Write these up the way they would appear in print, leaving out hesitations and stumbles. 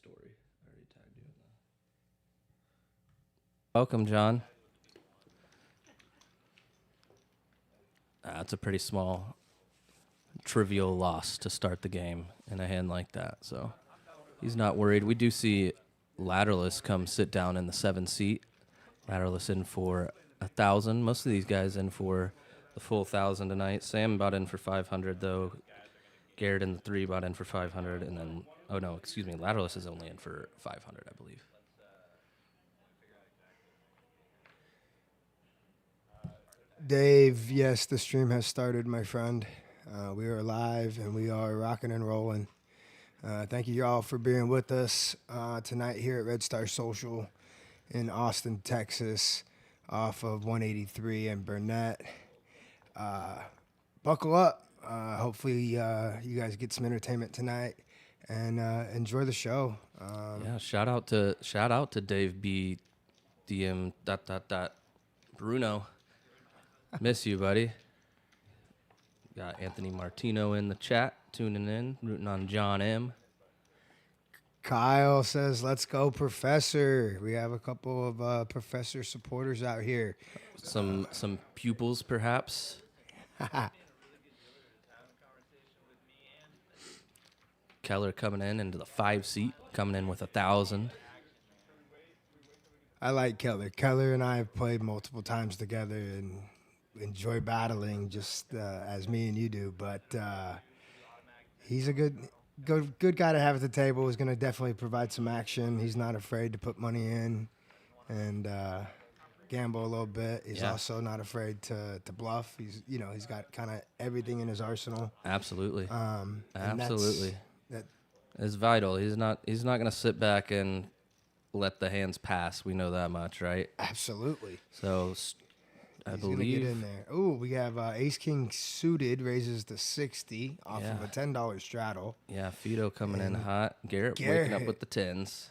story. I already tagged you in that. Welcome, John. It's a pretty small, trivial loss to start the game in a hand like that. So he's not worried. We do see Lateralis come sit down in the 7 seat. Lateralis in for 1,000. Most of these guys in for the full 1,000 tonight. Sam bought in for 500 though. Garrett in the 3 bought in for 500, and then Lateralis is only in for 500, I believe. Dave, yes, the stream has started, my friend. We are live and we are rocking and rolling. Thank you all for being with us tonight here at Red Star Social in Austin, Texas, off of 183 and Burnett. Buckle up. Hopefully, you guys get some entertainment tonight and enjoy the show. Shout out to Dave B. DM ... Bruno. Miss you, buddy. Got Anthony Martino in the chat, tuning in, rooting on John M. Kyle says, "Let's go, Professor." We have a couple of Professor supporters out here. Some pupils, perhaps. Keller coming in into the 5 seat, coming in with 1,000. I like Keller. Keller and I have played multiple times together and enjoy battling just as me and you do. But he's a good guy to have at the table. He's going to definitely provide some action. He's not afraid to put money in and gamble a little bit. He's also not afraid to bluff. He's got kind of everything in his arsenal. Absolutely. Absolutely. It's vital. He's not going to sit back and let the hands pass. We know that much, right? Absolutely. So I believe get in there. Oh, we have Ace King suited raises to 60 off of a $10 straddle. Yeah, Fido coming in hot. Garrett waking up with the 10s.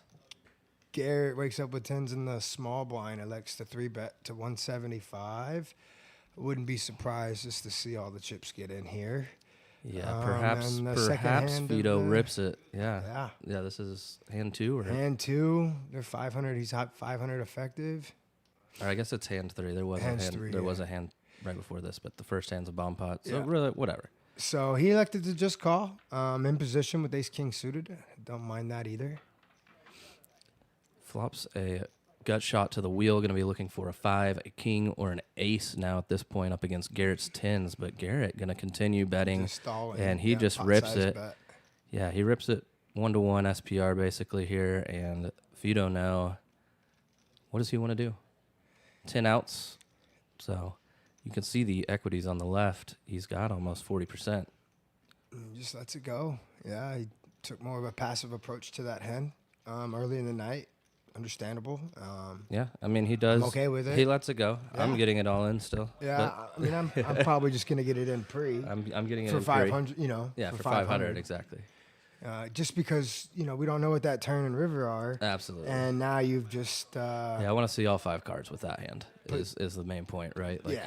Garrett wakes up with 10s in the small blind. Elects to 3-bet to 175. Wouldn't be surprised just to see all the chips get in here. Yeah, perhaps Fido rips it. Yeah. This is hand 2 or hand 2. They're 500. He's hot 500 effective. Or I guess it's hand 3. There was a hand right before this, but the first hand's a bomb pot. So really, whatever. So he elected to just call. In position with Ace King suited. Don't mind that either. Flops a gut shot to the wheel. Going to be looking for a 5, a king, or an ace now at this point up against Garrett's 10s. But Garrett going to continue betting, and he just rips it. Bet. Yeah, he rips it 1-to-1 SPR basically here. And Fido now, what does he want to do? 10 outs. So you can see the equities on the left. He's got almost 40%. Just lets it go. Yeah, he took more of a passive approach to that hand early in the night. Understandable. I mean, he does. I'm okay with it. He lets it go. Yeah. I'm getting it all in still. Yeah, I mean, I'm probably just going to get it in pre. I'm getting it for in 500, pre. Yeah, for 500, exactly. Just because, we don't know what that turn and river are. Absolutely. And now you've just... I want to see all 5 cards with that hand is the main point, right? Like,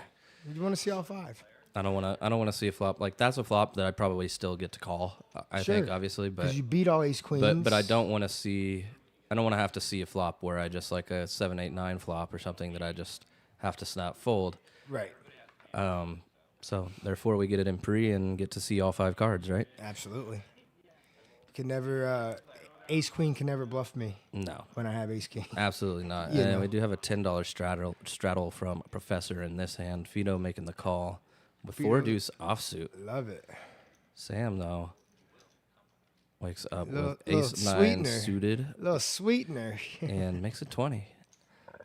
you want to see all 5. I don't want to see a flop. Like, that's a flop that I probably still get to call, I think, obviously. Because you beat all ace queens. But I don't want to see... I don't want to have to see a flop where I just like a 7, 8, 9 flop or something that I just have to snap fold. Right. So therefore we get it in pre and get to see all 5 cards, right? Absolutely. You can never ace queen can never bluff me. No. When I have ace king. Absolutely not. And we do have a $10 straddle from a Professor in this hand. Fido making the call with 4 deuce offsuit. Love it. Sam though wakes up with ace 9 suited. A little sweetener. And makes it 20.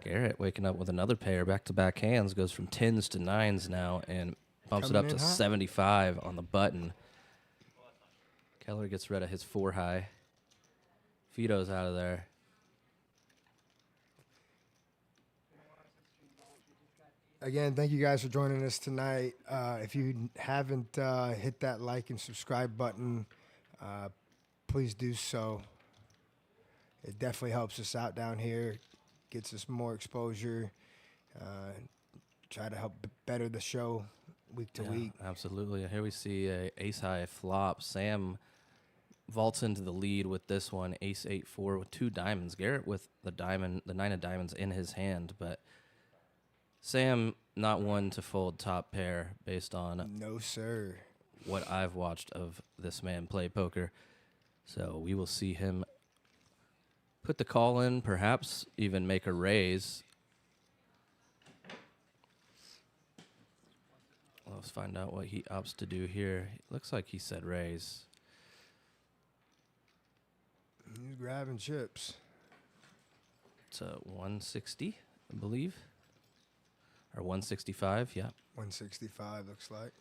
Garrett waking up with another pair, back-to-back hands, goes from 10s to 9s now and bumps it up to 75 on the button. Keller gets rid of his 4 high. Fido's out of there. Again, thank you guys for joining us tonight. If you haven't hit that like and subscribe button, please do so. It definitely helps us out down here, gets us more exposure, try to help better the show week to week. Absolutely. Here we see a ace high flop. Sam vaults into the lead with this one, ace 8-4 with 2 diamonds. Garrett with the 9 of diamonds in his hand, but Sam not one to fold top pair based on no sir what I've watched of this man play poker. So we will see him put the call in, perhaps even make a raise. Let's find out what he opts to do here. Looks like he said raise. He's grabbing chips. It's a 160, I believe. Or 165, yeah. 165 looks like.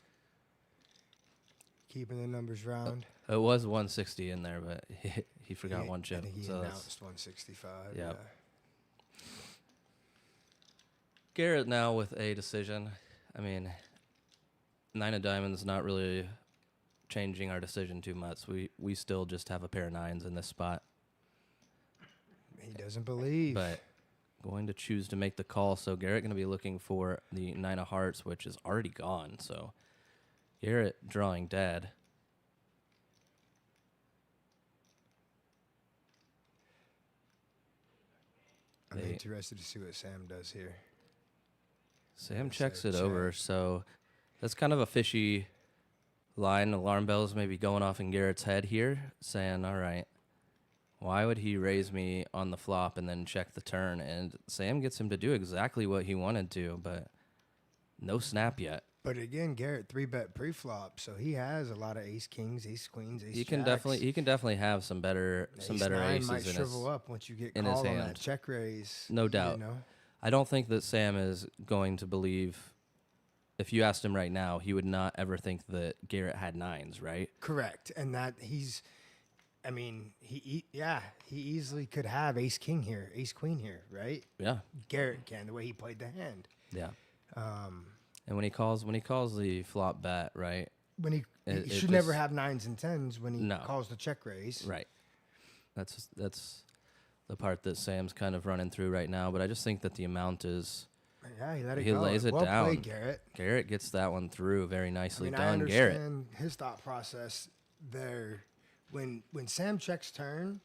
Keeping the numbers round. It was 160 in there, but he forgot one chip. I think he so announced 165. Yeah. Garrett now with a decision. I mean, 9 of diamonds not really changing our decision too much. We still just have a pair of 9s in this spot. He doesn't believe. But going to choose to make the call. So Garrett going to be looking for the 9 of hearts, which is already gone. So Garrett drawing dead. I'm interested to see what Sam does here. Sam checks it over, so that's kind of a fishy line. Alarm bells maybe going off in Garrett's head here, saying, all right, why would he raise me on the flop and then check the turn? And Sam gets him to do exactly what he wanted to, but no snap yet. But again, Garrett 3-bet pre-flop, so he has a lot of ace kings, ace queens, ace He jacks. he can definitely have some better aces might in shrivel his up once you get in called his on hand. that check raise. No doubt. You know? I don't think that Sam is going to believe. If you asked him right now, he would not ever think that Garrett had 9s, right? Correct, and that he's. I mean, he easily could have ace king here, ace queen here, right? Yeah. Garrett can, the way he played the hand. Yeah. And when he calls the flop bet, right? When he should never have 9s and 10s when he calls the check raise. Right. That's the part that Sam's kind of running through right now. But I just think that the amount is. Yeah, he let it he go. lays it well down. Played, Garrett. Garrett gets that one through very nicely I done. understand Garrett. His thought process there. When Sam checks turn,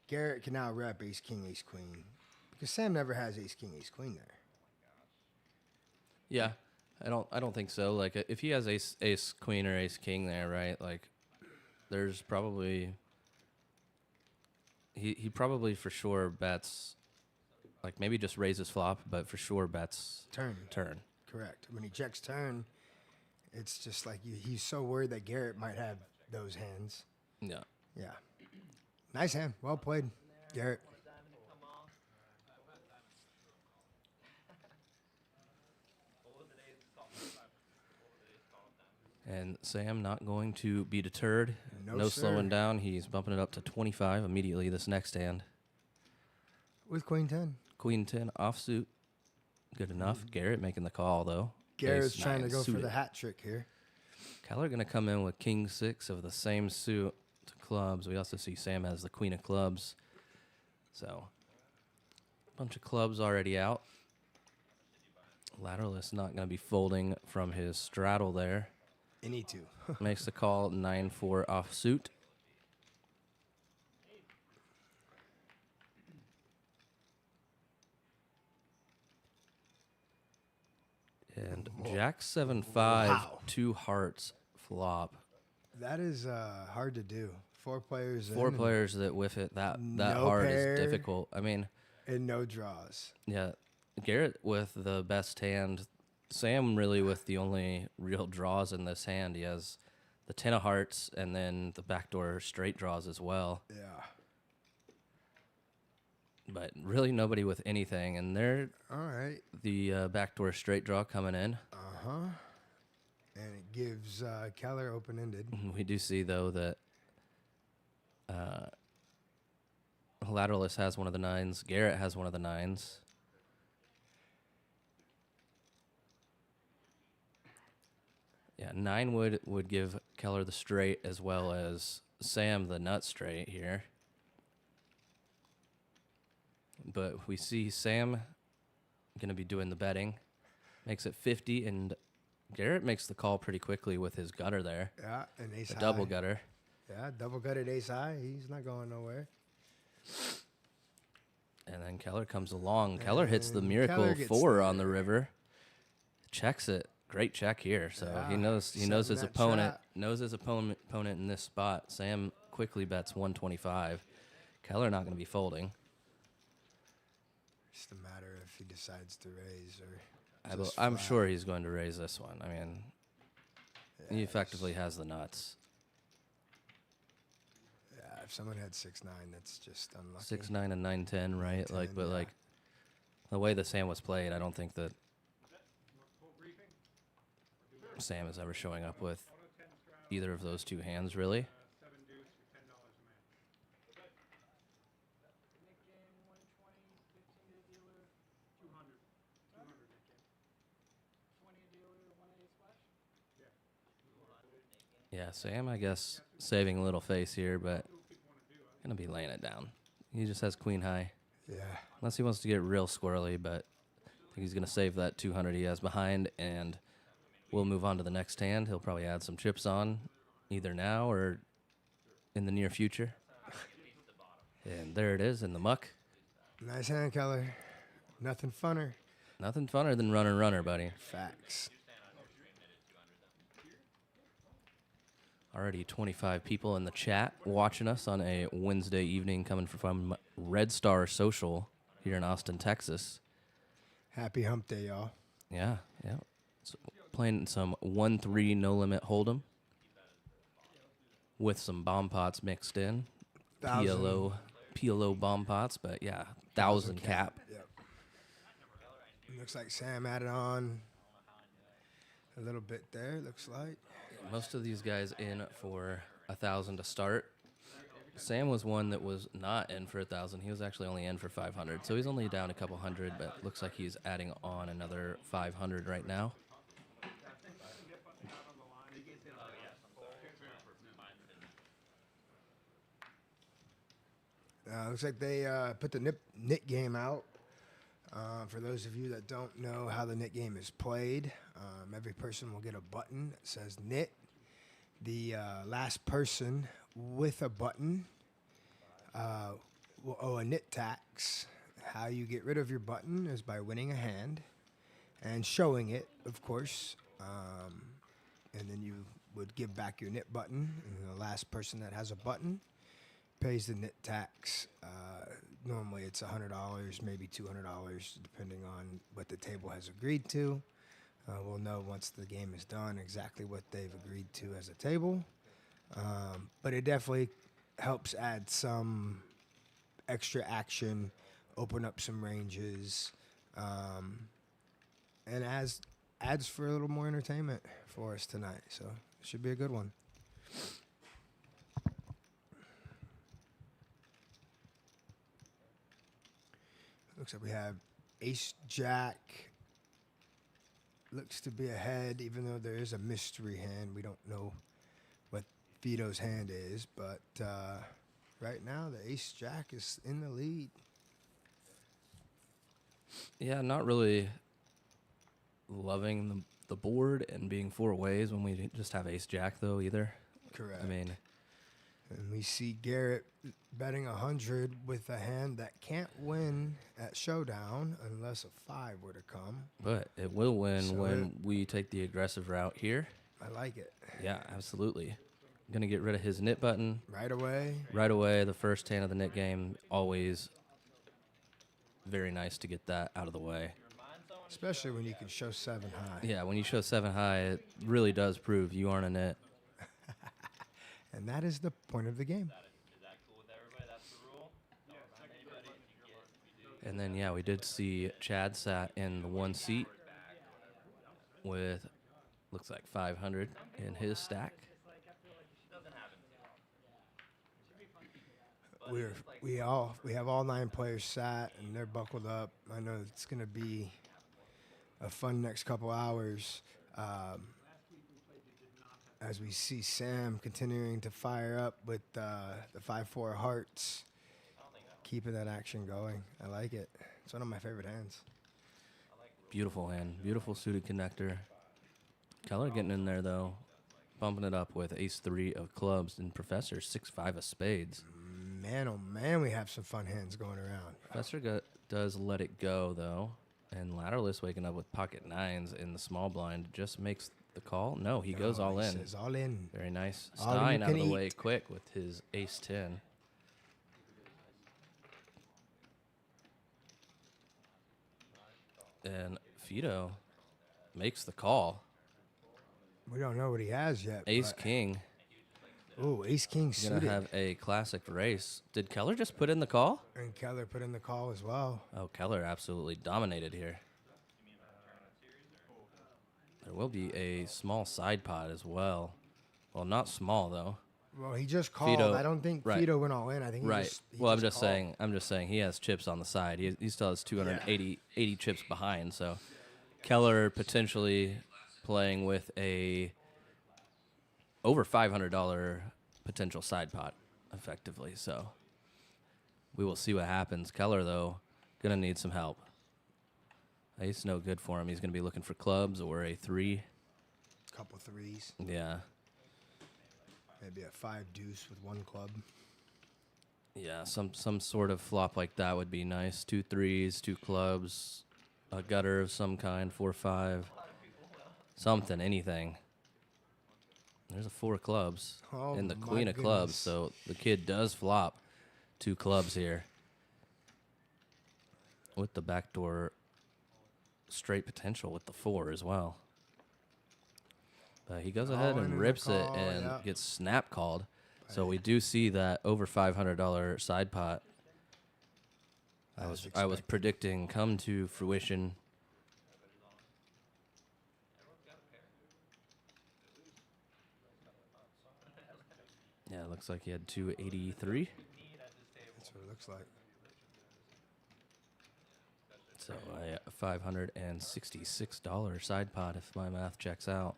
Garrett can now rep ace king, ace queen, because Sam never has ace king, ace queen there. Yeah, I don't think so. Like if he has ace queen or ace king there, right? Like there's probably he probably for sure bets, like maybe just raises flop, but for sure bets turn. Correct. When he checks turn, it's just like he's so worried that Garrett might have those hands. Yeah. Yeah. Nice hand. Well played, Garrett. And Sam not going to be deterred. No, slowing down. He's bumping it up to 25 immediately this next hand. With queen 10. Queen 10 offsuit. Good enough. Garrett making the call, though. Garrett's trying to go for the hat trick here. Keller going to come in with king 6 of the same suit to clubs. We also see Sam has the queen of clubs. So, a bunch of clubs already out. Lateralist not going to be folding from his straddle there. You need to. Makes the call 9-4 offsuit. And Jack 7-5, Wow. 2 hearts flop. That is hard to do. 4 players. Four players that whiff it that no hard pair, is difficult. I mean, and no draws. yeah, Garrett with the best hand. Sam really with the only real draws in this hand. He has the 10 of hearts and then the backdoor straight draws as well. Yeah. But really nobody with anything. And they're all right. The backdoor straight draw coming in. Uh-huh. And it gives Keller open-ended. We do see, though, that Lateralist has one of the 9s. Garrett has one of the 9s. Yeah, 9 would give Keller the straight as well as Sam the nut straight here. But we see Sam going to be doing the betting. Makes it 50, and Garrett makes the call pretty quickly with his gutter there. Yeah, and ace a high. double gutter. Yeah, double-gutted ace high. He's not going nowhere. And then Keller comes along. Keller hits the miracle Keller gets 4 on there. the river. Checks it. Great check here. So Yeah, he knows setting his that opponent. trap. Knows his opponent in this spot. Sam quickly bets 125. Keller not going to be folding. Just a matter if he decides to raise or I'm sure he's going to raise this one. I mean, he effectively has the nuts. Yeah, if someone had 6-9, that's just unlucky. 6-9 and 9-10, right? 9-10, like, but yeah. like the way the Sam was played, I don't think that Sam is ever showing up with either of those two hands, really. Yeah, Sam, I guess, saving a little face here, but going to be laying it down. He just has queen high. Yeah. Unless he wants to get real squirrely, but I think he's going to save that 200 he has behind, and we'll move on to the next hand. He'll probably add some chips on, either now or in the near future. And there it is in the muck. Nice hand, Keller. Nothing funner. Nothing funner than runner, buddy. Facts. Already 25 people in the chat watching us on a Wednesday evening coming from Red Star Social here in Austin, Texas. Happy hump day, y'all. Yeah. So playing some 1-3 no limit hold'em with some bomb pots mixed in. PLO bomb pots, but yeah, 1,000 cap. Yep. Looks like Sam added on a little bit there, looks like. Most of these guys in for 1,000 to start. Sam was one that was not in for 1,000. He was actually only in for 500, so he's only down a couple hundred, but looks like he's adding on another 500 right now. Looks like they put the nit game out. For those of you that don't know how the nit game is played, every person will get a button that says nit. The last person with a button will owe a nit tax. How you get rid of your button is by winning a hand and showing it, of course. And then you would give back your nit button. And the last person that has a button pays the nit tax. Normally it's $100, maybe $200, depending on what the table has agreed to. We'll know once the game is done exactly what they've agreed to as a table. But it definitely helps add some extra action, open up some ranges, and adds for a little more entertainment for us tonight. So it should be a good one. Looks like we have ace-jack. Looks to be ahead, even though there is a mystery hand. We don't know what Vito's hand is, but right now the ace-jack is in the lead. Yeah, not really loving the board and being 4 ways when we just have ace-jack, though, either. Correct. I mean... And we see Garrett betting 100 with a hand that can't win at showdown unless a 5 were to come. But it will win when we take the aggressive route here. I like it. Yeah, absolutely. Going to get rid of his nit button. Right away. Right away, the first hand of the nit game, always very nice to get that out of the way. Especially when you can show 7 high. Yeah, when you show 7 high, it really does prove you aren't a nit. And that is the point of the game. Is that cool with everybody? That's the rule? No, not anybody. And then, yeah, we did see Chad sat in the 1 seat with, looks like 500 in his stack. We have all 9 players sat and they're buckled up. I know it's going to be a fun next couple hours. As we see Sam continuing to fire up with the 5-4 hearts, keeping that action going. I like it. It's one of my favorite hands. Beautiful hand. Beautiful suited connector. Keller getting in there, though. bumping it up with ace 3 of clubs and Professor 6-5 of spades. Man, oh man, we have some fun hands going around. Professor does let it go, though. And Ladderless waking up with pocket 9s in the small blind just makes the call. No, he goes all in. Says all in. Very nice. All Stein you out of can the eat. way quick with his ace 10. And Fido makes the call. We don't know what he has yet. Ace king. Oh, ace king Gonna suited. have a classic race. Did Keller just put in the call? And Keller put in the call as well. Oh, Keller absolutely dominated here. There will be a small side pot as well. Well, not small though. Well, he just called. Fido- I don't think right. Fido went all in. I think he Right. just. Well, I'm just called. saying. I'm just saying he has chips on the side. He still has 80 chips behind. So Keller potentially playing with a over $500 potential side pot, effectively. So we will see what happens. Keller though gonna need some help. Ace no good for him. He's gonna be looking for clubs or a 3. Couple threes. Yeah. Maybe a 5 deuce with 1 club. Yeah, some sort of flop like that would be nice. 2 3s, 2 clubs, a gutter of some kind, 4-5, something, anything. There's a 4 clubs Oh, and the my queen of clubs, goodness. so the kid does flop 2 clubs here with the backdoor straight potential with the 4 as well. He goes ahead Calling and in the rips it call, and yeah. gets snap called. So we do see that over $500 side pot. I was expected. predicting come to fruition. Yeah, it looks like he had 283. That's what it looks like. So a $566 side pot if my math checks out.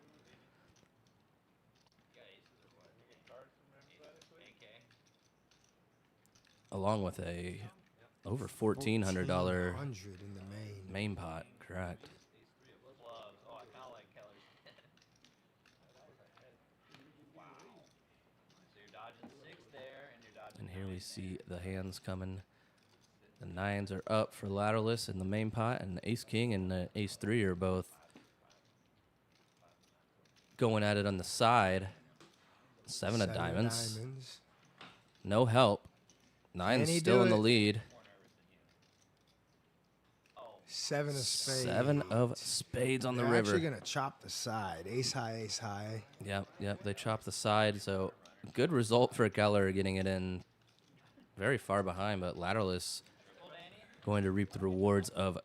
Along with a over $1,400 $1,400 in the main. main pot, correct. Clubs. Oh, I kind of like Keller's. Wow. So you're dodging 6 there, and you're dodging. And here we see the hands coming. The 9s are up for ladderless in the main pot, and the ace king and the ace 3 are both going at it on the side. 7 of diamonds. No help. 9's he still do in the it? lead. 7 of spades. 7 of spades on the They're river. actually going to chop the side. Ace high, ace high. Yep. They chop the side. So good result for Geller getting it in very far behind, but ladderless going to reap the rewards of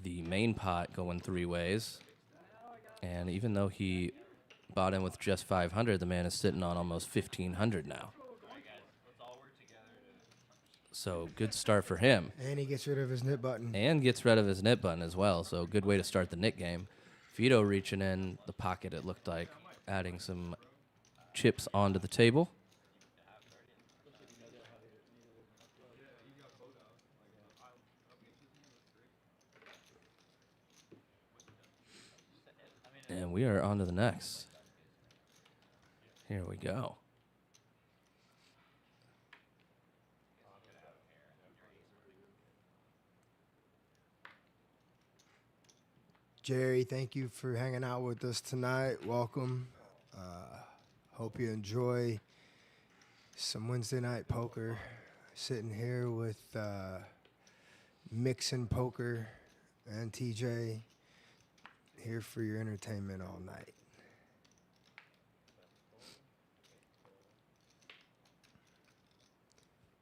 the main pot going 3 ways. And even though he bought in with just 500, the man is sitting on almost 1,500 now. So good start for him. And he gets rid of his knit button. And gets rid of his knit button as well. So good way to start the knit game. Fido reaching in the pocket, it looked like, adding some chips onto the table. And we are on to the next. Here we go. Jerry, thank you for hanging out with us tonight. Welcome. Hope you enjoy some Wednesday night poker. Sitting here with Mixin Poker and TJ here for your entertainment all night.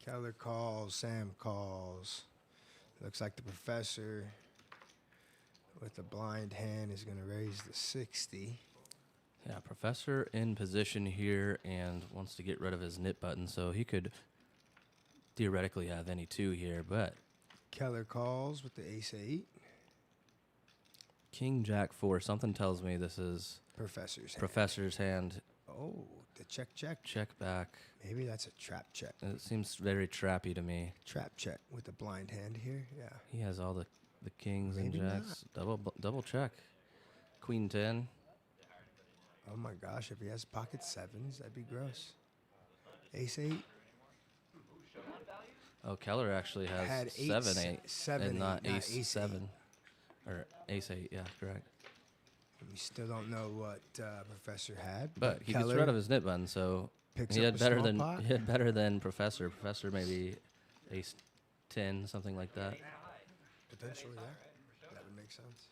Keller calls, Sam calls. Looks like the professor with the blind hand is going to raise the 60. Yeah, Professor in position here and wants to get rid of his knit button, so he could theoretically have any 2 here, but Keller calls with the ace 8. King Jack 4, something tells me this is Professor's hand. Oh, the check. Check back. Maybe that's a trap check. It seems very trappy to me. Trap check with the blind hand here. Yeah. He has all the kings Maybe and jacks. Double check. Queen 10. Oh my gosh, if he has pocket sevens, that'd be gross. Ace eight Oh, Keller actually has had 7-8 7 and not eight, ace ace 7 or ace 8. Yeah, correct. We still don't know what Professor had, But he Keller gets rid of his nit button, so picks he up had a better small than pot. he had better than Professor. Professor maybe ace 10, something like that. Potentially, yeah. That would make sense.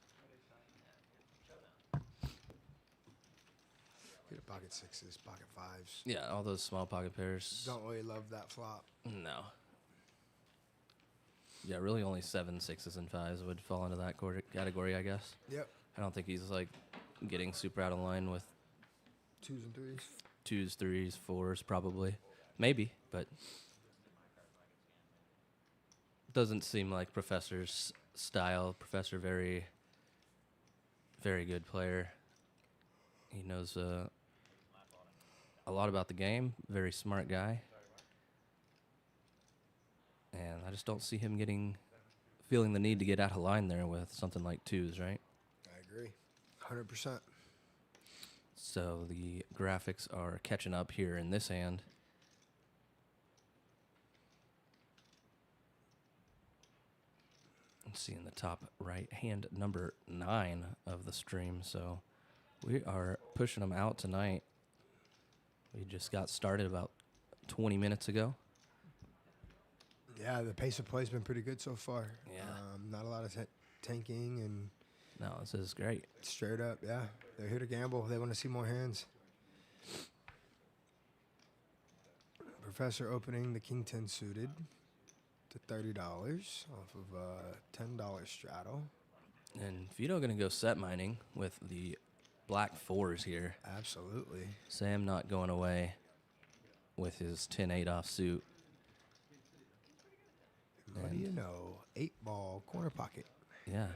Get a pocket sixes, pocket fives. Yeah, all those small pocket pairs. Don't really love that flop. No. Yeah, really only 7 6s and 5s would fall into that category, I guess. Yep. I don't think he's like getting super out of line with Twos and threes. 2s, 3s, 4s, probably. Maybe, but doesn't seem like Professor's style. Professor, very, very good player. He knows a lot about the game. Very smart guy. And I just don't see him feeling the need to get out of line there with something like 2s, right? I agree. 100%. So the graphics are catching up here in this hand. Let's see in the top right hand, number 9 of the stream. So we are pushing them out tonight. We just got started about 20 minutes ago. Yeah, the pace of play has been pretty good so far. Yeah. Not a lot of tanking and No, this is great. straight up, yeah. They're here to gamble. They want to see more hands. Professor opening the king 10 suited to $30 off of a $10 straddle. And Vito going to go set mining with the black 4s here. Absolutely. Sam not going away with his 10-8 offsuit. What do you know? 8-ball corner pocket. Yeah.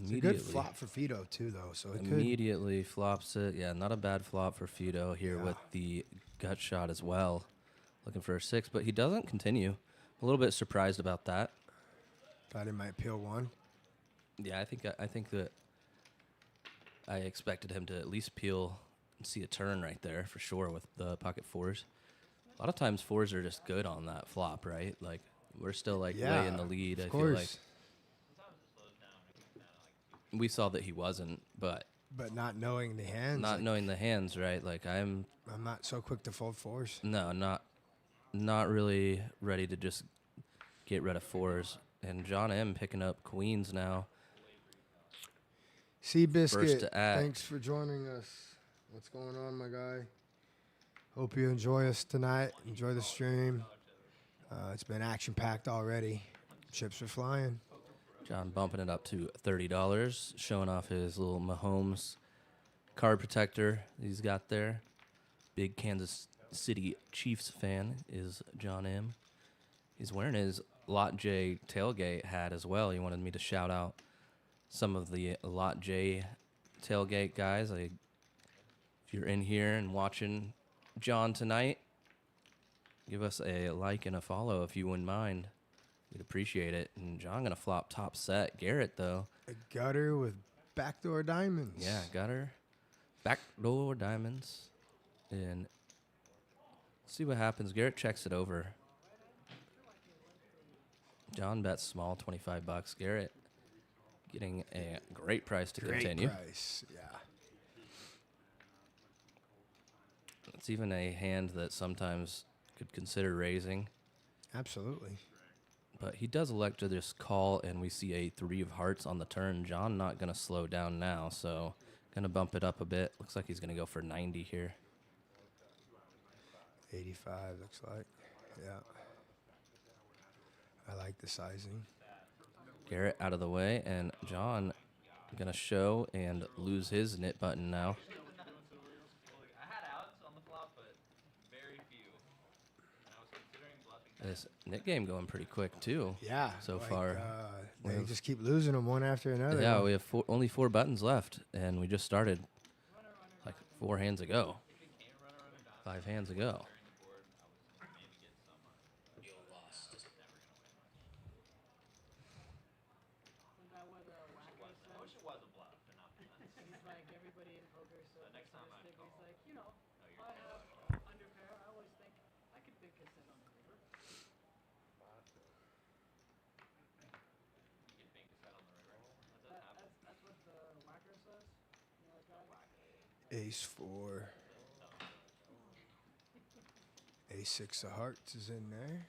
It's a good flop for Fido, too, though. So it immediately flops it. Yeah, not a bad flop for Fido here with the gut shot as well. Looking for a 6, but he doesn't continue. A little bit surprised about that. Thought he might peel one. Yeah, I think that I expected him to at least peel and see a turn right there for sure with the pocket 4s. A lot of times 4s are just good on that flop, right? Like we're still like way in the lead. I feel like we saw that he wasn't, but not knowing the hands. Not knowing the hands, right? Like I'm not so quick to fold 4s. No, not really ready to just get rid of 4s. And John M picking up queens now. Seabiscuit, thanks for joining us. What's going on, my guy? Hope you enjoy us tonight. Enjoy the stream. It's been action-packed already. Chips are flying. John bumping it up to $30, showing off his little Mahomes card protector he's got there. Big Kansas City Chiefs fan is John M. He's wearing his Lot J tailgate hat as well. He wanted me to shout out some of the Lot J tailgate guys. If you're in here and watching John tonight, give us a like and a follow if you wouldn't mind. We'd appreciate it. And John gonna flop top set. Garrett though, a gutter with backdoor diamonds. Yeah, gutter, backdoor diamonds, and see what happens. Garrett checks it over. John bets small, $25. Garrett getting a great price to continue. Great price, yeah. It's even a hand that sometimes could consider raising. Absolutely. But he does elect to just call, and we see a 3 of hearts on the turn. John not going to slow down now, so going to bump it up a bit. Looks like he's going to go for 90 here. 85 looks like, yeah. I like the sizing. Garrett out of the way, and John going to show and lose his knit button now. I had outs on the flop, but very few. And I was considering bluffing. This knit game going pretty quick, too. Yeah. So far. They just keep losing them one after another. Yeah, we have only 4 buttons left, and we just started like 4 hands ago. 5 hands ago. Ace 4. Ace 6 of hearts is in there.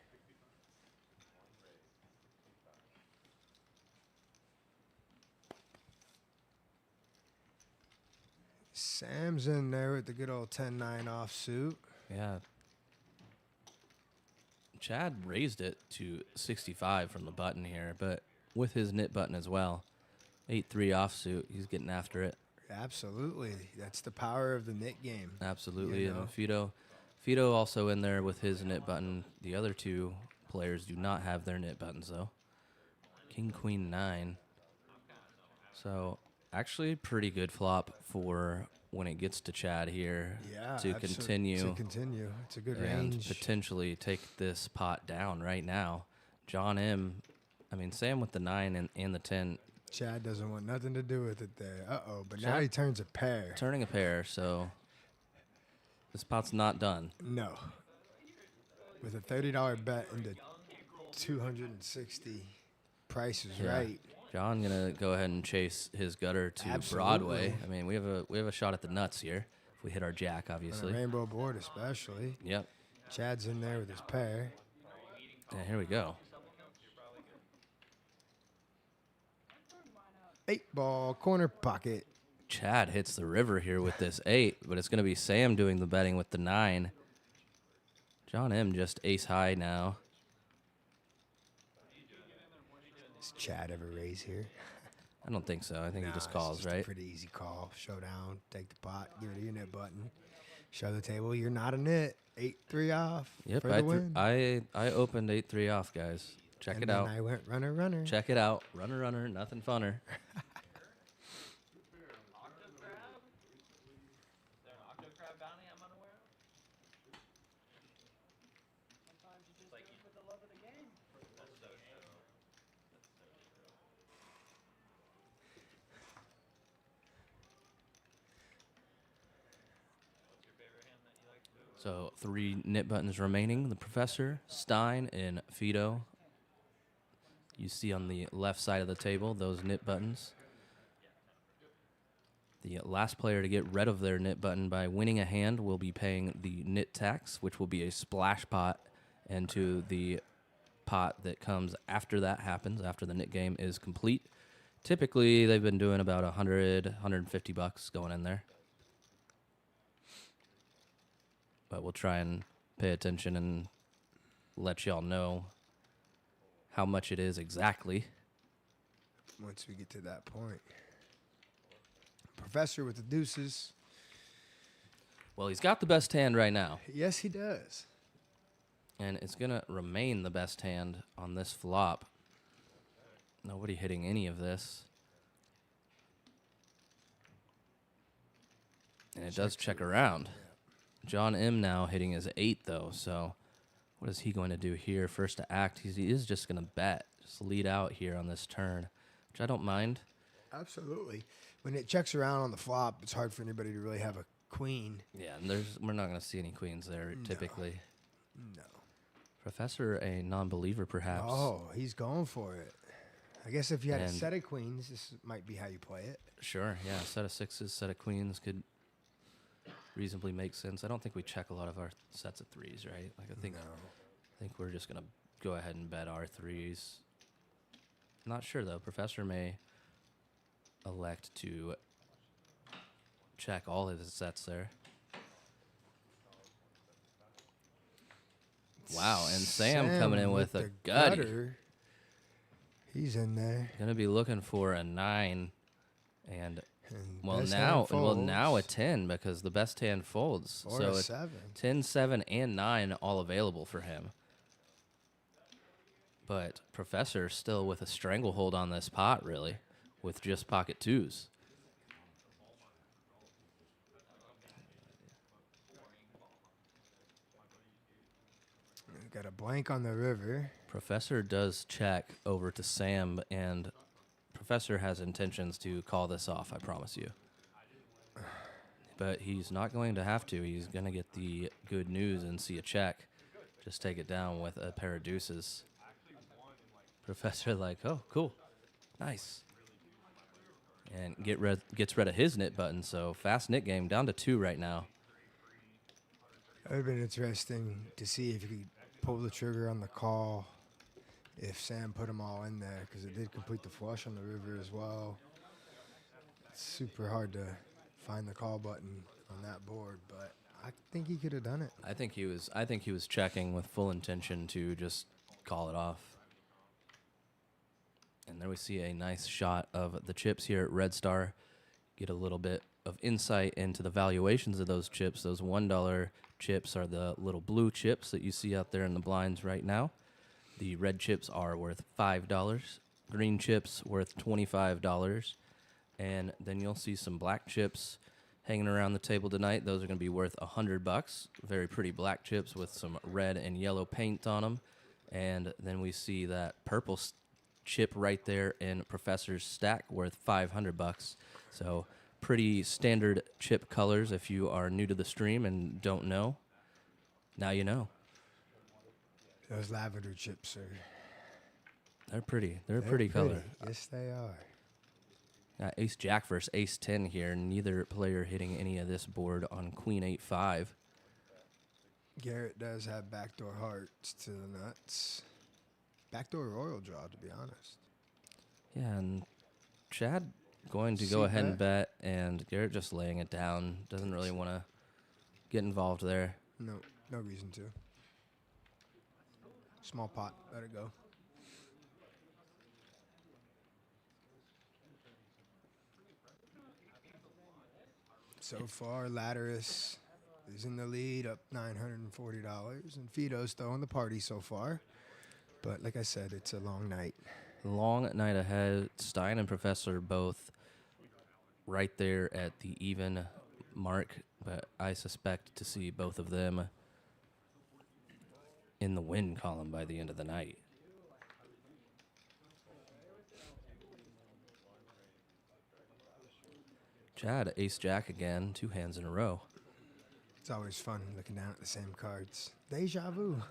Sam's in there with the good old 10-9 offsuit. Yeah. Chad raised it to 65 from the button here, but with his nit button as well. 8-3 offsuit. He's getting after it. Absolutely. That's the power of the nit game. Absolutely. You know? And Fido also in there with his nit button. The other two players do not have their nit buttons, though. King, Queen, 9. So, actually, pretty good flop for when it gets to Chad here to continue. To continue. It's a good and range. potentially take this pot down right now. Sam with the 9 and the 10. Chad doesn't want nothing to do with it there. Uh-oh, but Chad now he turns a pair. Turning a pair, so this pot's not done. No. With a $30 bet into 260, price is right. John gonna go ahead and chase his gutter to Absolutely. Broadway. I mean, we have a shot at the nuts here if we hit our jack, obviously. On a rainbow board especially. Yep. Chad's in there with his pair. And here we go. 8-ball, corner pocket. Chad hits the river here with this 8, but it's gonna be Sam doing the betting with the 9. John M just ace high now. Does Chad ever raise here? I don't think so. I think he just it's calls, just right? A pretty easy call. Showdown. Take the pot. Give it your nit button. Show the table. You're not a nit. 8-3 off. Yep, For the win. I opened 8-3 off, guys. Check and it then out. I went runner, runner. Check it out. Runner, runner, nothing funner. Octave crab? Is there an octave crab bounty I'm unaware of? Sometimes you just Like do it you- for the love of the game. That's so true. What's your favorite hand that you like to do? So 3 nit buttons remaining. The Professor, Stein, and Fido. You see on the left side of the table those nit buttons. The last player to get rid of their nit button by winning a hand will be paying the nit tax, which will be a splash pot into the pot that comes after that happens, after the nit game is complete. Typically, they've been doing about 100, 150 bucks going in there. But we'll try and pay attention and let y'all know how much it is exactly. Once we get to that point. Professor with the deuces. Well, he's got the best hand right now, Yes, he does. and it's going to remain the best hand on this flop. Nobody hitting any of this. And it does check around. John M now hitting his 8, though, so what is he going to do here? First to act, he is just going to bet, just lead out here on this turn, which I don't mind. Absolutely. When it checks around on the flop, it's hard for anybody to really have a queen. Yeah, and we're not going to see any queens there typically. No. Professor, a non-believer perhaps. Oh, he's going for it. I guess if you had a And- set of queens, this might be how you play it. Sure, yeah, set of 6s, set of queens could reasonably make sense. I don't think we check a lot of our sets of 3s, right? Like I think we're just going to go ahead and bet our 3s. Not sure though. Professor may elect to check all his sets there. Wow, and Sam coming in with a the gutty. gutter. He's in there. Gonna be looking for a 9, and And best hand now a folds. 10 because the best hand folds. Or so a it's 7. 10, 7, and 9 all available for him. But Professor still with a stranglehold on this pot, really, with just pocket 2s. Got a blank on the river. Professor does check over to Sam, and Professor has intentions to call this off, I promise you. But he's not going to have to. He's going to get the good news and see a check. Just take it down with a pair of deuces. Professor like, oh, cool. Nice. And gets rid of his knit button, so fast knit game down to 2 right now. It would have been interesting to see if you could pull the trigger on the call if Sam put them all in there, because it did complete the flush on the river as well. It's super hard to find the call button on that board, but I think he could have done it. I think he was checking with full intention to just call it off. And there we see a nice shot of the chips here at Red Star. Get a little bit of insight into the valuations of those chips. Those $1 chips are the little blue chips that you see out there in the blinds right now. The red chips are worth $5. Green chips worth $25. And then you'll see some black chips hanging around the table tonight. Those are going to be worth $100. Very pretty black chips with some red and yellow paint on them. And then we see that purple chip right there in Professor's stack worth $500. So pretty standard chip colors. If you are new to the stream and don't know, now you know. Those lavender chips are... They're pretty. They're a pretty color. Yes, they are. Ace Jack versus Ace 10 here. Neither player hitting any of this board on Queen 8-5. Garrett does have backdoor hearts to the nuts. Backdoor royal draw, to be honest. Yeah, and Chad going to go ahead and bet, and Garrett just laying it down. Doesn't really want to get involved there. No reason to. Small pot, let it go. So far, Latterus is in the lead, up $940, and Fido's throwing the party so far. But like I said, it's a long night. Long night ahead. Stein and Professor both right there at the even mark, but I suspect to see both of them in the win column by the end of the night. Chad, Ace Jack again, 2 hands in a row. It's always fun looking down at the same cards. Deja vu.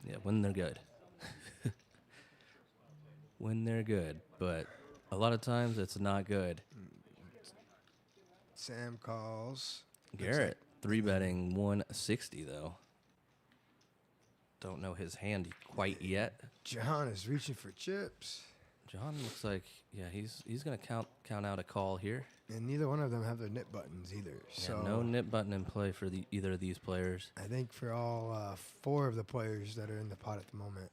Yeah, when they're good. When they're good, but a lot of times it's not good. Sam calls. Garrett, 3-betting 160 though. Don't know his hand quite yet. John is reaching for chips. John looks like, yeah, he's gonna count out a call here. And neither one of them have their knit buttons either. Yeah, So no knit button in play for either of these players. I think for all 4 of the players that are in the pot at the moment.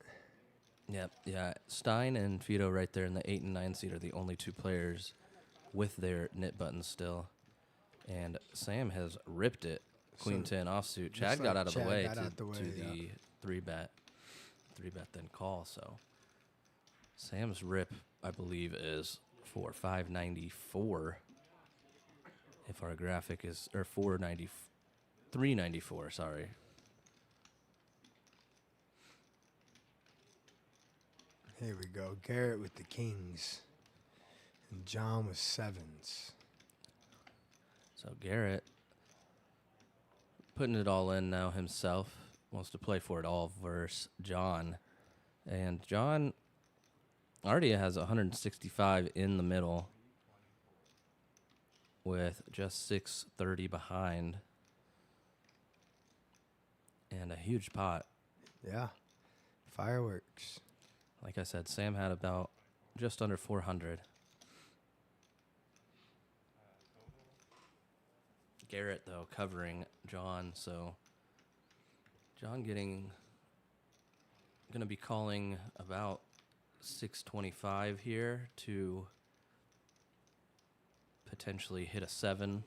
Yep, yeah. Stein and Fido right there in the 8 and 9 seat are the only 2 players with their knit buttons still. And Sam has ripped it. Queen 10 offsuit. Chad got out of the way to the 3-bet. 3-bet then call. So Sam's rip, I believe, is for 594. If our graphic is, or 394, sorry. Here we go. Garrett with the kings. And John with 7s. So Garrett putting it all in now himself. Wants to play for it all versus John. And John already has 165 in the middle with just 630 behind. And a huge pot. Yeah. Fireworks. Like I said, Sam had about just under 400. Garrett, though, covering John, so John going to be calling about 625 here to potentially hit a 7.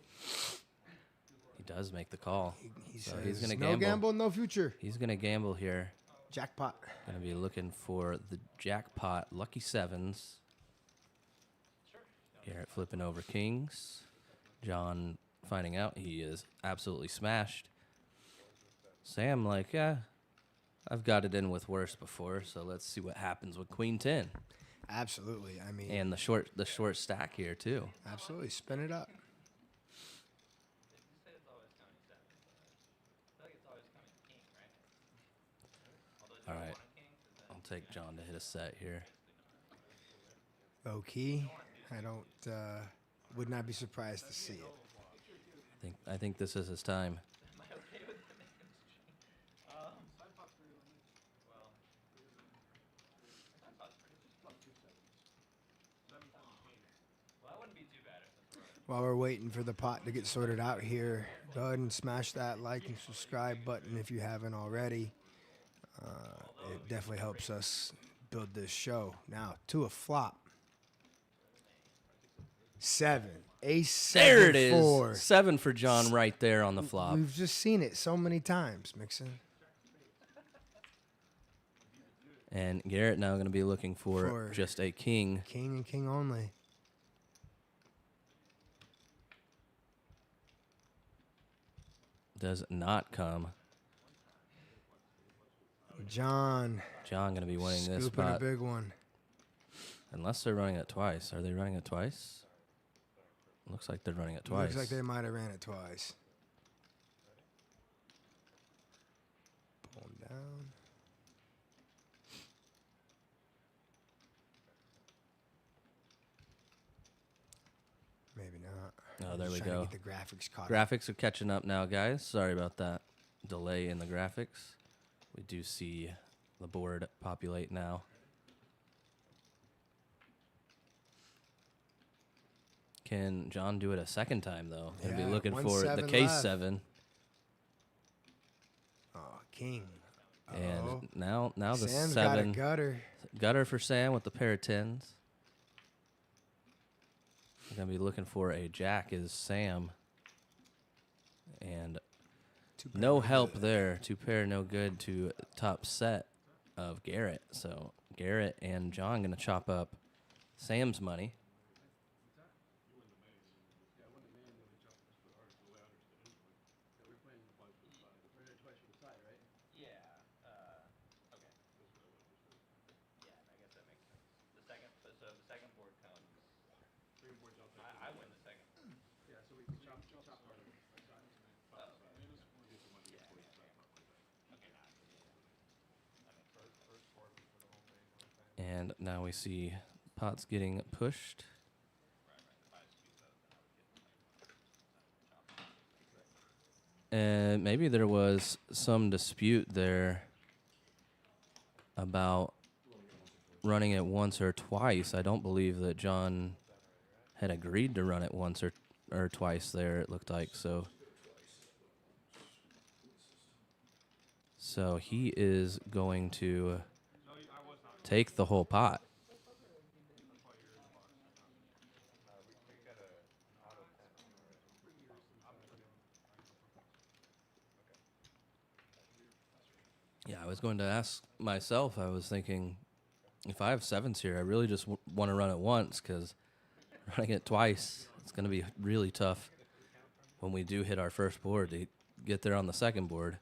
He does make the call. He so says, he's going to no gamble, no future. He's going to gamble here. Jackpot. Going to be looking for the jackpot, lucky 7s. Garrett flipping over kings. John finding out he is absolutely smashed. Sam like, yeah, I've got it in with worse before, so let's see what happens with Queen 10. Absolutely. I mean, And the short stack here too. absolutely. Spin it up. Say it's always coming 7, but I feel like it's always coming king, right? Although it's All not right. one king, so then I'll take John to hit a set here. Low key. I don't Would not be surprised to see it. I think this is his time. Am I okay with the names? Well, side pot's pretty. Well, that wouldn't be too bad if it's running. While we're waiting for the pot to get sorted out here, go ahead and smash that like and subscribe button if you haven't already. It definitely helps us build this show. Now, to a flop. 7. Ace 7 There it is. 4. 7 for John right there on the flop. We've just seen it so many times, Mixon. And Garrett now going to be looking for just a king. King and king only. Does not come. John John going to be winning this scooping spot. a big one. Unless they're running it twice. Are they running it twice? Looks like they're running it twice. Looks like they might have ran it twice. Pull him down. Maybe not. Oh, there we Trying to go. get the graphics caught. Graphics are catching up now, guys. Sorry about that delay in the graphics. We do see the board populate now. Can John do it a second time, though? He'll be Yeah, looking one for the seven case left. 7. Oh, king. And now the Sam's 7. got a gutter. Gutter for Sam with the pair of 10s. We're going to be looking for a jack is Sam. And no help there. 2 pair, no good to top set of Garrett. So Garrett and John going to chop up Sam's money. Yeah. Okay. Yeah, I guess that makes sense. The second, so the second board comes. I win the second. Yeah, so we chop part of it. Oh, okay. Yeah. Okay. First board for the whole thing. And now we see pots getting pushed. And maybe there was some dispute there about running it once or twice. I don't believe that John had agreed to run it once or twice there, it looked like. So he is going to take the whole pot. Yeah, I was going to ask myself. I was thinking, if I have 7s here, I really just want to run it once, because running it twice, it's going to be really tough when we do hit our first board to get there on the second board.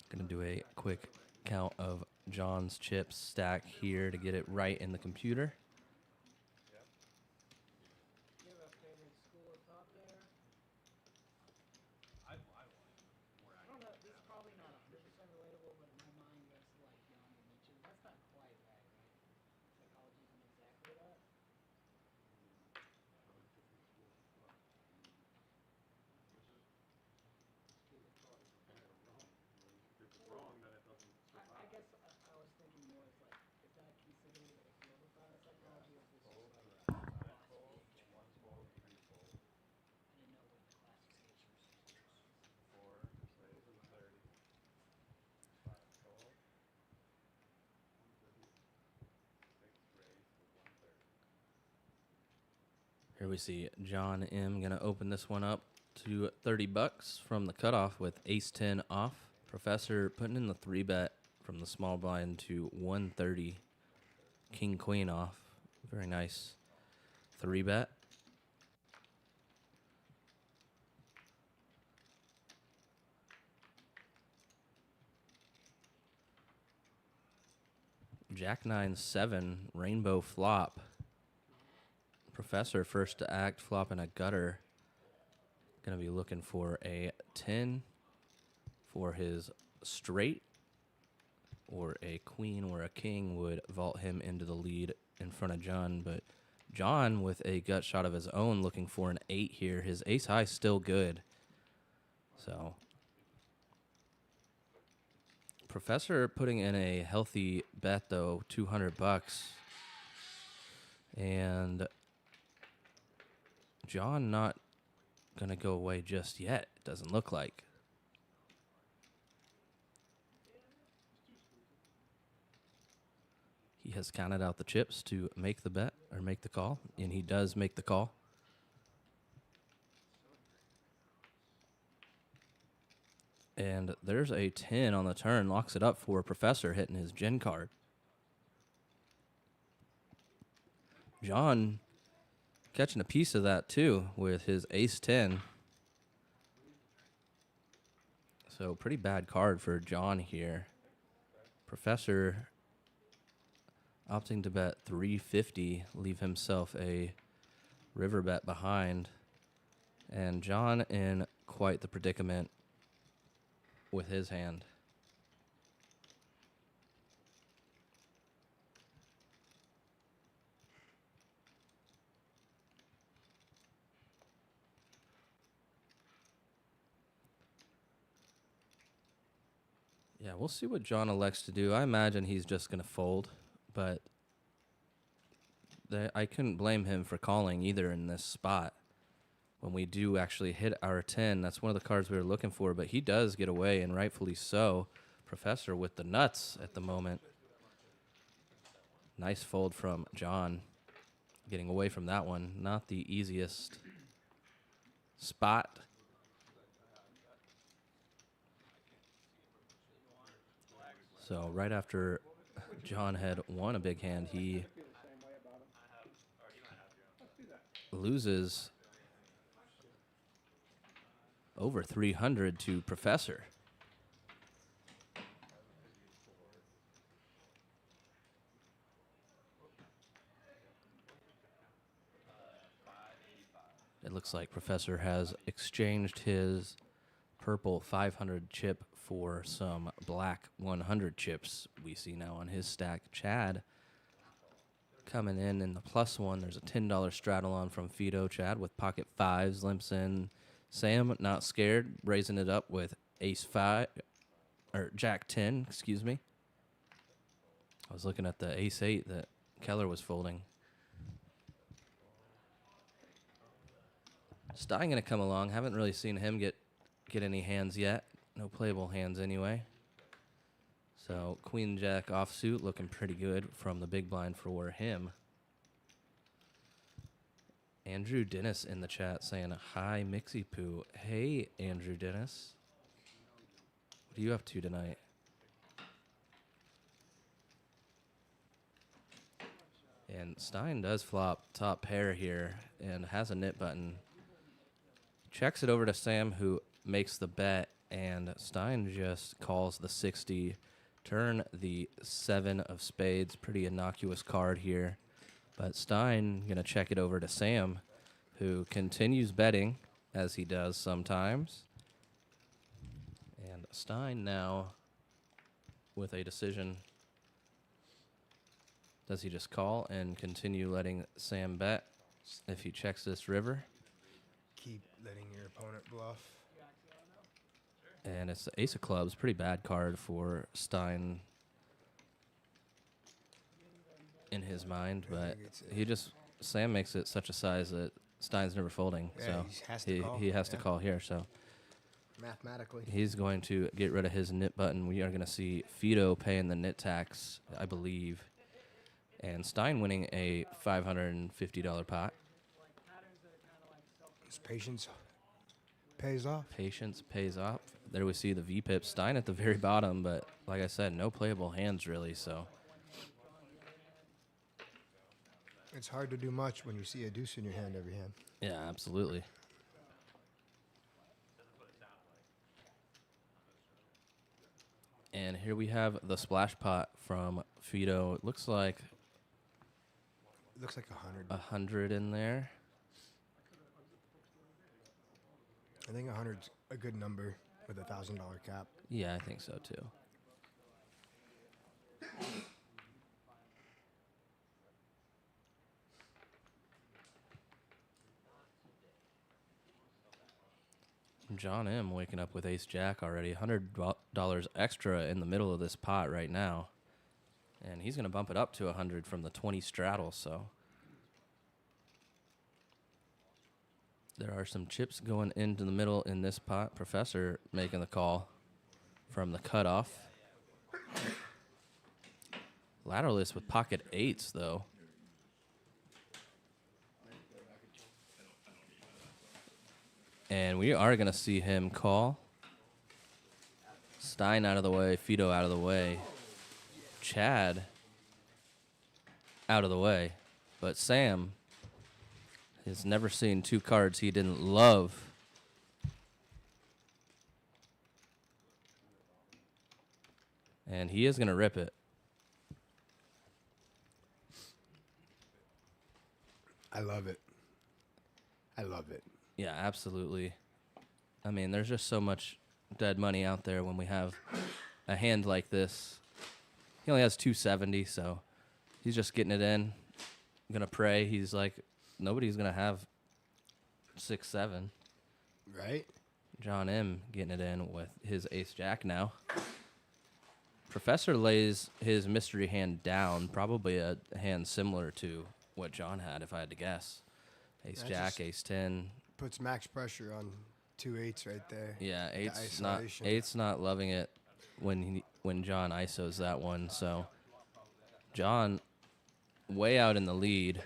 Going to do a quick count of John's chips stack here to get it right in the computer. Do you have a favorite school of thought there? I don't know. This is probably not 100% relatable, but in my mind, that's like Jan and Nietzsche. That's not quite right, right? Psychology isn't exactly that. I guess I was thinking more as like, is that considered a field of thought of psychology, or is this just like philosophy? I didn't know what the classification was. Here we see John M. going to open this one up to $30 from the cutoff with ace 10 off. Professor putting in the 3-bet from the small blind to 130. King queen off. Very nice 3-bet. Jack 9-7 rainbow flop. Professor first to act, flopping a gutter. Going to be looking for a 10 for his straight, or a queen or a king would vault him into the lead in front of John, but John with a gut shot of his own, looking for an 8 here. His ace high still good. So Professor putting in a healthy bet though, $200, and John not gonna go away just yet. It doesn't look like. He has counted out the chips to make the bet or make the call, and he does make the call. And there's a 10 on the turn, locks it up for Professor, hitting his gin card. John catching a piece of that too with his ace 10. So pretty bad card for John here. Professor opting to bet 350, leave himself a river bet behind. And John in quite the predicament with his hand. Yeah, we'll see what John elects to do. I imagine he's just going to fold, but I couldn't blame him for calling either in this spot. When we do actually hit our 10, that's one of the cards we were looking for, but he does get away, and rightfully so. Professor with the nuts at the moment. Nice fold from John. Getting away from that one. Not the easiest spot. So right after John had won a big hand, he loses over 300 to Professor. It looks like Professor has exchanged his purple 500 chip for some black 100 chips we see now on his stack. Chad coming in the +1. There's a $10 straddle on from Fido. Chad with pocket fives limps in. Sam not scared, raising it up with ace 5 or jack 10, excuse me. I was looking at the ace 8 that Keller was folding. Stein gonna come along. Haven't really seen him get any hands yet. No playable hands anyway. So Queen Jack offsuit looking pretty good from the big blind for him. Andrew Dennis in the chat saying, hi, Mixie Poo. Hey, Andrew Dennis. What are you up to tonight? And Stein does flop top pair here and has a nit button. Checks it over to Sam, who makes the bet, and Stein just calls the 60. Turn the 7 of spades. Pretty innocuous card here. But Stein going to check it over to Sam, who continues betting, as he does sometimes. And Stein now with a decision. Does he just call and continue letting Sam bet if he checks this river? Keep letting your opponent bluff. And it's the ace of clubs. Pretty bad card for Stein in his mind, but Sam makes it such a size that Stein's never folding. Yeah, so he has to call. call here. So Mathematically. he's going to get rid of his nit button. We are going to see Fido paying the nit tax, I believe, and Stein winning a $550 pot. His patience pays off. Patience pays off. There we see the V-pip. Stein at the very bottom, but like I said, no playable hands really, so. It's hard to do much when you see a deuce in your hand every hand. Yeah, absolutely. And here we have the splash pot from Fido. It looks like 100. 100 in there. I think 100's a good number with a $1,000 cap. Yeah, I think so too. John M. waking up with ace jack already. $100 extra in the middle of this pot right now. And he's going to bump it up to 100 from the 20 straddle, so. There are some chips going into the middle in this pot. Professor making the call from the cutoff. Ladderless with pocket eights, though. And we are going to see him call. Stein out of the way, Fido out of the way. Chad out of the way. But Sam has never seen two cards he didn't love. And he is going to rip it. I love it. I love it. Yeah, absolutely. I mean, there's just so much dead money out there when we have a hand like this. He only has 270, so he's just getting it in. Gonna pray. He's like, nobody's gonna have 6-7. Right? John M getting it in with his ace jack now. Professor lays his mystery hand down, probably a hand similar to what John had, if I had to guess. Ace jack, ace 10. Puts max pressure on 2 8s right there. Yeah, The eight's not loving it when John ISOs that one. So John way out in the lead.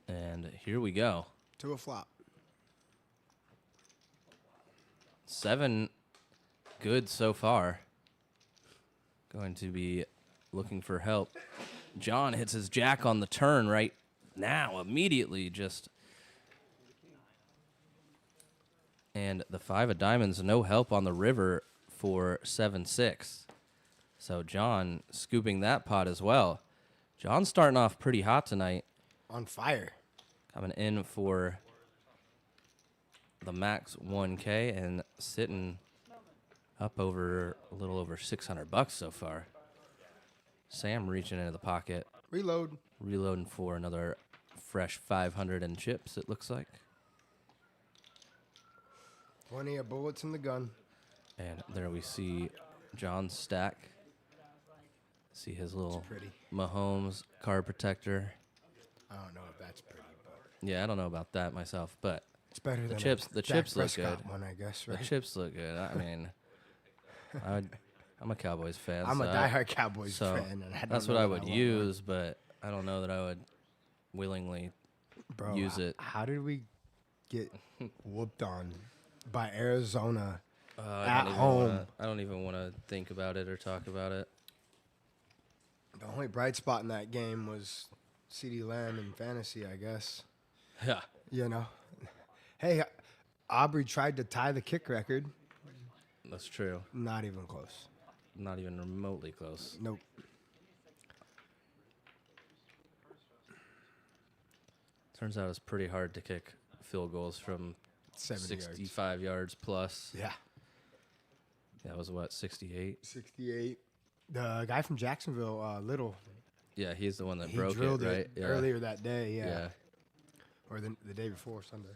And here we go. To a flop. 7 good so far. Going to be looking for help. John hits his jack on the turn right now, immediately just. And the 5 of diamonds, no help on the river for 7-6. So John scooping that pot as well. John's starting off pretty hot tonight. On fire. Coming in for the max 1K and sitting up over a little over $600 so far. Sam reaching into the pocket. Reload. Reloading for another fresh 500 in chips, it looks like. Plenty of bullets in the gun. And there we see John's stack. See his little Mahomes card protector. I don't know if that's pretty, but Yeah, I don't know about that myself, but it's better the than chips. The Dak chips look good. Prescott one, I guess, right? The chips look good. I mean, I'm a Cowboys fan. I'm a diehard Cowboys so fan, and I don't that's know what I if would want use, but I don't know that I would willingly Bro, use it. How did we get whooped on by Arizona I at home? I don't even want to think about it or talk about it. The only bright spot in that game was CeeDee Lamb in fantasy, I guess. Yeah. You know, hey, Aubrey tried to tie the kick record. That's true. Not even close. Not even remotely close. Nope. Turns out it's pretty hard to kick field goals from 70 65 yards plus. Yeah. That was what, 68? 68. The guy from Jacksonville, Little, Yeah, he's the one that he broke drilled it, right? it earlier that day. Yeah. Yeah. Or the day before, Sunday.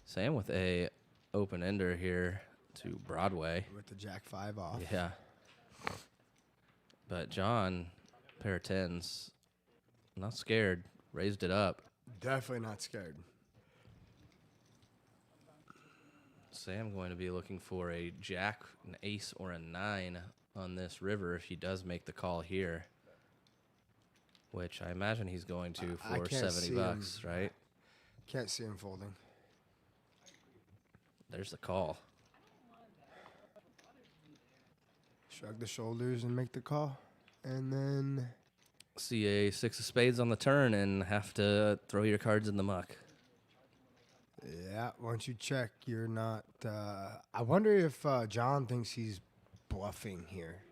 Sam with a open ender here to Broadway. With the Jack 5 off. Yeah. But John, pair of tens, not scared, raised it up. Definitely not scared. Sam going to be looking for a jack, an ace, or a 9 on this river if he does make the call here. Which I imagine he's going to for $70, right? Can't see him folding. There's the call. Shrug the shoulders and make the call. And then See a 6 of spades on the turn and have to throw your cards in the muck. yeah, once you check, you're not. I wonder if John thinks he's bluffing here,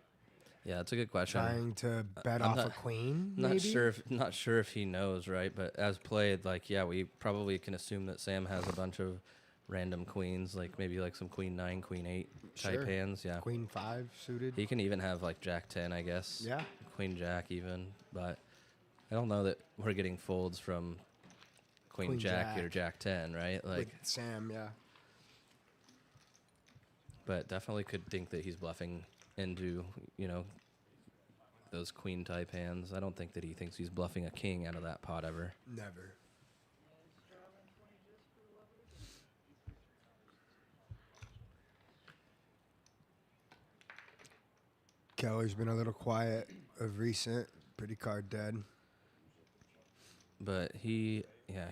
Yeah, that's a good question. trying to bet I'm off a not- queen. Maybe? Not sure if he knows, right? But as played, like, yeah, we probably can assume that Sam has a bunch of random queens, like maybe like some queen 9, queen 8 type Sure. hands. Yeah. Queen 5 suited. He can even have like jack 10, I guess. Yeah. Queen jack even, but I don't know that we're getting folds from queen jack or jack 10, right? Like with Sam, yeah. But definitely could think that he's bluffing into, those queen type hands. I don't think that he thinks he's bluffing a king out of that pot ever. Never. Keller's been a little quiet of recent. Pretty card dead. But he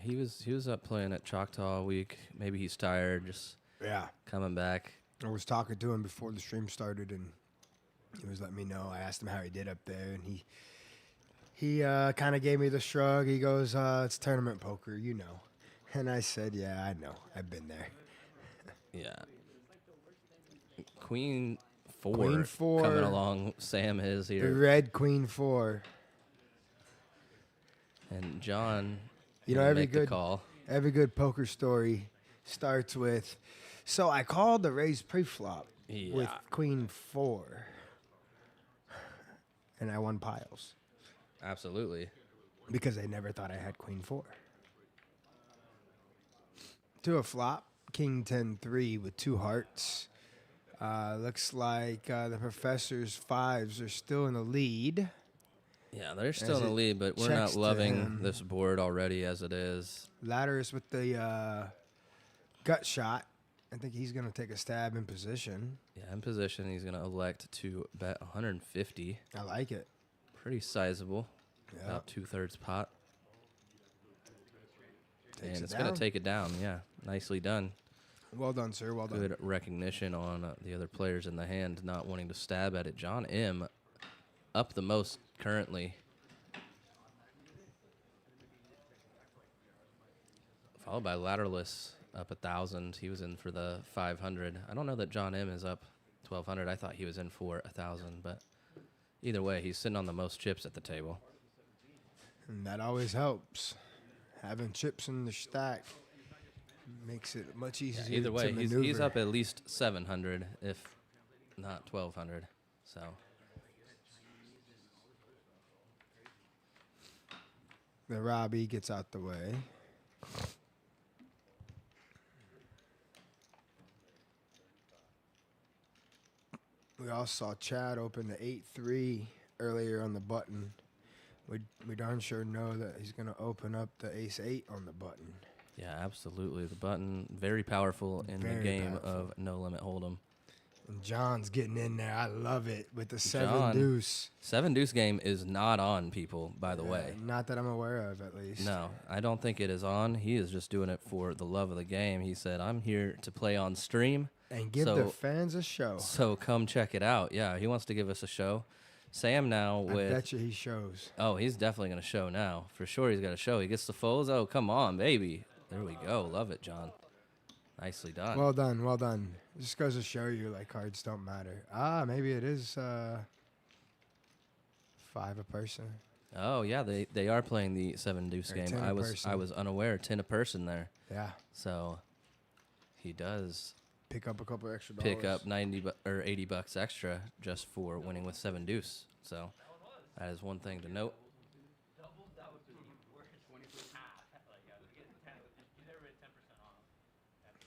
was up playing at Choctaw week. Maybe he's tired, just Yeah. coming back. I was talking to him before the stream started, and he was letting me know. I asked him how he did up there, and he kind of gave me the shrug. He goes, "It's tournament poker, you know." And I said, "Yeah, I know. I've been there." Yeah. Queen 4. Queen 4. Coming along. Sam is The here. red Queen 4. And John Every make the good call. every good poker story starts with, "So I called the raise pre-flop with Yeah. Queen 4, and I won piles Absolutely. because they never thought I had Queen 4." To a flop, King 10-3 with 2 hearts. Looks like the professor's 5s are still in the lead. Yeah, they're still As in the it lead, but we're checks not to loving him. this board already as it is. Ladders with the gut shot. I think he's going to take a stab in position. Yeah, in position, he's going to elect to bet 150. I like it. Pretty sizable. Yeah. About 2/3 pot. Takes And it it's going down. to take it down. Yeah, nicely done. Well done, sir. Well done. Good recognition on the other players in the hand not wanting to stab at it. John M. up the most currently. Followed by Ladderless up 1,000. He was in for the 500. I don't know that John M. is up 1,200. I thought he was in for 1,000, but either way, he's sitting on the most chips at the table. And that always helps. Having chips in the stack makes it much Yeah, easier either way, to he's maneuver. up at least 700, if not 1,200. So The Robbie gets out the way. We also saw Chad open the 8-3 earlier on the button. We darn sure know that he's going to open up the ace-8 on the button. yeah, absolutely. The button, very powerful in the Very game powerful. of No Limit Hold'em. And John's getting in there. I love it with the John, 7-deuce. 7-deuce game is not on, people, by the way. Not that I'm aware of, at least. No, I don't think it is on. He is just doing it for the love of the game. He said, I'm here to play on stream, And give the fans a show. so come check it out. Yeah, he wants to give us a show. Sam now I with... bet you he shows. Oh, he's definitely going to show now. For sure he's got to show. He gets the folds. Oh, come on, baby. There we go. Love it, John. Nicely done. Well done, well done. Just goes to show you, like, cards don't matter. Maybe it is 5 a person. Oh, yeah, they are playing the 7-deuce Or game. 10 a I was person. unaware. 10 a person there. Yeah. So he does Pick up a couple extra dollars. pick up 90 or 80 bucks extra just for winning with 7-deuce. So that is one thing to note. Double, that would be worse. 20%. Half. Like, yeah, we get 10. You never get 10% off. That's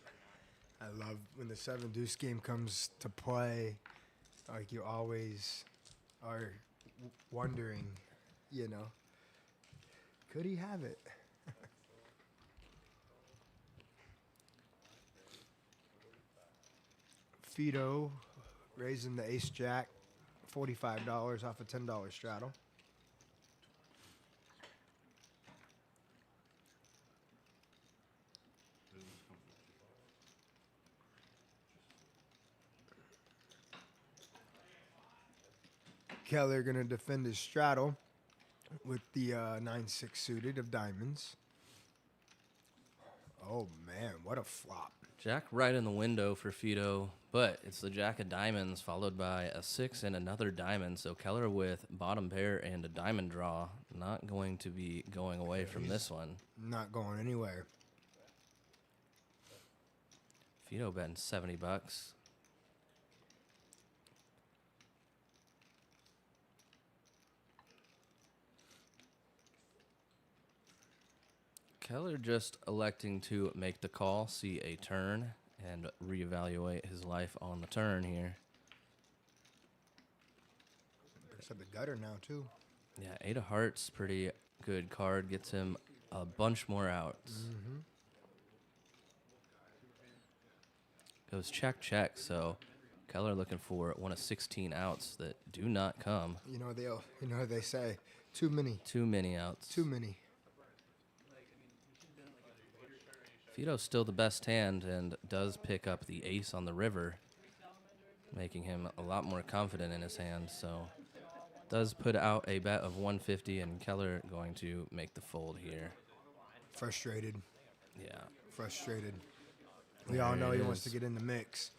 9. I love when the 7-deuce game comes to play. Like, you always are wondering, could he have it? Fido raising the ace-jack, $45 off a $10 straddle. Keller going to defend his straddle with the 9-6 suited of diamonds. Oh, man, what a flop. Jack right in the window for Fido, but it's the jack of diamonds followed by a 6 and another diamond. So Keller with bottom pair and a diamond draw. Not going to be going away from this one. Not going anywhere. Vito betting $70. Keller just electing to make the call, see a turn, and reevaluate his life on the turn here. Picks up the gutter now, too. Yeah, 8 of hearts, pretty good card. Gets him a bunch more outs. Goes check, check. So Keller looking for one of 16 outs that do not come. You know they say, too many. Too many outs. Too many. Vito's still the best hand and does pick up the ace on the river, making him a lot more confident in his hand. So does put out a bet of 150, and Keller going to make the fold here. Frustrated. Yeah. Frustrated. We There all know it he wants is. to get in the mix.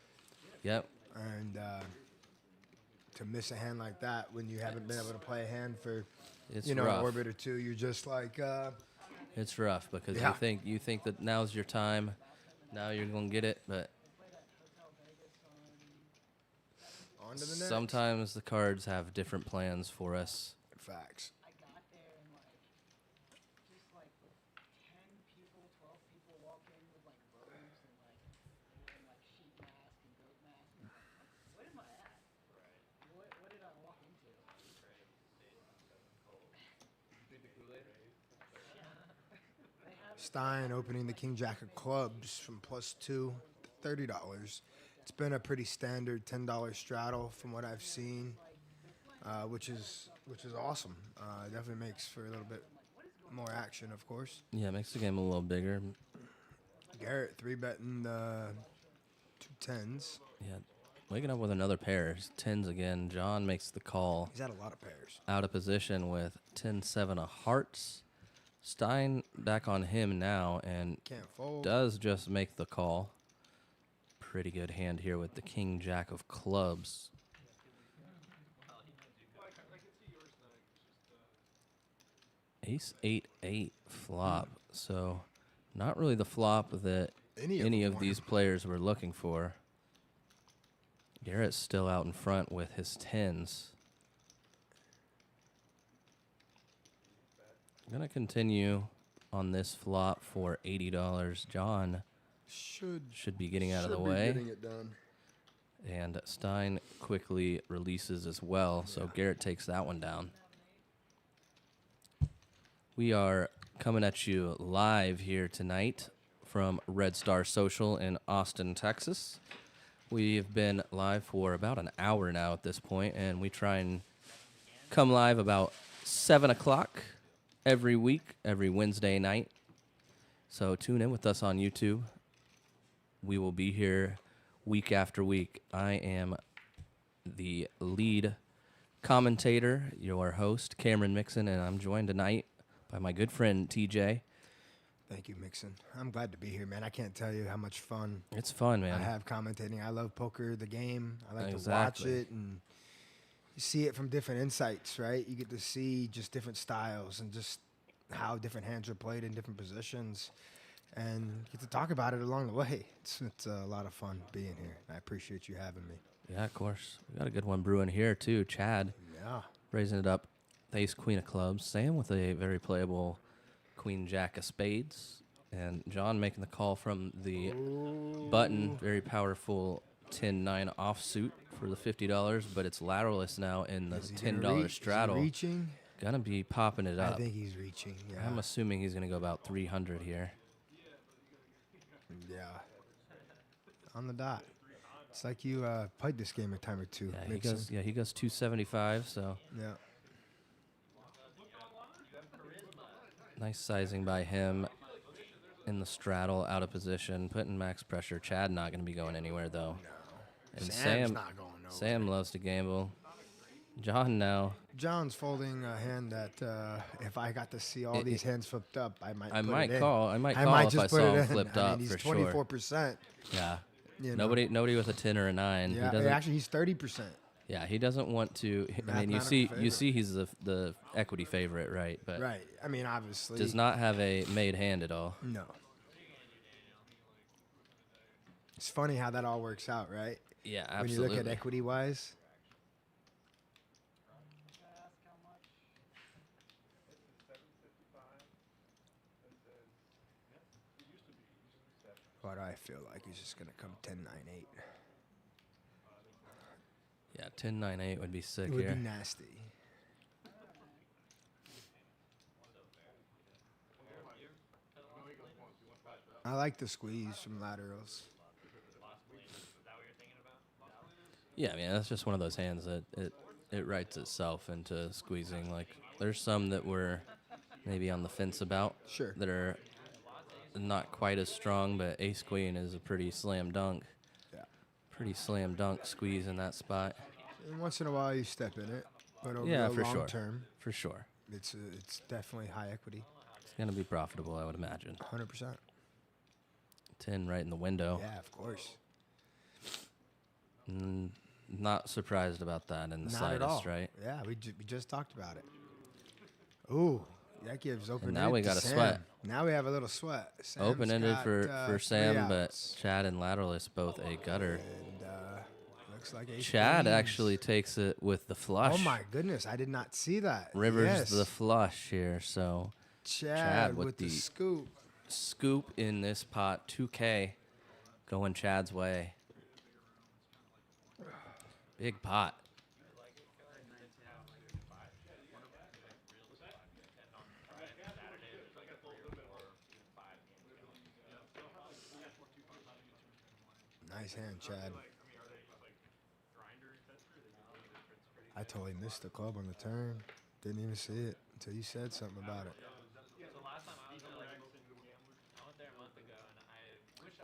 Yep. And to miss a hand like that when you haven't been able to play a hand for, It's an rough. orbit or two, you're just like, It's rough because Yeah. you think that now's your time. Now you're going to get it, but on to the next. sometimes the cards have different plans for us. Facts. I got there and just 10 people, 12 people walk in with robes and sheep mask and goat mask. What am I at? Right. What did I walk into? Stein opening the King Jack of clubs from +2 to $30. It's been a pretty standard $10 straddle from what I've seen, which is awesome. Definitely makes for a little bit more action, of course. Yeah, it makes the game a little bigger. Garrett 3-betting the 2 10s. Yeah, waking up with another pair. It's tens again. John makes the call. He's had a lot of pairs. Out of position with 10-7 of hearts. Stein back on him now and Can't fold. does just make the call. Pretty good hand here with the King Jack of clubs. Ace 8-8 flop. So not really the flop that any of these players were looking for. Garrett's still out in front with his tens. I'm going to continue on this flop for $80. John should be getting out of the way. Getting it done. And Stein quickly releases as well, so Garrett takes that one down. We are coming at you live here tonight from Red Star Social in Austin, Texas. We've been live for about an hour now at this point, and we try and come live about 7 o'clock every week, every Wednesday night. So tune in with us on YouTube. We will be here week after week. I am the lead commentator, your host, Cameron Mixon, and I'm joined tonight by my good friend, TJ. Thank you, Mixon. I'm glad to be here, man. I can't tell you how much fun It's fun, man. I have commentating. I love poker, the game. I like to watch Exactly. it, and you see it from different insights, right? You get to see just different styles and just how different hands are played in different positions, and get to talk about it along the way. It's a lot of fun being here. I appreciate you having me. Yeah, of course. We got a good one brewing here, too. Chad Yeah. raising it up. The ace, queen of clubs. Sam with a very playable queen, jack of spades. And John making the call from the button. Very powerful 10-9 offsuit for the $50, but it's lateralist now in the Is he gonna $10 reach? Is he straddle. reaching? Gonna be popping it I up. think he's reaching. Yeah. I'm assuming he's gonna go about 300 here. Yeah. On the dot. It's like you played this game a time or two. Yeah, he Mixon. goes. Yeah, he goes 275. So Yeah. nice sizing by him in the straddle, out of position, putting max pressure. Chad not gonna be going anywhere though. And Sam's Sam, not going nowhere. Sam loves to gamble. John now. John's folding a hand that if I got to see all these hands flipped up, I might. I put might it in. call. I might I call might if just I put saw it him in. flipped I up mean, he's for sure. 24%. Yeah. You know. Nobody with a 10 or a 9. Yeah. He doesn't. Actually, he's 30%. Yeah, he doesn't want to. I mean, you Mathematical see favorite. he's the equity favorite, right? But Right. I mean, obviously. does not have a made hand at all. No. It's funny how that all works out, right? Yeah, When absolutely. you look at equity-wise. Can I ask how much? Why do I feel like he's just gonna come 10-9-8? Yeah, 10-9-8 would be sick It would here. be nasty. I like the squeeze from laterals. Yeah, I mean that's just one of those hands that it writes itself into squeezing. Like there's some that we're maybe on the fence about. Sure. That are not quite as strong, but ace queen is a pretty slam dunk. Yeah. Pretty slam dunk squeeze in that spot. And once in a while you step in it, but over Yeah, the for long sure. term, For sure. it's definitely high equity. It's gonna be profitable, I would imagine. 100%. 10 right in the window. Yeah, of course. Not surprised about that in the Not at all. slightest, right? Yeah, we just talked about it. Ooh, that gives open. now we got a sweat. Now we have a little sweat. Sam's Open-ended got, for 3 Sam, but outs. Chad and Lateralist both a gutter. And looks like ace Chad queens. actually takes it with the flush. Oh my goodness, I did not see that. Rivers Yes. the flush here, so Chad with with the the- scoop. scoop in this pot, 2K, going Chad's way. Big pot. Nice hand, Chad. I totally missed the club on the turn. Didn't even see it until you said something about it.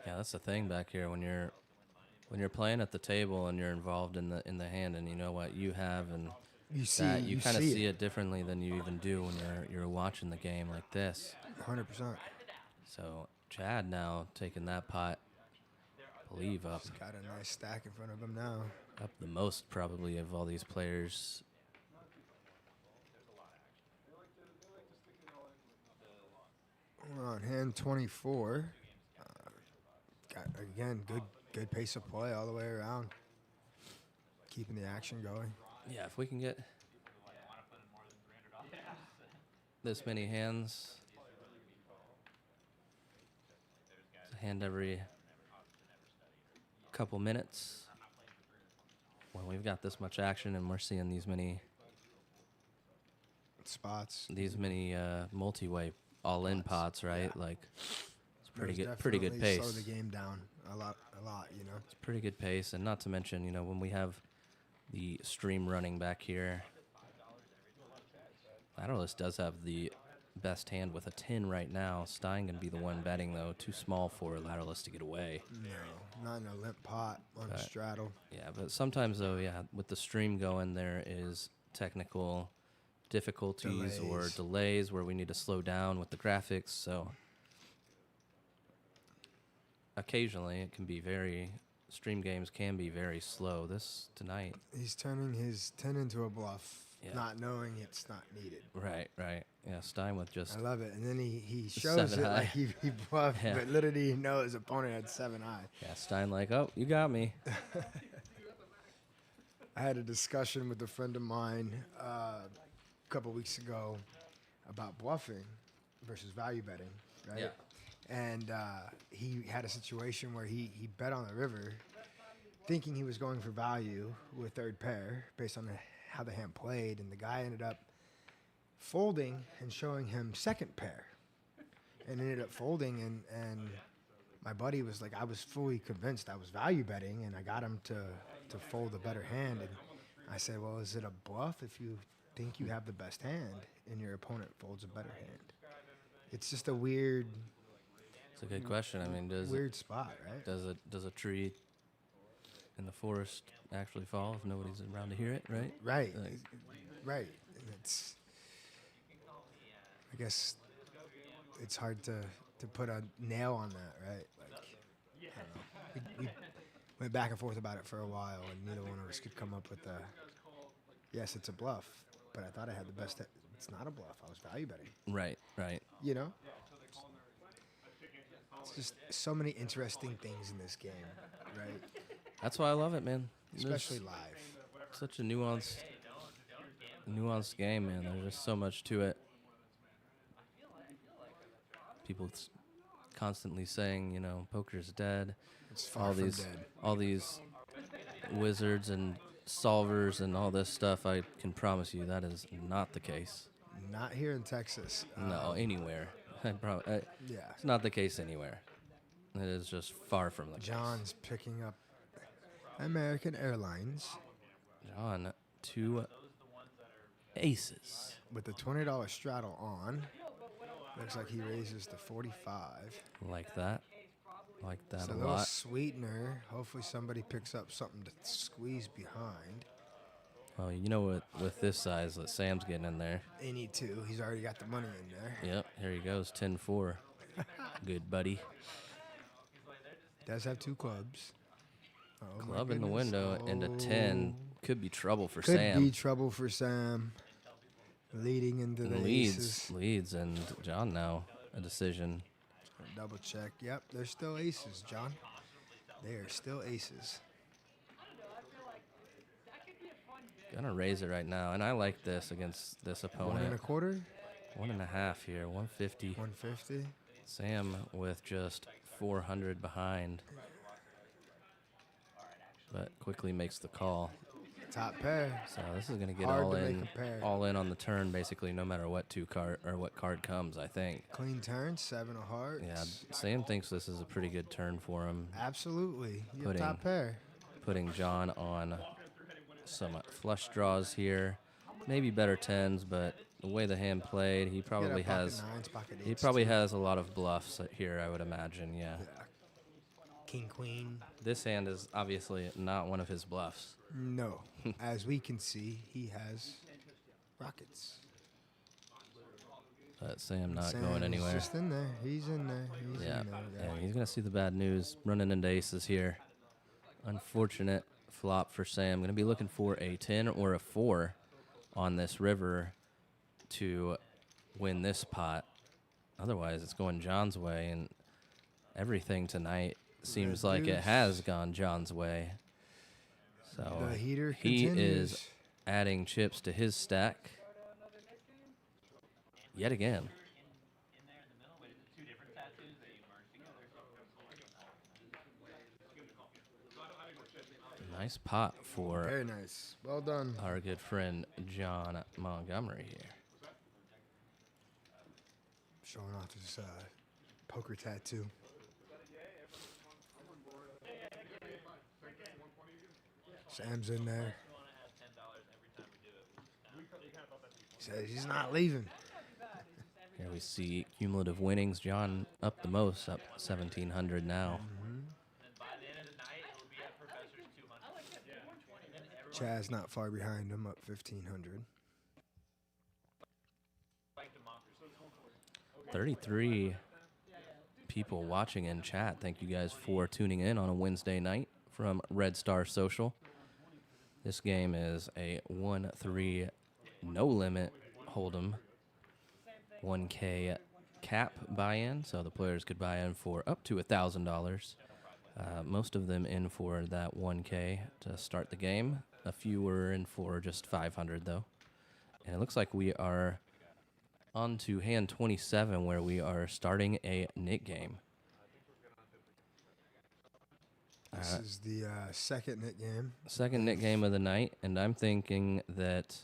Yeah, that's the thing back here when you're playing at the table and you're involved in the hand, and you know what you have, and You see, that you kind of see see it differently than you even do when you're watching the game like this. 100%. So Chad now taking that pot, I believe up Got a nice stack in front of him now. the most probably of all these players. We're on hand 24. Got again good pace of play all the way around. Keeping the action going. Yeah, if we can get this many hands, it's a hand every couple minutes. When we've got this much action and we're seeing these many Spots. multi-way all-in pots, right? Yeah. Like it's pretty Those good, pretty good definitely pace. Slow the game down a lot. You know. It's pretty good pace, and not to mention, when we have the stream running back here, Lateralist does have the best hand with a 10 right now. Stein gonna be the one betting though, too small for Lateralist to get away. No, not in a limp pot on a straddle. Yeah, but sometimes though, with the stream going, there is technical difficulties or delays where we need to slow down with the graphics. So occasionally it can be stream games can be very slow. This tonight. He's turning his 10 into a bluff, Yeah. not knowing it's not needed. Right. Yeah, Stein with just I love it. And then he shows 7 it high. like he bluffed, Yeah. but little did he know his opponent had 7 high. yeah, Stein like, oh, you got me. I had a discussion with a friend of mine a couple weeks ago about bluffing versus value betting, right? Yeah. And he had a situation where he bet on the river thinking he was going for value with third pair based on how the hand played, and the guy ended up folding and showing him second pair and ended up folding, and my buddy was like, I was fully convinced I was value betting, and I got him to fold a better hand, and I said, well, is it a bluff if you think you have the best hand and your opponent folds a better hand? It's just a weird It's a good question. I mean, weird spot, right? does a tree in the forest actually fall if nobody's around to hear it, right? Right, Like- right. And I guess it's hard to put a nail on that, right? Like, I don't know. We went back and forth about it for a while, and neither one of us could come up with yes, it's a bluff, but I thought I had the best. It's not a bluff. I was value betting. Right. You know? It's just so many interesting things in this game, right? That's why I love it, man. Especially There's live. such a nuanced game, man. There's just so much to it. People constantly saying, you know, poker's dead. It's far from dead. All these wizards and solvers and all this stuff. I can promise you that is not the case. Not here in Texas. No, anywhere. Yeah. It's not the case anywhere. It is just far from the John's picking up American Airlines case. John, 2 aces. with the $20 straddle on. Looks like he raises to 45. Like that. Like that It's a a little lot. sweetener. Hopefully somebody picks up something to squeeze behind. Well, you know what? With this size that Sam's getting in there. They need to. He's already got the money in there. Yep, here he goes, 10-4. Good buddy. Does have 2 clubs. Oh, my Club in the goodness. window and a 10. Could be trouble for Could Sam. be trouble for Sam. Leading into the aces. Leads, and John now a decision. Double check. Yep, they're still aces, John. They are still aces. Gonna raise it right now, and I like this against this opponent. 1.25. 1.5 here, 150. 150. Sam with just 400 behind, but quickly makes the call. Top pair. So this is gonna get Hard to make a pair. all in on the turn, basically, no matter what what card comes. I think. Clean turn, 7 of hearts. Yeah, Sam thinks this is a pretty good turn for him, Absolutely. You have Pudding. top pair. putting John on some flush draws here, maybe better tens, but the way the hand played, he probably Get a pocket has. nines, pocket He eights, probably too. has a lot of bluffs here, I would imagine. Yeah. Yeah. King, queen. This hand is obviously not one of his bluffs. No. As we can see, he has rockets. But Sam not Sam's going anywhere. just in there. He's in there. He's Yeah, in there. and he's gonna see the bad news. Running into aces here. Unfortunate flop for Sam. Gonna be looking for a 10 or a 4 on this river to win this pot. Otherwise, it's going John's way, and everything tonight seems Red like it deuce. has gone John's way. So The heater he continues. is adding chips to his stack yet again. In there in the middle, but it's 2 different tattoos that you merge together. Nice pot for Very nice. Well done. our good friend John Montgomery here. Showing off his poker tattoo. Sam's in there. He says he's not leaving. Here we see cumulative winnings. John up the most, up 1,700 now. Chaz not far behind him, up 1,500. 33 people watching in chat. Thank you guys for tuning in on a Wednesday night from Red Star Social. This game is a 1-3 no limit hold'em. 1K cap buy-in, so the players could buy in for up to $1,000. Most of them in for that 1K to start the game. A few were in for just 500 though. And it looks like we are on to hand 27, where we are starting a Nick game. This is the second Nick game. Second Nick game of the night, and I'm thinking that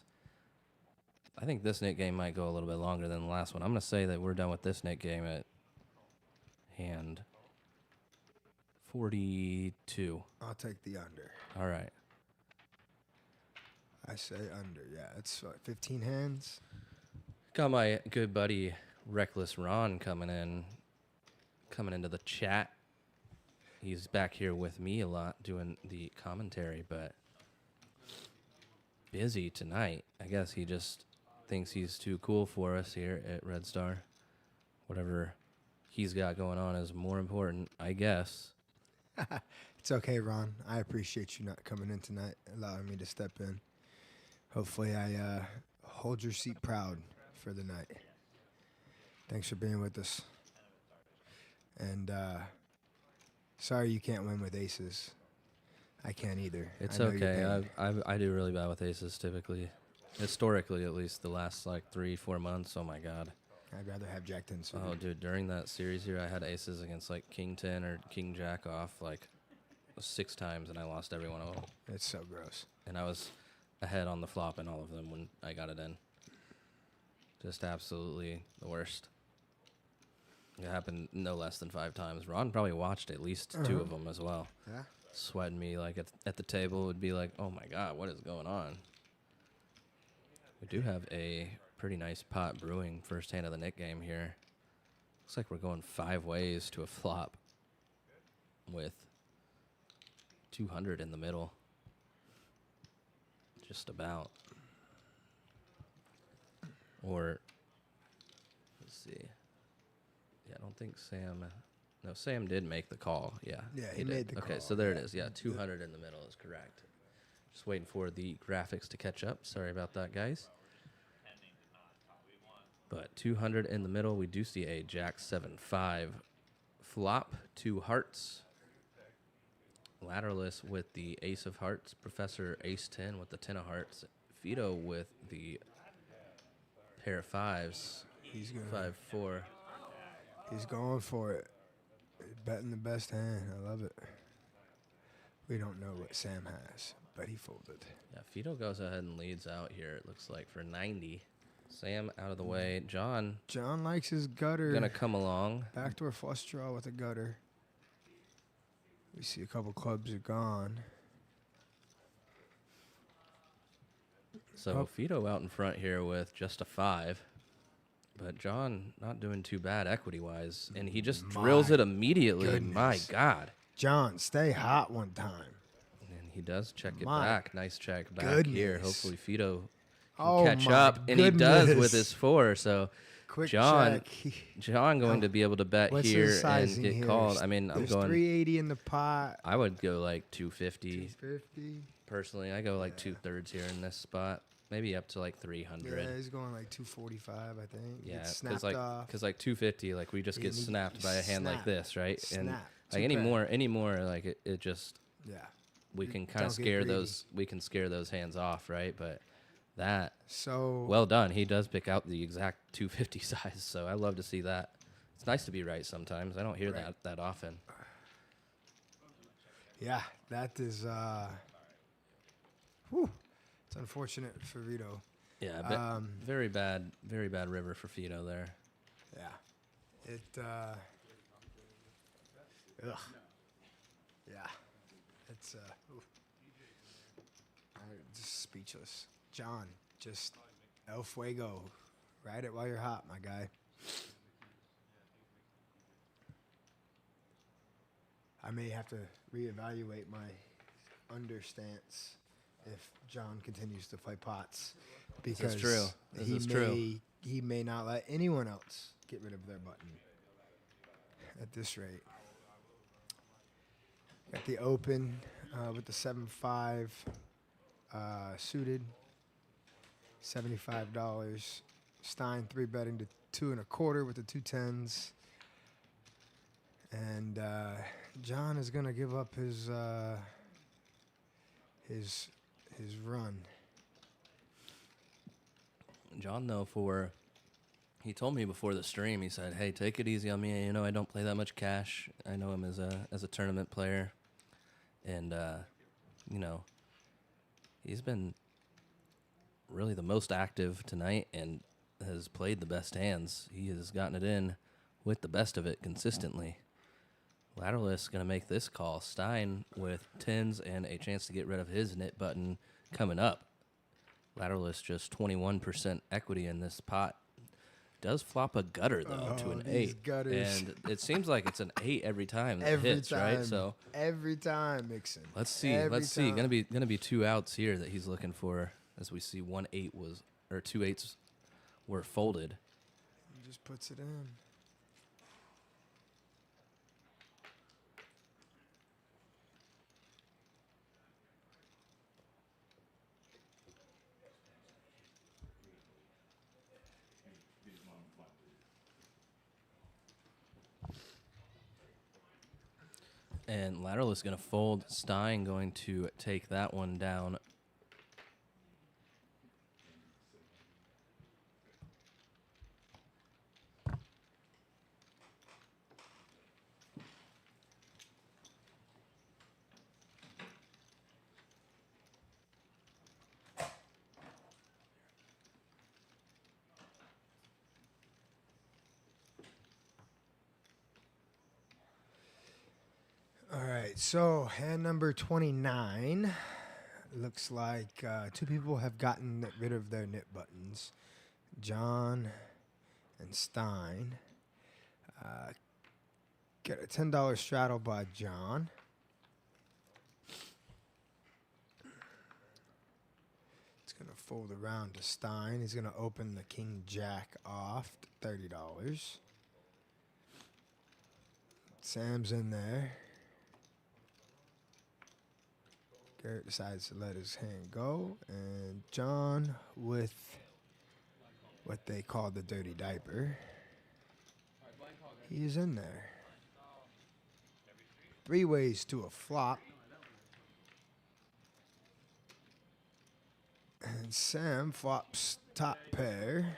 I think this Nick game might go a little bit longer than the last one. I'm going to say that we're done with this Nick game at hand 42. I'll take the under. All right. I say under. Yeah, it's 15 hands. Got my good buddy Reckless Ron coming into the chat. He's back here with me a lot doing the commentary, but busy tonight. I guess he just thinks he's too cool for us here at Red Star. Whatever he's got going on is more important, I guess. It's okay, Ron. I appreciate you not coming in tonight, allowing me to step in. Hopefully I hold your seat proud for the night. Thanks for being with us. And sorry you can't win with aces. I can't either. It's I know your okay. pain. I do really bad with aces typically. Historically, at least the last like 3-4 months. Oh my god. I'd rather have Jack 10 suited. Oh dude, during that series here, I had aces against like King 10 or King Jack off like 6 times, and I lost every one of them. It's so gross. And I was ahead on the flop in all of them when I got it in. Just absolutely the worst. It happened no less than 5 times. Ron probably watched at least 2 of them as well. Yeah. Sweating me like at the table would be like, oh my god, what is going on? We do have a pretty nice pot brewing first hand of the Nick game here. Looks like we're going 5 ways to a flop with 200 in the middle. Just about. Or, let's see. Yeah, I don't think Sam... No, Sam did make the call. Yeah, Yeah, he made the call. Okay, so there it is. Yeah, 200 in the middle is correct. Just waiting for the graphics to catch up. Sorry about that, guys. But 200 in the middle. We do see a Jack 7-5 flop, 2 hearts. Ladderless with the ace of hearts. Professor ace 10 with the 10 of hearts. Fido with the pair of fives. He's gonna 5-4. He's going for it. He's betting the best hand. I love it. We don't know what Sam has, but he folded. Yeah, Fido goes ahead and leads out here, it looks like, for 90. Sam out of the way. John likes his gutter. gonna come along. Backdoor flush draw with a gutter. We see a couple clubs are gone. So Fido out in front here with just a 5. But John not doing too bad equity-wise. And he just drills it immediately. Goodness. My God. John, stay hot one time. And he does check it My back. Nice check back here. goodness. Hopefully Fido can Oh catch my up. And he does with goodness. his 4. So Quick John check. John going to be able to bet What's here his and sizing get here? called. I mean, I'm There's going... 380 in the pot. I would go like 250. 250. Personally, I go like 2/3 here in this spot. Maybe up to like 300. Yeah, he's going like 245, I think. Yeah, Gets because snapped like off. 250, like we just get And he- snapped by a hand like snap. this, right? And Snap. like Too any bad. more, like it just Yeah. we can kind Don't of get scare greedy. those. We can scare those hands off, right? But that So well done. He does pick out the exact 250 size, so I love to see that. It's nice to be right sometimes. I don't hear Right. that often. yeah, that is whew, it's unfortunate for Rito. Yeah, very bad river for Fido there. Yeah. It ugh. Yeah. It's oof. I'm just speechless. John, just El Fuego. Ride it while you're hot, my guy. I may have to reevaluate my understance if John continues to play pots. Because true. This is true. He may not let anyone else get rid of their button at this rate. Got the open with the 7-5 suited, $75. Stein 3-betting to 2 1/4 with the 2 10s. And John is gonna give up his run. John, though, he told me before the stream, he said, hey, take it easy on me. You know, I don't play that much cash. I know him as a tournament player. And, you know, he's been really the most active tonight and has played the best hands. He has gotten it in with the best of it consistently. Ladderless going to make this call. Stein with 10s and a chance to get rid of his knit button coming up. Ladderless just 21% equity in this pot. Does flop a gutter, though, to an these 8. gutters. And it seems like it's an 8 every time that Every hits, time, right? So every time, Mixon. let's see. Every Let's see. time. Gonna be 2 outs here that he's looking for, as we see 2 8s were folded. He just puts it in. And lateral is going to fold. Stein going to take that one down. All right, so hand number 29. Looks like two people have gotten rid of their knit buttons. John and Stein. Get a $10 straddle by John. It's going to fold around to Stein. He's going to open the King Jack off to $30. Sam's in there. Garrett decides to let his hand go. And John with what they call the dirty diaper. He is in there. 3 ways to a flop. And Sam flops top pair.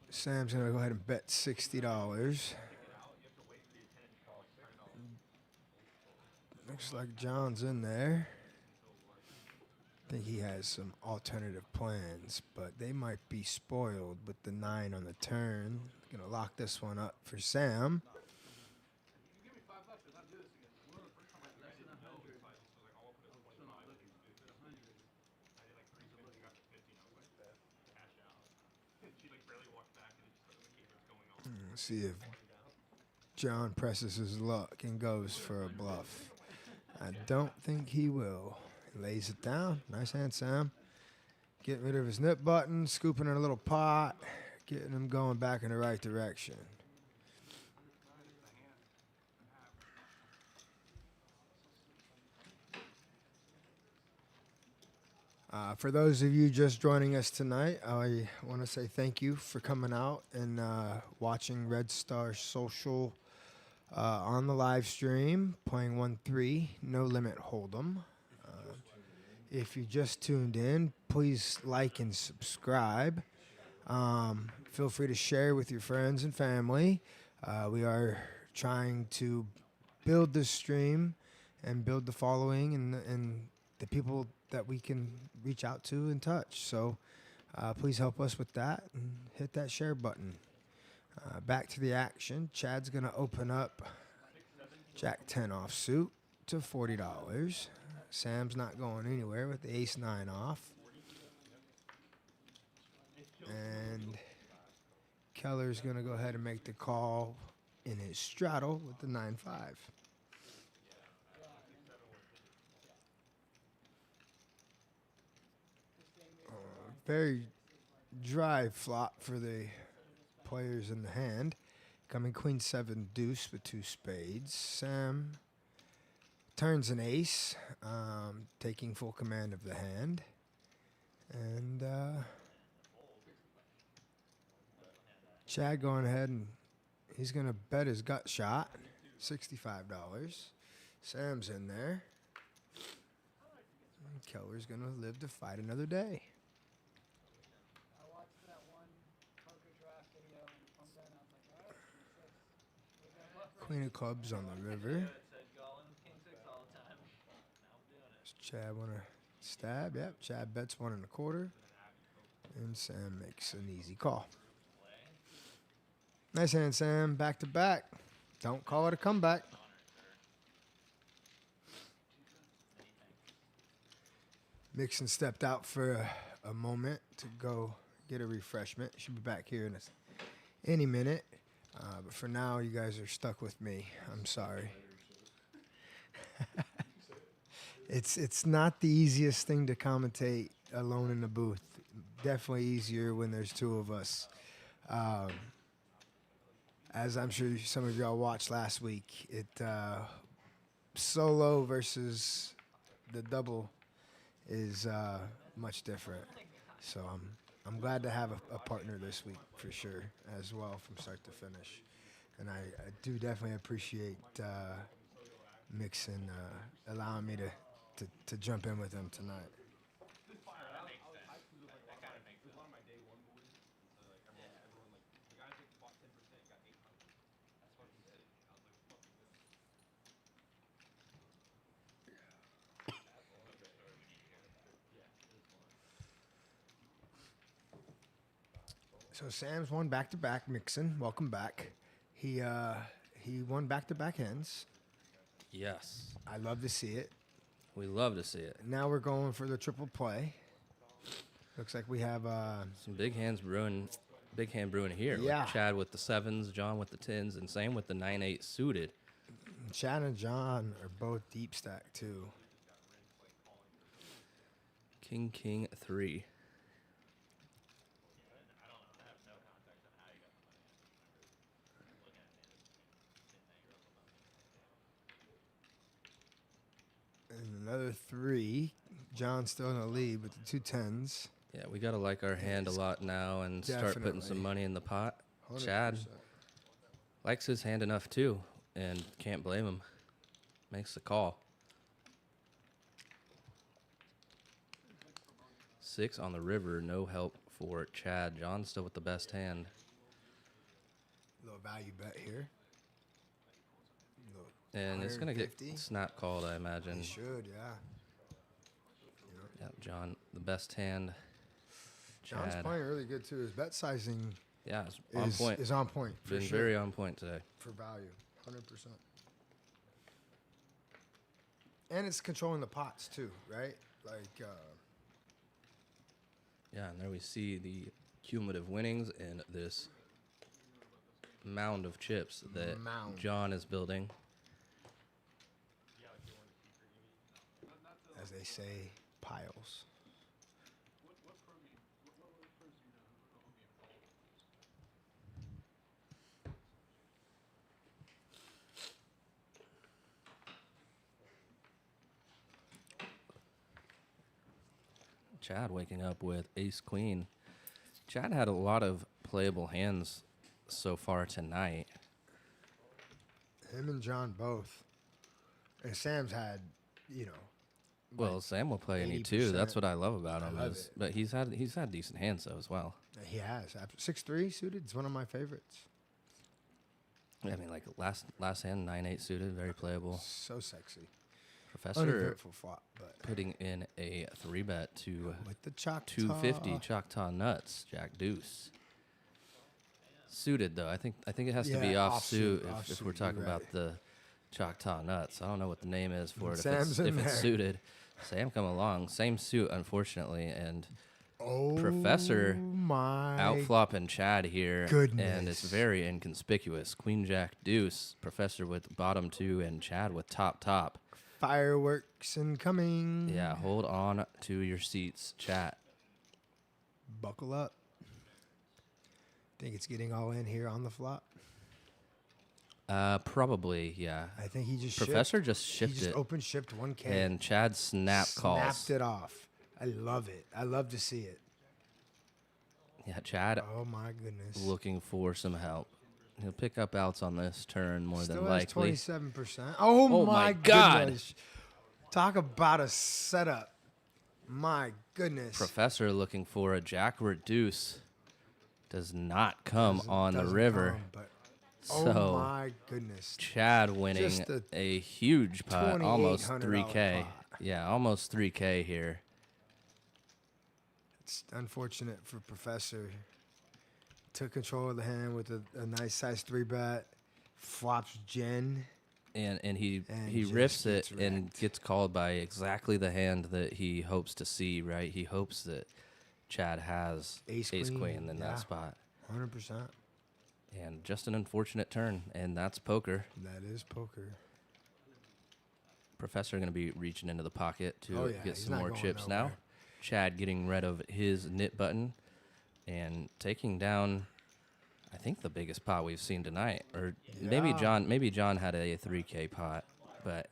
Sam's going to go ahead and bet $60. Looks like John's in there. I think he has some alternative plans, but they might be spoiled with the 9 on the turn. Going to lock this one up for Sam. Let's see if John presses his luck and goes for a bluff. I don't think he will. He lays it down. Nice hand, Sam. Getting rid of his nip button, scooping in a little pot, getting him going back in the right direction. For those of you just joining us tonight, I want to say thank you for coming out and watching Red Star Social on the live stream, playing 1-3, No Limit Hold'em. If you just tuned in, please like and subscribe. Feel free to share with your friends and family. We are trying to build this stream and build the following and the people that we can reach out to and touch. So please help us with that and hit that share button. Back to the action. Chad's going to open up Jack 10 offsuit to $40. Sam's not going anywhere with the ace 9 off. And Keller's going to go ahead and make the call in his straddle with the 9-5. Very dry flop for the players in the hand. Coming queen 7 deuce with 2 spades. Sam turns an ace, taking full command of the hand. And Chad going ahead and he's going to bet his gut shot, $65. Sam's in there. And Keller's going to live to fight another day. Queen of clubs on the river. Does Chad want to stab? Yep, Chad bets 1 1/4. And Sam makes an easy call. Nice hand, Sam. Back to back. Don't call it a comeback. Mixon stepped out for a moment to go get a refreshment. Should be back here in any minute. But for now, you guys are stuck with me. I'm sorry. It's not the easiest thing to commentate alone in the booth. Definitely easier when there's 2 of us. As I'm sure some of y'all watched last week, solo versus the double is much different. So I'm glad to have a partner this week for sure as well from start to finish. And I do definitely appreciate Mixon allowing me to jump in with him tonight. So Sam's won back-to-back. Mixon, welcome back. He won back-to-back hands. Yes. I love to see it. We love to see it. Now we're going for the triple play. Looks like we have some big hand brewing here. Yeah. With Chad with the 7s, John with the 10s, and same with the 9-8 suited. Chad and John are both deep stack too. King 3. And another 3. John's still in the lead with the 2 10s. Yeah, we got to like our hand a lot now and start putting some money in the pot. 100%. Chad likes his hand enough too, and can't blame him. Makes the call. 6 on the river, no help for Chad. John still with the best hand. Little value bet here. And it's going to get snap called, I imagine. It should, yeah. Yeah, John, the best hand. John's Chad. playing really good too. His bet sizing is on point. Been very on point today. For value, 100%. And it's controlling the pots too, right? Yeah, and there we see the cumulative winnings in this mound of chips that John is building. As they say, piles. Chad waking up with ace queen. Chad had a lot of playable hands so far tonight. Him and John both. And Sam's had, Well, Sam will play any too. That's what I love about him. But he's had decent hands though as well. He has. 6-3 suited is one of my favorites. I mean, like last hand 9-8 suited, very playable. So sexy. Professor flop, but putting in a 3-bet to with the Choctaw. 250 Choctaw nuts, Jack Deuce. Suited though, I think it has to be off suit if we're talking about the Choctaw nuts. I don't know what the name is for it if it's suited. Sam come along, same suit unfortunately, and Professor outflopping Chad here. Goodness. And it's very inconspicuous. Queen Jack Deuce, Professor with bottom 2 and Chad with top. Fireworks incoming. Yeah, hold on to your seats, chat. Buckle up. Think it's getting all in here on the flop? Probably, yeah. I think he just Professor just shifted. He just open shipped 1K. And Chad snapped it off. I love it. I love to see it. Yeah, Chad. Oh my goodness. Looking for some help. He'll pick up outs on this turn more Still than likely. 27%. Oh my God. Goodness. Talk about a setup. My goodness. Professor looking for a Jack Reduce. Does not come on the river. Oh my goodness. Chad winning a huge pot, almost 3K. Pot. Yeah, almost 3K here. It's unfortunate for Professor. Took control of the hand with a nice size 3-bet. Flops Jen. And he riffs it and gets called by exactly the hand that he hopes to see, right? He hopes that Chad has ace queen in that spot. 100%. And just an unfortunate turn, and that's poker. That is poker. Professor going to be reaching into the pocket to get some more chips nowhere. now. Chad getting rid of his knit button and taking down I think the biggest pot we've seen tonight, or maybe Yeah. John had a 3K pot, but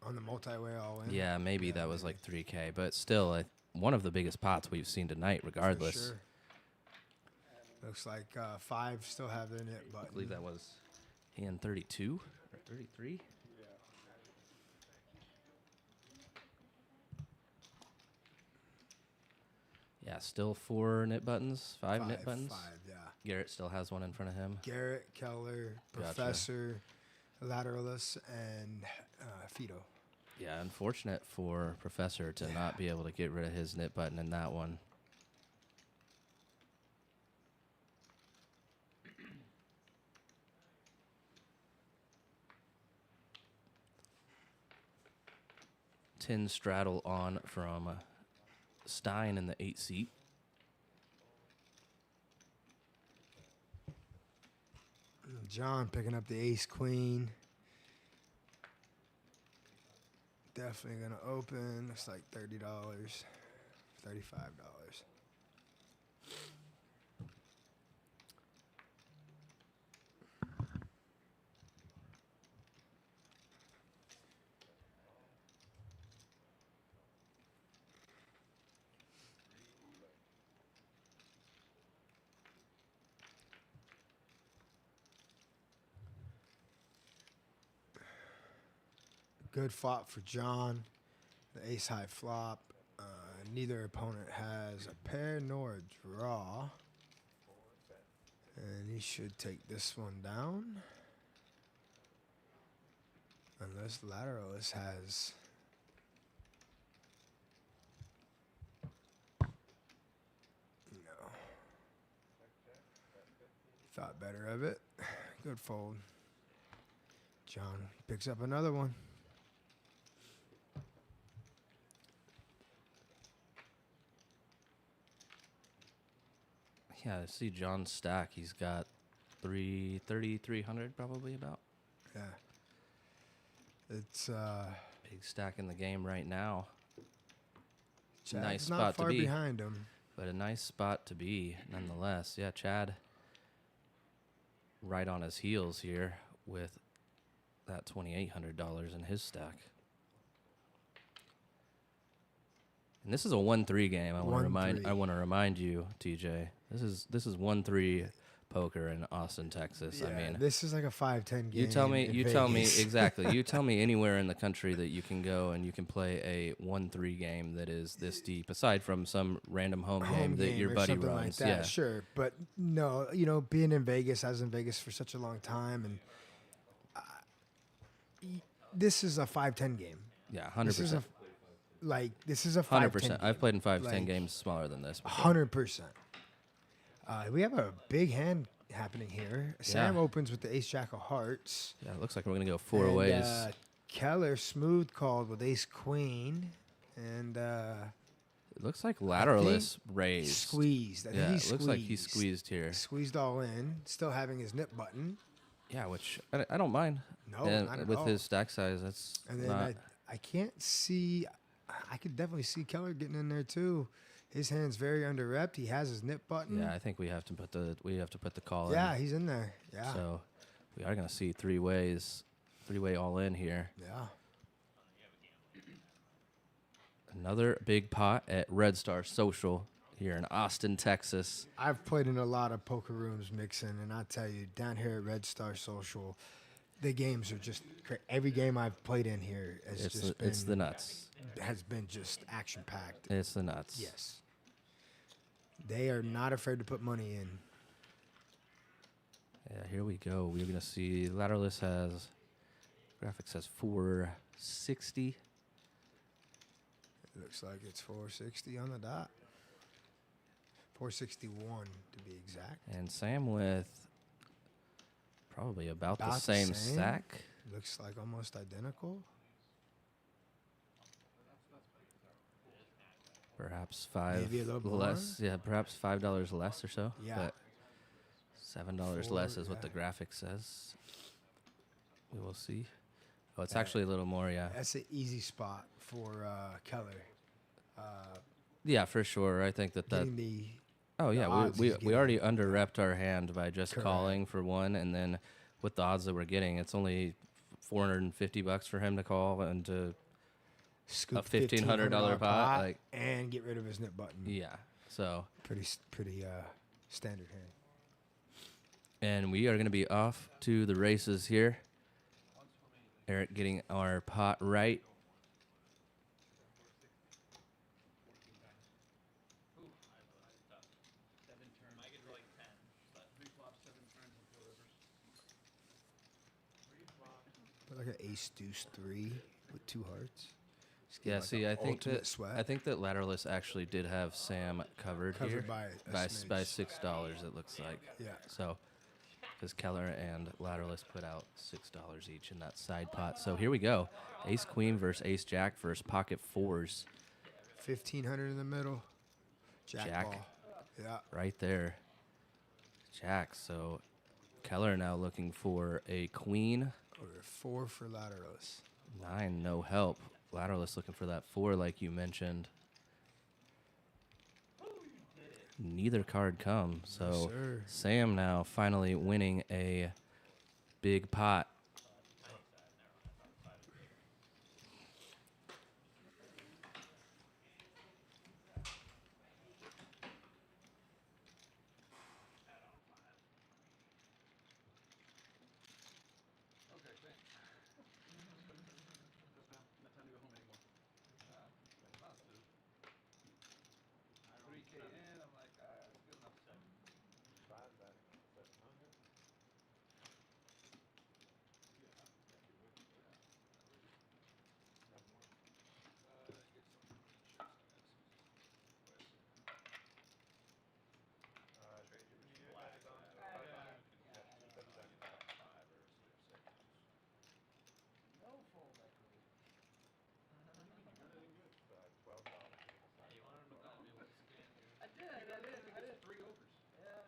On the multi-way all-in. yeah, maybe that was like 3K, but still one of the biggest pots we've seen tonight, For regardless. sure. Looks like 5 still have their knit button. I believe that was hand 32 or 33. Yeah, still 4 knit buttons, 5 knit buttons. 5, yeah. Garrett still has one in front of him. Garrett, Keller, Gotcha. Professor, Lateralis, and Fido. Yeah, unfortunate for Professor to not be able to get rid of his knit button in that one. Tin straddle on from Stein in the 8 seat. John picking up the ace queen. Definitely gonna open. Looks like $30, $35. Good flop for John. The ace high flop. Neither opponent has a pair nor a draw. And he should take this one down. Unless Lateralis has... No. Thought better of it. Good fold. John picks up another one. Yeah, I see John's stack. He's got 3,300 probably about. Yeah. It's Big stack in the game right now. Chad's Nice not spot to far be. behind him. But a nice spot to be nonetheless. Yeah, Chad right on his heels here with that $2,800 in his stack. And this is a 1-3 game. I want to remind you, TJ. This is 1-3 poker in Austin, Texas. Yeah, I mean, this is like a 5-10 game. you tell me Vegas. exactly. You tell me anywhere in the country that you can go and you can play a 1-3 game that is this deep, aside from some random home game that your or buddy something runs. like that, Yeah, sure. But no, being in Vegas, I was in Vegas for such a long time, and this is a 5-10 game. yeah, This is 100%. This is a 5-10 100%. game. I've played in 5-10 Like, games smaller than this. before. 100%. We have a big hand happening here. Sam opens with the ace jack of hearts. Yeah, it looks like we're gonna go 4 And, ways. Keller smooth called with ace queen, and It looks like Lateralis raised. squeezed. I think Yeah, he it looks like he squeezed here. Squeezed all in, still having his nip button. Yeah, which I don't mind. No, And not at with all. his stack size, that's And then not. I can't see. I could definitely see Keller getting in there too. His hand's very under repped. He has his nip button. Yeah, I think we have to put the call in. Yeah, he's in there. Yeah. So we are gonna see 3 ways, 3-way all in here. Yeah. Another big pot at Red Star Social here in Austin, Texas. I've played in a lot of poker rooms mixing, and I tell you, down here at Red Star Social, the games are just every game I've played in here has It's the nuts. has been just action packed. It's the nuts. Yes. They are not afraid to put money in. Yeah, here we go. We're gonna see Lateralis has graphics says 460. It looks like it's 460 on the dot. 461 to be exact. And Sam with probably about the About the same same. stack. Looks like almost identical. Perhaps 5 Maybe a little less. Yeah, perhaps $5 less or so. Yeah. But $7 Four, less is what the yeah. graphic says. We will see. Oh, it's actually a little more, yeah. That's an easy spot for Keller. Yeah, for sure. I think that Getting the Oh the yeah, odds we he's we already getting. under repped our hand by just Correct. calling for one, and then with the odds that we're getting, it's only $450 for him to call and to Scoop $1,500 pot. Like, and get rid of his nip button. yeah. So, Pretty standard hand. and we are going to be off to the races here. Eric getting our pot right. Might get to like 10, but 3 flops, 7 turns, and 4 rivers. Put like an ace deuce 3 with 2 hearts. Just get Yeah, like see, a I think ultimate that sweat. I think that Lateralus actually did have Sam covered here Covered by a by smidge. $6. It looks like. Yeah. So, because Keller and Lateralus put out $6 each in that side pot. So here we go. Ace Queen versus Ace Jack versus pocket fours. 1,500 in the middle. Jack ball. Yeah. Right there. Jack. So Keller now looking for a queen. Or 4 for Lateralus. 9, no help. Lateralus looking for that 4 like you mentioned. Neither card come. So sir. Sam now finally winning a big pot. Okay, thanks. Not time to go home anymore. Positive. 3K in, I'm like, it's good enough. No full equity. I did. 3 overs. Yeah,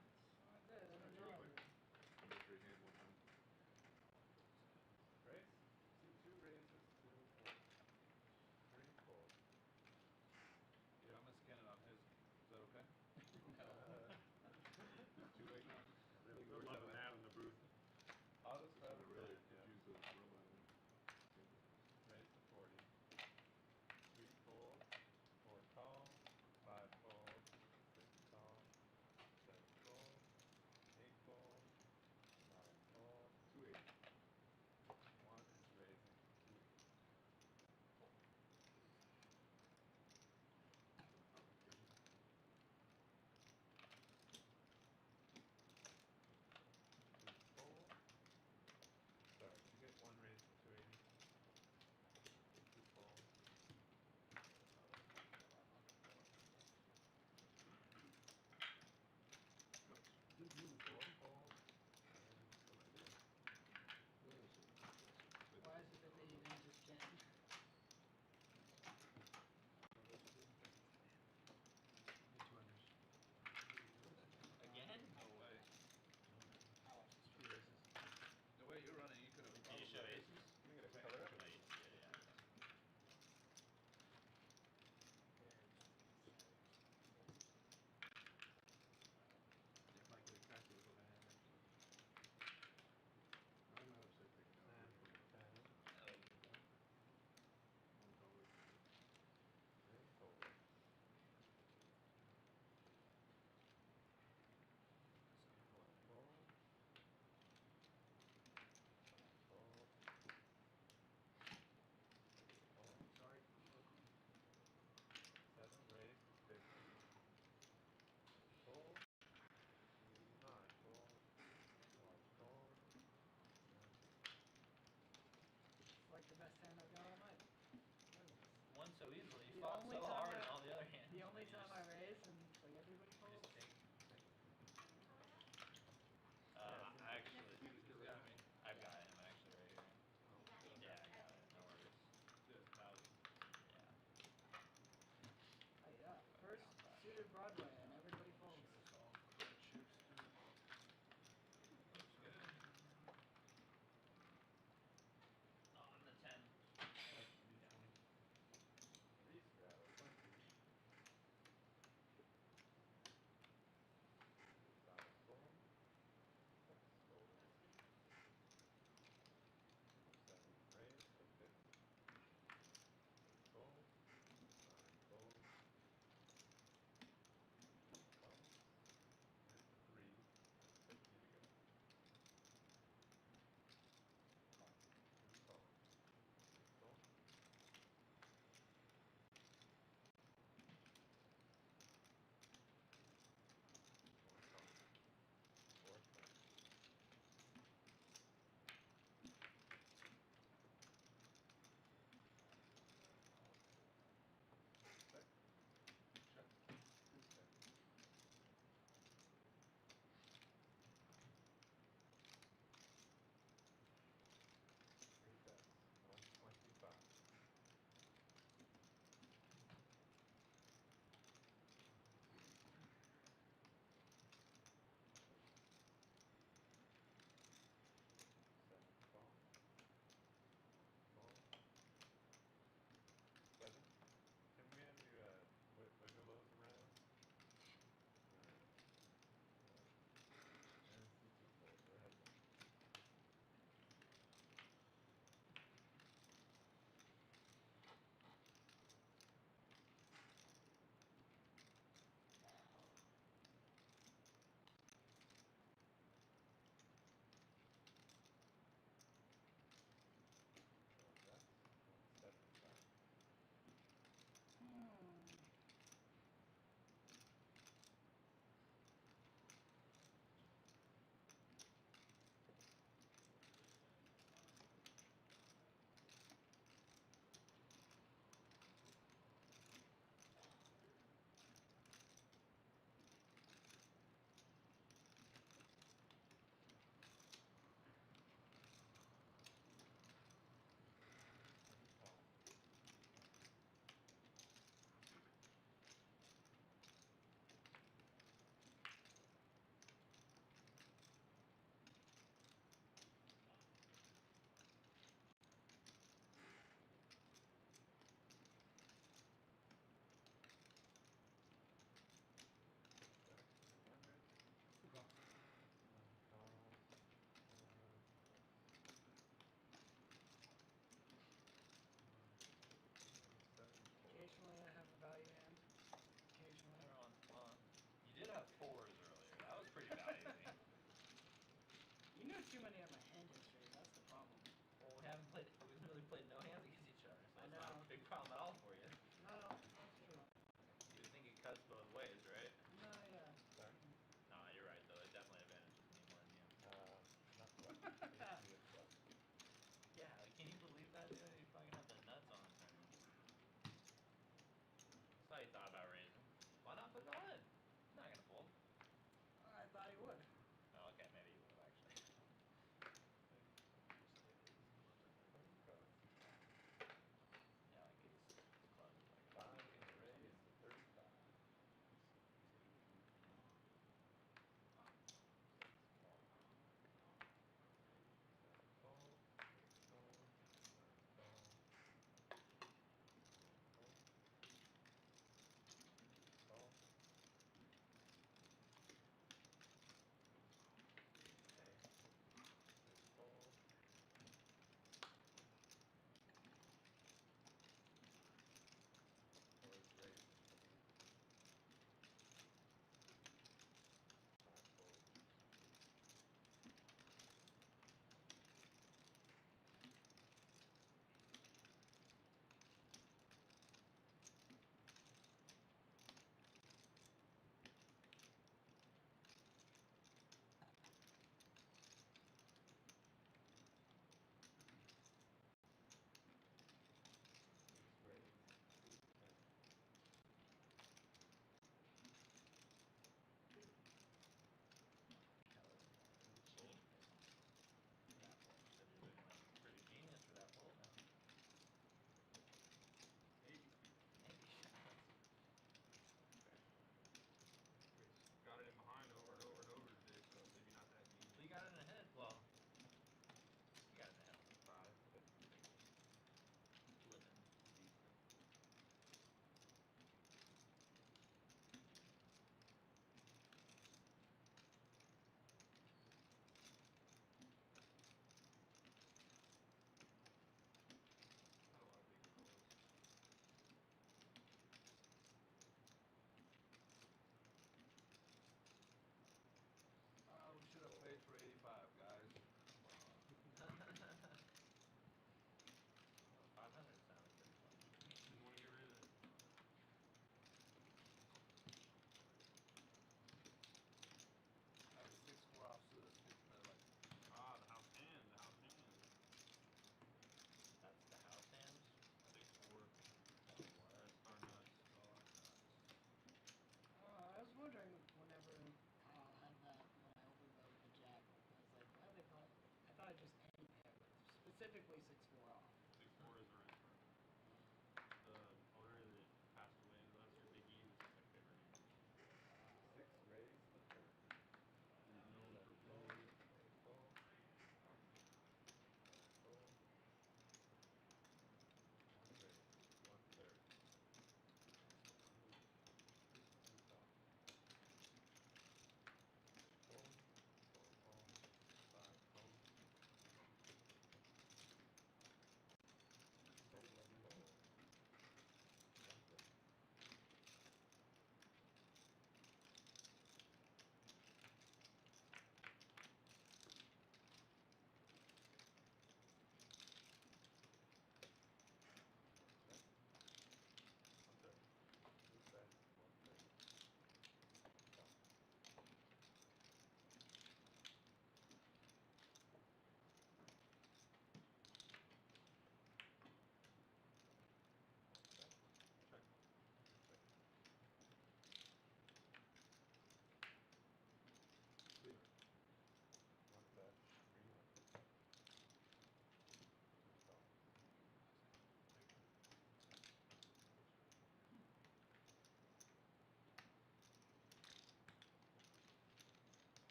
I did. I'm enjoying it. Yeah, I'm gonna scan it on his. Is that okay? Good luck with that in the booth. Raise to 40. 3 fold, 4 call, 5 fold, 6 call, 7 fold, 8 fold, 9 fold, 280. 1 is raising. 280. Fold. Sorry, did you get 1 raise to 280? 2 fold. Why is it that they didn't just jam? again? No way. The way you're running, you could have. Did you show aces? Sorry. 7 raise to 50. Fold. 9 fold. 1 fold. It's like the best hand I've got all night. Won so easily. You The fought only so time hard I- in all the other hands. The only time I raise and like everybody You folds. just take. Actually, He's got me. I've got him actually right here. Yeah, I got it. No worries. Yeah. First suited Broadway and everybody folds. On the 10. too many on my hand history. That's the problem. Well, we haven't played. We literally played no hands against each other, so I it's not know. a big problem at all for you. No, that's true. You would think it cuts both ways, right? No, yeah. Sorry. No, you're right though. It definitely advantages me more than you. Not quite. Yeah, like, can you believe that, dude? You fucking have the nuts on turn. So you thought about raising. Why not put it all in? He's not gonna fold. I thought he would. Oh, okay, maybe you would have actually.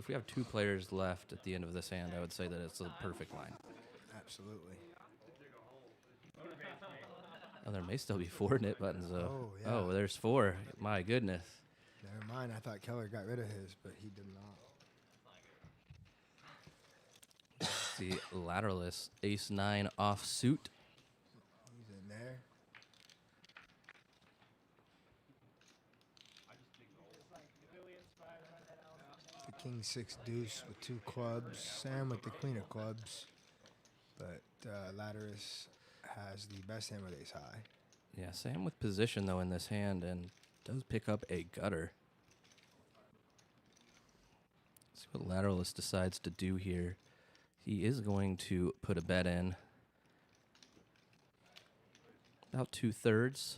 if we have 2 players left at the end of this hand, I would say that it's a perfect line. Absolutely. Oh, there may still be 4 knit buttons though. Oh, yeah. Oh, there's 4. My goodness. Never mind. I thought Keller got rid of his, but he did not. See, lateralist, ace 9 off suit. He's in there. The king 6 deuce with 2 clubs. Sam with the queen of clubs. But Latterus has the best hand with ace high. Yeah, Sam with position though in this hand and does pick up a gutter. See what lateralist decides to do here. He is going to put a bet in. About 2/3.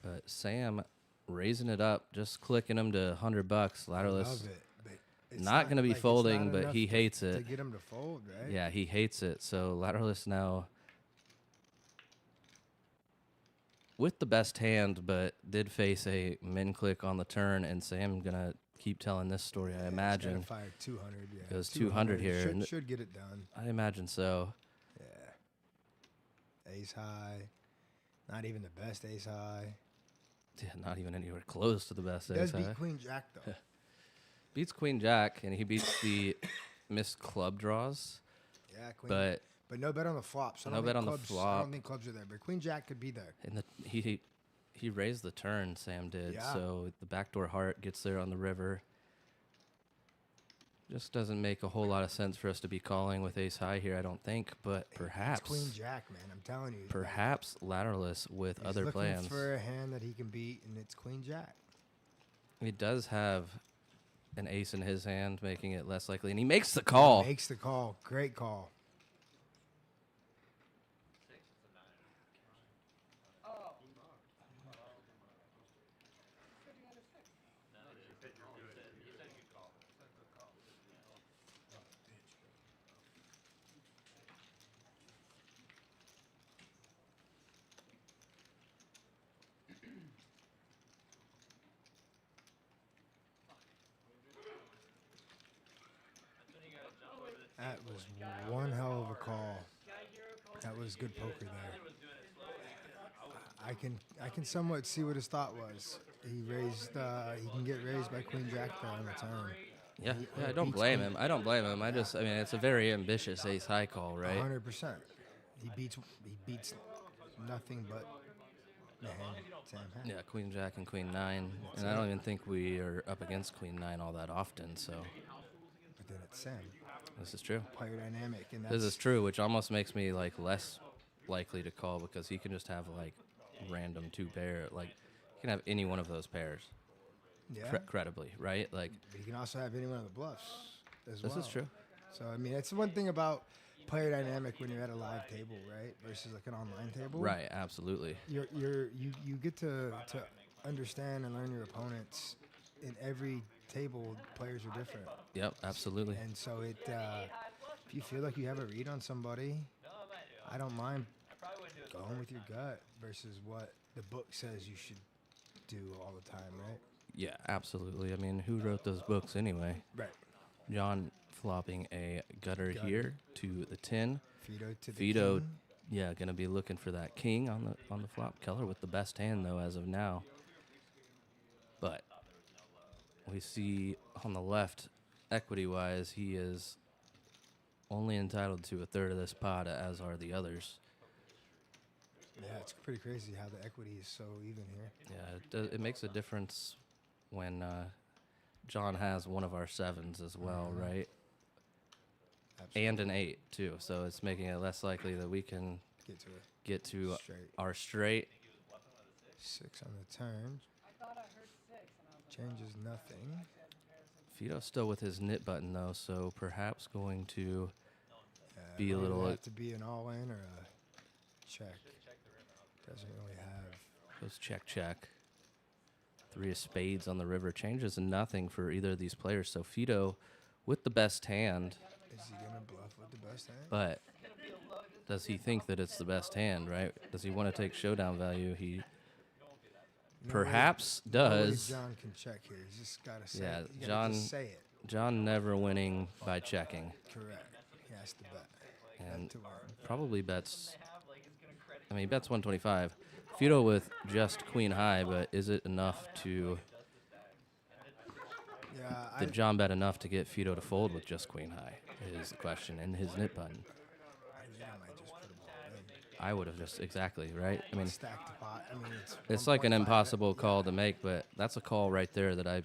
But Sam raising it up, just clicking him to $100. Lateralist Love it. But it's not going to be like, it's folding, not but enough he hates to it. get him to fold, right? Yeah, he hates it. So lateralist now with the best hand, but did face a min click on the turn, and Sam gonna keep telling this story. I imagine. He's gotta fire 200. Yeah, Goes 200 here, and Should get it done. I imagine so. Yeah. Ace high. Not even the best ace high. Yeah, not even anywhere close to the best He does ace high. beat queen jack though. Beats queen jack, and he beats the missed club draws. Yeah, queen. But no bet on the flop. So I no don't bet think on the clubs, I flop. don't think clubs are there, but queen jack could be there. in the he raised the turn. Sam did. Yeah. So the backdoor heart gets there on the river. Just doesn't make a whole lot of sense for us to be calling with ace high here, I don't think. But perhaps It's queen jack, man. I'm telling you. perhaps lateralist with He's other looking plans. for a hand that he can beat, and it's queen jack. He does have an ace in his hand, making it less likely, and he makes the call. Makes the call. Great call. Oh. That was one hell of a call. That was good poker there. I can somewhat see what his thought was. He can get raised by queen jack there on the turn. Yeah, I don't blame him. I don't blame him. I mean, it's a very ambitious ace high call, right? 100%. He beats nothing but the hand, Sam had. Yeah, queen jack and queen 9, and I don't even think we are up against queen 9 all that often. So But then it's Sam. this is true. Player dynamic, and This is true, which almost makes me like less likely to call because he can just have like random 2 pair. Like he can have any one of those pairs yeah. credibly, right? Like But you can also have any one of the bluffs as well. this is true. So I mean, it's one thing about player dynamic when you're at a live table, right, versus like an online table. Right, absolutely. You get to understand and learn your opponents. In every table, players are different, Yep, absolutely. and so if you feel like you have a read on somebody, I don't mind going with your gut versus what the book says you should do all the time, right? Yeah, absolutely. I mean, who wrote those books anyway? Right. John flopping a gutter here to the 10. Fido to the Fido, king. yeah, gonna be looking for that king on the flop. Keller with the best hand though as of now. But we see on the left, equity-wise, he is only entitled to 1/3 of this pot, as are the others. Yeah, it's pretty crazy how the equity is so even here. Yeah, it makes a difference when John has one of our 7s as well, right? Absolutely. And an 8 too, so it's making it less likely that we can Get to it. get to Straight. our straight. 6 on the turn. I thought I heard 6, and I was like, Changes nothing. Fido's still with his knit button though, so perhaps going to be a Would it little. have to be an all-in or a check. Doesn't really have. Goes check, check. 3 of spades on the river. Changes nothing for either of these players. So Fido with the best hand, Is he gonna bluff with the best hand? but does he think that it's the best hand, right? Does he want to take showdown value? He perhaps No way does. John can check here. He's just got to say Yeah, it. You gotta John. just say it. John never winning by checking, Correct. He has to bet. and to win. probably bets. I mean, he bets 125. Feudo with just queen high, but is it enough to? Yeah, Did John bet enough to get Feudo to fold with just queen high? Is the question in his nit button. I think I might just put them all in. I would have just exactly right. I mean, Stack the pot. I mean, it's like an 1.5. impossible call to make, but that's a call right there that I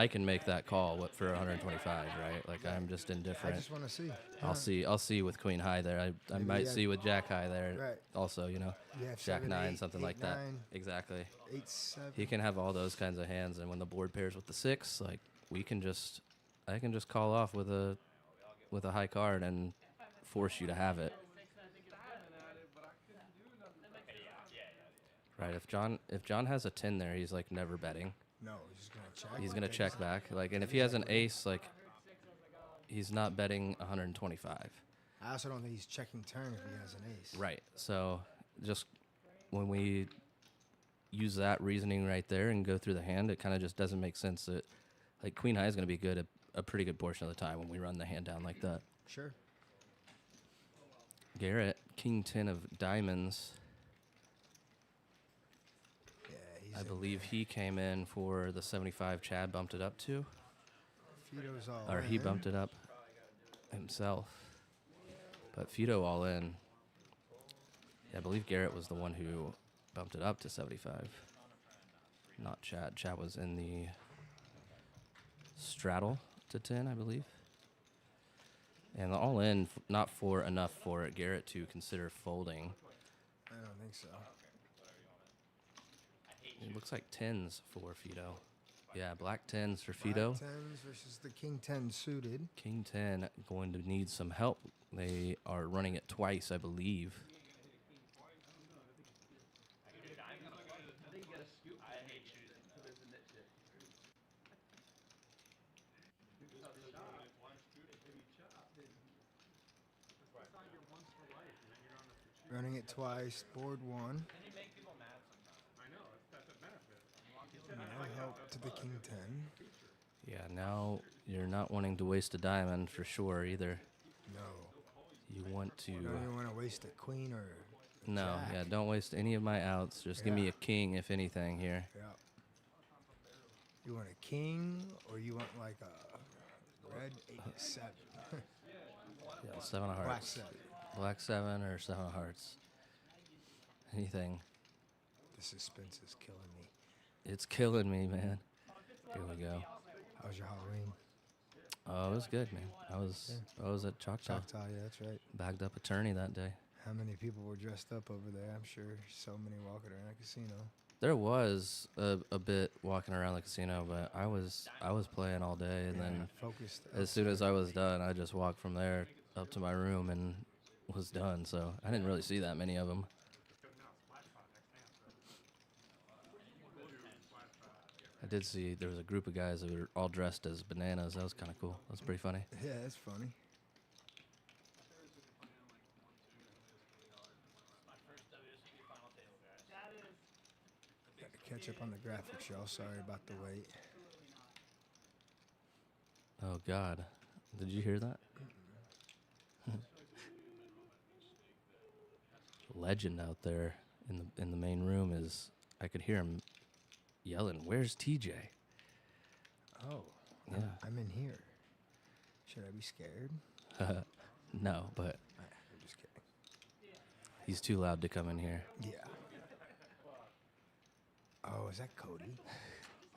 can make that call for 125, right? Like I'm just I indifferent. just want to see. I'll see with queen high there. I Maybe might yeah. see with jack high there. Right. Also, you know, You have jack 7, nine, 8, something 8, like that. 9, Exactly. 8, 7. He can have all those kinds of hands, and when the board pairs with the 6, like I can just call off with a high card and force you to have it. Right. If John has a 10 there, he's like never betting. No, he's just gonna check. He's gonna check back. Like, and if he has an ace, like he's not betting 125. I also don't think he's checking turn if he has an ace. Right. So just when we use that reasoning right there and go through the hand, it kind of just doesn't make sense that like queen high is going to be good a pretty good portion of the time when we run the hand down like that. Sure. Garrett, king 10 of diamonds. Yeah, he's. I believe he came in for the 75 Chad bumped it up to. Feudo's all Or in. he bumped it up himself. But Feudo all in. Yeah, I believe Garrett was the one who bumped it up to 75. Not Chad. Chad was in the straddle to 10, I believe. And the all in, not for enough for Garrett to consider folding. I don't think so. It looks like 10s for Feudo. Yeah, black 10s for Feudo. Black 10s versus the king 10 suited. King 10 going to need some help. They are running it twice, I believe. I hate choosing. There's a nit tip. Running it twice. Board 1. And you make people mad sometimes. That's a benefit. No help to the king 10. Yeah, now you're not wanting to waste a diamond for sure either. No. You want to... You don't even want to waste a queen or a No, jack. yeah, don't waste any of my outs. Just give me Yeah. a king, if anything, here. Yeah. You want a king or you want like a red 8-7? Yeah, 7 of Black hearts. 7. Black 7 or 7 of hearts. Anything. The suspense is killing me. It's killing me, man. Here we go. How was your Halloween? Oh, it was good, man. I was at Choctaw. Choctaw, yeah, that's right. Bagged up attorney that day. How many people were dressed up over there? I'm sure so many walking around the casino. There was a bit walking around the casino, but I was playing all day, and then Focused. as soon as I was done, I just walked from there up to my room and was done. So I didn't really see that many of them. I did see there was a group of guys that were all dressed as bananas. That was kind of cool. That was pretty funny. Yeah, that's funny. Got to catch up on the graphics, y'all. Sorry about the wait. Oh God, did you hear that? Legend out there in the main room is I could hear him yelling, "Where's TJ?" Oh, Yeah. I'm in here. Should I be scared? No, but I'm just kidding. he's too loud to come in here. Yeah. Oh, is that Cody?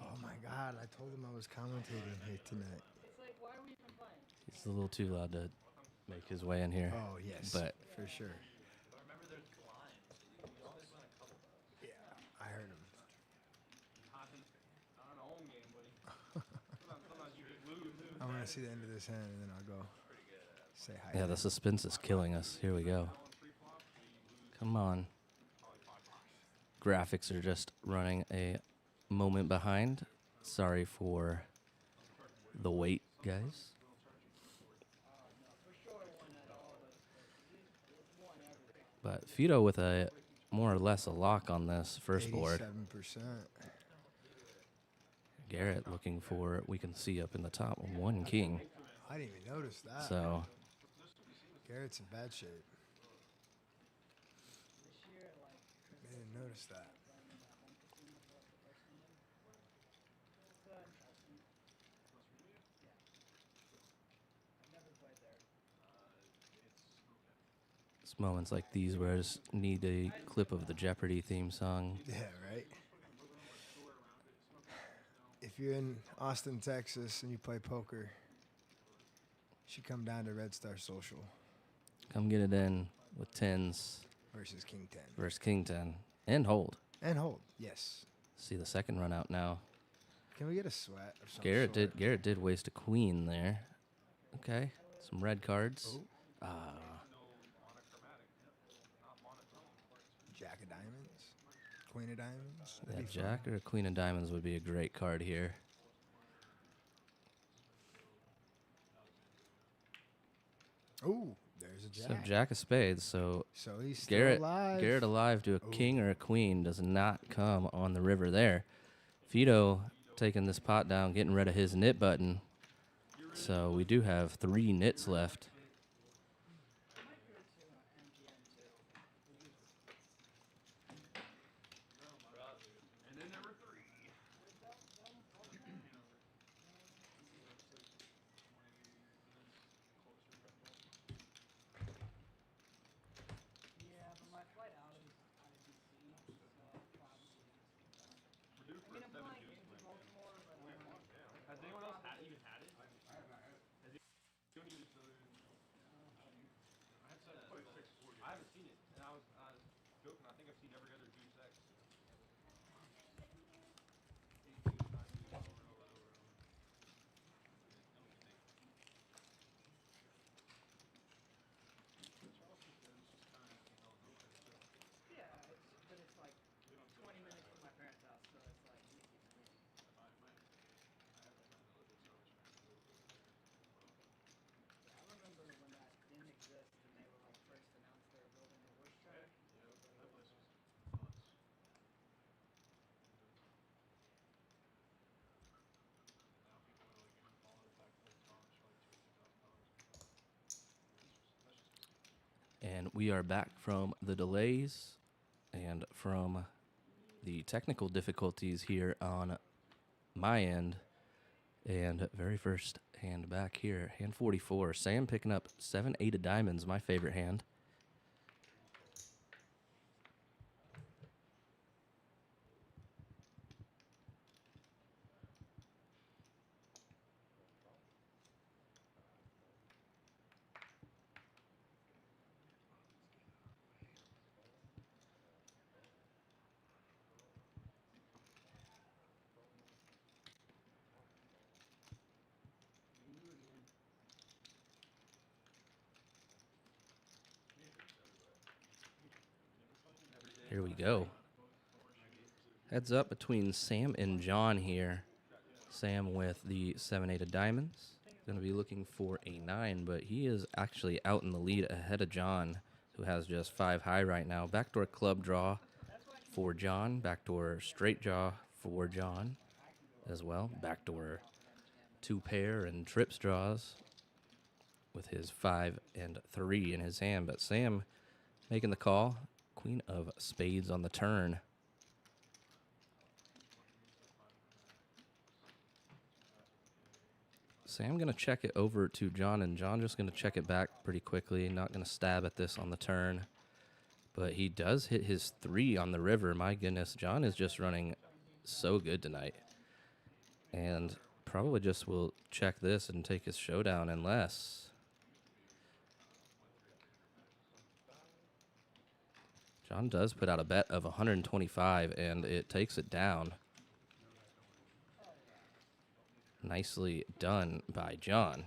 Oh my God! I told him I was commentating here tonight. It's like, why are we even playing? He's a little too loud to make his way in here. Oh yes, But for sure. But remember, there's blinds. You always run a couple blinds. Yeah, I heard him. Not an home game, buddy. Sometimes you just lose. I want to see the end of this hand, and then I'll go say hi. yeah, the suspense is killing us. Here we go. Come on. Graphics are just running a moment behind. Sorry for the wait, guys. But Feudo with a more or less a lock on this first board. 87%. Garrett looking for, we can see up in the top, 1 king. I didn't even notice that. So Garrett's in bad shape. This year, like, I didn't notice that. running in that home casino for like the first time. So interesting. Yeah. I've never played there. it's moments like these where I just need a clip of the Jeopardy theme song. Yeah, right. If you're in Austin, Texas, and you play poker, you should come down to Red Star Social Come get it in with 10s versus King 10. versus King 10. And hold. And hold, yes. See the second run out now. Can we get a sweat of some Garrett sort? did waste a queen there. Okay. Some red cards. Oh. Jack of diamonds, queen of diamonds. Yeah, That'd be Jack fun. or Queen of Diamonds would be a great card here. Ooh, there's a jack. So Jack of Spades. So So he's still Garrett alive. Garrett alive to a Ooh. king or a queen does not come on the river there. Fido taking this pot down, getting rid of his knit button. So we do have 3 knits left. And then there were 3. Yeah, but my flight out is IBC, so probably just. We're due I for mean, a I'm 7 flying deuce into tonight. Baltimore, but Has anyone else even had it? Has anyone even I had 7.640. I haven't seen it, and I was joking. I think I've seen every other Deuce X. yeah, but it's like 20 minutes from my parents' house, so it's like easy for me. Yeah, I remember when that didn't exist and they were like first announced they were building the horse track. And we are back from the delays and from the technical difficulties here on my end. And very first hand back here, hand 44. Sam picking up 7-8 of diamonds, my favorite hand. Here we go. Heads up between Sam and John here. Sam with the 7-8 of diamonds. Going to be looking for a 9, but he is actually out in the lead ahead of John, who has just 5 high right now. Backdoor club draw for John. Backdoor straight draw for John as well. Backdoor 2 pair and trips draws with his 5 and 3 in his hand. But Sam making the call. Queen of Spades on the turn. Sam going to check it over to John, and John just going to check it back pretty quickly. Not going to stab at this on the turn. But he does hit his 3 on the river. My goodness, John is just running so good tonight. And probably just will check this and take his showdown unless... John does put out a bet of 125, and it takes it down. Nicely done by John.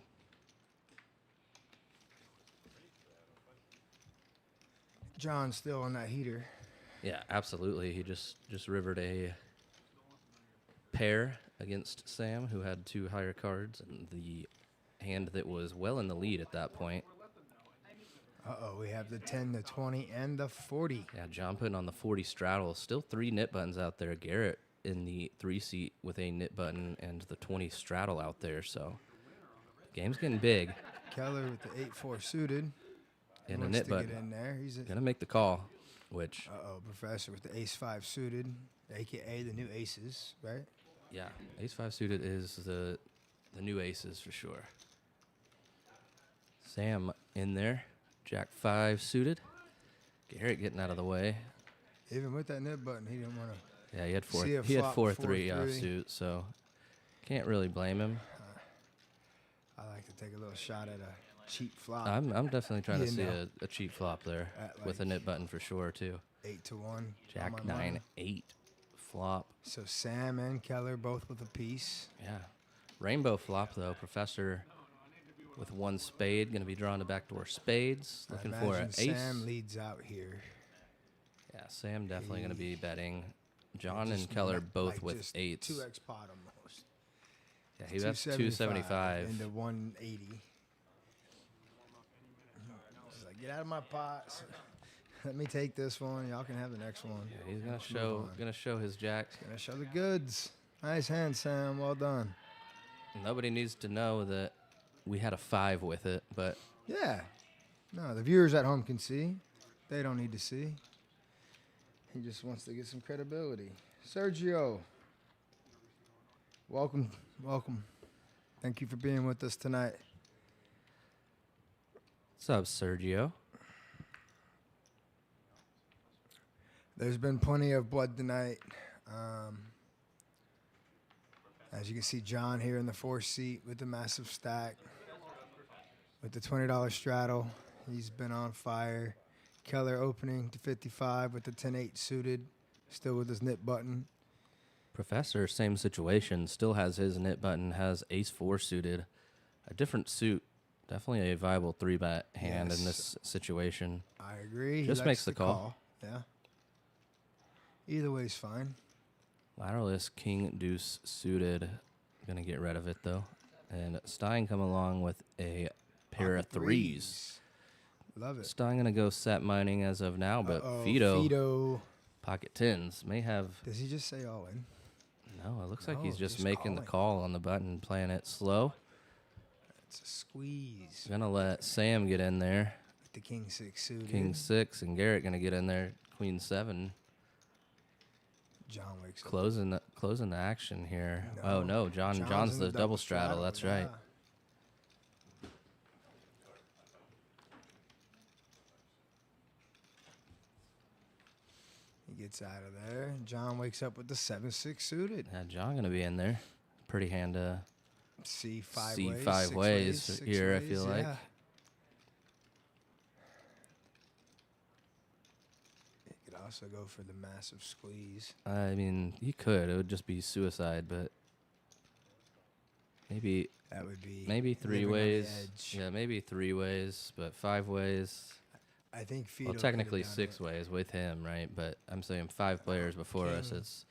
John's still on that heater. Yeah, absolutely. He just rivered a pair against Sam, who had 2 higher cards, and the hand that was well in the lead at that point. Uh-oh, we have the 10, the 20, and the 40. Yeah, John putting on the 40 straddle. Still 3 knit buttons out there. Garrett in the 3-seat with a nit button and the 20 straddle out there. So game's getting big. Keller with the 8-4 suited. He And a wants nit to button. get in there. He's Gonna make the call, which, Professor with the ace-5 suited, a.k.a. the new aces, right? yeah, ace-5 suited is the new aces for sure. Sam in there, jack-5 suited. Garrett getting out of the way. Even with that nit button, he didn't want to. Yeah, he had See a 4-3 flop, offsuit, so can't really blame him. I like to take a little shot at a cheap flop. I'm definitely trying to You see know. a cheap flop there At with a like nit button for sure too. 8-1. Jack on my money. 9-8 flop. So Sam and Keller both with a piece. Yeah, rainbow flop though. Professor with 1 spade, gonna be drawing to backdoor spades, looking I for an imagine ace. Sam leads out here. Yeah, Sam definitely gonna be betting. He John and just Keller like- both like with just 8s. 2x pot almost. Yeah, he bets 275. into 180. He's like, get out of my pots. Let me take this one. Y'all can have the next one. Yeah, he's Let's move on. gonna show his jacks. Gonna show the goods. Nice hand, Sam. Well done. Nobody needs to know that we had a 5 with it, but Yeah. No, the viewers at home can see. They don't need to see. He just wants to get some credibility. Sergio. Welcome. Welcome. Thank you for being with us tonight. what's up, Sergio? There's been plenty of blood tonight. As you can see, John here in the 4th seat with the massive stack. With the $20 straddle. He's been on fire. Keller opening to 55 with the 10-8 suited. Still with his nit button. Professor, same situation, still has his nit button, has ace-4 suited. A different suit, definitely a viable 3-bet hand in Yes. this situation. I agree. He Just likes makes the to call. Yeah. Either way's fine. Lateralist king deuce suited. Gonna get rid of it though. And Stein come along with a pair of Pocket 3s. Love it. Stein gonna go set mining as of now, but Uh-oh, Fido pocket 10s may have. Does he just say all in? No, it looks like No, he's just just making the calling. call on the button, playing it slow. It's a squeeze. Gonna let Sam get in there. With the king 6 suited. King 6 and Garrett gonna get in there. Queen 7. John wakes up. Closing the action here. Oh no, John's in the double straddle. That's right. yeah. He gets out of there. John wakes up with the 7-6 suited. Yeah, John gonna be in there. Pretty hand to See 5 see ways. 5 6 ways six here, I ways, feel like. yeah. He could also go for the massive squeeze. I mean, he could. It would just be suicide, but maybe That would be 3 living on the ways. edge. Yeah, maybe 3 ways, but 5 ways. I think Fido Well, could have technically done 6 it. ways with him, right? But I'm saying 5 players before us. King. It's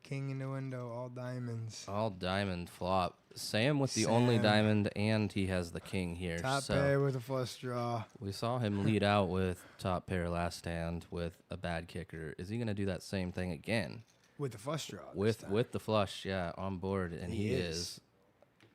King in the window, all diamonds. all diamond flop. Sam with the only Sam. diamond, and he has the king here. Top so pair with a flush draw. we saw him lead out with top pair last hand with a bad kicker. Is he going to do that same thing again? With the flush draw. this With time. with the flush, yeah, on board, and He he is. is.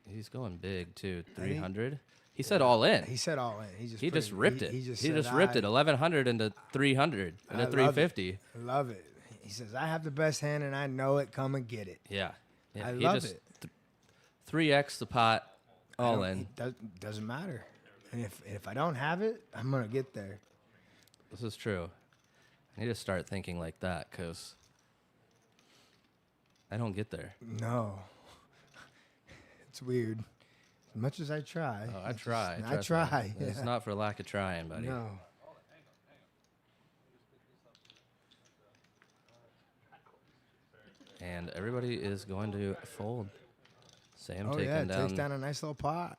He's going big too. I think- 300. He said all in. He said all in. He just He put just ripped it. He just, He said, just ripped it. I 1100 into 300 I into love it. 350. love it. He says, I have the best hand and I know it. Come and get it. Yeah. Yeah. I he love just it. 3x the pot, I all don't- in. It doesn't matter. And if I don't have it, I'm going to get there. This is true. I need to start thinking like that because I don't get there. No. It's weird. As much as I try. Oh, I it's try. just- I trust me. try. It's yeah. not for lack of trying, buddy. No. And everybody is going to fold. Sam Oh, taking yeah. It takes down down a nice little pot.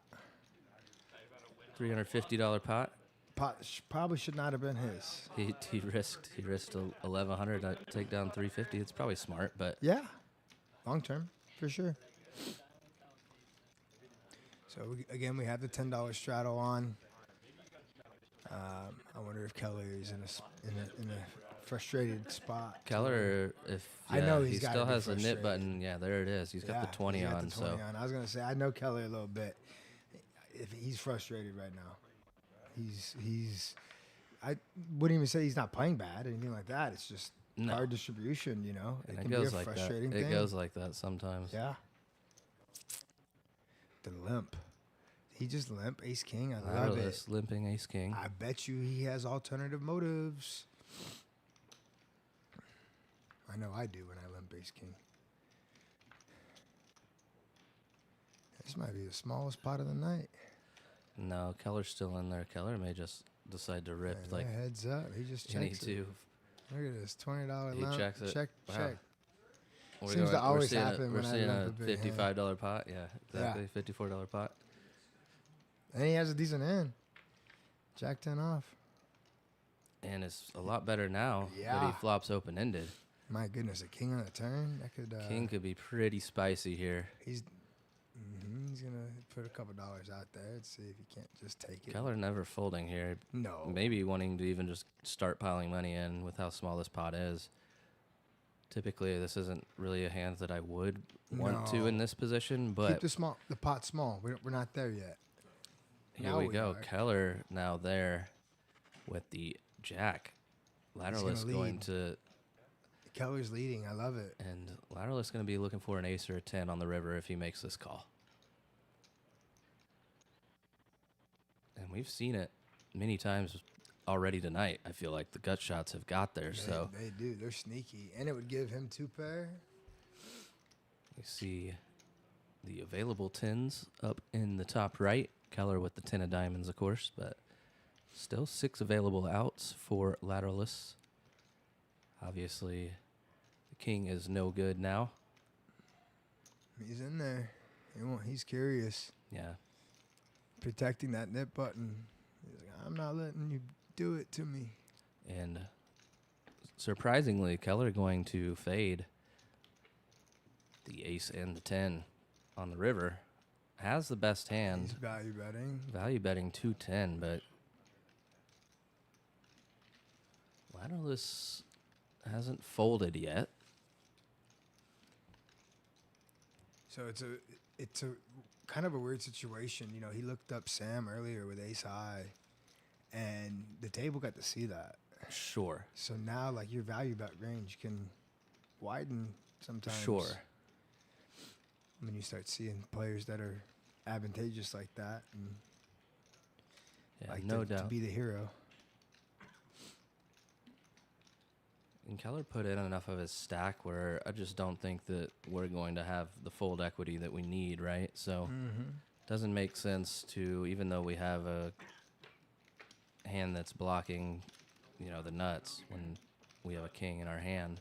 $350 pot. Pot probably should not have been his. He risked 1100 to take down 350. It's probably smart, but Yeah. Long term, for sure. So, again, we have the $10 straddle on. I wonder if Keller is in a frustrated spot. Keller, if I know he he's gotta still be has a knit frustrated. button. Yeah, there it is. He's got the 20 he got on. the 20 So on. I was gonna say I know Keller a little bit. If he's frustrated right now, he's. I wouldn't even say he's not playing bad or anything like that. It's just No. card distribution. You know, and it it can be goes a like that. frustrating It thing. goes like that sometimes. Yeah. The limp. He just limp ace king. I love Ladderless, it. limping ace king. I bet you he has alternative motives. I know I do when I limp ace king. This might be the smallest pot of the night. No, Keller's still in there. Keller may just decide to rip Man, like heads up. He just any checks it. two. Look at this $20 He limp. checks it. Check, Wow. check. We're Seems to always seeing happen we're when I seeing limp a a big hand. $55 pot. Yeah, exactly. $54 pot. And he has a decent hand. Jack 10 off. And it's a lot better now that Yeah. he flops open ended. My goodness, a king on the turn. That could. King could be pretty spicy here. He's gonna put a couple dollars out there and see if he can't just take it. Keller never folding here. No. Maybe wanting to even just start piling money in with how small this pot is. Typically, this isn't really a hand that I would want to in No. this position, Keep but the pot small. We're not there yet. here Now we we go. are. Keller now there with the jack. Lateralist going lead. to, Keller's leading. I love it. and Lateralist going to be looking for an ace or a 10 on the river if he makes this call. And we've seen it many times already tonight. I feel like the gut shots have got there. So They do. They're sneaky, and it would give him 2 pair. you see the available 10s up in the top right. Keller with the 10 of diamonds, of course, but still 6 available outs for Lateralists. Obviously, the king is no good now. He's in there. He's curious, Yeah. protecting that nip button. He's like, I'm not letting you do it to me. And surprisingly, Keller going to fade the ace and the 10 on the river. Has the best He's hand. value betting. Value betting 210, but Lateralus hasn't folded yet. So it's a kind of a weird situation. You know, he looked up Sam earlier with ace high, and the table got to see that. Sure. So now, like, your value bet range can widen sometimes. Sure. When you start seeing players that are advantageous like that, and Yeah, like no to doubt. be the hero. And Keller put in enough of his stack where I just don't think that we're going to have the fold equity that we need, right? So it doesn't make sense to, even though we have a hand that's blocking, you know, the nuts when we have a king in our hand,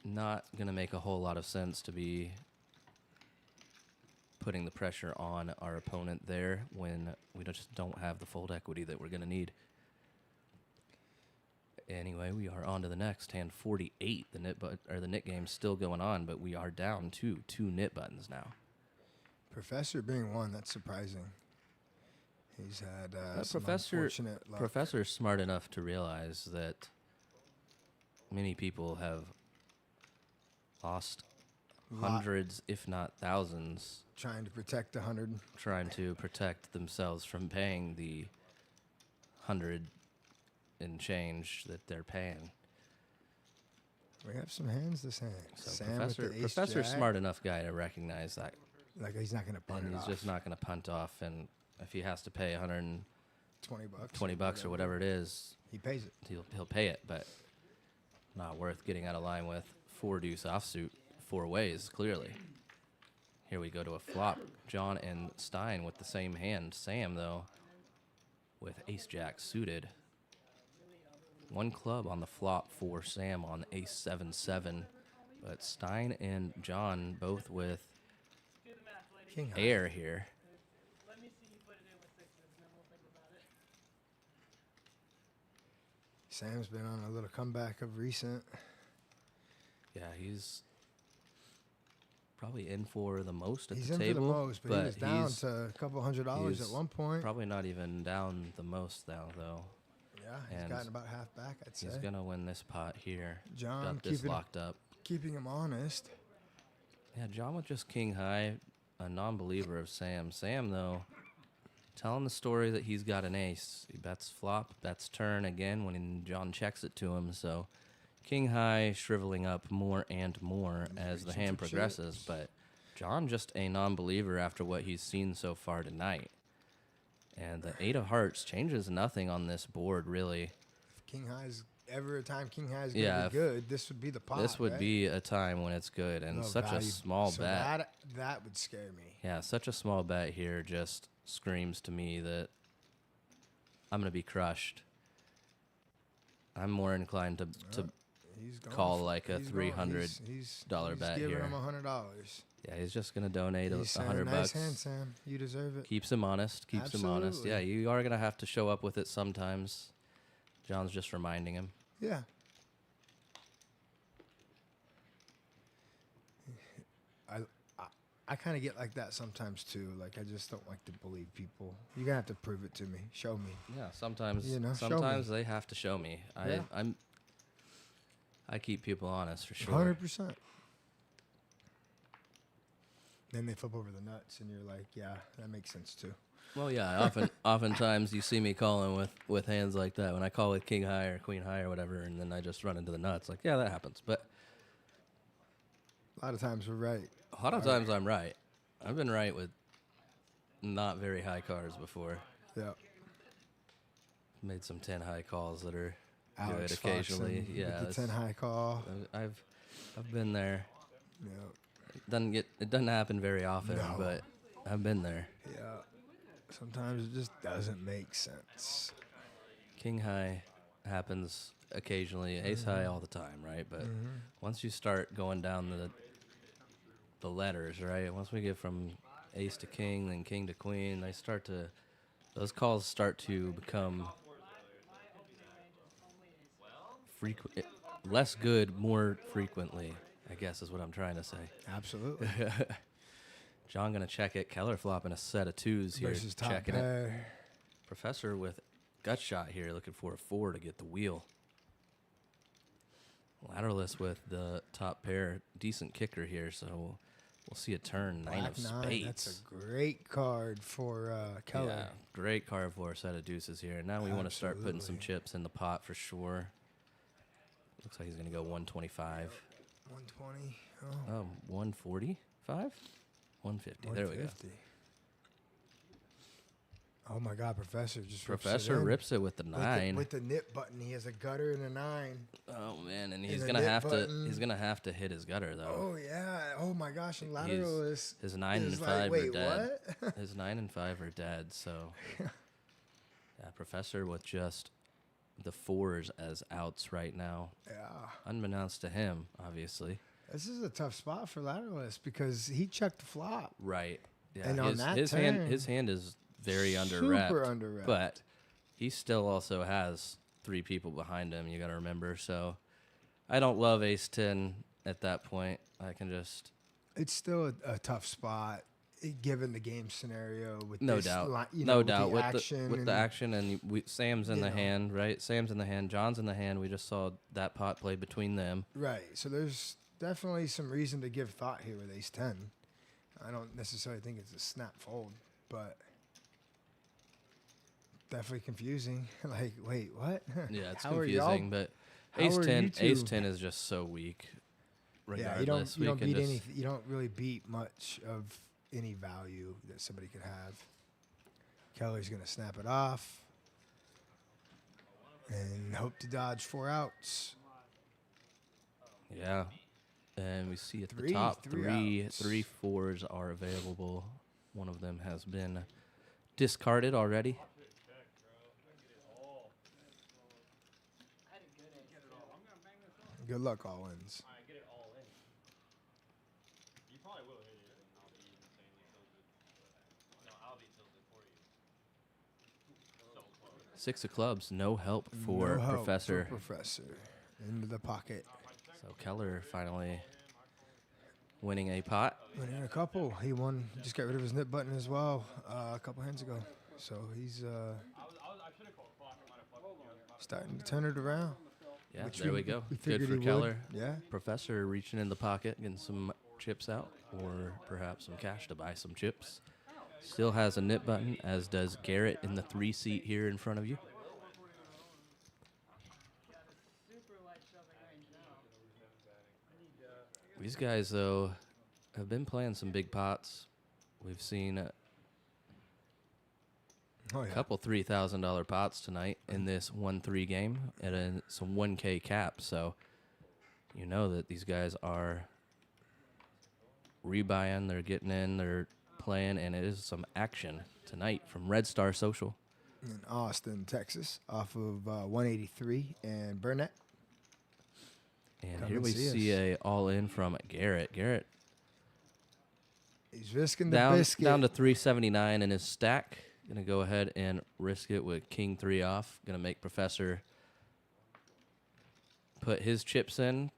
not going to make a whole lot of sense to be putting the pressure on our opponent there when we just don't have the fold equity that we're going to need. Anyway, we are on to the next hand, 48. The knit game's still going on, but we are down to 2 knit buttons now. Professor being one, that's surprising. He's had some Professor unfortunate luck. Professor's smart enough to realize that many people have lost hundreds, if not thousands, Trying to protect 100. trying to protect themselves from paying the 100 and change that they're paying. We have some hands this hand. So Sam with the ace Professor's jack. smart enough guy to recognize that, Like, he's not going to punt and it he's off. just not going to punt off. And if he has to pay 20 bucks. 120 bucks or whatever it is, He pays it. he'll pay it, but not worth getting out of line with. 4 deuce offsuit 4 ways, clearly. Here we go to a flop. John and Stein with the same hand. Sam, though, with ace jack suited. 1 club on the flop for Sam on ace 7-7. But Stein and John both with Do the math, lady. King high. air here. Let me see you put it in with 6s, and then we'll think about it. Sam's been on a little comeback of recent. Yeah, he's probably in for the most at He's the in table. for the most, but he was down he's to a couple $100 he's at one point. probably not even down the most now, though. Yeah, Yeah, he's And gotten about half back, I'd say. he's going to win this pot here. John Got this locked up. keeping him honest. Yeah, John with just king high, a non-believer of Sam. Sam, though, telling the story that he's got an ace. He bets flop, bets turn again when John checks it to him. So king high shriveling up more and more as the hand progresses. But John just a non-believer after what he's seen so far tonight. And the 8 of hearts changes nothing on this board, really. If King High's ever a time King High's going to be good, this would be the pot, This would right? be a time when it's good, and such a small so bet. That would scare me. Yeah, such a small bet here just screams to me that I'm going to be crushed. I'm more inclined to call like a $300 bet here. He's giving him $100. Yeah, he's just going to donate He's $100. Nice hand, Sam. You deserve it. Keeps him honest. Keeps him honest. Yeah, you are going to have to show up with it sometimes. John's just reminding him. Yeah. I kind of get like that sometimes too. Like I just don't like to believe people. You're gonna have to prove it to me. Show me. Yeah, sometimes sometimes they have to show me. Yeah. I keep people honest for sure. 100%. Then they flip over the nuts, and you're like, yeah, that makes sense too. Well, yeah. Oftentimes you see me calling with hands like that. When I call with king high or queen high or whatever, and then I just run into the nuts. Like, yeah, that happens. But a lot of times we're right. a lot of times I'm right. I've been right with not very high cards before. Yeah. Made some 10 high calls that are Alex good occasionally. Foxen Yeah, with the 10 high call. I've been there. Yeah. It doesn't happen very often, No. but I've been there. Yeah. Sometimes it just doesn't make sense. King high happens occasionally, ace high all the time, right? But once you start going down the letters, right? Once we get from ace to king, then king to queen, those calls start to become less good more frequently, I guess is what I'm trying to say. Absolutely. John gonna check it. Keller flopping a set of 2s here, Versus top checking pair. it. Professor with gut shot here, looking for a 4 to get the wheel. Lateralist with the top pair, decent kicker here, so we'll see a turn. Nine of spades. That's a great card for Keller. Yeah, great card for a set of deuces here. Now we want to start putting some chips in the pot for sure. Looks like he's gonna go 125. 120. 145? 150. There we go. Oh my God, Professor just Rips it with the 9. With the nip button, he has a gutter and a 9. Oh man, and he's gonna have to. He's gonna have to hit his gutter though. Oh yeah. Oh my gosh, and lateral is his 9 and 5 are dead. His 9 and 5 are dead. So yeah, Professor with just the 4s as outs right now. Yeah. Unbeknownst to him, obviously. This is a tough spot for lateralist because he checked the flop. Right. Yeah. And on that his turn, hand is very super under-repped, but he still also has 3 people behind him. You got to remember. So I don't love ace 10 at that point. I can just. It's still a tough spot given the game scenario with no this doubt, with the action and Sam's in the hand, right? Sam's in the hand, John's in the hand. We just saw that pot play between them. Right. So there's definitely some reason to give thought here with ace 10. I don't necessarily think it's a snap fold, but definitely confusing. Like, wait, what? Yeah, it's confusing, but ace 10 is just so weak. Regardless. Yeah, you don't really beat much of any value that somebody could have. Keller's gonna snap it off and hope to dodge 4 outs. Yeah. And we see at the top three 4s are available. One of them has been discarded already. Good luck, all ins. Get it all in. You probably will hit it, and I'll be insanely tilted. No, I'll be tilted for you. So close. 6 of clubs, no help for Professor. Into the pocket. So Keller finally winning a pot. Winning a couple. He just got rid of his nip button as well a couple hands ago. So he's. I should have called clock. I might have fucked with you. Starting to turn it around. Yeah, Which there we go. we Good figured for he would. Keller. Yeah. Professor reaching in the pocket, getting some chips out, or perhaps some cash to buy some chips. Still has a nip button, as does Garrett in the 3 seat here in front of you. Got a super light shoving range now. These guys, though, have been playing some big pots. We've seen a Oh, yeah. couple $3,000 pots tonight in this 1-3 game at some 1K cap. So you know that these guys are rebuying, they're getting in, they're playing, and it is some action tonight from Red Star Social. In Austin, Texas, off of 183 and Burnett. And Come here and we see see us. a all-in from Garrett. Garrett He's risking the down biscuit. to 379 in his stack. Gonna go ahead and risk it with King 3 off. Gonna make Professor put his chips in.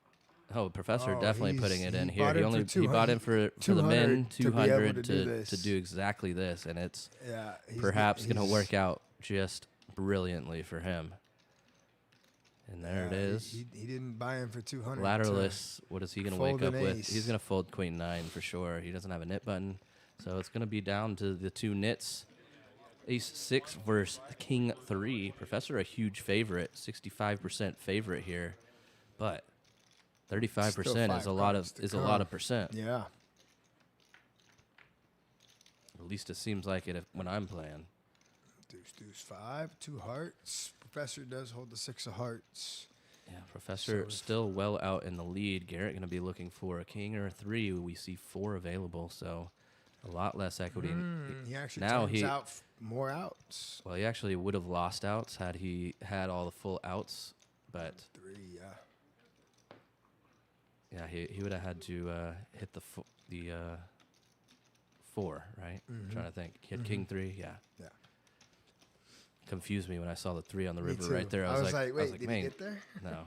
Oh, Professor Oh, definitely putting it in here. bought He in for only he 200 bought in for the men 200 to be able 200 to do this. to do exactly this, and it's Yeah, perhaps gonna work out just brilliantly for him. And there it is. He didn't buy him for 200. Ladderless. What is he going to fold wake up an with? ace. He's going to fold Queen 9 for sure. He doesn't have a nit button. So it's going to be down to the two nits. Ace 6 versus King 3. Professor, a huge favorite. 65% favorite here. But 35% is a lot of percent. Yeah. At least it seems like it when I'm playing. Deuce 5, 2 hearts. Professor does hold the 6 of hearts. Yeah, Professor So still well out in the lead. Garrett going to be looking for a king or a 3. We see 4 available, so a lot less equity. He actually Now turns he- out more outs. Well, he actually would have lost outs had he had all the full outs, but 3, yeah. yeah, he would have had to hit the 4, right? I'm trying to think. He had King 3, yeah. Yeah. Confused me when I saw the 3 on the Me river too. right there. I was like, wait, did man, he get there? no.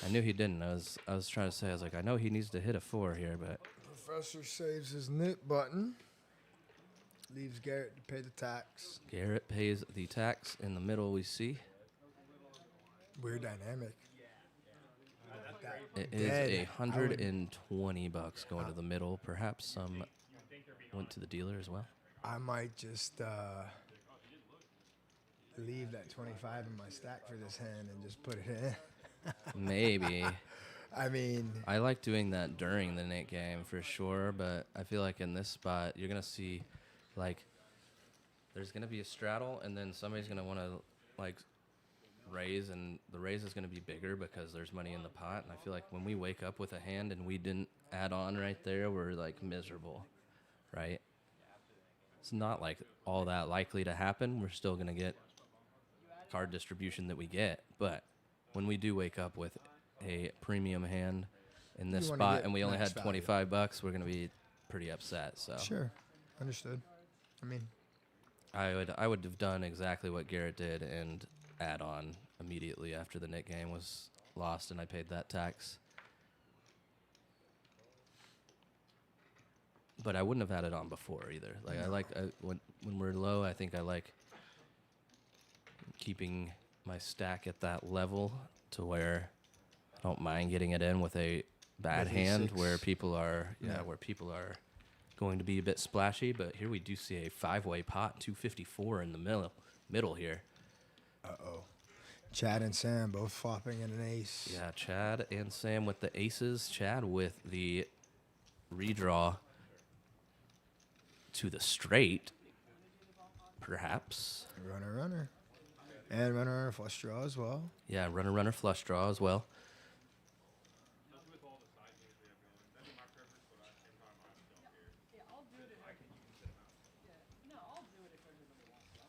I knew he didn't. I was trying to say, I was like, I know he needs to hit a 4 here, but Professor saves his nit button. Leaves Garrett to pay the tax. Garrett pays the tax in the middle. We see Weird dynamic. it is Dead. $120 going to the middle. Perhaps some went to the dealer as well. I might just leave that 25 in my stack for this hand and just put it in. Maybe. I mean, I like doing that during the Nick game for sure, but I feel like in this spot you're gonna see, like, there's gonna be a straddle, and then somebody's gonna want to like raise, and the raise is gonna be bigger because there's money in the pot. And I feel like when we wake up with a hand and we didn't add on right there, we're like miserable, right? It's not like all that likely to happen. We're still gonna get card distribution that we get, but when we do wake up with a premium hand in this You wanna spot get and we only max had value. $25, we're going to be pretty upset. So sure. Understood. I mean, I would have done exactly what Garrett did and add on immediately after the Nick game was lost and I paid that tax. But I wouldn't have had it on before either. Like when we're low, I think I like keeping my stack at that level to where I don't mind getting it in with a bad With hand E6. where people are Yeah. where people are going to be a bit splashy. But here we do see a 5-way pot, 254 in the middle here. Chad and Sam both flopping in an ace. Yeah, Chad and Sam with the aces. Chad with the redraw to the straight, perhaps. Runner. And runner flush draw as well. Yeah, runner flush draw as well. With all the side games we have going, that'd be my preference, but at the same time, I don't care. Yeah, I'll do it if I can use a set amount. Yeah, no, I'll do it if everybody wants to. I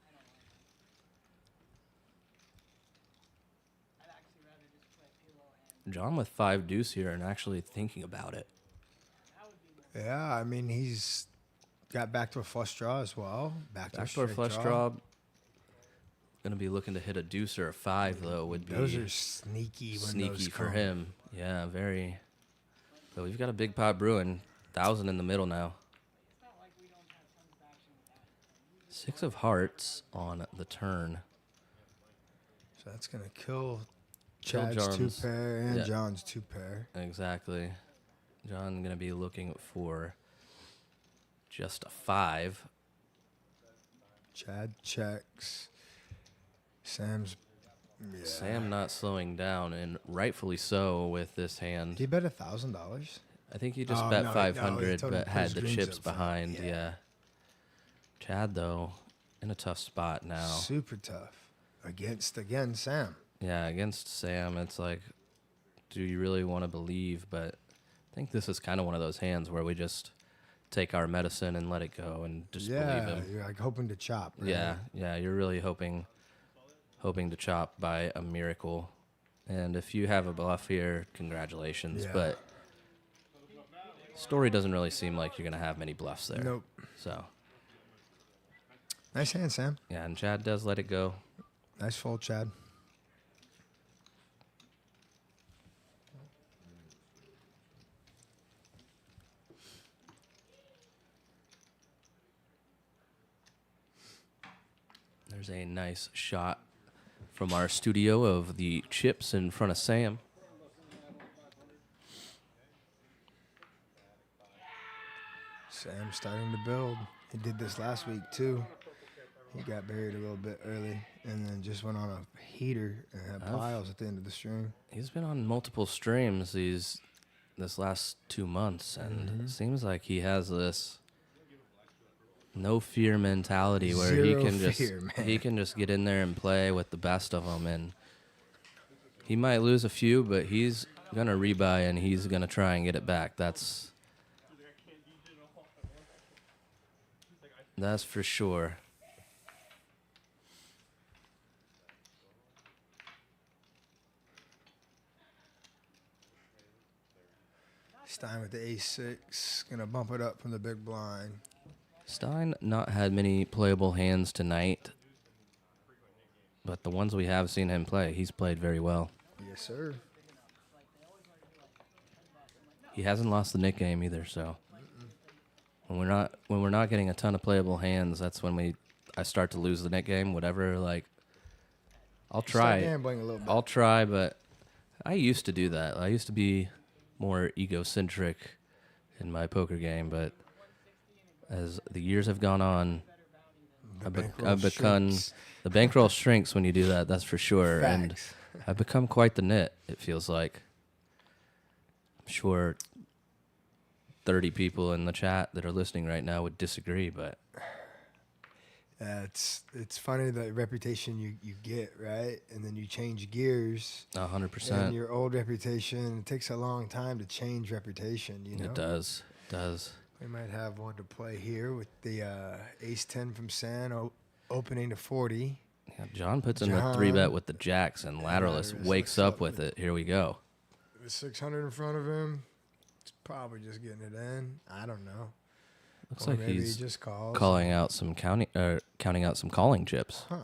don't like it. I'd actually rather just play Pillow and John with 5 deuce here and actually thinking about it. that would be more. Yeah, I mean, he's got back to a flush draw as well. Back to a Backdoor straight flush draw. Gonna be looking to hit a deuce or a 5 though. Would be Those are sneaky when sneaky those for come. him. Yeah, very. But we've got a big pot brewing. 1,000 in the middle now. It's not like we don't have tons of action with that. 6 of hearts on the turn. So that's going to kill Chad's John's, 2 pair and yeah. John's 2 pair. Exactly. John going to be looking for just a 5. Chad checks. Sam's. Yeah. Sam not slowing down, and rightfully so with this hand. He bet $1,000. I think he just Oh, bet no, 500, he told him but to put had his the greens chips up front. behind. Yeah. Yeah. Chad, though, in a tough spot now. Super tough. Against, again, Sam. Yeah, against Sam, it's like, do you really want to believe? But I think this is kind of one of those hands where we just take our medicine and let it go and just believe him. You're like hoping to chop, right? Yeah, you're really hoping to chop by a miracle. And if you have a bluff here, congratulations. Yeah. But story doesn't really seem like you're going to have many bluffs there. Nope. So, Nice hand, Sam. yeah, and Chad does let it go. Nice fold, Chad. There's a nice shot from our studio of the chips in front of Sam. Sam starting to build. He did this last week, too. He got buried a little bit early and then just went on a heater and had piles at the end of the stream. He's been on multiple streams this last 2 months, and it seems like he has this no fear mentality where Zero he can fear, man. he can just get in there and play with the best of them, and he might lose a few, but he's gonna rebuy and he's gonna try and get it back. That's for sure. Stein with the ace-6. Going to bump it up from the big blind. Stein not had many playable hands tonight, but the ones we have seen him play, he's played very well. Yes, sir. He hasn't lost the Nick game either, so when we're not getting a ton of playable hands, that's when I start to lose the Nick game. Whatever, like I'll try. Start gambling a little bit. I'll try, but I used to do that. I used to be more egocentric in my poker game, but as the years have gone on, I've become the bankroll shrinks when you do that. That's for sure, and Facts. I've become quite the nit. It feels like. I'm sure 30 people in the chat that are listening right now would disagree, but It's funny the reputation you get, right? And then you change gears. 100%. And your old reputation, it takes a long time to change reputation, you know? It does. We might have one to play here with the ace-10 from San opening to 40. Yeah, John puts in the John. 3-bet with the jacks, and Lateralus wakes up with it. Here we go. The 600 in front of him, it's probably just getting it in. I don't know. Looks Or like maybe he's he just calls. counting out some calling chips. Huh.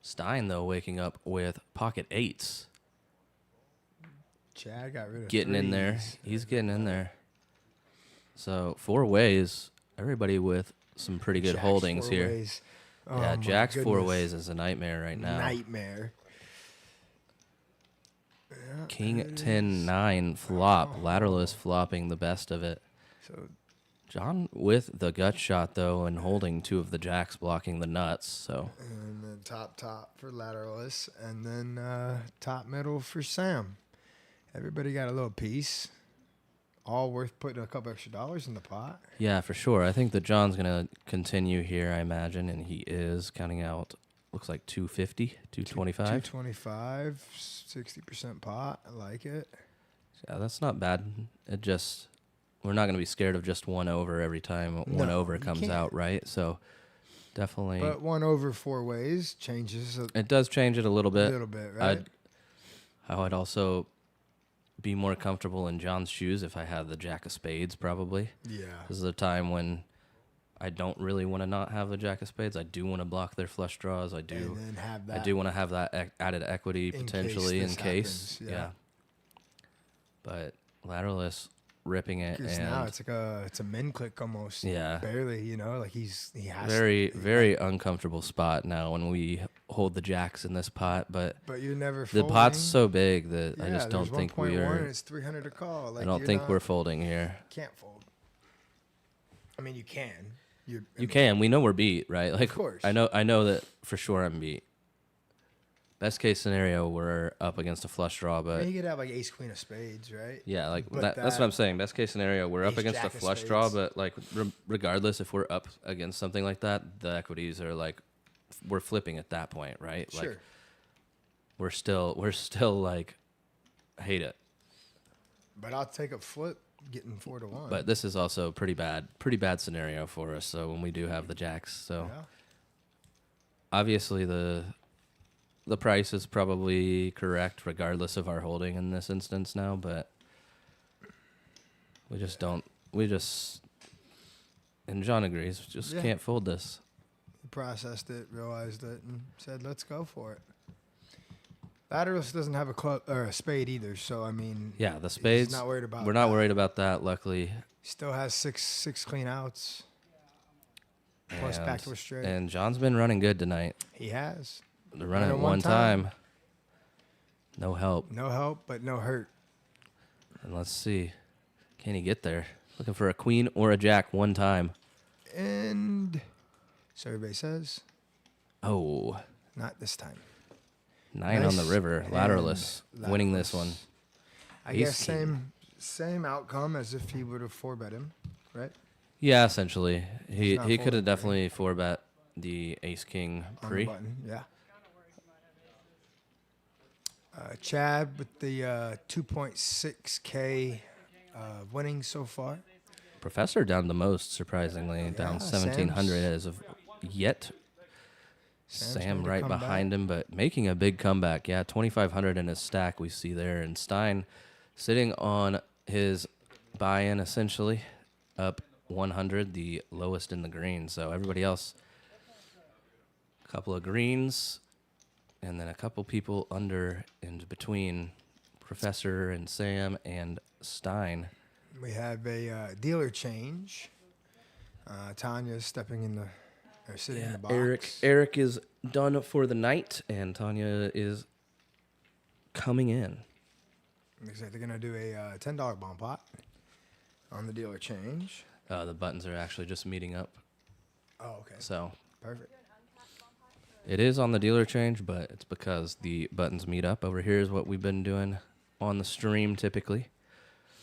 Stein, though, waking up with pocket eights. Chad got rid of Getting in there. threes. He's getting in there. So 4 ways. Everybody with some pretty good Jack's holdings 4 here. ways. Yeah, Oh, my Jack's 4 goodness. ways is a nightmare right now. Nightmare. Yeah, King there it 10-9 flop. Lateralus flopping the best of it. is. So John with the gut shot, though, and holding 2 of the jacks, blocking the nuts. So and then top for Lateralus, and then top middle for Sam. Everybody got a little piece. All worth putting a couple extra dollars in the pot. yeah, for sure. I think that John's going to continue here, I imagine, and he is counting out, looks like 250, 225. 225, 60% pot. I like it. Yeah, that's not bad. It just, we're not going to be scared of just 1 over every time one No, over you comes can't. out, right? So definitely, But 1 over 4 ways changes a it does change it a little bit. little bit, right? I'd also be more comfortable in John's shoes if I had the jack of spades, probably. Yeah. This is a time when I don't really want to not have the jack of spades. I do want to block their flush draws. I do. And then have that. I do want to have that added equity In potentially case in this case. happens, yeah. But Lateralus ripping it. Because now it's like it's a min click almost. Yeah. Barely, like he has very uncomfortable spot now when we hold the jacks in this pot, but you're never the folding. pot's so big that I Yeah, just don't there's think 1.1 we are. and it's 300 to call. Like, I don't think we're folding here. Can't fold. I mean, you can. You can. We know we're beat, right? Like, Of course. I know that for sure I'm beat. Best case scenario, we're up against a flush draw, I but mean, you could have like ace queen of spades, right? yeah, like But that's what I'm saying. Best case scenario, we're up ace against a jack of flush draw, spades. but like regardless, if we're up against something like that, the equities are like we're flipping at that point, right? Sure. Like we're still like hate it. But I'll take a flip getting 4 to 1. But this is also pretty bad scenario for us. So when we do have the jacks, so yeah. obviously the price is probably correct regardless of our holding in this instance now, but we just and John agrees, just Yeah. can't fold this. He processed it, realized it, and said, "Let's go for it." Latterless doesn't have a club or a spade either, so I mean, Yeah, the spades. not worried about We're not that. worried about that, luckily. Still has six clean outs. Plus backdoor straight. And John's been running good tonight. He has. They're running it Running one one time. time. No help. No help, but no hurt. And let's see. Can he get there? Looking for a queen or a jack one time. And so everybody says, Oh, not this time. 9 on the Nice. river. And Lateralus. Winning this one. I Ace guess same outcome as if he would have 4-bet him, right? Yeah, essentially. He not could have folding, definitely 4-bet the ace king On the pre. button, yeah. Chad with the 2.6K winning so far. Professor down the most, surprisingly. Down Yeah, 1,700 Sam's- as of yet. Sam's Sam made a right comeback. behind him, but making a big comeback. Yeah, 2,500 in his stack we see there. And Stein sitting on his buy-in, essentially, up 100, the lowest in the green. So everybody else, a couple of greens, and then a couple people under and between Professor and Sam and Stein. We have a dealer change. Tanya's stepping in the, or sitting in the box. Eric is done for the night, and Tanya is coming in. Looks like they're going to do a $10 bomb pot on the dealer change. The buttons are actually just meeting up, Oh, okay. so Perfect. it is on the dealer change, but it's because the buttons meet up. Over here is what we've been doing on the stream typically.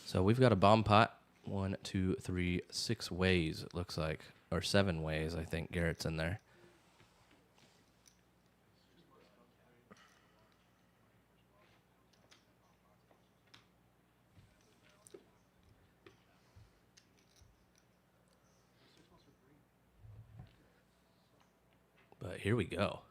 So we've got a bomb pot. 1, 2, 3, 6 ways, it looks like. Or 7 ways, I think Garrett's in there. But here we go.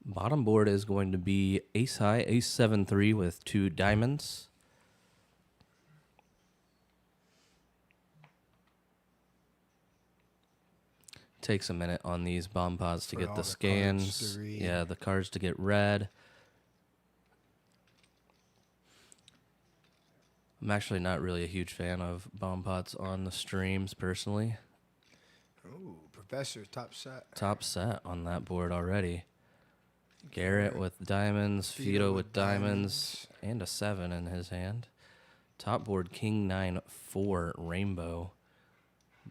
Bottom board is going to be ace high, ace 7-3 with 2 diamonds. Takes a minute on these bomb pods to For get all the the cards scans. to read. Yeah, the cards to get read. I'm actually not really a huge fan of bomb pots on the streams personally. Ooh, Professor, top set. Top set on that board already. Garrett with diamonds, Fido Fido with with diamonds, and a 7 in his hand. Top board, King 9-4 rainbow.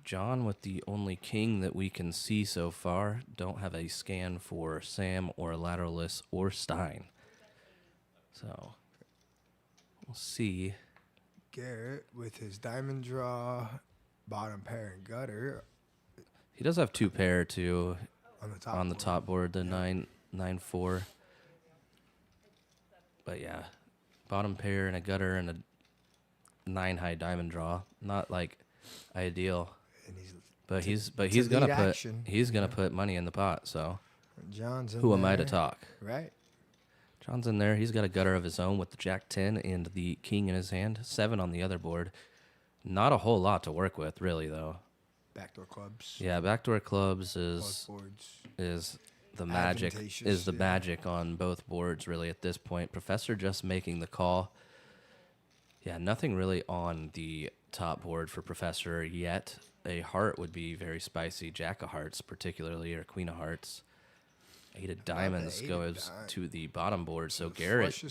John with the only king that we can see so far. Don't have a scan for Sam or Lateralis or Stein. So we'll see. Garrett with his diamond draw, bottom pair and gutter He does have 2 pair too on the top. on the board. top board, the 9-4. But yeah, bottom pair and a gutter and a 9 high diamond draw. Not like ideal. And But he's to gonna lead put action, he's gonna put money in the pot. So John's in Who am I to there. talk? Right. John's in there. He's got a gutter of his own with the Jack 10 and the King in his hand. 7 on the other board. Not a whole lot to work with, really, though. Backdoor clubs. Yeah, backdoor clubs Both boards. is the magic Advantageous, yeah. on both boards, really, at this point. Professor just making the call. Yeah, nothing really on the top board for Professor yet. A heart would be very spicy. Jack of hearts, particularly, or Queen of hearts. 8 of diamonds goes to the bottom board, so Garrett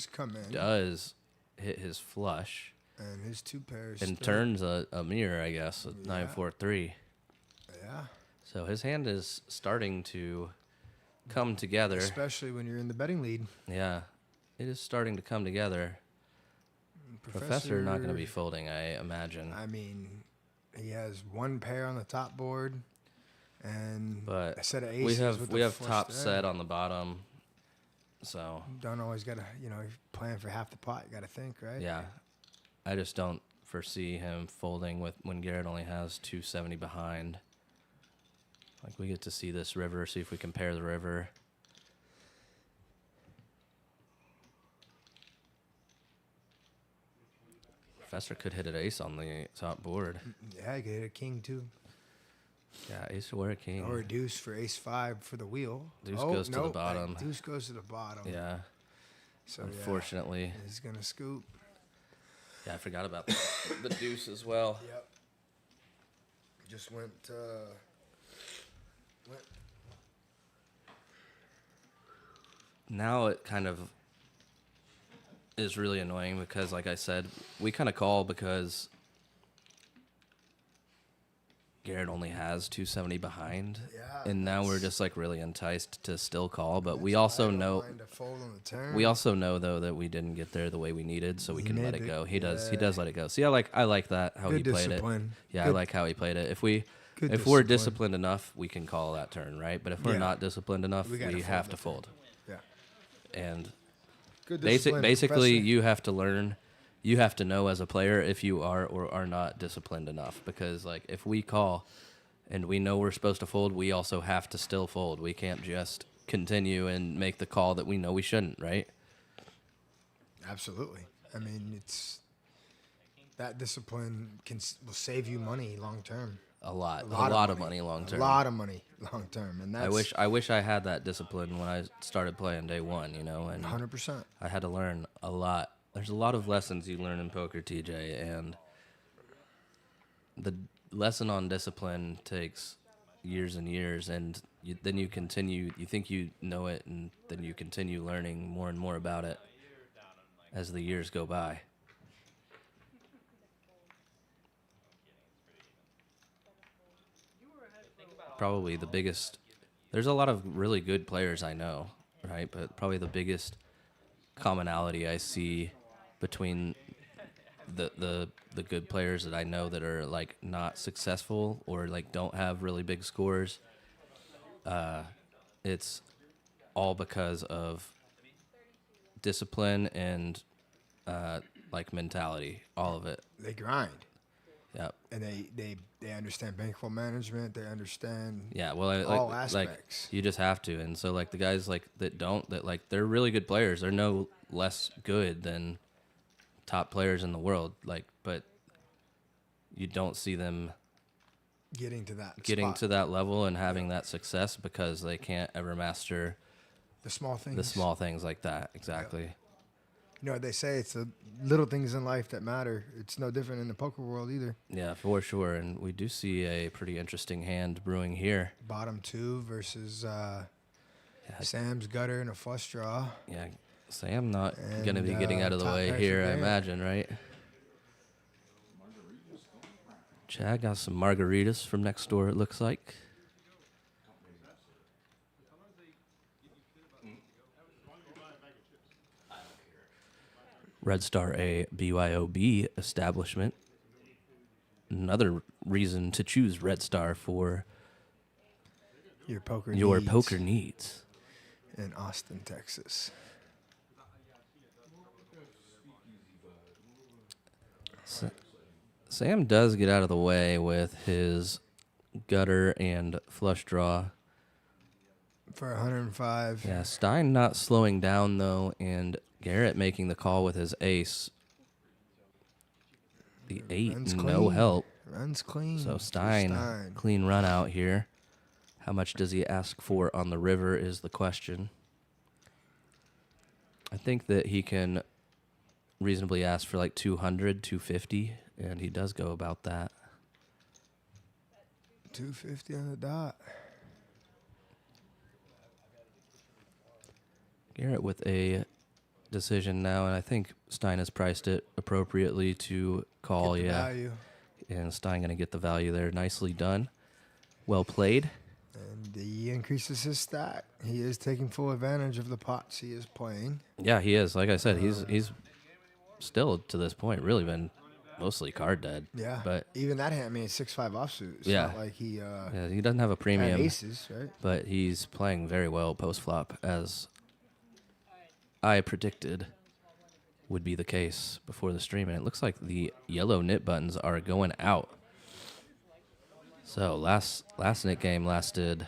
does hit his flush. And his 2 pairs. And turns a mirror, I guess, at 9-4-3. Yeah. So his hand is starting to come together. Especially when you're in the betting lead. Yeah, it is starting to come together. Professor not going to be folding, I imagine. I mean, he has 1 pair on the top board, and but a set of aces. We have top set on the bottom, so don't always gotta, you're playing for half the pot. You gotta think, right? Yeah, I just don't foresee him folding when Garrett only has 270 behind. Like, we get to see this river, see if we compare the river. Professor could hit an ace on the top board. Yeah, you could hit a king too. Yeah, ace or a king. Or a deuce for ace-5 for the wheel. Deuce goes to the bottom. Deuce goes to the bottom. Yeah. So unfortunately. Yeah, he's going to scoop. Yeah, I forgot about the deuce as well. Yep. Just went. Now it kind of is really annoying because, like I said, we kind of call because Garrett only has 270 behind. Yeah, and now we're just like really enticed to still call, but we also know though that we didn't get there the way we needed, so we can let it go. He does let it go. See, I like that how he played it. Yeah, I like how he played it. If we're disciplined enough, we can call that turn, right? But if we're not disciplined enough, we have to fold. Yeah. And basically Professor. You have to learn. You have to know as a player if you are or are not disciplined enough, because like if we call and we know we're supposed to fold, we also have to still fold. We can't just continue and make the call that we know we shouldn't, right? Absolutely. I mean, it's that discipline will save you money long term. A lot of money long term. A lot of money long term, and that's. I wish I had that discipline when I started playing day one, and 100%. I had to learn a lot. There's a lot of lessons you learn in poker, TJ, and the lesson on discipline takes years and years, and then you continue. You think you know it, and then you continue learning more and more about it as the years go by. Probably the biggest. There's a lot of really good players I know, right? But probably the biggest commonality I see between the good players that I know that are like not successful or like don't have really big scores, it's all because of discipline and like mentality, all of it. They grind. Yep. And they understand bankroll management. They understand all aspects. Like, you just have to. And so like the guys like that don't, that like they're really good players. They're no less good than top players in the world. Like, but you don't see them getting to that level and having that success because they can't ever master the small things. The small things like that. Exactly. Yep. You know what they say? It's the little things in life that matter. It's no different in the poker world either. Yeah, for sure. And we do see a pretty interesting hand brewing here. Bottom 2 versus Sam's gutter and a flush draw. Yeah, Sam not going to be getting out of the way here, I imagine, right? Chad got some margaritas from next door, it looks like. Red Star, a BYOB establishment. Another reason to choose Red Star for your poker needs. In Austin, Texas. Sam does get out of the way with his gutter and flush draw. For 105. Yeah, Stein not slowing down, though, and Garrett making the call with his ace. The 8, Runs no clean. help. Runs clean. So for Stein, clean run out here. How much does he ask for on the river is the question. I think that he can reasonably ask for like 200, 250, and he does go about that. 250 on the dot. Garrett with a decision now, and I think Stein has priced it appropriately to call, Get the yeah. value. And Stein going to get the value there. Nicely done. Well played. And he increases his stack. He is taking full advantage of the pots he is playing. Yeah, he is. Like I said, he's still to this point really been mostly card dead. Yeah. But even that hand, I mean, 6-5 offsuit. It's Yeah. not like he yeah, he doesn't have a had premium, aces, right? but he's playing very well post flop, as I predicted would be the case before the stream. And it looks like the yellow knit buttons are going out. So last knit game lasted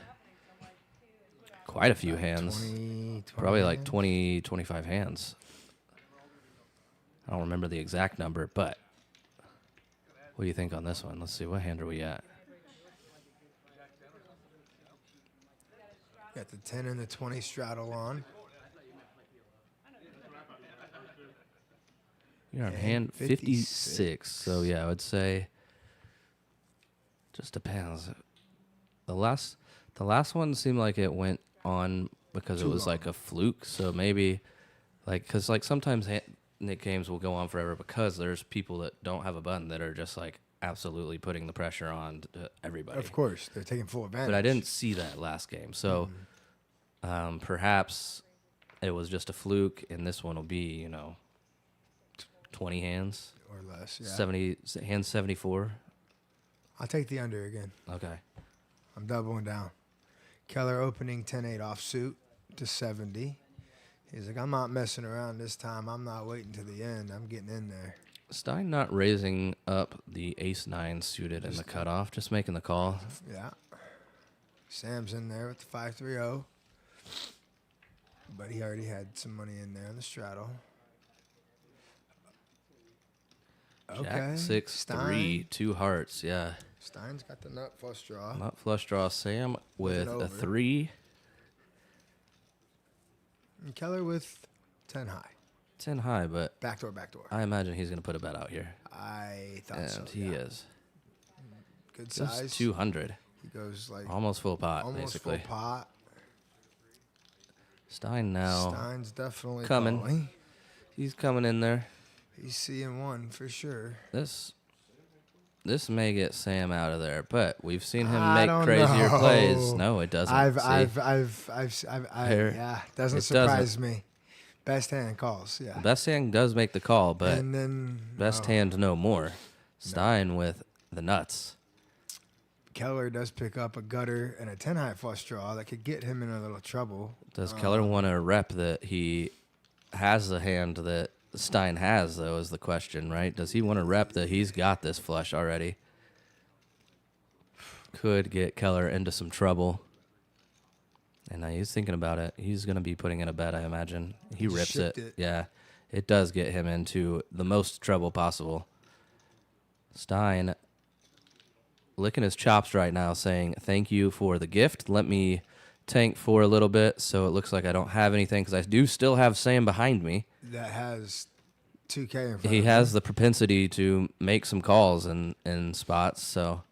quite a few hands. 20 Probably like hands? 20, 25 hands. I don't remember the exact number, but what do you think on this one? Let's see, what hand are we at? Got the 10 and the 20 straddle on. You're on And hand 56. 56. So yeah, I would say just depends. The last one seemed like it went on because Too it was long. like a fluke. So maybe because sometimes knit games will go on forever because there's people that don't have a button that are just like absolutely putting the pressure on to everybody. Of course, they're taking full advantage. But I didn't see that last game. So perhaps it was just a fluke, and this one will be, 20 hands, Or less, yeah. 70 hands 74. I'll take the under again. Okay. I'm doubling down. Keller opening 10-8 offsuit to 70. He's like, I'm not messing around this time. I'm not waiting to the end. I'm getting in there. Stein not raising up the ace-9 suited in the cutoff, just making the call. Yeah. Sam's in there with the 5-3-0. But he already had some money in there on the straddle. Jack 6-3, 2 hearts, yeah. Stein's got the nut flush draw. Not flush draw. Sam with over. a 3. And Keller with 10 high. 10 high, but Backdoor. I imagine he's going to put a bet out here. I thought And so. he yeah. is. Good Goes size. 200. He goes like Almost full pot, almost basically. full pot. Stein now. Stein's definitely coming. calling. He's coming in there. He's seeing one for sure. This may get Sam out of there, but we've seen him I make don't crazier know. plays. No, it doesn't. I've Here. yeah, doesn't It surprise me. Best hand calls, yeah. Best hand does make the call, but and then best hand no more. Stein with the nuts. Keller does pick up a gutter and a 10 high flush draw that could get him in a little trouble. Does Keller want to rep that he has the hand that Stein has, though, is the question, right? Does he want to rep that he's got this flush already? Could get Keller into some trouble. And he's thinking about it. He's going to be putting in a bet, I imagine. He just rips shipped it. it. Yeah, it does get him into the most trouble possible. Stein licking his chops right now, saying, thank you for the gift. Let me tank for a little bit so it looks like I don't have anything, because I do still have Sam behind me. That has 2K in front He of has him. the propensity to make some calls in spots, so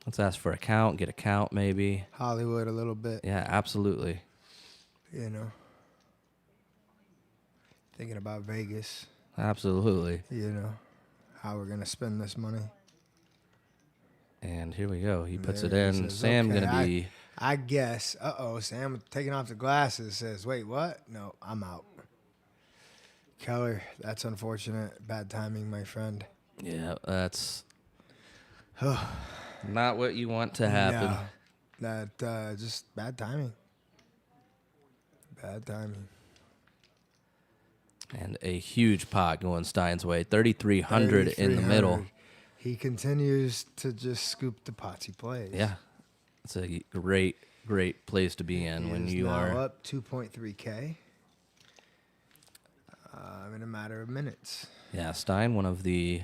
let's ask for a count, get a count maybe. Hollywood a little bit, Yeah, absolutely. you know. Thinking about Vegas, Absolutely. you know, how we're going to spend this money. And here we go. He puts There it he in. says, Sam okay, going to be... I guess. Sam taking off the glasses says, wait, what? No, I'm out. Keller, that's unfortunate. Bad timing, my friend. Yeah, that's not what you want to happen. Yeah, that just bad timing. Bad timing. And a huge pot going Stein's way. 3,300 in the middle. 3,300. He continues to just scoop the pots he plays. Yeah. It's a great great place to be in He when is you now are. up 2.3K in a matter of minutes. Yeah, Stein, one of the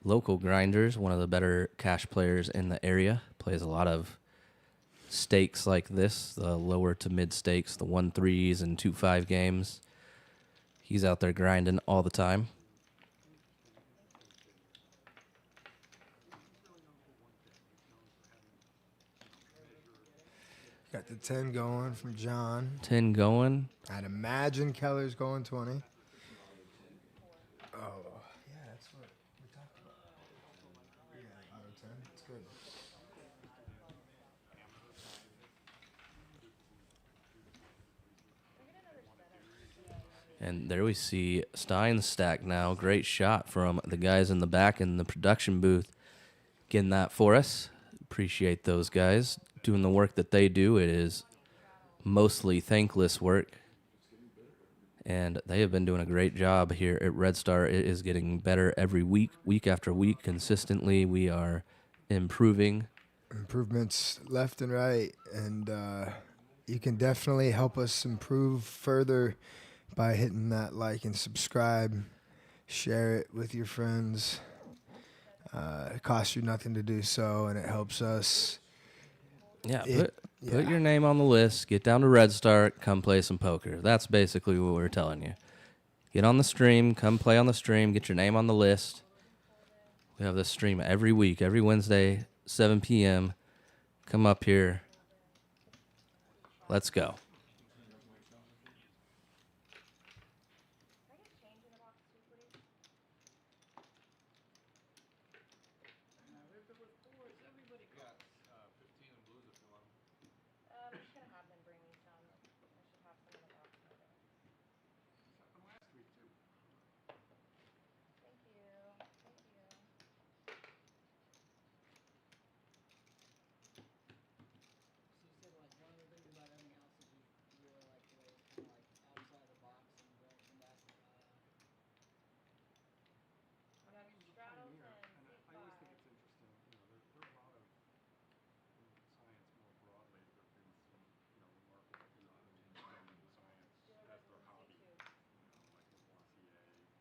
local grinders, one of the better cash players in the area, plays a lot of stakes like this, the lower to mid stakes, the 1-3s and 2-5 games. He's out there grinding all the time. Got the 10 going from John. 10 going. I'd imagine Keller's going 20. Oh, yeah, that's what we talked about. Yeah, auto 10. It's good. And there we see Stein's stack now. Great shot from the guys in the back in the production booth getting that for us. Appreciate those guys doing the work that they do. It is mostly thankless work, and they have been doing a great job here at Red Star. It is getting better every week, week after week, consistently. We are improving. Improvements left and right, and you can definitely help us improve further by hitting that like and subscribe. Share it with your friends. It costs you nothing to do so, and it helps us. Yeah, It- put your name on the list. Get down to Red Star. Come play some poker. That's basically what we're telling you. Get on the stream. Come play on the stream. Get your name on the list. We have this stream every week, every Wednesday, 7 p.m. Come up here. Let's go. So you said like one of the things about everything else is you really like the way it's kind of like outside the box and going from that. I always think it's interesting, there are a lot of science more broadly that have been some, remarkable people who understand science as their hobby, like Lavoisier, Newton.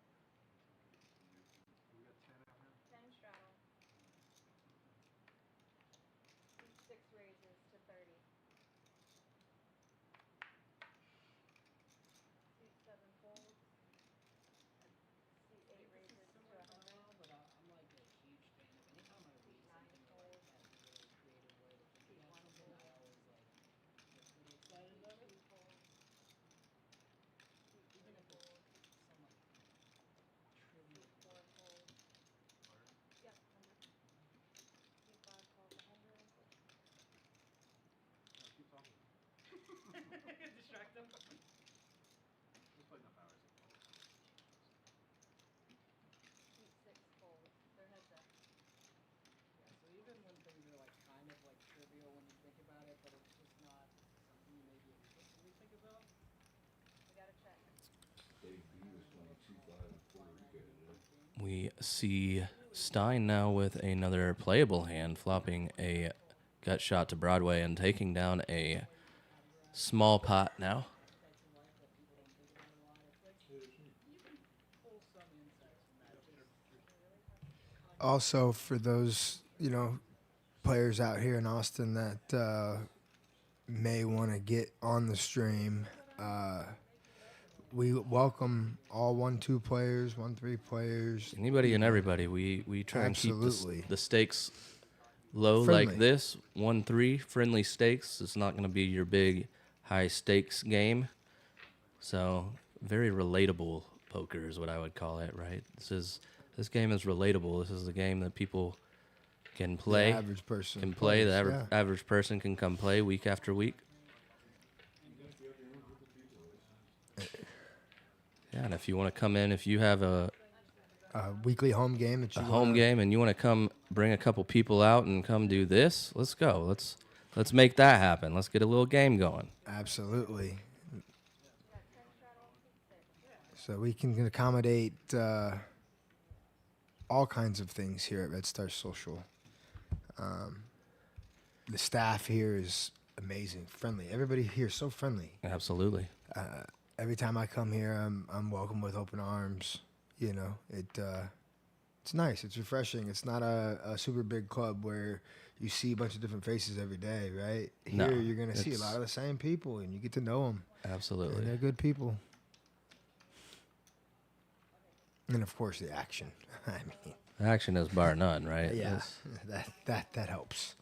We got 10 out here? But I'm like a huge fan of anytime I read something that like has a really creative way to think about something, I always like get pretty excited about it. Even if it's some like trivial. Keep talking. Distract them. We play enough hours of poker. Yeah, so even when things are like kind of like trivial when you think about it, but it's just not something you maybe explicitly think about. We see Stein now with another playable hand, flopping a gut shot to Broadway and taking down a small pot now. Aspects in life that people don't think about a lot. It's like you can pull some insights from that. Just Also, for those players out here in Austin that may want to get on the stream, we welcome all 1-2 players, 1-3 players. Anybody and everybody. We try and keep Absolutely. the stakes low Friendly. like this. 1-3, friendly stakes. It's not going to be your big high stakes game. So very relatable poker is what I would call it, right? This game is relatable. This is the game that people can play. The average person can play. The plays, average person can come play week after week. Yeah, and if you want to come in, if you have a weekly home game that you home game and you want to come bring a couple people out and come do this, let's go. Let's make that happen. Let's get a little game going. Absolutely. So we can accommodate all kinds of things here at Red Star Social. the staff here is amazing, friendly. Everybody here is so friendly. Absolutely. Every time I come here, I'm welcome with open arms. You know, it's nice. It's refreshing. It's not a super big club where you see a bunch of different faces every day, right? No, Here, you're going to see a lot of the same people, and you get to know them. Absolutely. And they're good people. And, of course, the action. I mean, Action is bar none, right? yeah, It's- that helps.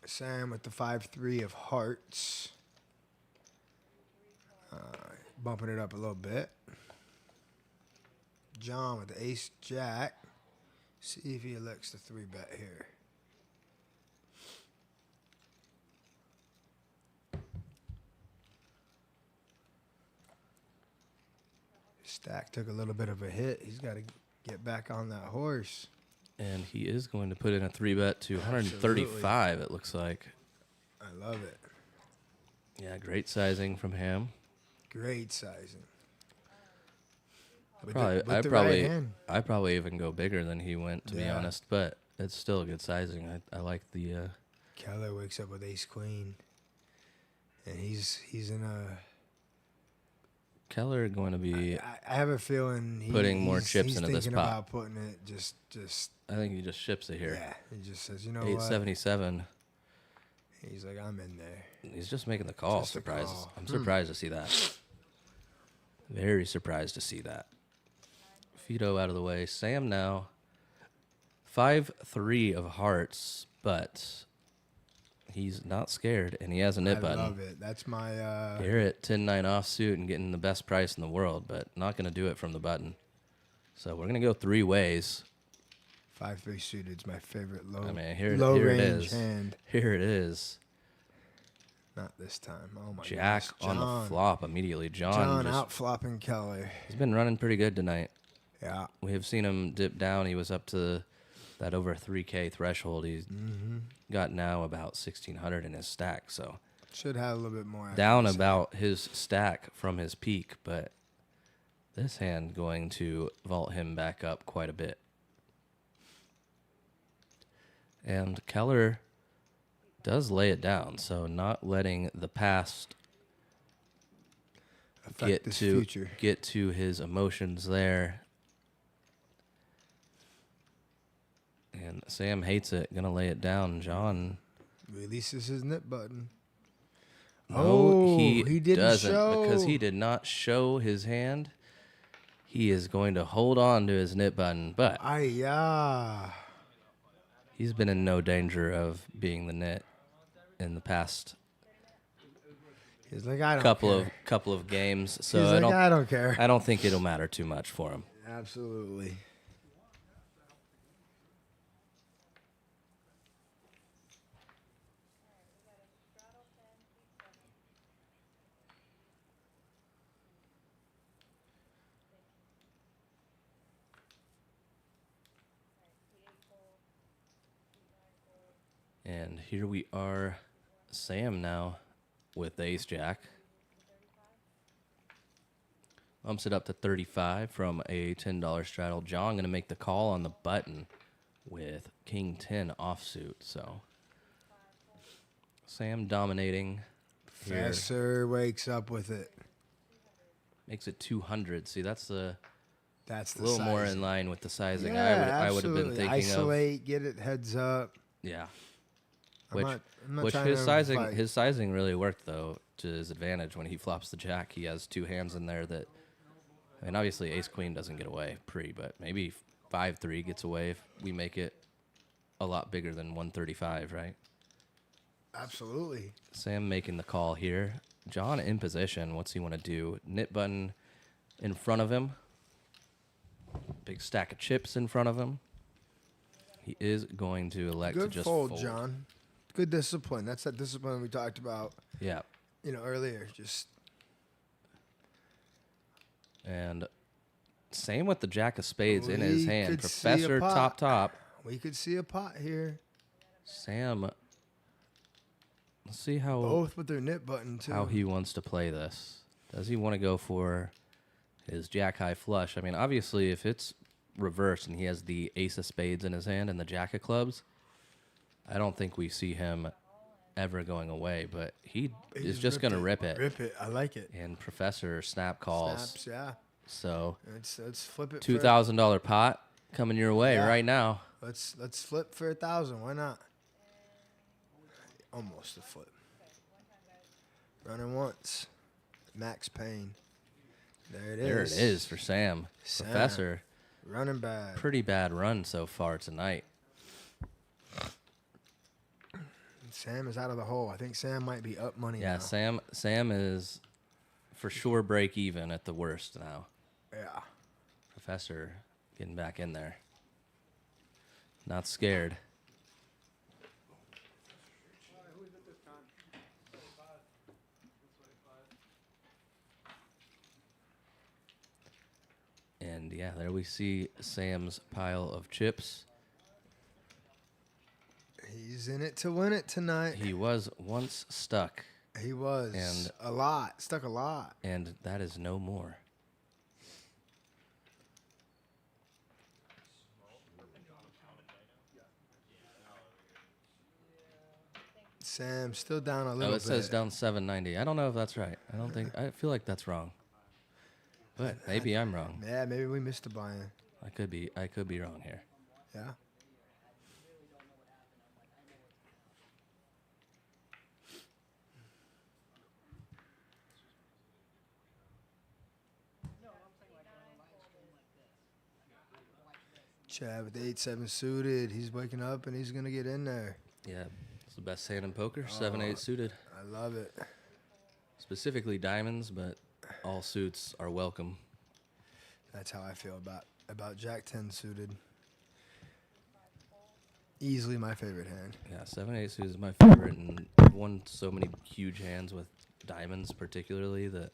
Sam with the 5-3 of hearts. Bumping it up a little bit. John with the ace jack. See if he elects the 3-bet here. Stack took a little bit of a hit. He's got to get back on that horse. And he is going to put in a 3-bet to 135, Absolutely. it looks like. I love it. Yeah, great sizing from him. Great sizing. With Probably, the right hand. I probably even go bigger than he went, to be Yeah. honest. But it's still a good sizing. I like the. Keller wakes up with ace queen, and he's in a. Keller going to be. I have a feeling putting more chips he's into this thinking pot. about putting it just. I think he just ships it here. Yeah, he just says, you know what? 877. He's like, I'm in there. He's just making the call. Just a Surprise! call. I'm surprised to see that. Very surprised to see that. Fido out of the way. Sam now. 5-3 of hearts, but he's not scared, and he has a nip button. I love it. That's my. Garrett 10-9 offsuit and getting the best price in the world, but not going to do it from the button. So we're going to go 3 ways. 5-3 suited is my favorite low. I mean, here low it range is. hand. Here it is. Not this time. Oh my Jack goodness. on the flop immediately. John just, out flopping Keller. He's been running pretty good tonight. Yeah. We have seen him dip down. He was up to that over 3K threshold. He's got now about 1,600 in his stack. So Should have a little bit more. down accuracy. about his stack from his peak, but this hand going to vault him back up quite a bit. And Keller does lay it down, so not letting the past Affect this future. get to his emotions there. And Sam hates it, gonna lay it down. John, Releases his nip button. no, he didn't doesn't show. because he did not show his hand. He is going to hold on to his nip button, but he's been in no danger of being the nit in the past He's like, I don't care. couple of games. So He's like, I don't care. I don't think it'll matter too much for him. Absolutely. And here we are, Sam now with the ace jack. Bumps it up to 35 from a $10 straddle. John going to make the call on the button with king 10 offsuit. So Sam dominating here. Fesser wakes up with it. Makes it 200. See, that's a That's the little more sizing. in line with the sizing Yeah, I would have been absolutely. thinking Isolate, get it heads up. of. Yeah. I'm not Which trying his to sizing fight. his sizing really worked though to his advantage when he flops the jack. He has 2 hands in there that, I mean, obviously ace queen doesn't get away but maybe 5-3 gets away if we make it a lot bigger than 135, right? Absolutely. Sam making the call here. John in position. What's he want to do? Nit button in front of him. Big stack of chips in front of him. He is going to elect to Good just fold, John. Good discipline. That's that discipline we talked about, Yeah. earlier. Just And same with the jack of spades in his We hand. could see a Professor pot. top. we could see a pot here. Sam, let's see how Both with their nip button too. he wants to play this. Does he want to go for his jack high flush. I mean, obviously, if it's reversed and he has the ace of spades in his hand and the jack of clubs, I don't think we see him ever going away. But he is just going to rip it. Rip it. I like it. And Professor snap calls. Snaps, yeah. So Let's flip it. $2,000 pot coming your way right now. Let's flip for 1,000. Why not? Almost a flip. Running once. Max Payne. There it is. There it is for Sam. Professor. Running bad. Pretty bad run so far tonight. Sam is out of the hole. I think Sam might be up money Yeah, now. Sam is for sure break even at the worst now. Yeah. Professor getting back in there. Not scared. Who is it this time? 25. And yeah, there we see Sam's pile of chips. He's in it to win it tonight. He was once stuck, He was. And- a lot. Stuck a lot. and that is no more. Sam still down a little Oh, bit. it says down 790. I don't know if that's right. I feel like that's wrong. But maybe I'm wrong. Yeah, maybe we missed a buy-in. I could be wrong here. Yeah. Chad with the 8-7 suited. He's waking up and he's gonna get in there. Yeah, it's the best hand in poker. 7-8 suited. I love it. Specifically diamonds, but all suits are welcome. That's how I feel about Jack 10 suited. Easily my favorite hand. Yeah, 7-8 suited is my favorite, and I've won so many huge hands with diamonds, particularly that.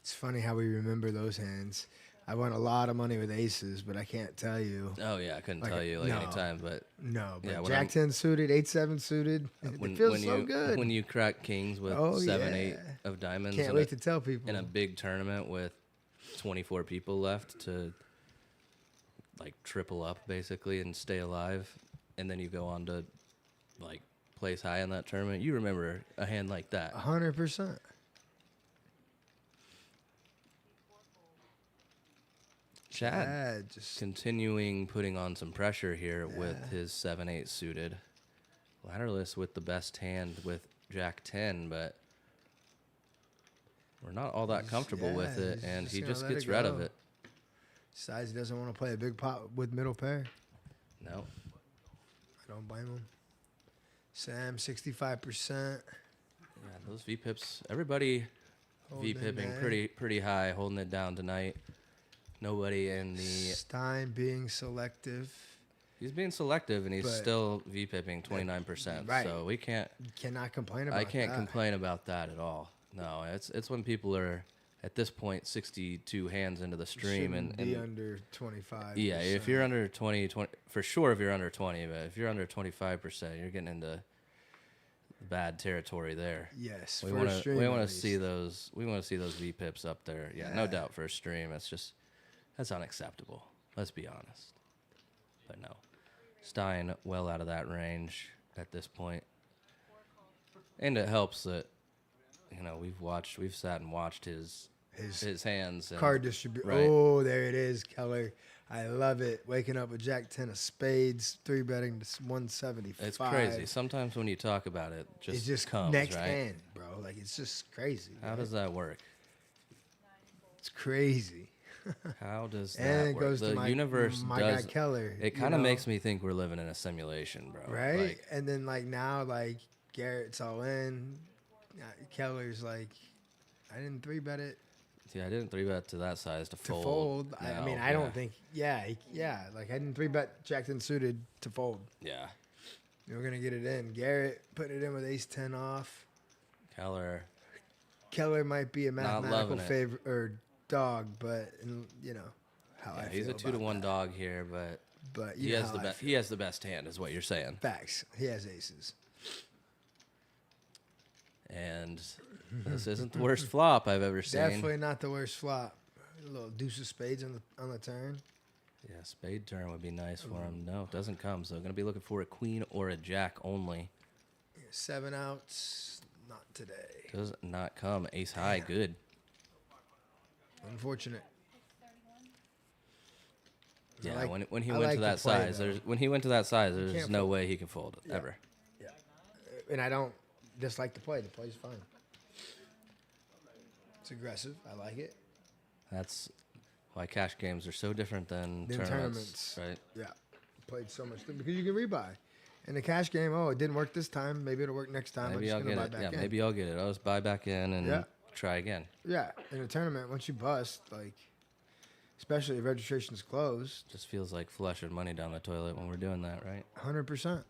It's funny how we remember those hands. I won a lot of money with aces, but I can't tell you. Oh yeah, I couldn't Like tell you like no. any time, but No, but Yeah, when Jack I'm- 10 suited, 8-7 suited, it feels so good. when you crack kings with Oh, 7-8 yeah. of diamonds Can't in wait a- to tell people. in a big tournament with 24 people left to like triple up basically and stay alive, and then you go on to like place high in that tournament. You remember a hand like that. 100%. Chad Yeah, just continuing putting on some pressure here with Yeah. his 7-8 suited. Ladderless with the best hand with Jack 10, but we're not all that comfortable with it, he's and just he gonna just let gets it rid of go. it. decides he doesn't want to play a big pot with middle pair. No. I don't blame him. Sam, 65%. Yeah, those VPIPs, everybody Holding VPIPing there. pretty high, holding it down tonight. Nobody in the. Stein being selective. He's being selective, and he's But- still VPIPing 29%. Right. So we can't. You cannot complain about I can't that. complain about that at all. No, it's when people are at this point 62 hands into the stream Shouldn't and be under 25. yeah, if you're under 20 for sure if you're under 20, but if you're under 25%, you're getting into bad territory there. Yes, We for want a to stream we at want to least. see those VPIPs up there. Yeah, no Yeah. doubt for a stream. That's unacceptable. Let's be honest. But no. Stein well out of that range at this point. And it helps that we've sat and watched his hands and Card distribution. right. Oh, there it is, Keller. I love it. Waking up with Jack 10 of spades, 3-betting to 175. It's crazy. Sometimes when you talk about it, It's just comes, next right? hand, bro. Like, it's just crazy. How right? does that work? It's crazy. How does that And it work? goes The to my universe guy does. Keller. It kind of makes me think we're living in a simulation, bro. right. Like, And then like now, like Garrett's all in. Keller's like, I didn't 3-bet it see, I didn't 3-bet to that size to to fold. fold. I No, mean, I don't think. Yeah, like I didn't 3-bet Jack 10 suited to fold. Yeah. We're gonna get it in. Garrett putting it in with ace 10 off. Keller. Keller might be a mathematical loving it. favorite or dog, but you know how I Yeah, feel he's a about 2-1 that. dog here, but But he you know has how the I best. feel. He has the best hand, is what you're saying. Facts. He has aces. And and this isn't the worst flop I've ever seen. Definitely not the worst flop. A little deuce of spades on the turn. Yeah, spade turn would be nice for him. No, it doesn't come. So going to be looking for a queen or a jack only. 7 outs, not today. Does not come. Ace high, good. Unfortunate. Yeah, like- when he I went like to the that play, size, though. there's can't no fold. way he can fold it ever. Yeah. And I don't dislike the play. The play's fine. It's aggressive. I like it. That's why cash games are so different than Then tournaments, tournaments. right? Yeah. Played so much because you can rebuy. In the cash game, oh, it didn't work this time. Maybe it'll work next time. Maybe I'm I'll just get gonna it. buy Yeah, back in. maybe I'll get it. I'll just buy back in and Yeah. try again. Yeah. In a tournament, once you bust, like, especially if registration's closed, Just feels like flushing money down the toilet when we're doing that, right? 100%.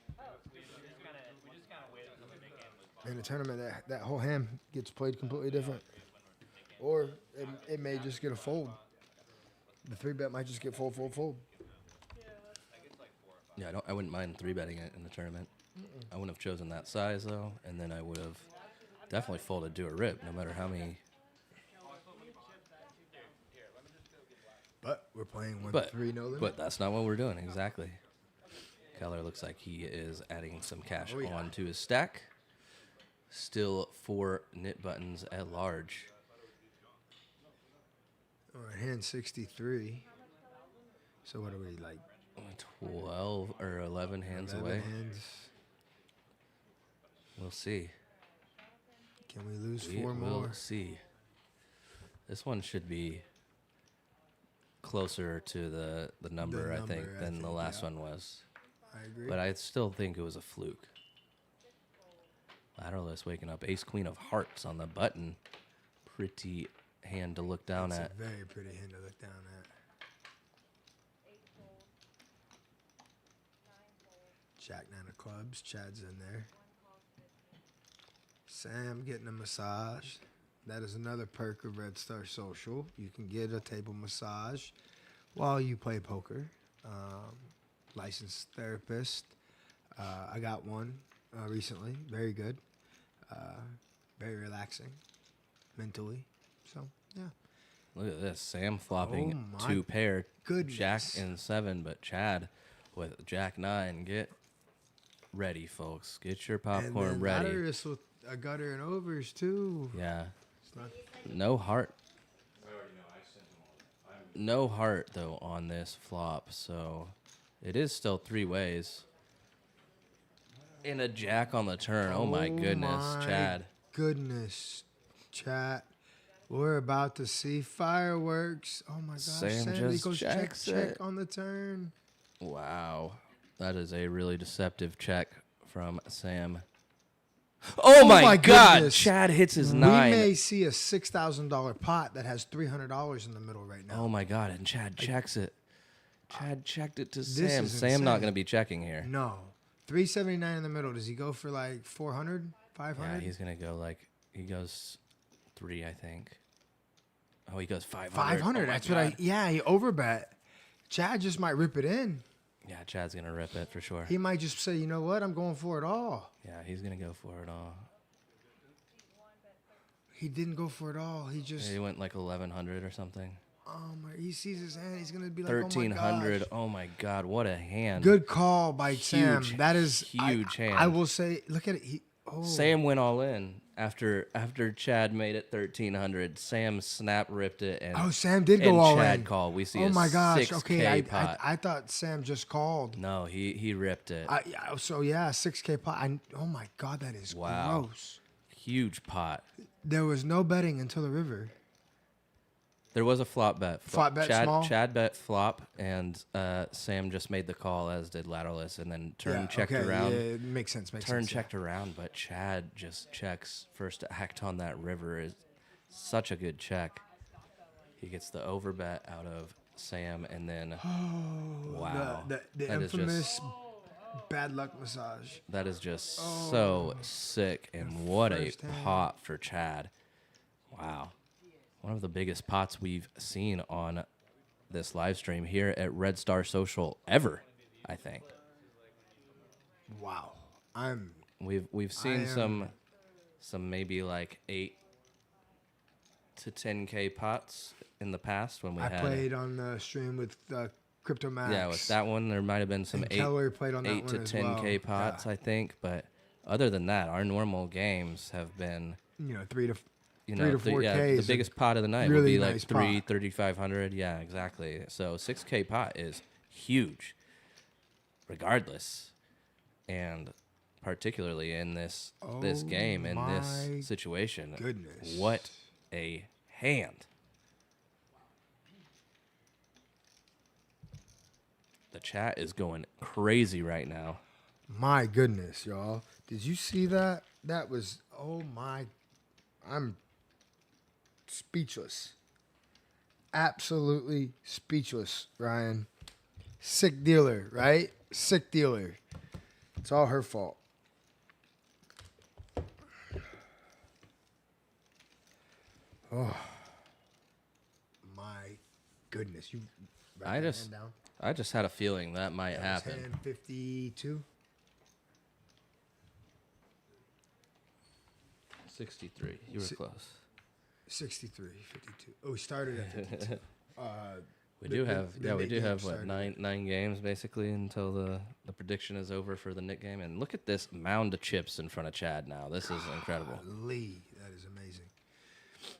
We just kind of waited until the big game was. In a tournament, that whole hand gets played completely different. Or it may just get a fold. The 3-bet might just get fold, fold, fold. Yeah, I wouldn't mind 3-betting it in the tournament. I wouldn't have chosen that size though, and then I would have definitely folded to a rip, no matter how many. But we're playing 1-3, But no limit. but that's not what we're doing exactly. Keller looks like he is adding some cash Oh, yeah. onto his stack. Still 4 knit buttons at large. All right, hand 63. So what are we, like 12 or 11 hands 11 away. hands? We'll see. Can we lose We 4 will more? see. This one should be closer to the number, I think, number, I than the think, last yeah. one was. I agree. But I still think it was a fluke. Lateralist waking up. Ace Queen of Hearts on the button. Pretty hand to look down It's at. a very pretty hand to look down at. Jack 9 of clubs. Chad's in there. Sam getting a massage. That is another perk of Red Star Social. You can get a table massage while you play poker. Licensed therapist. I got one recently. Very good. Very relaxing mentally. So, yeah. Look at this. Sam flopping Oh my 2 pair. goodness. Jack in 7, but Chad with Jack 9. Get ready, folks. Get your popcorn and then ready. Latterus with a gutter and overs, too. Yeah. It's not No heart. No heart, though, on this flop, so it is still 3 ways. And a jack on the turn. Oh, my goodness, my Chad. Goodness, chat. We're about to see fireworks. Oh my gosh, Sam he just goes check, checks check it. on the turn. Wow. That is a really deceptive check from Sam. Oh, my God. goodness. Chad hits his We 9. may see a $6,000 pot that has $300 in the middle right now. Oh, my God. And Chad checks it. Chad checked it to This Sam. is Sam not insane. going to be checking here. No, 379 in the middle. Does he go for like 400, Yeah, 500? he's going to go he goes 3, I think. Oh, he goes 500. 500. Oh my That's God. what he overbet. Chad just might rip it in. Yeah, Chad's going to rip it for sure. He might just say, you know what, I'm going for it all. Yeah, he's going to go for it all. He didn't go for it all. He just, He went like 1,100 or something. oh my, he sees his hand. He's going to be like, 1,300. oh Oh my God, what a hand. my gosh. Good call by Sam. Huge, That is huge hand. I will say, look at it. Sam went all in after Chad made it 1,300. Sam snap ripped it and Oh, Sam did go all Chad in. called. We see Oh a my gosh. 6K Okay, pot. I thought Sam just called. No, he ripped it. So yeah, 6K pot. Oh my God, that is Wow. gross. Huge pot. There was no betting until the river. There was a flop bet. Flop bet Chad, small? Chad bet flop, and Sam just made the call, as did Lateralus, and then turn checked okay, around. Yeah, it makes sense. Makes Turn sense. checked around, but Chad just checks first act on that river. Is such a good check. He gets the overbet out of Sam, and then wow, The That is infamous bad luck massage. that is just so sick, and what a first hand. pop for Chad. Wow, one of the biggest pots we've seen on this live stream here at Red Star Social ever, I think. Wow. We've I seen am some some maybe like 8 to 10K pots in the past when we I had. played on the stream with Crypto Max. Yeah, with that one, there might have been some And Keller played on that 8 one to as 10K well. pots, Yeah. I think. But other than that, our normal games have been, 3 to you 3 know, to 4K. yeah, the is a biggest pot of the night will really be nice like 3, pot. 3,500. Yeah, exactly. So 6K pot is huge, regardless, and particularly in this game, in this my situation. goodness. What a hand! The chat is going crazy right now. My goodness, y'all. Did you see that? That was, I'm speechless. Absolutely speechless, Ryan. Sick dealer, right? Sick dealer. It's all her fault. Oh, my goodness. You write I that just, hand down? I just had a feeling that might That was happen. hand 52. 63. You were close. 63, 52. Oh, we started at 52. We do have, the we Nick do game have what started. nine games basically until the prediction is over for the Nick game. And look at this mound of chips in front of Chad now. This is incredible. Lee, that is amazing.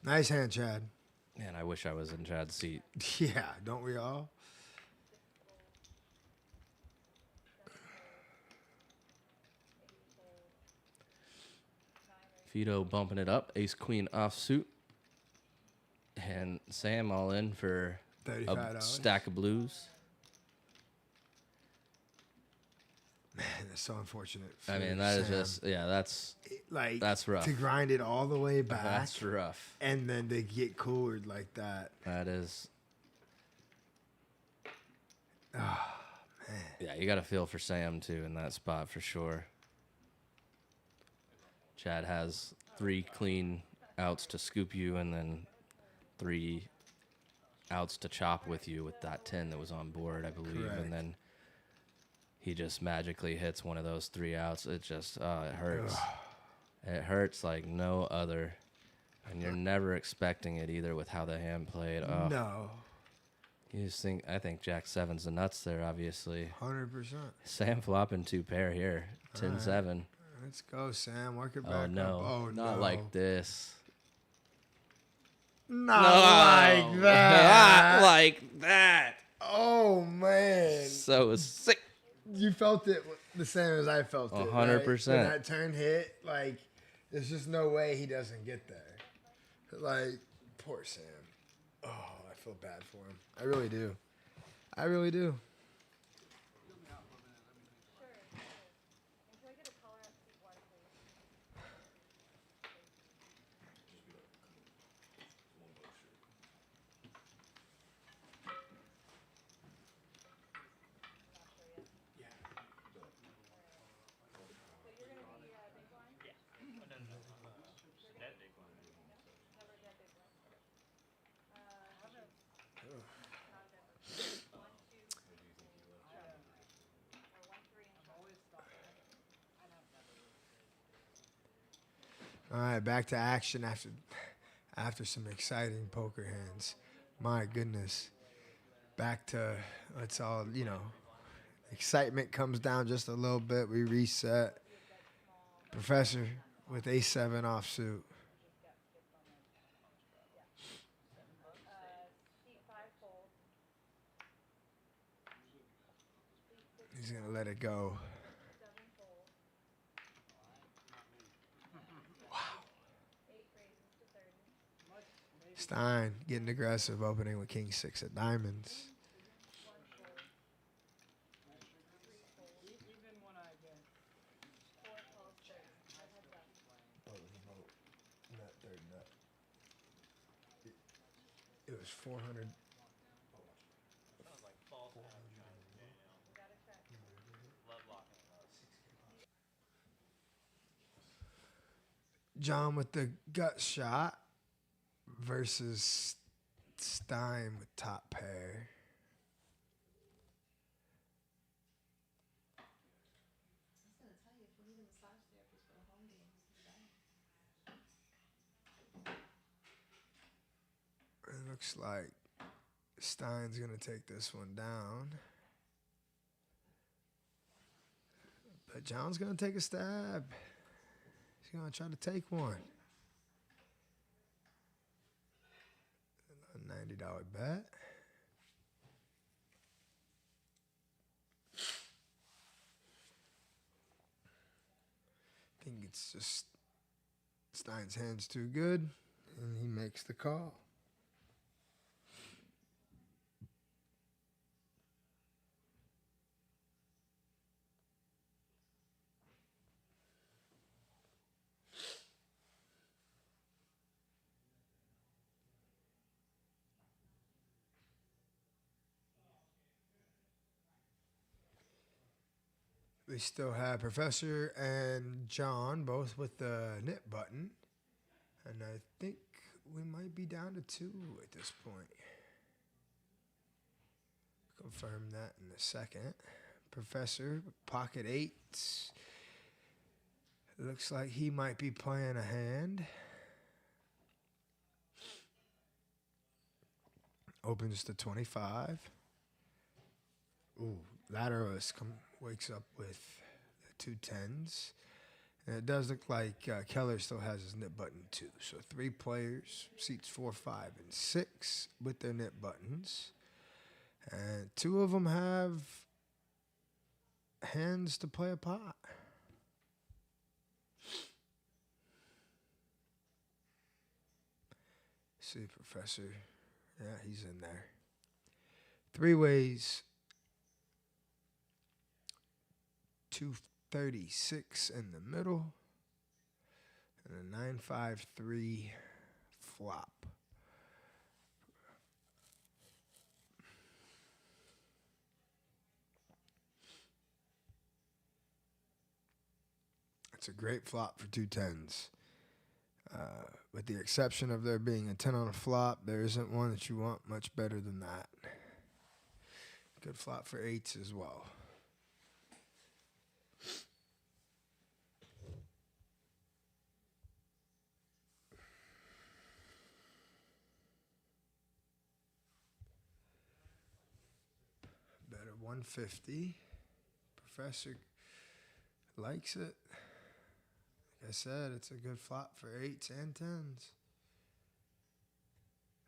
Nice hand, Chad. Man, I wish I was in Chad's seat. Yeah, don't we all? Fido bumping it up, ace queen offsuit, and Sam all in for a $35. stack of blues. Man, that's so unfortunate. I mean, for that is Sam. just that's rough. To grind it all the way back. That's rough. And then to get coolered like that. That is. Oh, man. Yeah, you got to feel for Sam too in that spot for sure. Chad has 3 clean outs to scoop you, and then 3 outs to chop with you with that 10 that was on board, I believe. Correct. And then he just magically hits one of those 3 outs. It just, it hurts. It hurts like no other. And you're never expecting it either with how the hand played. Oh, No. you just I think Jack 7's the nuts there, obviously. 100%. Sam flopping 2 pair here. 10-7. Let's go, Sam. Work it back Oh, up. no. Oh, Not no. like this. Not like that. Not like that. Oh, man. So sick. You felt it the same as I felt it. 100%. When that turn hit, like, there's just no way he doesn't get there. Like, poor Sam. Oh, I feel bad for him. I really do. I really do. All right, back to action after some exciting poker hands. My goodness. Back to, let's all, excitement comes down just a little bit. We reset. Professor with A7 offsuit. He's going to let it go. Stein getting aggressive, opening with King 6 of diamonds. It was 400. John with the gut shot versus Stein with top pair. Looks like Stein's going to take this one down. But John's going to take a stab. He's going to try to take one. A $90 bet. I think it's just Stein's hand's too good, and he makes the call. We still have Professor and John both with the knit button. And I think we might be down to 2 at this point. Confirm that in a second. Professor, pocket 8s. Looks like he might be playing a hand. Opens to 25. Ooh, Latterus wakes up with the 2 10s. And it does look like Keller still has his knit button too. So 3 players, seats 4, 5, and 6 with their knit buttons. And 2 of them have hands to play a pot. See, Professor. Yeah, he's in there. 3 ways. 236 in the middle. And a 953 flop. It's a great flop for 2 10s. With the exception of there being a 10 on a flop, there isn't one that you want much better than that. Good flop for 8s as well. Better 150. Professor likes it. Like I said, it's a good flop for 8s and 10s.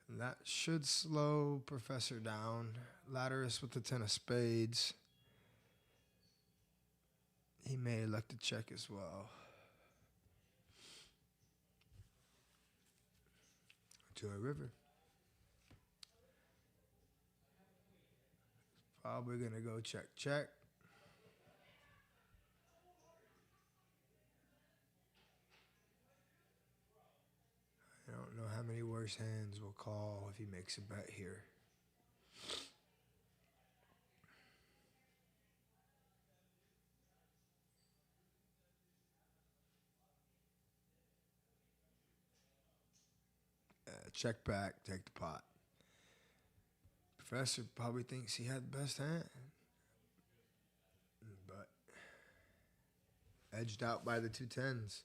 And that should slow Professor down. Latterus with the 10 of spades. He may elect to check as well. To a river. Probably going to go check, check. I don't know how many worse hands will call if he makes a bet here. Check back, take the pot. Professor probably thinks he had the best hand. But edged out by the 2 10s.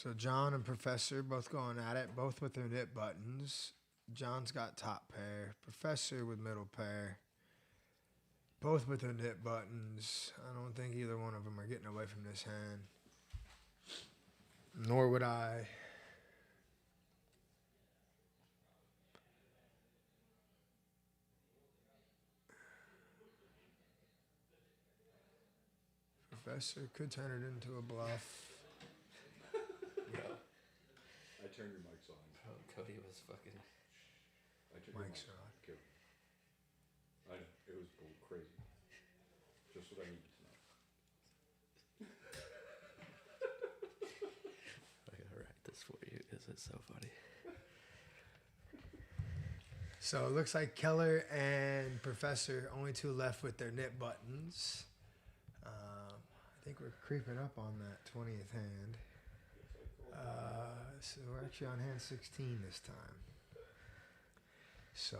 So John and Professor both going at it, both with their knit buttons. John's got top pair. Professor with middle pair. Both with their knit buttons. I don't think either one of them are getting away from this hand. Nor would I. Professor could turn it into a bluff. I turned your mics on. Oh, Cody was fucking. I turned your Mics mics are on. Okay. I know. It was crazy. Just what I needed to know. I gotta write this for you because it's so funny. So it looks like Keller and Professor, only two left with their knit buttons. I think we're creeping up on that 20th hand. So we're actually on hand 16 this time. So,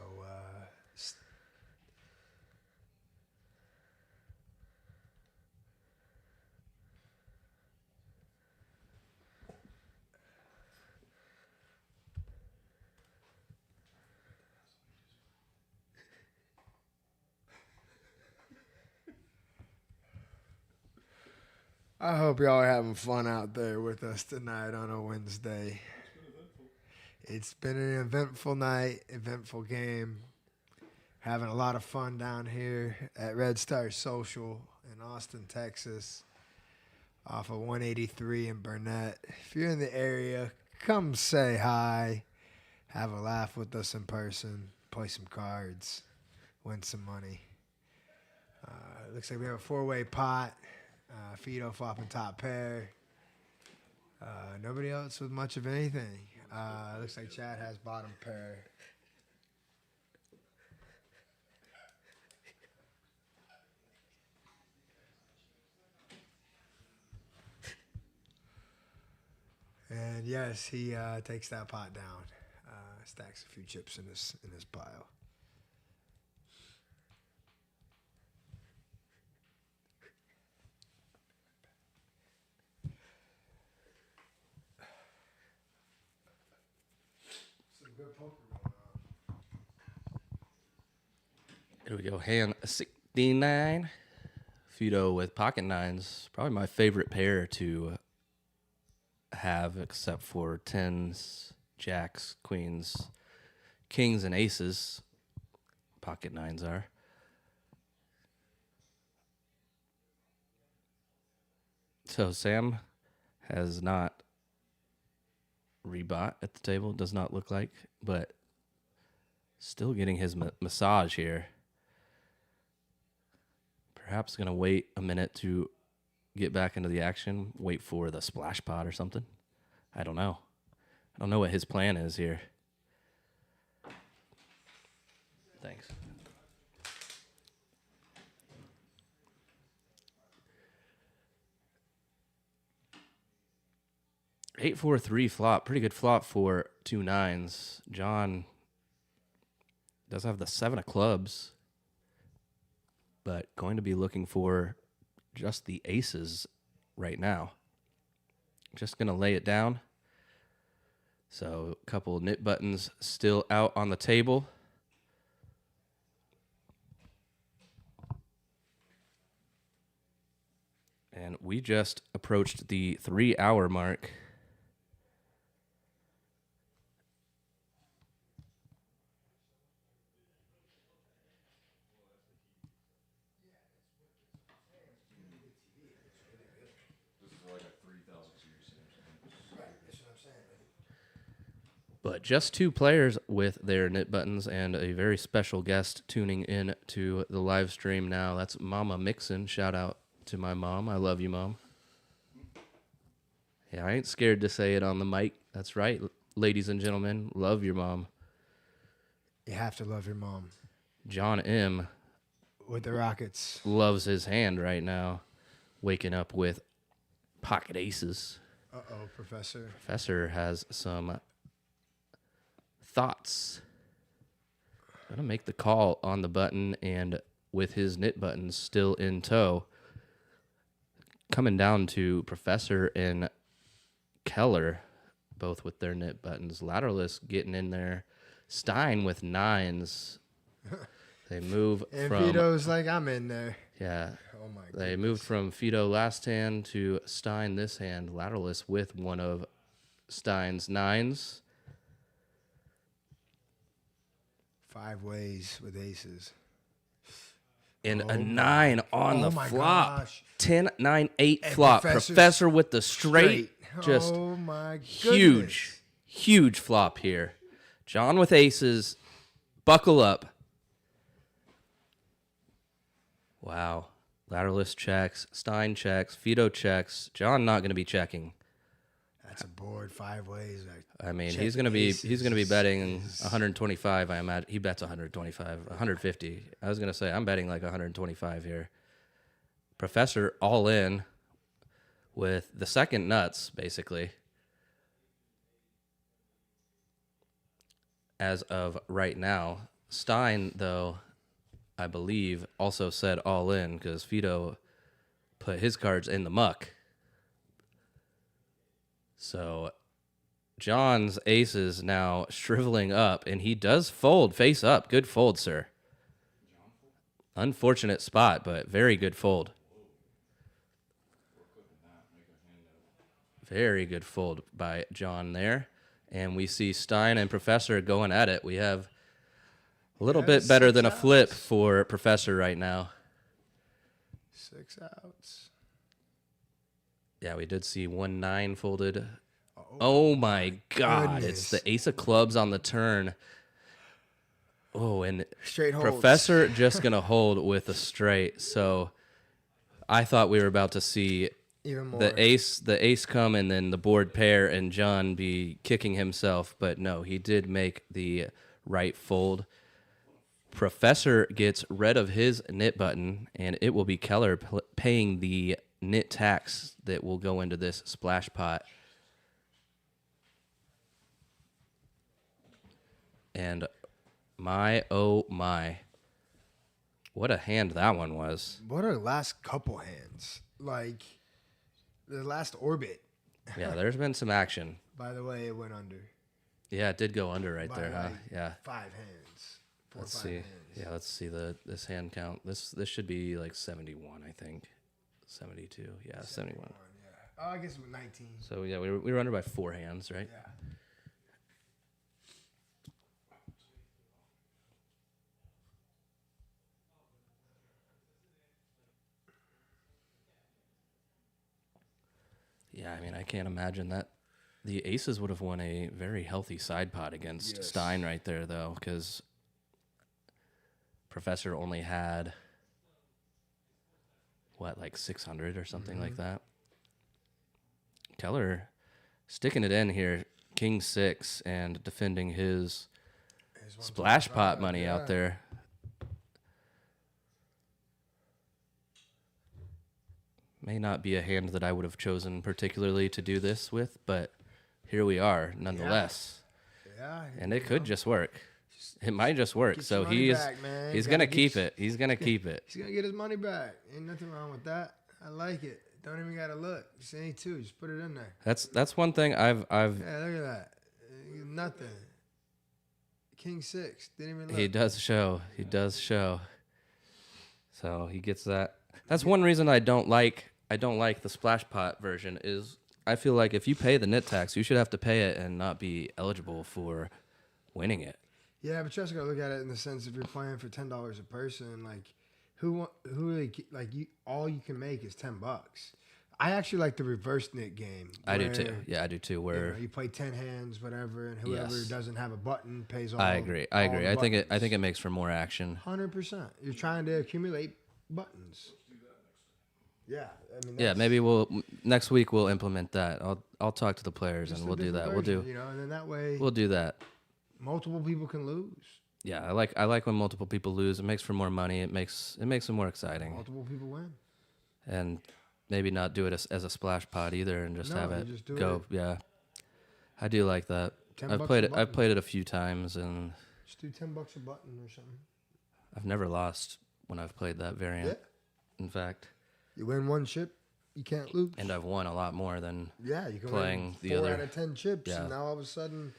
I hope y'all are having fun out there with us tonight on a Wednesday. It's been an eventful night, eventful game. Having a lot of fun down here at Red Star Social in Austin, Texas, off of 183 in Burnett. If you're in the area, come say hi. Have a laugh with us in person. Play some cards. Win some money. Looks like we have a four-way pot. Fido flopping top pair. Nobody else with much of anything. Looks like Chad has bottom pair. And yes, he takes that pot down. Stacks a few chips in his pile. Some good poker going on. Here we go. Hand 69. Fido with pocket nines. Probably my favorite pair to have, except for tens, jacks, queens, kings, and aces. Pocket nines are. So Sam has not rebought at the table, does not look like, but still getting his massage here. Perhaps going to wait a minute to get back into the action, wait for the splash pot or something. I don't know. I don't know what his plan is here. Thanks. Eight, 4, 3 flop. Pretty good flop for 2 nines. John does have the 7 of clubs, but going to be looking for just the aces right now. Just going to lay it down. So a couple knit buttons still out on the table. And we just approached the 3-hour mark. But just 2 players with their knit buttons and a very special guest tuning in to the live stream now. That's Mama Mixon. Shout out to my mom. I love you, Mom. Yeah, I ain't scared to say it on the mic. That's right, ladies and gentlemen. Love your mom. You have to love your mom. John M. With the Rockets. Loves his hand right now. Waking up with pocket aces. Uh-oh, Professor. Professor has some thoughts. Gonna make the call on the button, and with his knit buttons still in tow, coming down to Professor and Keller, both with their knit buttons. Lateralist getting in there. Stein with 9s. They move And from... Vito's like, I'm in there. Yeah. Oh, my God. They moved from Fido last hand to Stein this hand. Lateralist with one of Stein's 9s. 5 ways with aces. And a 9 on the my flop. gosh. 10, 9, 8 And flop. Professor's Professor with the straight. Just oh my huge, huge flop here. John with aces. Buckle up. Wow. Lateralist checks. Stein checks. Fido checks. John not going to be checking. That's a board 5 ways. I mean, Check he's gonna be aces betting 125. I imagine he bets 125, 150. I was gonna say I'm betting like 125 here. Professor all in with the second nuts basically. As of right now, Stein though, I believe also said all in because Fido put his cards in the muck. So John's aces now shriveling up, and he does fold face up. Good fold, sir. Unfortunate spot, but very good fold. Very good fold by John there. And we see Stein and Professor going at it. We have a little bit better than a flip for Professor right now. 6 outs. Yeah, we did see 1-9 folded. Oh my God. goodness. It's the ace of clubs on the turn. Oh, and Straight holds. Professor just going to hold with a straight. So I thought we were about to see Even more. the ace come and then the board pair and John be kicking himself. But no, he did make the right fold. Professor gets rid of his knit button, and it will be Keller paying the knit tax that will go into this splash pot. And my, oh my, what a hand that one was. What are the last couple hands? Like, the last orbit. Yeah, there's been some action. By the way, it went under. Yeah, it did go under right By there, huh? like Yeah. 5 hands. 4 Let's or 5 see. hands. Yeah, let's see this hand count. This should be like 71, I think. 72. Yeah, 71. Yeah. Oh, I guess it was 19. So yeah, we were under by 4 hands, right? Yeah. Yeah, I mean, I can't imagine that. The aces would have won a very healthy side pot against Yes. Stein right there, though, because Professor only had, like 600 or something like that. Keller sticking it in here, king 6, and defending his splash pot money out there. May not be a hand that I would have chosen particularly to do this with, but here we are nonetheless. Yeah. And it could just work. It might just work. Get So your money he's back, man. he's Gotta gonna get keep your- it. He's gonna keep it. He's going to get his money back. Ain't nothing wrong with that. I like it. Don't even got to look. Just any 2. Just put it in there. That's one thing I've Yeah, look at that. Nothing. King 6. Didn't even look. he does show. He does show. So he gets that. That's one reason I don't like the splash pot version is I feel like if you pay the knit tax, you should have to pay it and not be eligible for winning it. Yeah, but you also got to look at it in the sense if you're playing for $10 a person, like all you can make is $10. I actually like the reverse knit game. I do where, too. Yeah, I do too. Where you play 10 hands, whatever, and whoever Yes. doesn't have a button pays all. I agree. all I the think buttons. it makes for more action. 100%. You're trying to accumulate buttons. Yeah, I mean. Yeah, maybe next week we'll implement that. I'll talk to the players and we'll do that. You know, and then that way We'll do that. multiple people can lose. Yeah, I like when multiple people lose. It makes for more money. It makes it more exciting. Multiple people win. And maybe not do it as a splash pot either, and just No, have you it just do go. it. Yeah, I do like that. $10 I've a played button. it a few times, and Just do $10 a button or something. I've never lost when I've played that variant. Yeah. In fact, You win one chip, you can't lose. And I've won a lot more than Yeah, you can playing win the 4 other. out of 10 chips, Yeah. and now all of a sudden,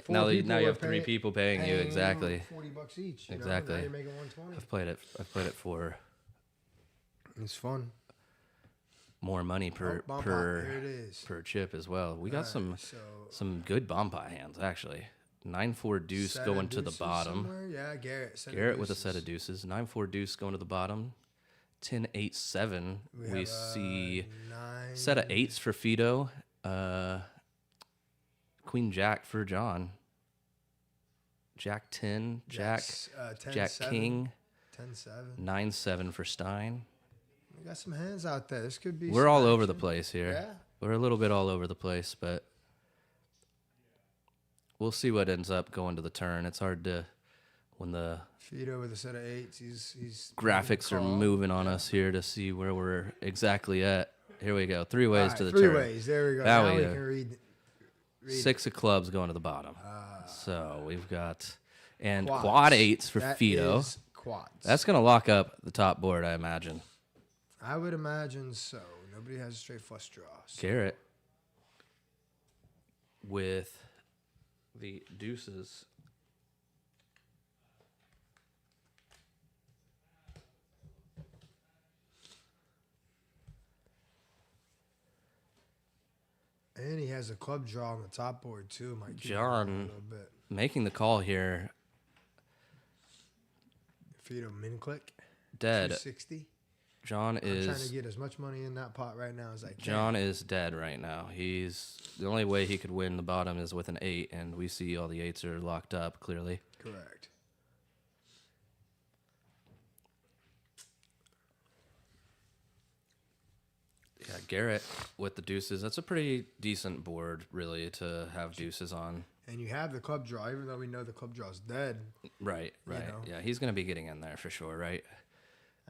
Now, people now you are have 3 people paying you exactly. $40 each. You Exactly. Know? Now you're making 120. I've played it for It's fun. more money per Oh, here it is. per chip as well. We got so some good bomb pot hands actually. 9-4 deuce going to the bottom. Somewhere? Yeah, Garrett. Garrett with a set of deuces. 9-4 deuce going to the bottom. 10-8-7. We see set of 8s for Fido. Queen Jack for John. Jack 10. Jack 10, Jack 7, King. 10-7. 9-7 for Stein. We got some hands out there. This could be. We're some all over the action. place here. Yeah. We're a little bit all over the place, but we'll see what ends up going to the turn. It's hard to when the Fido with a set of 8s. He's graphics are moving on us here to see where we're exactly at. Here we go. 3 ways to the 3 turn. ways. There we go. Now Now we we go. can read 6 of clubs going to the bottom. So we've got and quads. quad 8s for That Fido. is quads. That's gonna lock up the top board, I imagine. I would imagine so. Nobody has a straight flush draw. So. Garrett with the deuces. And he has a club draw on the top board too. Might keep him John going a little bit. making the call here. Fido min click. Dead. 260. John I'm trying to is get as much money in that pot right now as I can. John is dead right now. He's the only way he could win the bottom is with an 8, and we see all the 8s are locked up clearly. Correct. Yeah, Garrett with the deuces. That's a pretty decent board, really, to have deuces on. And you have the club draw, even though we know the club draw is dead. Right, right. know. Yeah, he's gonna be getting in there for sure, right?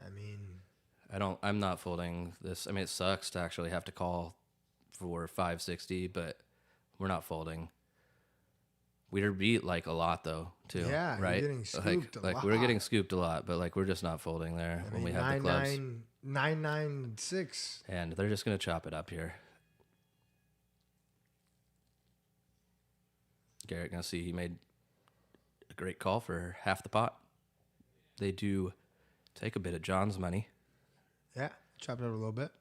I mean, I'm not folding this. I mean, it sucks to actually have to call for 560, but we're not folding. We're beat like a lot though, too. Yeah, you're right. getting scooped a like lot. we're getting scooped a lot, but like we're just not folding there when we have the clubs. 996. And they're just gonna chop it up here. Garrett gonna see he made a great call for half the pot. They do take a bit of John's money. Yeah, chop it up a little bit.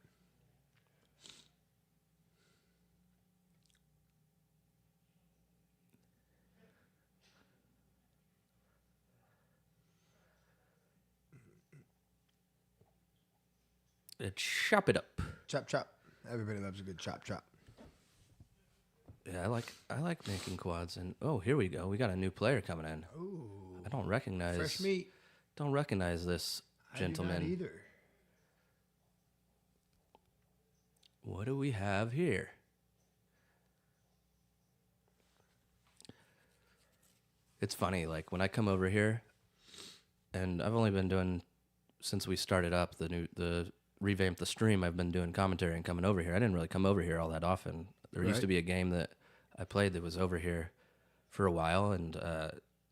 Chop it up. Chop, chop. Everybody loves a good chop, chop. Yeah, I like making quads. And oh, here we go. We got a new player coming in. Ooh, I don't recognize. fresh meat. Don't recognize this gentleman. I do not either. What do we have here? It's funny, like when I come over here, and I've only been doing since we started up the revamped the stream. I've been doing commentary and coming over here. I didn't really come over here all that often. There used to be a game that I played that was over here for a while, and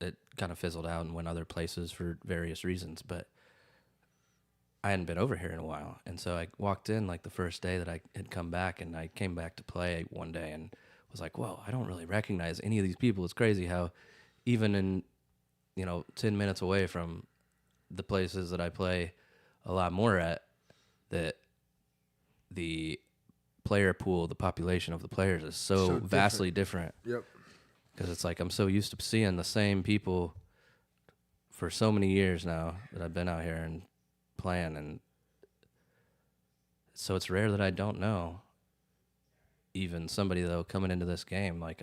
it kind of fizzled out and went other places for various reasons. But I hadn't been over here in a while, and so I walked in like the first day that I had come back, and I came back to play one day and was like, "Whoa, I don't really recognize any of these people." It's crazy how even in 10 minutes away from the places that I play a lot more at, that the player pool, the population of the players is so vastly different. Yep. Because it's like I'm so used to seeing the same people for so many years now that I've been out here and playing, and so it's rare that I don't know even somebody though coming into this game. Like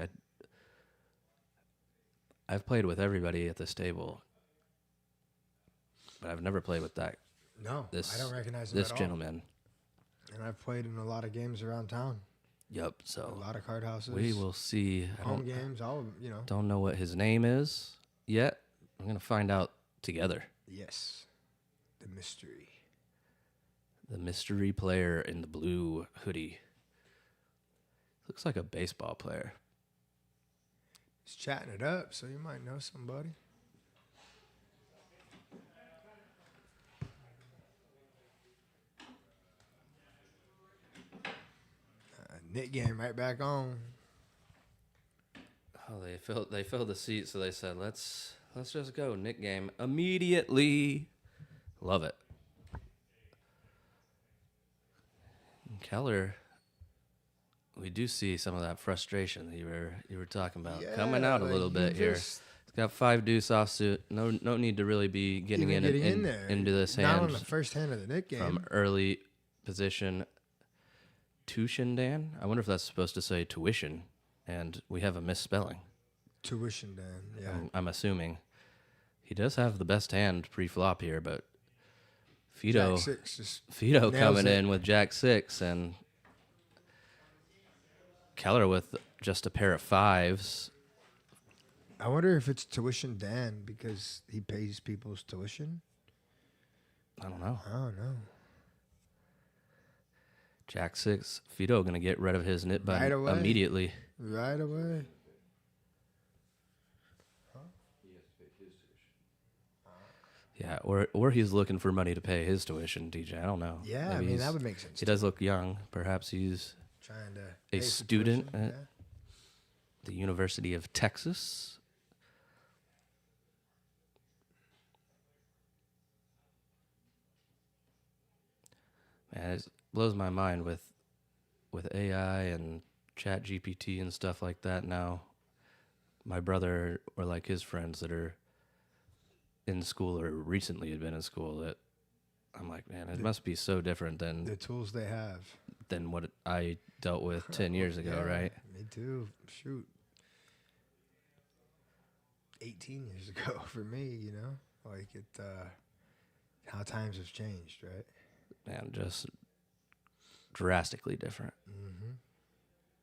I've played with everybody at this table, but I've never played with that. No, I don't recognize him this at all. gentleman. And I've played in a lot of games around town. Yep. A So lot of card houses. we will see. Home games, all Don't know what his name is yet. I'm gonna find out together. Yes. The mystery. The mystery player in the blue hoodie. Looks like a baseball player. He's chatting it up, so you might know somebody. Knit game right back on. Oh, they filled the seat, so they said, let's just go. Nick game immediately. Love it. Keller, we do see some of that frustration that you were talking about coming out a little bit here. He's got 5 deuce offsuit. No need to really be getting in there into this hand. Not on the first hand of the Nick game. From early position. Tuition Dan. I wonder if that's supposed to say tuition, and we have a misspelling. Tuition Dan. Yeah. I'm assuming. He does have the best hand pre-flop here, but Fido coming in with Jack 6 and Keller with just a pair of 5s. I wonder if it's Tuition Dan because he pays people's tuition. I don't know. Jack 6. Fido going to get rid of his knit button immediately. Right away. Yeah, or he's looking for money to pay his tuition, DJ. I don't know. Yeah, Maybe I mean, that would make sense. He does look young. Perhaps he's trying to a student at the University of Texas. Man, it blows my mind with AI and Chat GPT and stuff like that now. My brother or like his friends that are in school or recently had been in school, that I'm like, man, it must be so different than the tools they have than what I dealt with 10 years ago, right? Me too. Shoot. 18 years ago for me, like how times have changed, right? Man, just drastically different. Mm-hmm.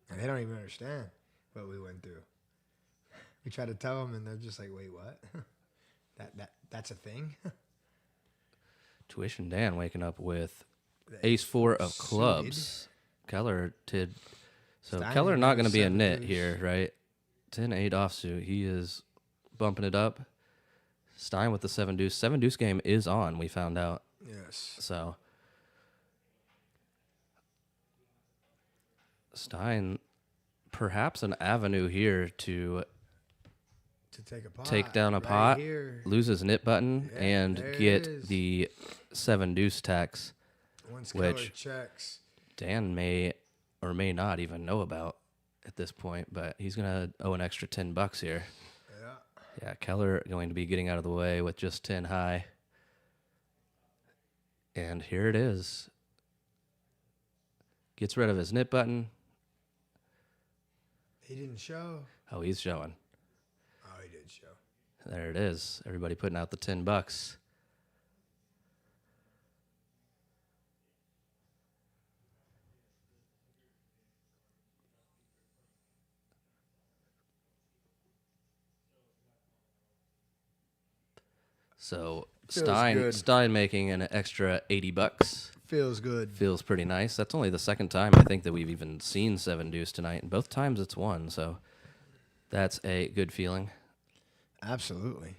And they don't even understand what we went through. We try to tell them, and they're just like, "Wait, what? That's a thing?" Tuition Dan waking up with Ace 4 of clubs. Keller did. So Keller not going to be a nit here, right? 10-8 offsuit. He is bumping it up. Stein with the 7 deuce. 7 deuce game is on, we found out. Yes. So Stein, perhaps an avenue here to take down a pot, lose his nit button, and get the 7 deuce tax, which checks. Dan may or may not even know about at this point, but he's going to owe an extra $10 here. Yeah, Keller going to be getting out of the way with just 10 high. And here it is. Gets rid of his nit button. He didn't show. Oh, he's showing. Oh, he did show. There it is. Everybody putting out the $10. So Stein making an extra $80. Feels good. Feels pretty nice. That's only the second time I think that we've even seen 7 deuce tonight, and both times it's won. So that's a good feeling. Absolutely.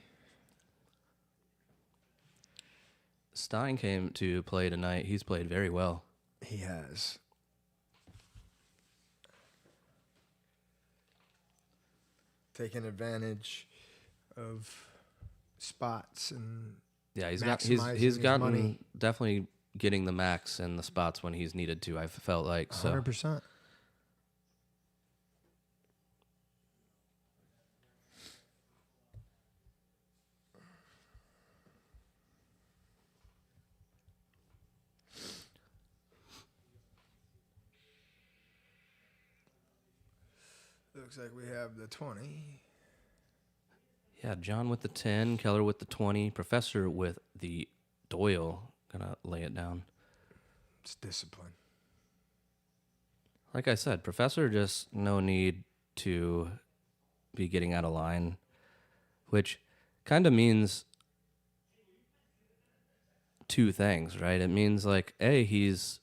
Stein came to play tonight. He's played very well. He has. Taking advantage of spots and he's gotten definitely getting the max in the spots when he's needed to. I've felt like 100%. Looks like we have the 20. Yeah, John with the 10, Keller with the 20, Professor with the Doyle. Gonna lay it down. It's discipline. Like I said, Professor just no need to be getting out of line, which kind of means two things, right? It means like, A, he's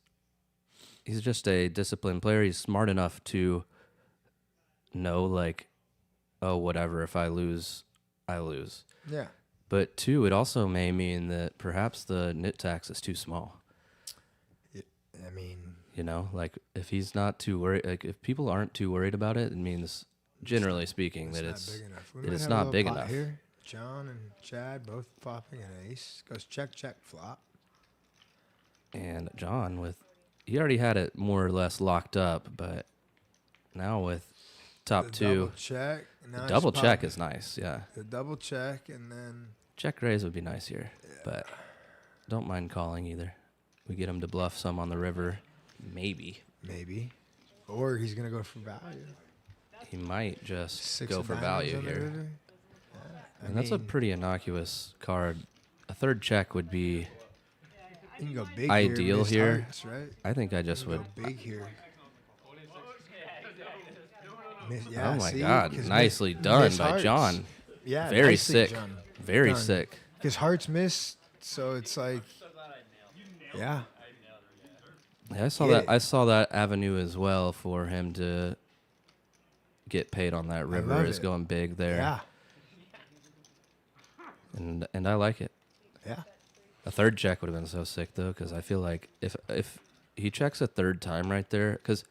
just a disciplined player. He's smart enough to know like, oh, whatever, if I lose, I lose. Yeah. But 2, it also may mean that perhaps the nit tax is too small. You know, like if he's not too worried, like if people aren't too worried about it, it means, generally speaking, that not it's big enough. We that might it's have a not little big pot enough. here. John and Chad both flopping an ace. Goes check, check, flop. And John he already had it more or less locked up, but now with top The two, double check. Now the he's double check popping. is nice. Yeah, The double check and then check raise would be nice here, but don't mind calling either. We get him to bluff some on the river, maybe. maybe. Or he's going to go for value. He might just Six go of for diamonds value on the here. river. And that's a pretty innocuous card. A third check would be, You can go big ideal missed here. hearts, right? I think I just You would. can go big here. Oh my 'cause God, miss- nicely done miss by hearts. John. Yeah, Very nicely sick. done. Very sick. Because hearts miss, so it's like, yeah. Yeah, I saw Get that. it. I saw that avenue as well for him to get paid on that river love is it. going big there. Yeah. And I like it. Yeah. A third check would have been so sick though, because I feel like if he checks a third time right there, because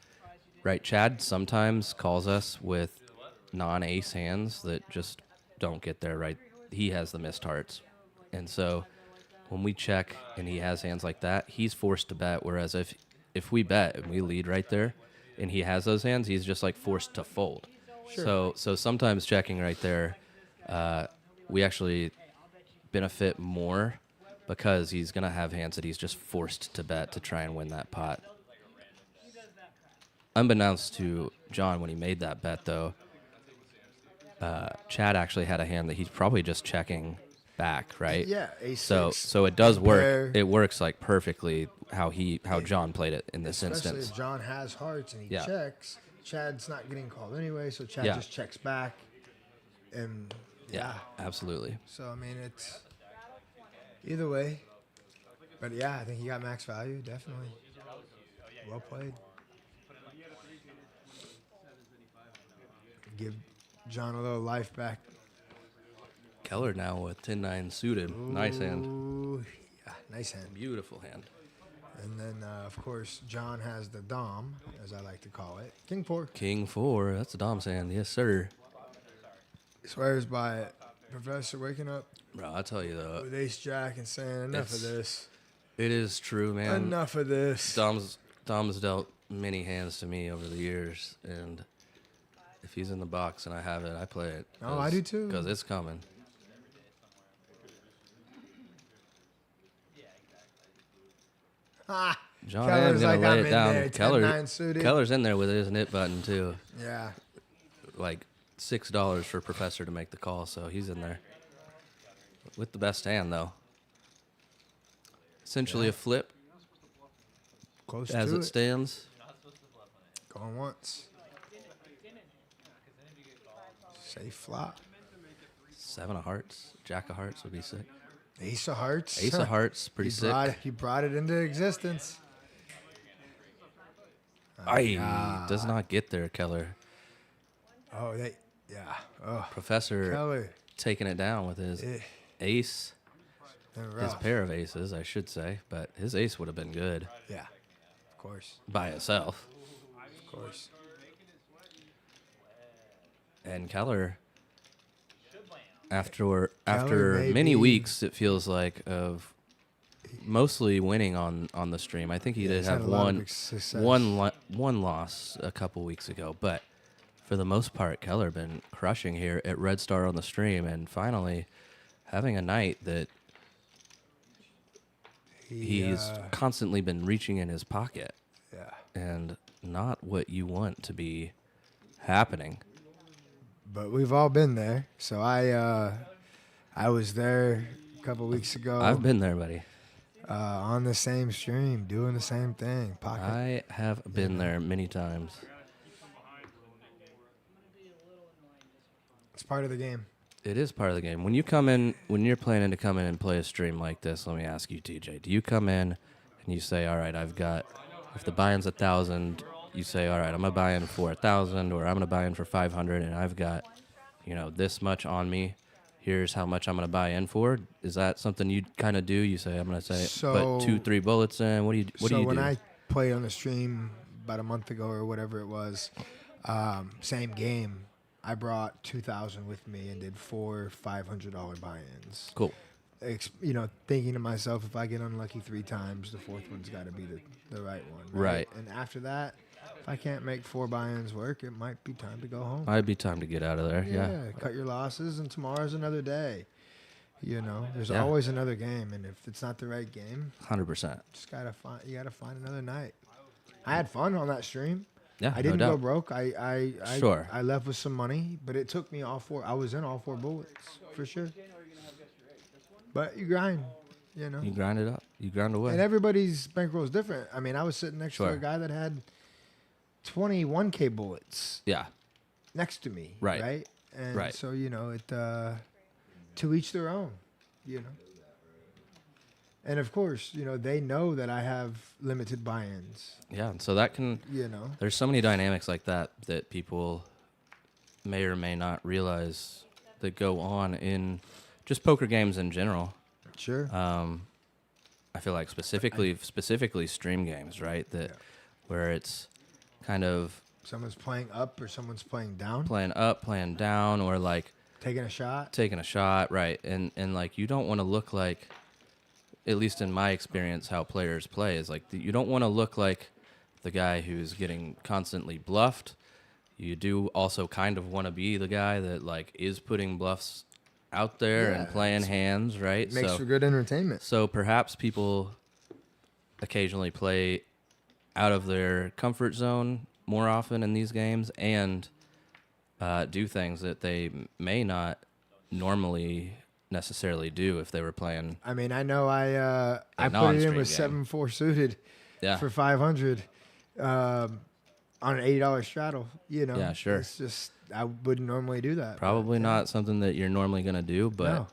right, Chad sometimes calls us with non-ace hands that just don't get there right. He has the missed hearts, and so when we check and he has hands like that, he's forced to bet. Whereas if we bet and we lead right there, and he has those hands, he's just like forced to fold. So sometimes checking right there, we actually benefit more because he's gonna have hands that he's just forced to bet to try and win that pot. Unbeknownst to John when he made that bet, though, Chad actually had a hand that he's probably just checking back, right? Yeah, ace So six. it does work. Pair. It works like perfectly how John played it in this Especially instance. if John has hearts and he Yeah. checks. Chad's not getting called anyway, so Chad Yeah. just checks back. And yeah. Absolutely. So, I mean, it's either way. But yeah, I think he got max value, definitely. Well played. Give John a little life back. Keller now with 10-9 suited. Nice hand. Ooh, yeah, nice hand. Beautiful hand. And then, of course, John has the Dom, as I like to call it. King 4. King 4. That's a Dom's hand. Yes, sir. Swears by it. Professor waking up Bro, I tell you though, with ace jack and saying, enough of It's- this. it is true, man. Enough of this. Dom's dealt many hands to me over the years, and if he's in the box and I have it, I play it. Oh, I do too. Because it's coming. Ah, John Keller's M's gonna like, lay I'm it in down. there, 10-9 suited. Keller's in there with his nit button too. yeah. Like $6 for Professor to make the call, so he's in there with the best hand though. Essentially a flip Close as to it stands. Going once. Safe flop. 7 of hearts, Jack of hearts would be sick. Ace of hearts. Ace of hearts, pretty sick. He brought it into existence. Aye, does not get there, Keller. Oh, yeah. Oh, Professor Keller. taking it down with his Eh, ace, they're his rough. pair of aces, I should say, but his ace would have been good Yeah, of course. by itself. Of course. And Keller, after may many be- weeks, it feels like, of mostly winning on the stream. I think he did he's had have a lot of one success. one loss a couple weeks ago, but for the most part, Keller been crushing here at Red Star on the stream, and finally having a night that he's constantly been reaching in his pocket, Yeah. and not what you want to be happening. But we've all been there. So I was there a couple weeks ago. I've been there, buddy. On the same stream, doing the same thing. Pocket. I have been there many times. It's part of the game. It is part of the game. When you come in, when you're planning to come in and play a stream like this, let me ask you, TJ, do you come in and you say, all right, I've got, if the buy-in's 1,000, you say, all right, I'm going to buy in for 1,000, or I'm going to buy in for 500, and I've got, this much on me. Here's how much I'm going to buy in for. Is that something you kind of do? You say, I'm going to say, So- put 2-3 bullets in. What do you do? When I played on the stream about a month ago or whatever it was. Same game. I brought 2,000 with me and did 4 $500 buy-ins. Cool. You know, thinking to myself, if I get unlucky 3 times, the 4th one's got to be the right one. Right. And after that, if I can't make 4 buy-ins work, it might be time to go home. Might be time to get out of there. Yeah. Cut your losses, and tomorrow's another day. You know, there's Yeah. always another game, and if it's not the right game, 100%. you gotta find another night. I had fun on that stream. Yeah. I didn't no go doubt. broke. I Sure. I left with some money, but it took me all 4. I was in all 4 bullets for sure. But you grind, you know. You grind it up. You grind away. And everybody's bankroll is different. I mean, I was sitting next to Sure. a guy that had 21K bullets Yeah. next to me. Right. Right. And Right. so, you know, it to each their own, you know. And of course, you know, they know that I have limited buy-ins, Yeah. And so that can. you know. There's so many dynamics like that that people may or may not realize that go on in just poker games in general. Sure. I feel like specifically stream games, right? That where it's kind of Someone's playing up or someone's playing down, playing up, playing down, or like taking a shot. taking a shot, right? And like you don't want to look like, at least in my experience, how players play is like you don't want to look like the guy who's getting constantly bluffed. You do also kind of want to be the guy that like is putting bluffs out there and playing hands, right? Makes for good entertainment. So perhaps people occasionally play out of their comfort zone more often in these games and do things that they may not normally necessarily do if they were playing. I mean, I know I put it in non-stream with game. 7-4 suited Yeah. for 500 on an $80 straddle. You know, Yeah, sure. It's just I wouldn't normally do that. Probably but, not something that you're normally going to do, but no,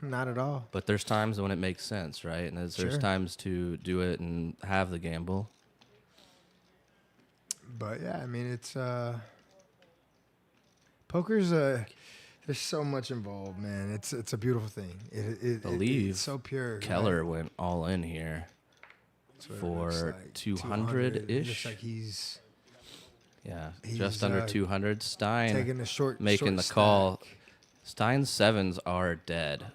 not at all. but there's times when it makes sense, right? And there's Sure. times to do it and have the gamble. But yeah, I mean, it's poker's there's so much involved, man. It's a beautiful thing. Believe it's so pure. Keller went all in here That's what it looks for like. 200-ish. Looks like he's Yeah, He's, just under 200. Stein taking the short making short the call. stack. Stein's 7s are dead,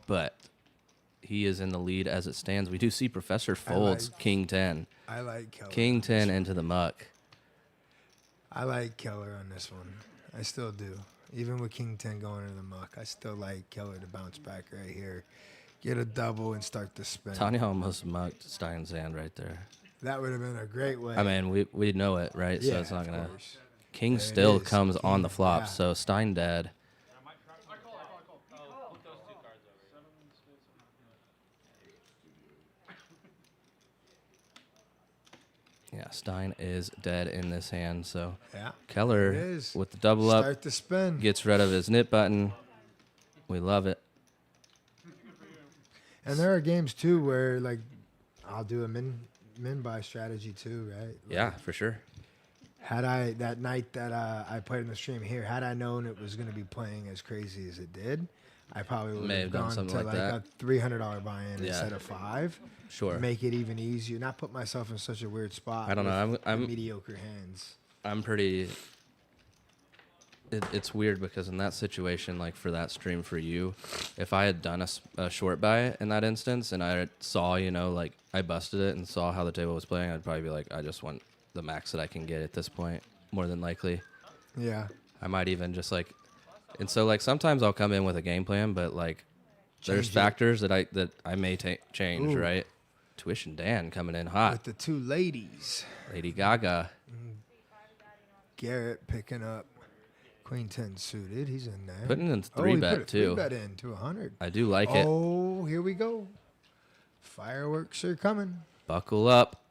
but he is in the lead as it stands. We do see Professor folds King 10. I like Keller. King 10 into the muck. I like Keller on this one. I still do. Even with King 10 going into the muck, I still like Keller to bounce back right here. Get a double and start the spin. Tanya almost mucked Stein's hand right there. That would have been a great way. I mean, we know it, right? So yeah, it's not of going to. course. King There it still is. comes on the King, flop, yeah. so Stein dead. Put those 2 cards over. Yeah, Stein is dead in this hand, so Yeah. Keller It is. with the double up Start the spin. gets rid of his nip button. We love it. And there are games too where like I'll do a min buy strategy too, right? Like, Yeah, for sure. Had I that night that I played in the stream here, had I known it was going to be playing as crazy as it did, I probably would May have have done gone to something like like that. a $300 buy-in Yeah. instead of 5. Sure. Make it even easier. Not put myself in such a weird spot. I don't know. with I'm mediocre hands. I'm pretty. It's weird because in that situation, like for that stream for you, if I had done a short buy in that instance and I saw, like I busted it and saw how the table was playing, I'd probably be like, I just want the max that I can get at this point, more than likely. Yeah. I might even just like, and so like sometimes I'll come in with a game plan, but like there's Change it. factors that I may change, Ooh. right? Tuition Dan coming in hot. With the 2 ladies. Lady Gaga. Garrett picking up Queen 10 suited. He's in there. Putting in he 3-bet put a too. 3-bet in to 100. I do like it. Oh, here we go. Fireworks are coming. Buckle up.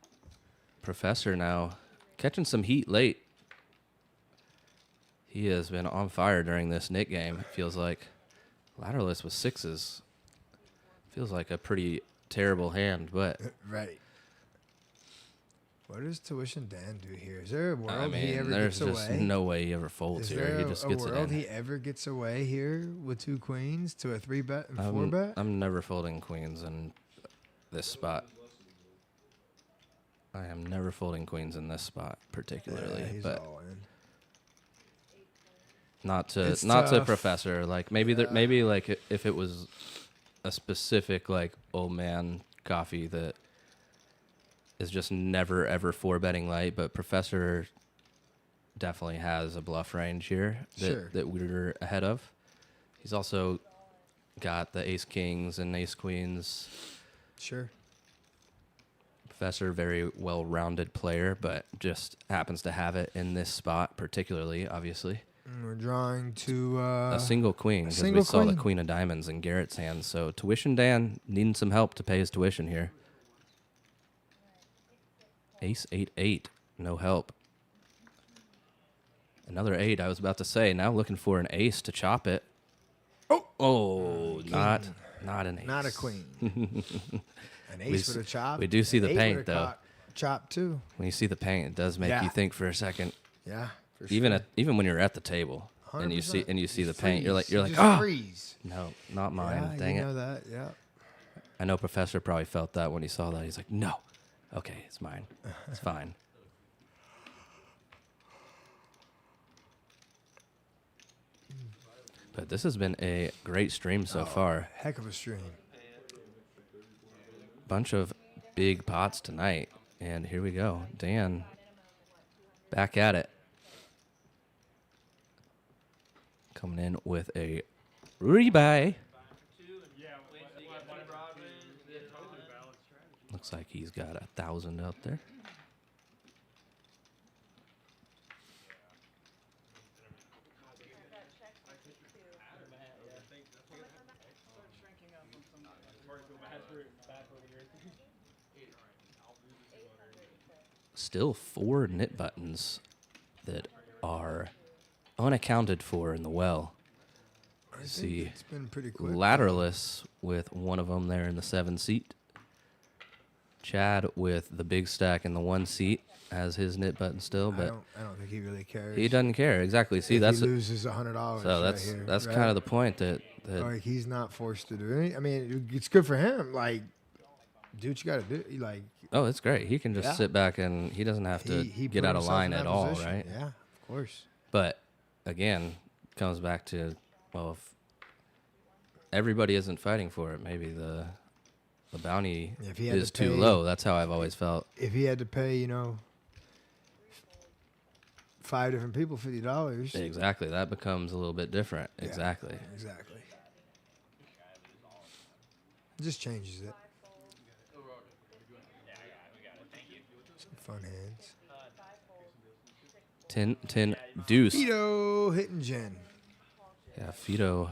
Professor now catching some heat late. He has been on fire during this Nick game, it feels like. Ladderless with 6s. Feels like a pretty terrible hand, but Right. What does Tuition Dan do here? Is there a world I mean, he ever there's gets just away? no way he ever folds Is here. there He just a gets world it in. he ever gets away here with 2 queens to a 3-bet and 4-bet? I'm never folding queens in this spot. I am never folding queens in this spot particularly, Yeah, he's but all in. not to It's tough. professor. Like maybe maybe like if it was a specific like old man coffee that is just never ever four betting light, but professor definitely has a bluff range here Sure. that we're ahead of. He's also got the ace kings and ace queens. Sure. Professor, very well-rounded player, but just happens to have it in this spot particularly, obviously. And we're drawing to A single queen, because we single saw the queen. queen of diamonds in Garrett's hands. So tuition Dan needing some help to pay his tuition here. Ace 8-8, no help. Another 8, I was about to say. Now looking for an ace to chop it. Oh, not an ace. Not a queen. An ace with a chop. we do see the Eight paint, with a though. Chop too. When you see the paint, it does make Yeah. you think for a second. Yeah. For Even sure. even when you're at the table and you 100%. see the Just paint, you're like freeze. oh Just freeze. no, not mine. Yeah, Dang you it. know that. Yeah. I know Professor probably felt that when he saw that. He's like, no, okay, it's mine. It's fine. But this has been a great stream so far. Heck of a stream. Bunch of big pots tonight. And here we go. Dan back at it. Coming in with a rebuy. Looks like he's got 1,000 out there. Still 4 knit buttons that are unaccounted for in the well. I think See, it's been pretty quick. Lateralus with one of them there in the 7 seat. Chad with the big stack in the 1 seat has his knit button still, I but don't think he really cares. he doesn't care. Exactly. See, If that's he loses $100. so right here, that's right? kind of the point that Like he's not forced to do anything. I mean, it's good for him. Like, do what you got to do. Like, oh, it's great. He can just Yeah. sit back and he doesn't have to he get put out of himself line in that at all, position. right? Yeah, of course. But again, comes back to, well, if everybody isn't fighting for it, maybe the bounty If he had is to too pay- low. That's how I've always felt. If he had to pay, 5 different people $50. Exactly. That becomes a little bit different. Yeah, Exactly. Exactly. It just changes it. Some fun hands. 10 deuce. Fido hitting Jen. Yeah, Fido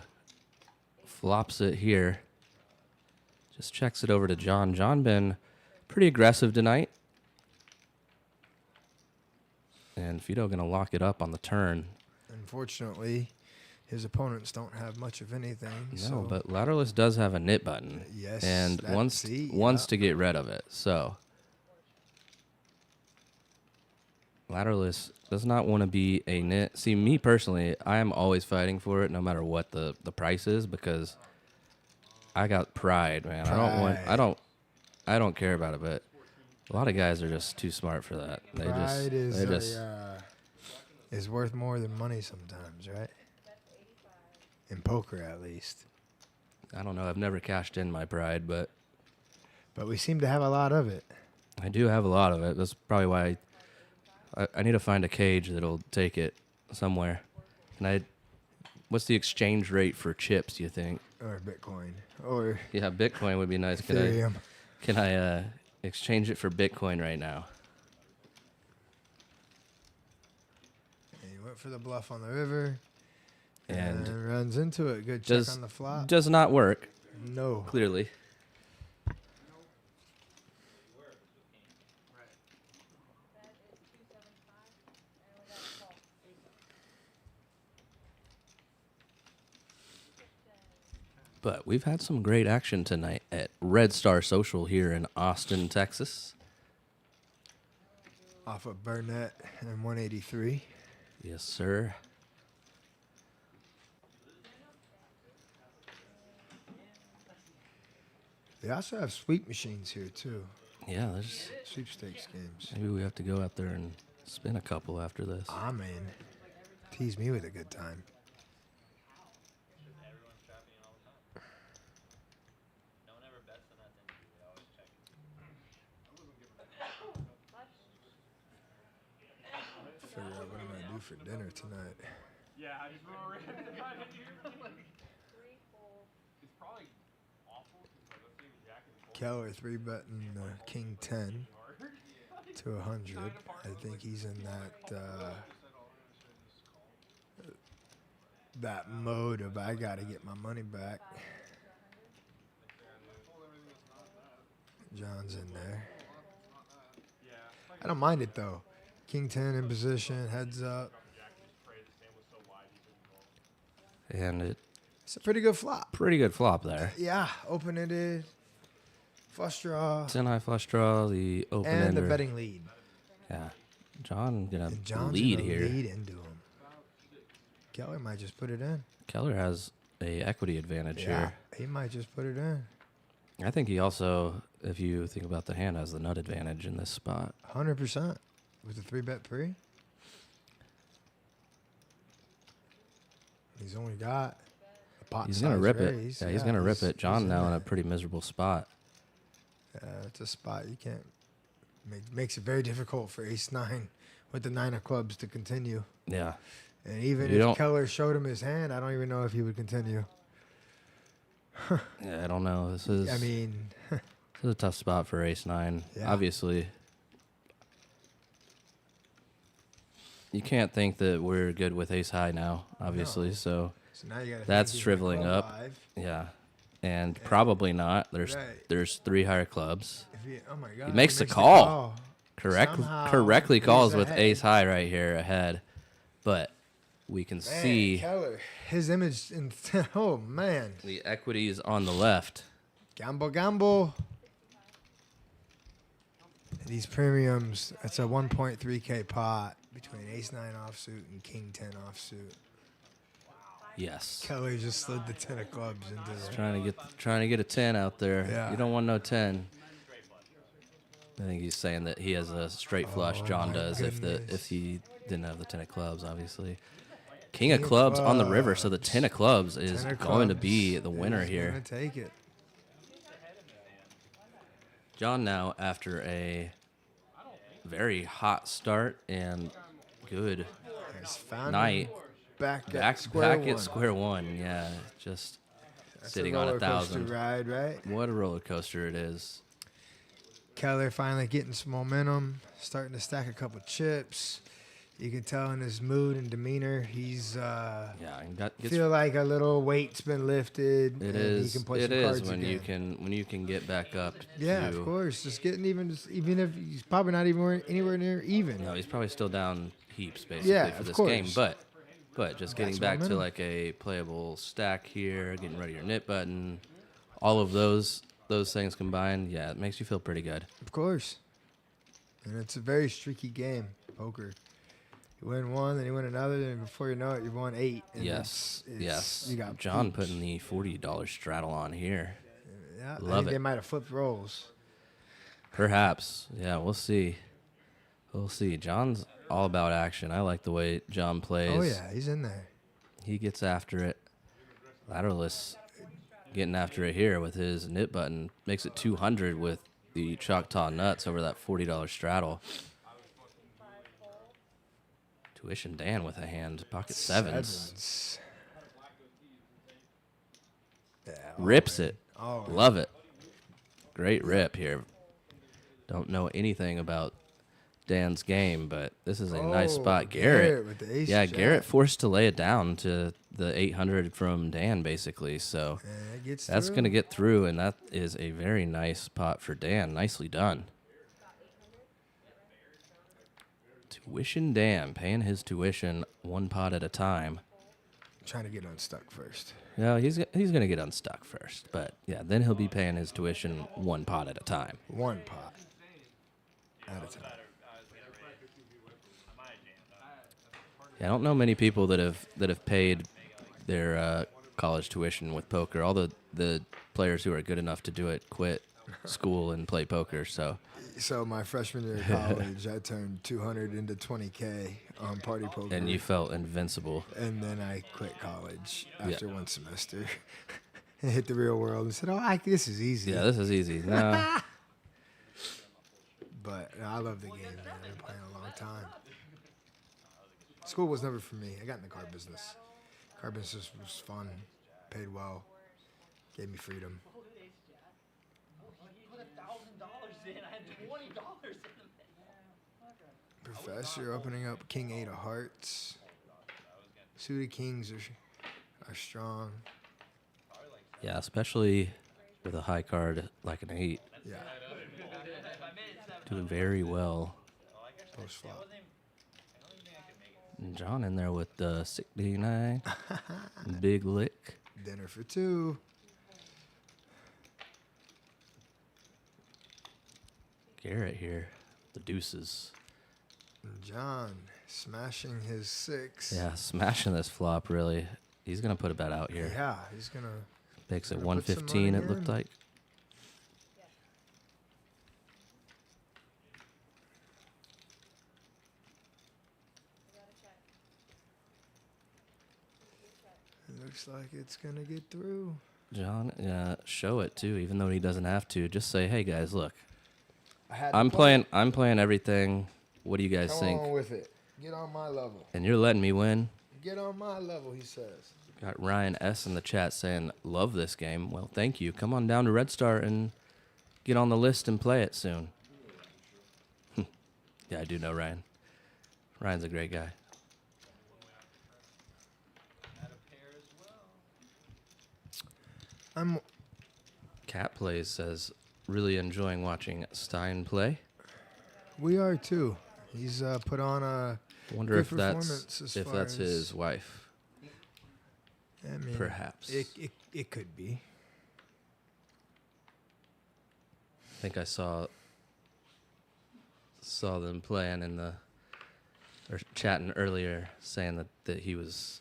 flops it here. Just checks it over to John. John been pretty aggressive tonight. And Fido going to lock it up on the turn. Unfortunately, his opponents don't have much of anything. No, so but Lateralus does have a knit button. Yes, And that- wants see, wants yeah. to get rid of it. So Lateralus does not want to be a knit. See, me personally, I am always fighting for it no matter what the price is, because I got pride, man. I don't care about it, but a lot of guys are just too smart for that. pride They just is worth more than money sometimes, right? In poker, at least. I don't know. I've never cashed in my pride, but But we seem to have a lot of it. I do have a lot of it. That's probably why I need to find a cage that'll take it somewhere. What's the exchange rate for chips, do you think? Or Bitcoin. Or Yeah, Bitcoin would be nice. Ethereum. Can I exchange it for Bitcoin right now? And he went for the bluff on the river. And And runs into it. Good check does on the flop. does not work, No. clearly. But we've had some great action tonight at Red Star Social here in Austin, Texas. Off of Burnett and 183. Yes, sir. They also have sweep machines here, too. Yeah, there's Sweepstakes games. maybe we have to go out there and spin a couple after this. I'm in. Tease me with a good time. Everyone's trapping all the time. No one ever bets on that thing. They always check it. Figure out what I'm gonna do for dinner tonight. Yeah, I just remember it here. It's probably awful because let's say Jack is Keller 3-betting King 10 to 100. I think he's in that mode of I gotta get my money back. John's in there. I don't mind it though. King 10 in position, heads up. And It's a pretty good flop. pretty good flop there. Yeah, open-ended, flush draw, 10 high flush draw, the open and ender. the betting lead. Yeah. John gonna And John's lead gonna here. lead into him. Keller might just put it in. Keller has a equity advantage here. He might just put it in. I think he also, if you think about the hand, has the nut advantage in this spot. 100% with the 3-bet pre. He's only got a pot He's gonna size rip raise. it. Yeah, he's gonna rip it. John in now in there. a pretty miserable spot. It's a spot you can't. Makes it very difficult for Ace-9 with the 9 of clubs to continue. Yeah. And even You don't- if Keller showed him his hand, I don't even know if he would continue. Yeah, I don't know. This is I mean, this is a tough spot for Ace-9. Yeah. Obviously. You can't think that we're good with Ace-High now, obviously. No. So so now you got. that's shriveling up. Yeah. And probably not. There's Right. 3 higher clubs. Oh my God! makes he the call. Somehow Correctly he's calls with ahead. Ace-High right here ahead. But we can Man, see Keller, his image. Oh man, the equities on the left. gamble. These premiums. It's a 1.3K pot between Ace-9 offsuit and King 10 offsuit. Yes. Keller just slid the 10 of clubs into the. Trying to get a 10 out there. Yeah. You don't want no 10. I think he's saying that he has a straight flush. Oh, John my does goodness. if he didn't have the 10 of clubs, obviously. King of clubs on the river, so the 10 of clubs is 10 of going to clubs be the winner is here. gonna take it. John now after a very hot start and good Has found night. him back Back at at square one. Yeah, just That's sitting a on roller coaster 1,000. ride, right? What a roller coaster it is. Keller finally getting some momentum, starting to stack a couple chips. You can tell in his mood and demeanor, he's Yeah, and gets feel like a little weight's been lifted. It and is. He can play It some is cards when again. you can get back up. Yeah, to, of course. Just getting even if he's probably not even anywhere near even. No, he's probably still down heaps basically Yeah, for of this course. game, but just getting That's back to momentum. like a playable stack here, getting ready your knit button, all of those things combined, yeah, it makes you feel pretty good. Of course. And it's a very streaky game, poker. You win one, then you win another, and before you know it, you've won 8. And Yes, it's- yes. You got John poops. putting the $40 straddle on here. Yeah, I love think it. they might have flipped rolls. Perhaps, yeah, we'll see. We'll see. John's all about action. I like the way John plays. Oh yeah, he's in there. He gets after it. Lateralus getting after it here with his knit button. Makes it 200 with the Choctaw Nuts over that $40 straddle. Tuition Dan with a hand. Pocket sevens. Yeah, Rips it. Oh, Love it. Great rip here. Don't know anything about Dan's game, but this is a nice spot. Garrett. with the ace Yeah, jack. Garrett forced to lay it down to the 800 from Dan, basically. So And it gets that's through. going to get through, and that is a very nice pot for Dan. Nicely done. Tuition Dan, paying his tuition one pot at a time. Trying to get unstuck first. Yeah, he's going to get unstuck first, but yeah, then he'll be paying his tuition one pot at a time. One pot at a time. Yeah, I don't know many people that have paid their college tuition with poker. All the players who are good enough to do it quit school and play poker. So So my freshman year of college, I turned 200 into 20K on party poker. and you felt invincible. And then I quit college after one semester and hit the real world and said, "Oh, this is easy." Yeah, this is easy. No, But I love the game, man. I've been playing a long time. School was never for me. I got in the car business. Car business was fun, paid well, gave me freedom. He put $1,000 in. I had $20 in the Professor opening up King 8 of Hearts. Suited kings are strong. yeah, especially with a high card like an 8, Yeah, doing very well. post flop. And John in there with the 69, big lick. Dinner for two. Garrett here, the deuces. And John smashing his 6. Yeah, smashing this flop, really. He's going to put a bet out here. Yeah, he's gonna. Makes it Gonna put some 115, money it looked in. like. It looks like it's gonna get through. John, show it too, even though he doesn't have to. Just say, hey guys, look, I had. I'm playing everything. What do you guys Come think? on with it. Get on my level. And you're letting me win. Get on my level, he says. Got Ryan S in the chat saying, love this game. Well, thank you. Come on down to Red Star and get on the list and play it soon. Yeah, I do know Ryan. Ryan's a great guy. Cat Plays says, really enjoying watching Stein play. We are too. He's put on a. Wonder Good if that's performance as far as- his wife. I mean, Perhaps. It could be. I think I saw them playing or chatting earlier, saying that he was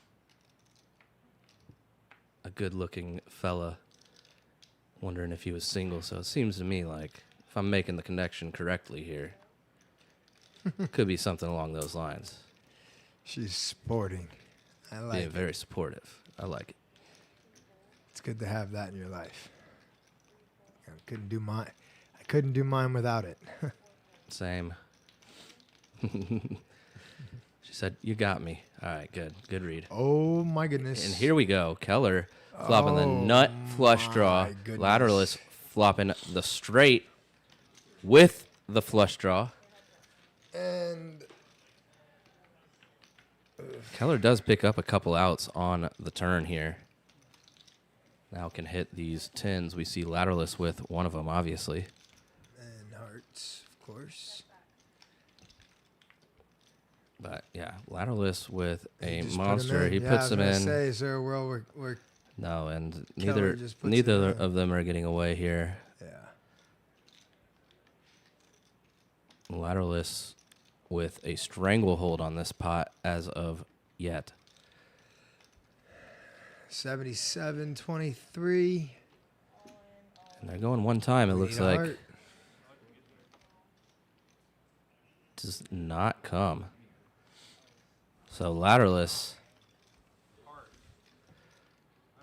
a good-looking fella. Wondering if he was single. So it seems to me like if I'm making the connection correctly here, could be something along those lines. She's sporting. I like Being it. very supportive. I like it. It's good to have that in your life. I couldn't do mine without it. Same. She said, "You got me." All right, good. Good read. Oh my goodness. And here we go. Keller flopping the nut flush draw. my goodness. Lateralist flopping the straight with the flush draw. And Keller does pick up a couple outs on the turn here. Now can hit these tens. We see Lateralist with one of them, obviously. hearts, of course. But yeah, Lateralist with a Just put 'em monster. in. He Yeah, puts I was them gonna in. Say, is there a world where No, and Keller just puts neither it in. of them are getting away here. yeah. Lateralist with a stranglehold on this pot as of yet. 77-23. And they're going one time, it looks Need a like. heart. Does not come. So Lateralist,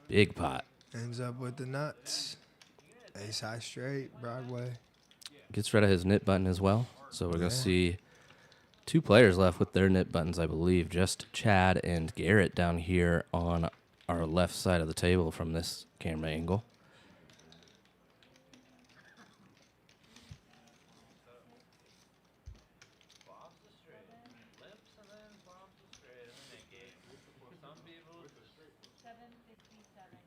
big pot. Ends up with the nuts. Ace high straight, Broadway. Gets rid of his knit button as well. So we're going to Yeah. see two players left with their knit buttons, I believe. Just Chad and Garrett down here on our left side of the table from this camera angle. Flops the straight, limps and then flops the straight, and then make it. Some people just 757.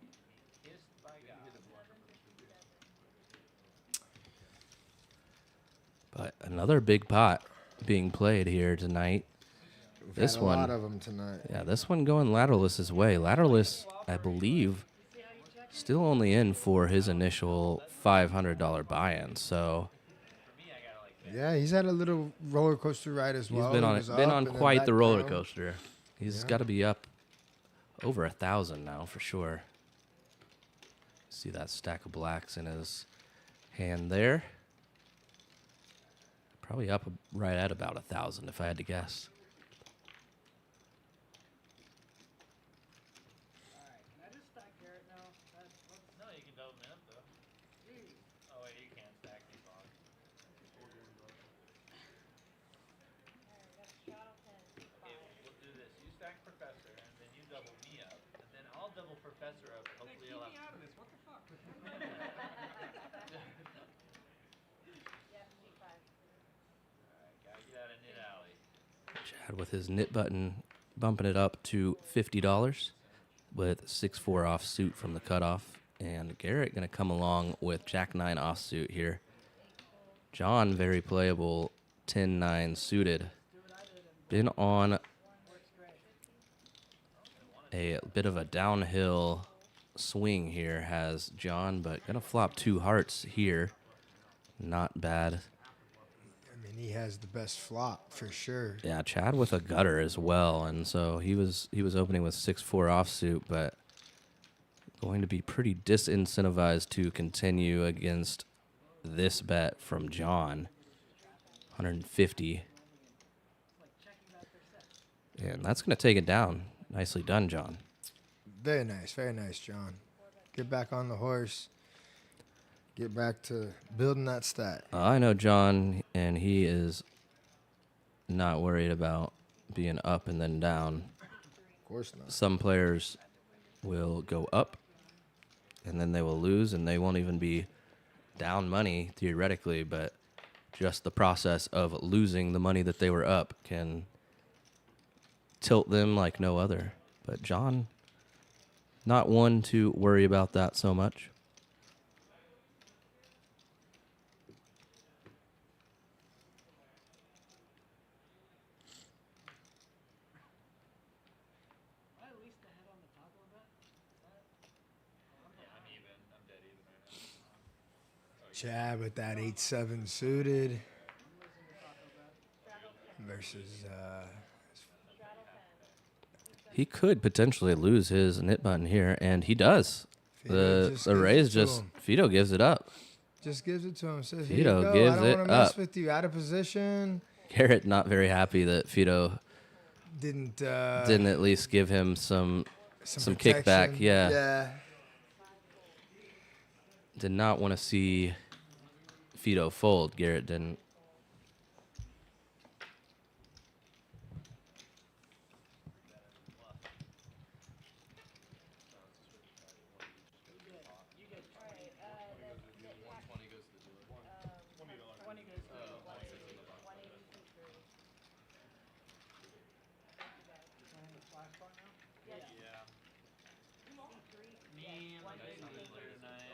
kissed by God. But another big pot being played here tonight. We've This had a one- lot of them tonight. Yeah, this one going Lateralist's way. Lateralist, I believe, still only in for his initial $500 buy-in. So Yeah, he's had a little roller coaster ride as he's well. been He on was been up on and then quite back the roller down. coaster. He's Yeah. got to be up over 1,000 now for sure. See that stack of blacks in his hand there. Probably up right at about 1,000 if I had to guess. Alright, can I just stack Garrett now? No, you can double me up though. Jeez. Oh wait, you can't stack these on. Okay, we'll do this. You stack Professor, and then you double me up, and then I'll double Professor up. And hopefully, Keep I'll me have. out of this. What the fuck? Alright, gotta get out of Knit Alley. Chad with his knit button bumping it up to $50 with 6-4 offsuit from the cutoff. And Garrett going to come along with Jack 9 offsuit here. John, very playable, 10-9 suited. Been on a bit of a downhill swing here, has John, but going to flop 2 hearts here. Not bad. I mean, he has the best flop for sure. Yeah, Chad with a gutter as well, and so he was opening with 6-4 offsuit, but going to be pretty disincentivized to continue against this bet from John. 150. And that's going to take it down. Nicely done, John. Very nice, John. Get back on the horse. Get back to building that stat. I know John, and he is not worried about being up and then down. Of course not. Some players will go up, and then they will lose, and they won't even be down money, theoretically, but just the process of losing the money that they were up can tilt them like no other. But John, not one to worry about that so much. Am I at least ahead on the top of that? Yeah, I'm even. I'm dead even right now. Chad with that 8-7 suited versus He could potentially lose his knit button here, and he does. Fido The raise gives it to him. Fido gives it up. Just gives it to him. Says, Fido here you go. gives I don't it want to mess up. with you. Out of position. Garrett not very happy that Fido Didn't didn't at least give him some kickback. protection. Yeah. Yeah. Did not want to see Fido fold. Garrett didn't. Yeah. Me, I'm like a solid player tonight.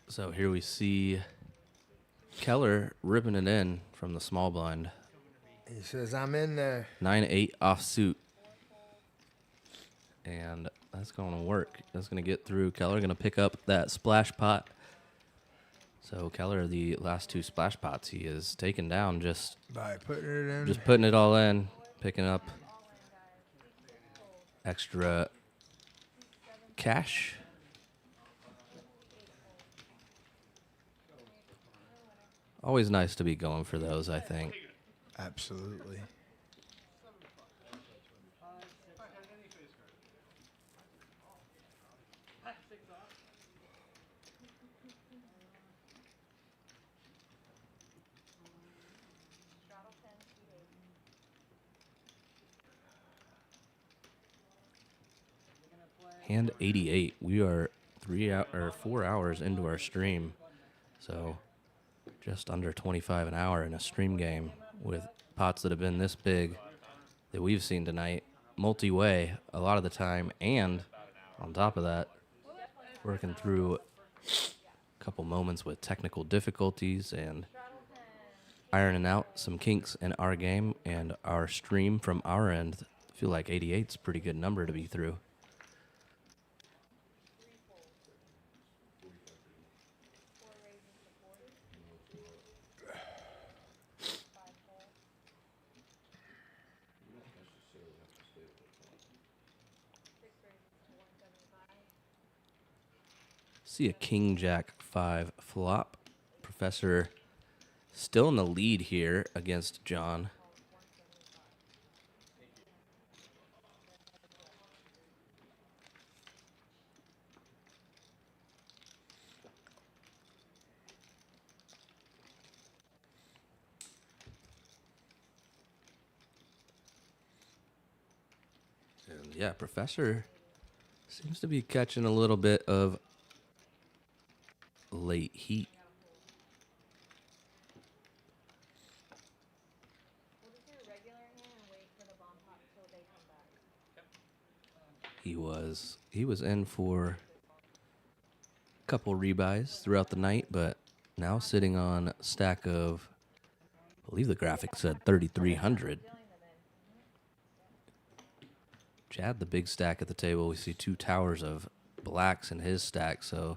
So here we see Keller ripping it in from the small blind. He says, I'm in there. 9-8 offsuit. And that's going to work. That's going to get through. Keller going to pick up that splash pot. So Keller, the last 2 splash pots, he is taken down just By putting it in. just putting it all in, picking up extra cash. Always nice to be going for those, I think. Absolutely. Hand 88. We are 4 hours into our stream. So just under 25 an hour in a stream game with pots that have been this big that we've seen tonight, multi-way a lot of the time, and on top of that, working through a couple moments with technical difficulties and ironing out some kinks in our game and our stream from our end. I feel like 88's a pretty good number to be through. See a King Jack 5 flop. Professor still in the lead here against John. And yeah, Professor seems to be catching a little bit of late heat. He was in for a couple rebuys throughout the night, but now sitting on a stack of, I believe the graphic said 3,300. Chad, the big stack at the table. We see 2 towers of blacks in his stack, so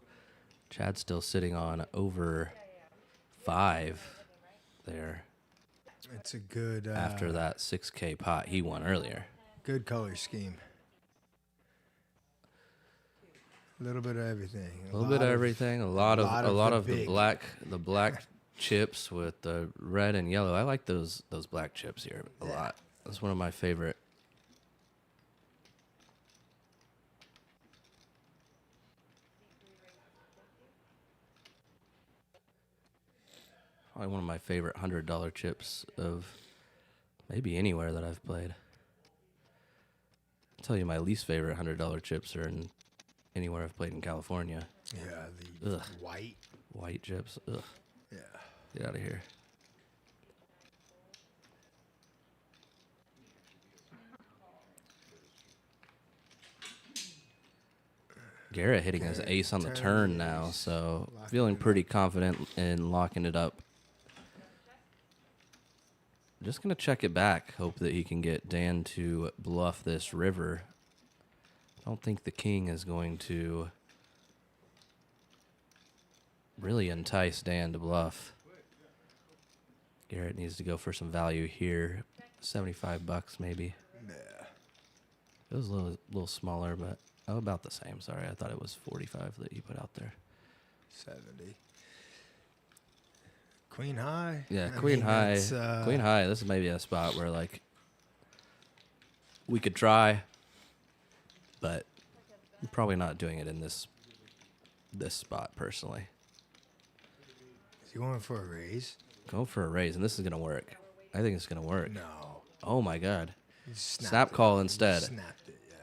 Chad's still sitting on over 5 there. It's a good After that 6K pot he won earlier. good color scheme. A little bit of everything. A little bit of everything. A lot of big. the black chips with the red and yellow. I like those black chips here a lot. That's one of my favorite. Probably one of my favorite $100 chips of maybe anywhere that I've played. I'll tell you my least favorite $100 chips are in anywhere I've played in California. Yeah, the Ugh. White chips. Ugh. Yeah. Get out of here. Garrett hitting his ace on the turn now, so feeling pretty confident in locking it up. Just going to check it back, hope that he can get Dan to bluff this river. I don't think the king is going to really entice Dan to bluff. Garrett needs to go for some value here. $75 maybe. Yeah. It was a little smaller, but about the same. Sorry, I thought it was 45 that you put out there. 70. Queen high. Yeah, I queen mean, high. that's, Queen high. This is maybe a spot where like we could try, but I'm probably not doing it in this spot personally. Is he going for a raise? Go for a raise, and this is gonna work. I think it's gonna work. No. Oh my God! He snapped Snap it. call He instead. snapped it, yeah.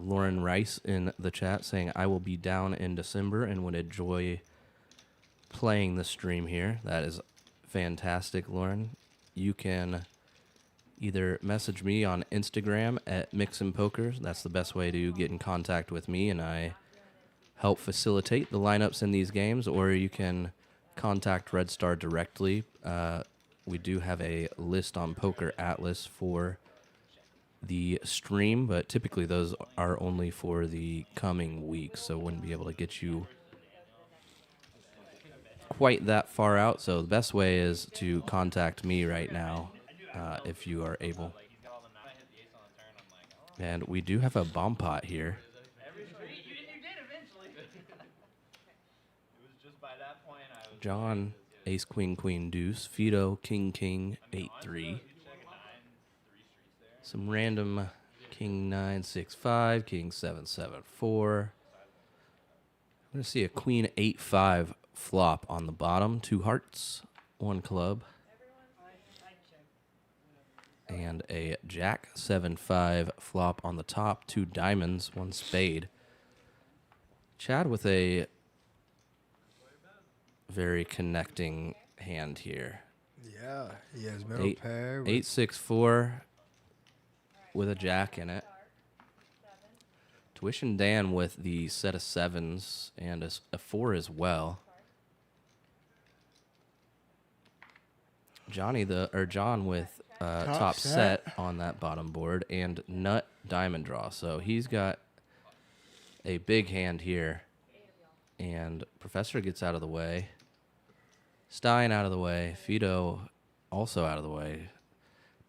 Lauren Rice in the chat saying, I will be down in December and would enjoy playing the stream here. That is fantastic, Lauren. You can either message me on Instagram at Mixin' Poker. That's the best way to get in contact with me, and I help facilitate the lineups in these games, or you can contact Red Star directly. We do have a list on Poker Atlas for the stream, but typically those are only for the coming week, so wouldn't be able to get you quite that far out. So the best way is to contact me right now if you are able. And we do have a bomb pot here. You did eventually. It was just by that point I was. John, ace, queen, queen, deuce. Fido, king, king, 8-3. Some random king 9, 6, 5, king 7, 7, 4. I'm going to see a queen 8, 5 flop on the bottom. 2 hearts, 1 club. and a Jack 7-5 flop on the top, 2 diamonds, 1 spade. Chad with a very connecting hand here. Yeah, he has middle pair. 8-6-4 with a jack in it. Tuition Dan with the set of 7s and a 4 as well. John with top set on that bottom board and nut diamond draw. So he's got a big hand here. And Professor gets out of the way. Stein out of the way. Fido also out of the way.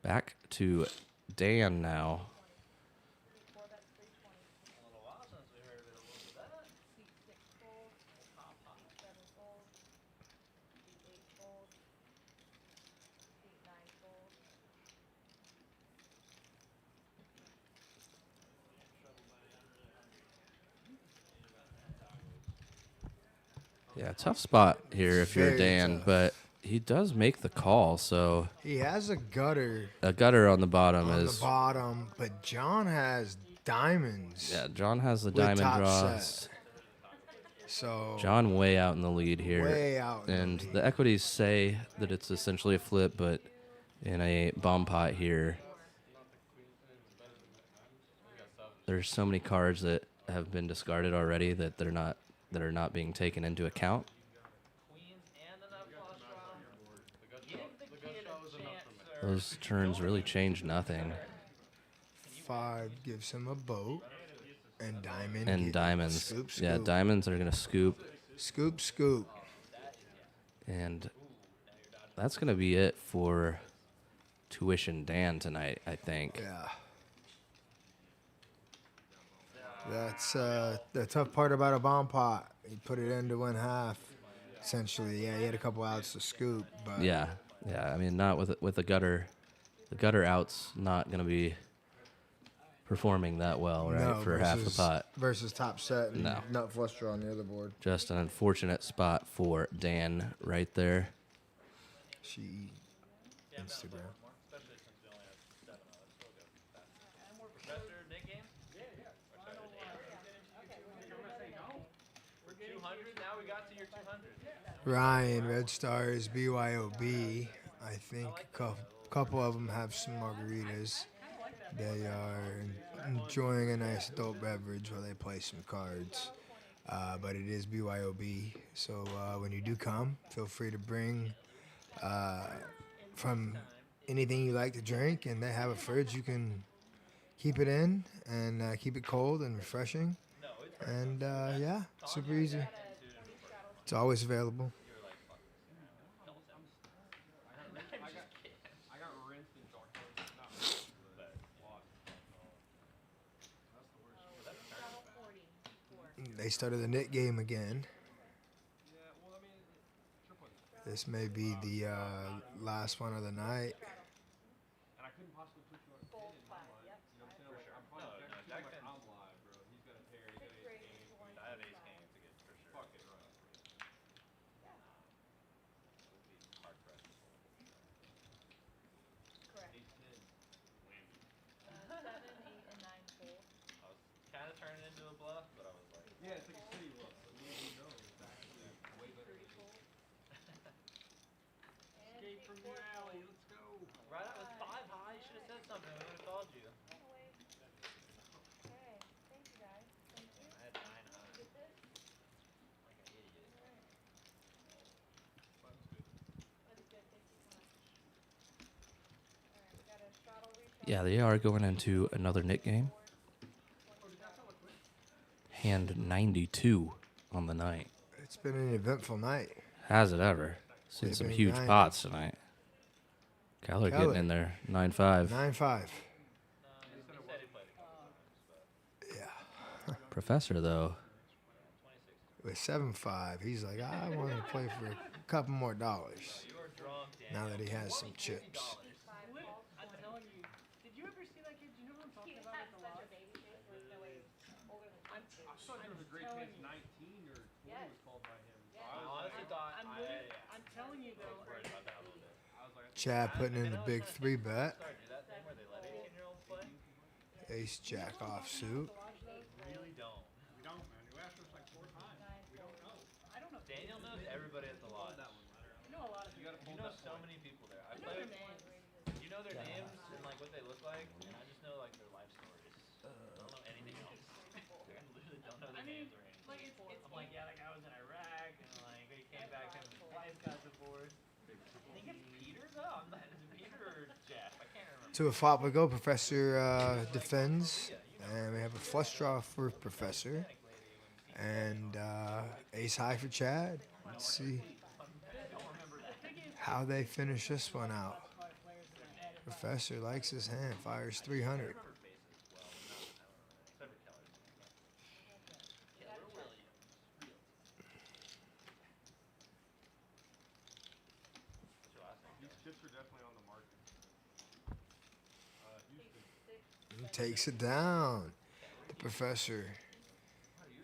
Back to Dan now. Yeah, tough spot here if you're Dan, but he does make the call, so he has a gutter. A gutter on the bottom But John has diamonds. Yeah, John has the diamond draws. Set. So John way out in the lead here. Way out. And the equities say that it's essentially a flip, but in a bomb pot here, there's so many cards that have been discarded already that are not being taken into account. Those turns really change nothing. 5 gives him a boat, and diamond. And diamonds. Scoop, scoop. Yeah, diamonds are gonna scoop. Scoop, scoop. And that's gonna be it for Tuition Dan tonight, I think. Yeah. That's the tough part about a bomb pot. You put it in to win half, essentially. Yeah, he had a couple outs to scoop, but Yeah. I mean, not with the gutter. The gutter out's not gonna be performing that well, right? For half the pot versus top set and No. nut flush draw on the other board. Just an unfortunate spot for Dan right there. Instagram. Professor, Nick game? Yeah. 200, now we got to your 200. Ryan, Red Stars, BYOB. I think a couple of them have some margaritas. They are enjoying a nice adult beverage while they play some cards. But it is BYOB, so when you do come, feel free to bring from anything you like to drink, and they have a fridge you can keep it in and keep it cold and refreshing. And yeah, super easy. It's always available. They started the knit game again. This may be the last one of the night. And I couldn't possibly put you on a pin in my mind. You know what I'm saying? Like, I'm probably I'm live, bro. He's got a pair. He's got ace king. I have ace king to get for sure. Fuck it, right. Hard pressed. Ace 10. Whammy. 7, 8, and 9 fold. I was kind of turning into a bluff, but I was like, Yeah, it's like a city look. But you know it's actually way better than you. Escape from the alley. Let's go. right up with 5 high. You should have said something. I would have called you. Okay, thank you guys. Thank you. I had 9 high. Get this? Like an idiot. That is good. Thank you so much. Alright, we got a straddle reach. Yeah, they are going into another knit game. Hand 92 on the night. It's been an eventful night. Has it ever? Seen They've some been huge 90. pots tonight. Keller getting in there, 9-5. 9-5. Yeah. Professor, though, With 7-5, he's like, I want to play for a couple more dollars. Now that he has some chips. I'm telling you. Did you ever see that kid? Do you know who I'm talking about at the lodge? I thought there was a great chance 19 or 20 was called by him. So I honestly thought I'm telling you though. Chad putting in the big 3 bet. do that thing. Ace jack offsuit. Really don't. We don't, man. You asked us like 4 times. We don't know. I don't know. Daniel knows everybody at the lodge. I know a lot of You gotta you know so many people there. I I know play their with names. you know their names and like what they look like, and I just know like their life stories. Don't know anything else. I literally don't know their names or anything. Like it's I'm like, yeah, that guy was in Iraq, and like he came back, him and his wife got divorced. I think it's Peter though. I'm not. Is it Peter or Jeff? I can't remember. To a flop we go. Professor defends. And we have a flush draw for Professor. And ace high for Chad. Let's see how they finish this one out. Professor likes his hand. Fires 300. These chips are definitely on the market. Houston. He takes it down. The Professor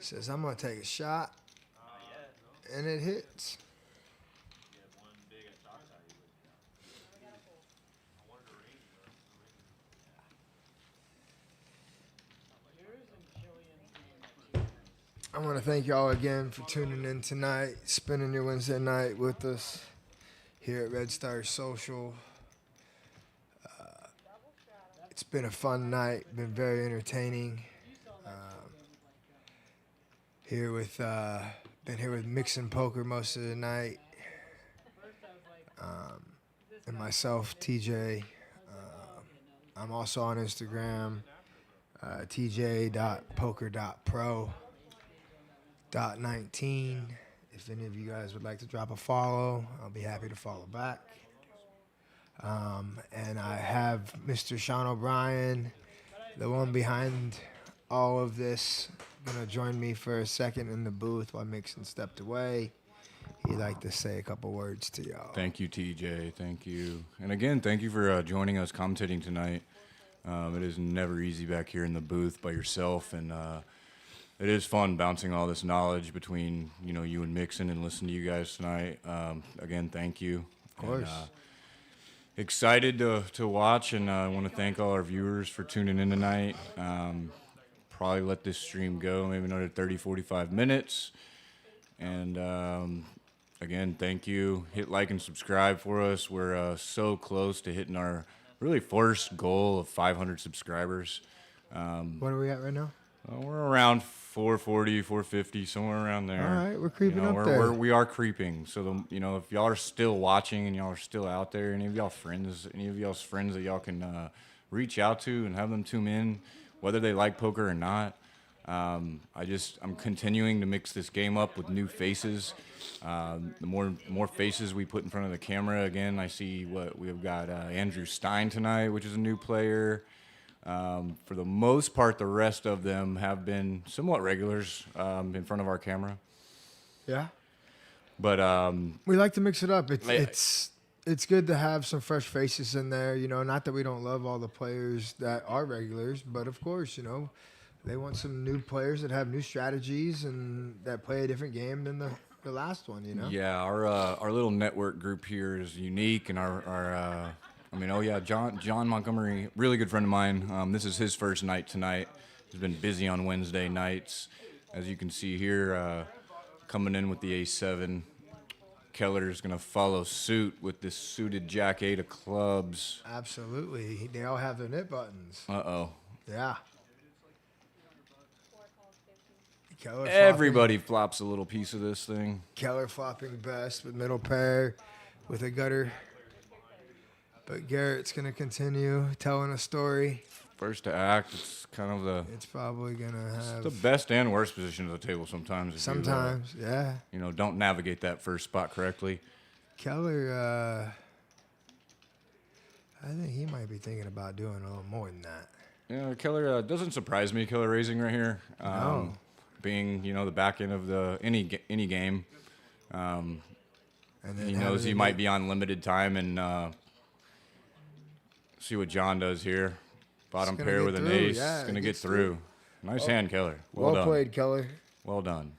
says, I'm going to take a shot. And it hits. You have one big at Choctaw, you would, I wanted to rain, though. Yours and Killian's. I want to thank y'all again for tuning in tonight, spending your Wednesday night with us here at Red Star Social. It's been a fun night, been very entertaining. Been here with Mixin' Poker most of the night, and myself, TJ. I'm also on Instagram, tj.poker.pro.19. If any of you guys would like to drop a follow, I'll be happy to follow back. And I have Mr. Sean O'Brien, the one behind all of this, gonna join me for a second in the booth while Mixon stepped away. He'd like to say a couple words to y'all. Thank you, TJ. Thank you. And again, thank you for joining us commentating tonight. It is never easy back here in the booth by yourself, and it is fun bouncing all this knowledge between you and Mixon and listening to you guys tonight. Again, thank you. Of course. And, excited to watch, and I want to thank all our viewers for tuning in tonight. Probably let this stream go maybe another 30, 45 minutes. And again, thank you. Hit like and subscribe for us. We're so close to hitting our really first goal of 500 subscribers. What are we at right now? We're around 440, 450, somewhere around there. All right, we're creeping up there. We are creeping. So, if y'all are still watching and y'all are still out there, any of y'all's friends that y'all can reach out to and have them tune in, whether they like poker or not. I'm continuing to mix this game up with new faces. The more faces we put in front of the camera, again, I see we've got Andrew Stein tonight, which is a new player. For the most part, the rest of them have been somewhat regulars in front of our camera. Yeah. But We like to mix it up. It's good to have some fresh faces in there. Not that we don't love all the players that are regulars, but of course, they want some new players that have new strategies and that play a different game than the last one. Yeah, our little network group here is unique, and John Montgomery, really good friend of mine. This is his first night tonight. He's been busy on Wednesday nights, as you can see here, coming in with the A7. Keller's going to follow suit with this suited Jack 8 of clubs. Absolutely. They all have their knit buttons. Uh-oh. Yeah. Keller Everybody flops a little piece of this thing. Keller flopping best with middle pair with a gutter. But Garrett's going to continue telling a story. First to act, it's kind of It's probably going to have... the best and worst position of the table sometimes. If Sometimes, yeah. don't navigate that first spot correctly. Keller, I think he might be thinking about doing a little more than that. Yeah, Keller doesn't surprise me. Keller raising right here, No. being the back end of any game. And then He knows he might be on limited time, and see what John does here. Bottom gonna pair get with an through. ace. Yeah, It's going to it get gets through. Nice hand, Keller. Well done. played, Keller. Well done.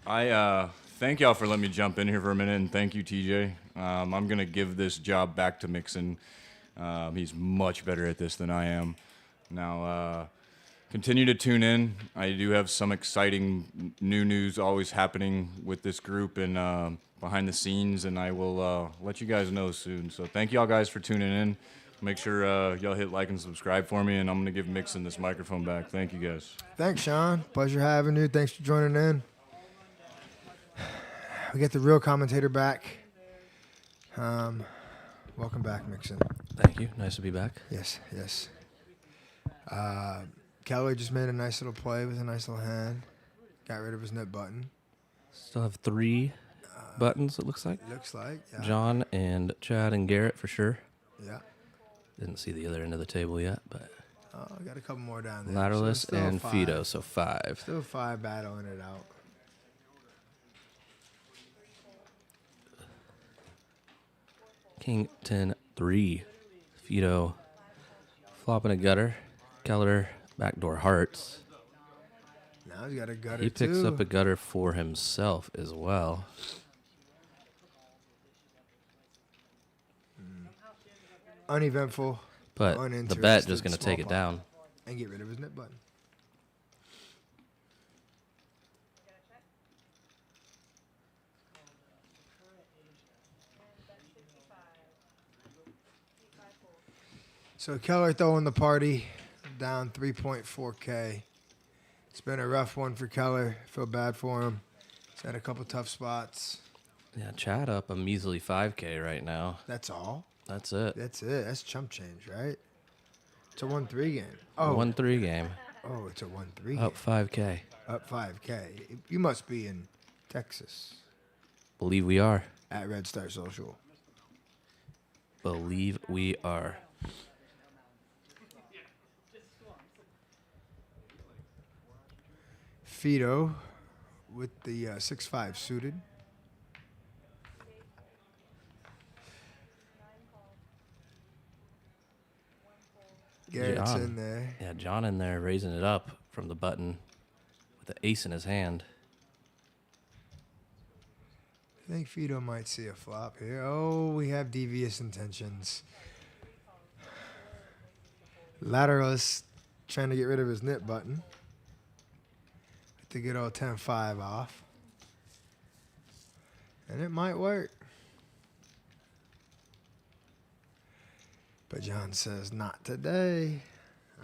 I thank y'all for letting me jump in here for a minute, and thank you, TJ. I'm going to give this job back to Mixon. He's much better at this than I am. Now, continue to tune in. I do have some exciting new news always happening with this group and behind the scenes, and I will let you guys know soon. So thank y'all guys for tuning in. Make sure y'all hit like and subscribe for me, and I'm going to give Mixon this microphone back. Thank you guys. Thanks, Sean. Pleasure having you. Thanks for joining in. We get the real commentator back. Welcome back, Mixon. Thank you. Nice to be back. Yes, yes. Keller just made a nice little play with a nice little hand. Got rid of his nip button. Still have 3 buttons, it looks like. Looks like, yeah. John and Chad and Garrett for sure. Yeah. Didn't see the other end of the table yet, but I got a couple more down there. Lateralus still and 5. Fido, so 5. Still 5 battling it out. King 10 3. Fido flopping a gutter. Keller backdoor hearts. Now he's got a gutter He picks too. up a gutter for himself as well. Uneventful. But the Uninterested bet just going to small take it pot. down. And get rid of his nip button. So Keller throwing the party, down 3.4K. It's been a rough one for Keller. Feel bad for him. He's had a couple tough spots. Yeah, Chad up a measly 5K right now. That's all. That's it. That's it. That's chump change, right? It's a 1-3 game. Oh, 1-3 game. oh, it's a 1-3 game. Up 5K. Up 5K. You must be in Texas Believe we are. at Red Star Social. Believe we are. Fido with the 6-5 suited. Garrett's John. in there. Yeah, John in there raising it up from the button with the ace in his hand. I think Fido might see a flop here. Oh, we have devious intentions. Lateralus trying to get rid of his nip button to get all 10-5 off. And it might work. But John says, not today.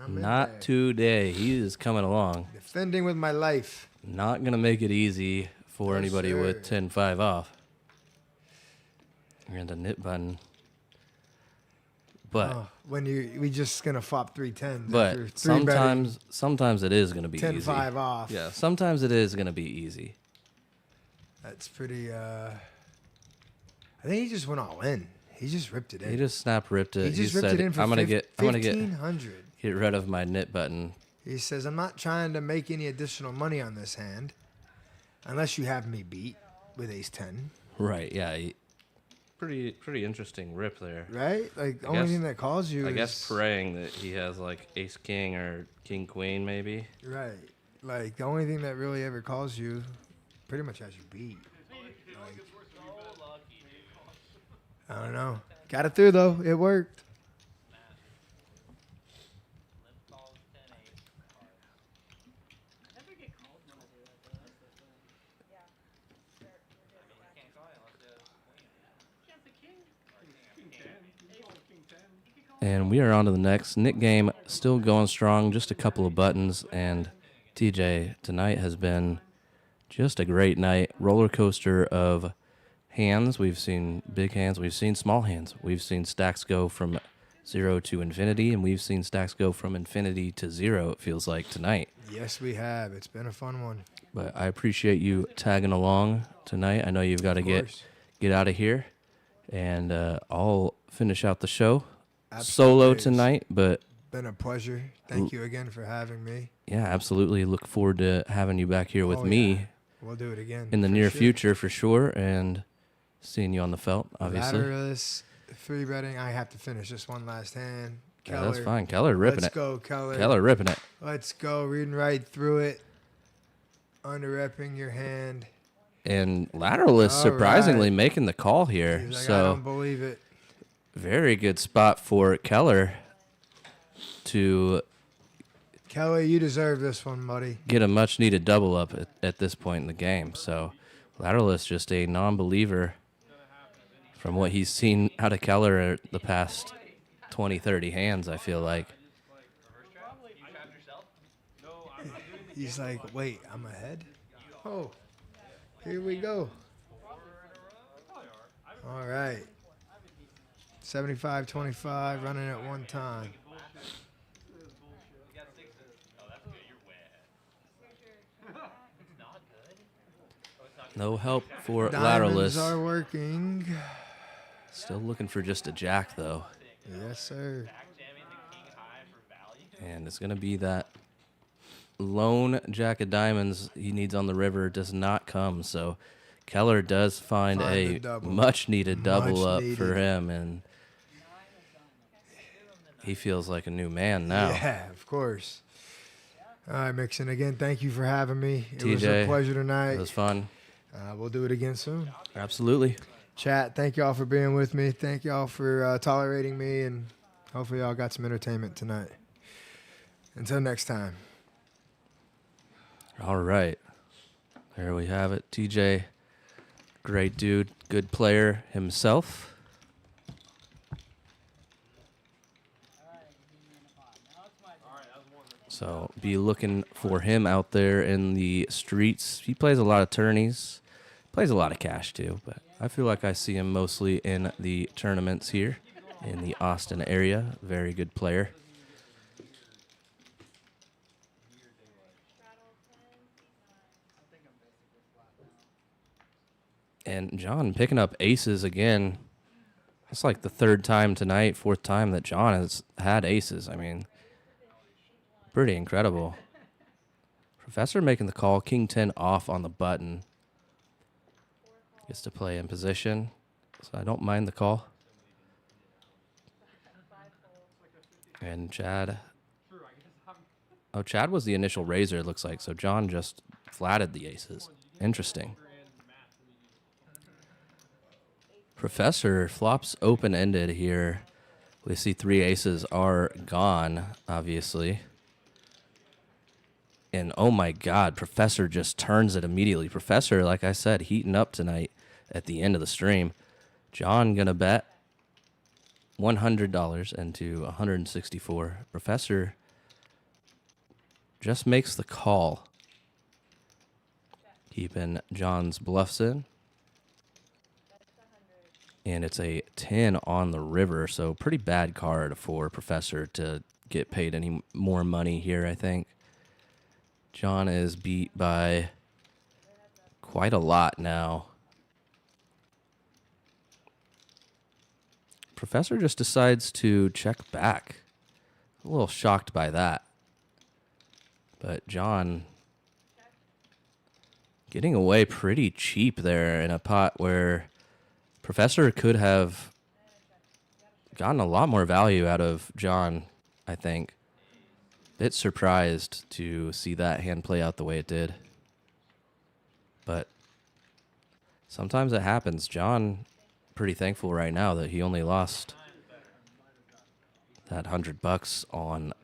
I'm in Not there. today. He is coming along. Defending with my life. Not going to make it easy for No, anybody sir. with 10-5 off. You're in the nip button. But Oh, when we just going to flop 3 10s. but after 3 betting, sometimes it is going to be 10-5 easy. off. Yeah, sometimes it is going to be easy. That's pretty, I think he just went all in. He just ripped it in. He just snap ripped it. He just he ripped said, it in for I'm gonna get 1,500. get rid of my nip button. He says, I'm not trying to make any additional money on this hand unless you have me beat with ace-10. Right, yeah. Pretty interesting rip there. Right? Like, the I only guess- thing that calls you I is... guess praying that he has like ace king or king queen maybe. Right. Like, the only thing that really ever calls you pretty much has you beat. Like, I don't know. Got it through, though. It worked. Never get called when I do that, though. That's the thing. Can't call it unless it's queen. Can't the king? King 10. You can call it King 10. And we are on to the next. Nick game still going strong, just a couple of buttons. And TJ, tonight has been just a great night. Roller coaster of hands. We've seen big hands. We've seen small hands. We've seen stacks go from 0 to infinity, and we've seen stacks go from infinity to 0, it feels like, tonight. Yes, we have. It's been a fun one. But I appreciate you tagging along tonight. I know you've got to Of get course. out of here, and I'll finish out the show Absolutely. solo It's tonight. But been a pleasure. Thank you again for having me. yeah, absolutely. Look forward to having you back here with Oh, me yeah. We'll do it again. in the for near sure. future for sure, and seeing you on the felt, obviously. Lateralus, free betting. I have to finish this one last hand. Yeah, Keller. that's fine. Keller ripping Let's it. go, Keller. Keller ripping it. Let's go. Reading right through it. Under-repping your hand. And Lateralus All surprisingly right. making the call here. He's like, I So don't believe it. very good spot for Keller to Kelly, you deserve this one, buddy. get a much-needed double up at this point in the game. So Lateral is just a non-believer from what he's seen out of Keller the past 20, 30 hands, I feel like. He's like, wait, I'm ahead? Oh, here we go. All right. 75-25, running at one time. No help for Diamonds Lateralus. are working. Still looking for just a jack, though. Yes, sir. And it's going to be that lone jack of diamonds he needs on the river does not come. So Keller does find a much-needed double up for him, and he feels like a new man now. Yeah, of course. All right, Mixon, again, thank you for having me. It TJ, was a pleasure tonight. It was fun. We'll do it again soon. Absolutely. Chat, thank y'all for being with me. Thank y'all for tolerating me, and hopefully y'all got some entertainment tonight. Until next time. All right. There we have it. TJ, great dude, good player himself. So be looking for him out there in the streets. He plays a lot of tourneys, plays a lot of cash too, but I feel like I see him mostly in the tournaments here in the Austin area. Very good player. And John picking up aces again. It's like the third time tonight, fourth time that John has had aces. I mean, pretty incredible. Professor making the call. King 10 off on the button. Gets to play in position, so I don't mind the call. And Chad. Oh, Chad was the initial raiser, it looks like. So John just flatted the aces. Interesting. Professor flops open-ended here. We see three aces are gone, obviously. And oh my God, Professor just turns it immediately. Professor, like I said, heating up tonight at the end of the stream. John gonna bet $100 into 164. Professor just makes the call. Keeping John's bluffs in. And it's a 10 on the river, so pretty bad card for Professor to get paid any more money here, I think. John is beat by quite a lot now. Professor just decides to check back. A little shocked by that. But John getting away pretty cheap there in a pot where Professor could have gotten a lot more value out of John, I think. Bit surprised to see that hand play out the way it did. But sometimes it happens. John, pretty thankful right now that he only lost that $100 on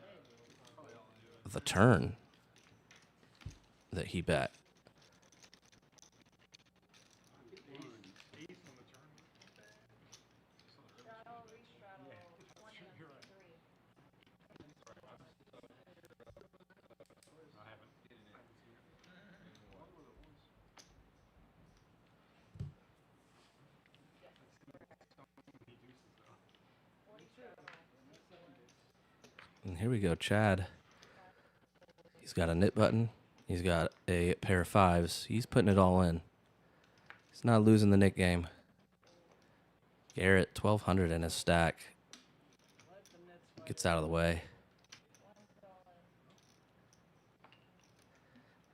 the turn that he bet. And here we go, Chad. He's got a knit button. He's got a pair of fives. He's putting it all in. He's not losing the knit game. Garrett, 1,200 in his stack. Gets out of the way.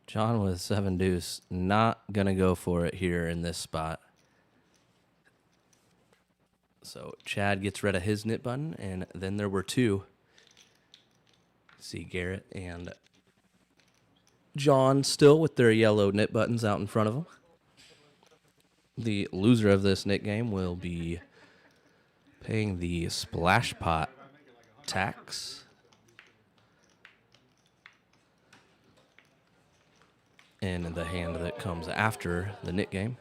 John with 7 deuce. Not going to go for it here in this spot. So Chad gets rid of his knit button, and then there were two. See Garrett and John still with their yellow knit buttons out in front of them. The loser of this knit game will be Paying the splash pot tax. In the hand that comes after the nit game.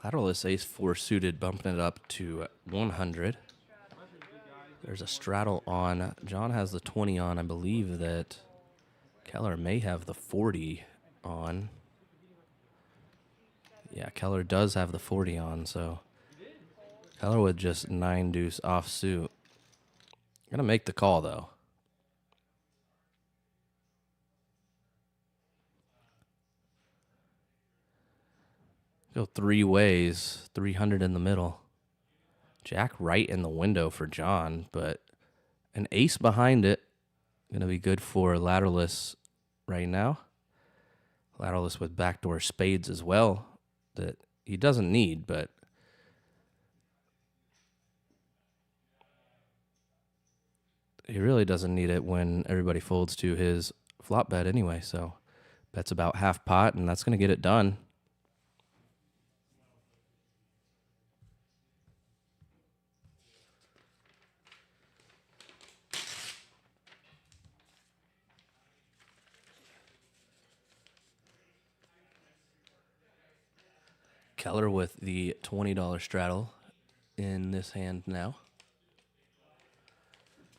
Lateralus ace-4 suited, bumping it up to 100. There's a straddle on. John has the 20 on. I believe that Keller may have the 40 on. Yeah, Keller does have the 40 on, so Keller with just 9-deuce offsuit. Gonna make the call, though. Go three ways, 300 in the middle. Jack right in the window for John, but an ace behind it. Going to be good for Lateralus right now. Lateralus with backdoor spades as well that he doesn't need, but he really doesn't need it when everybody folds to his flop bet anyway. So bets about half pot, and that's going to get it done. Keller with the $20 straddle in this hand now.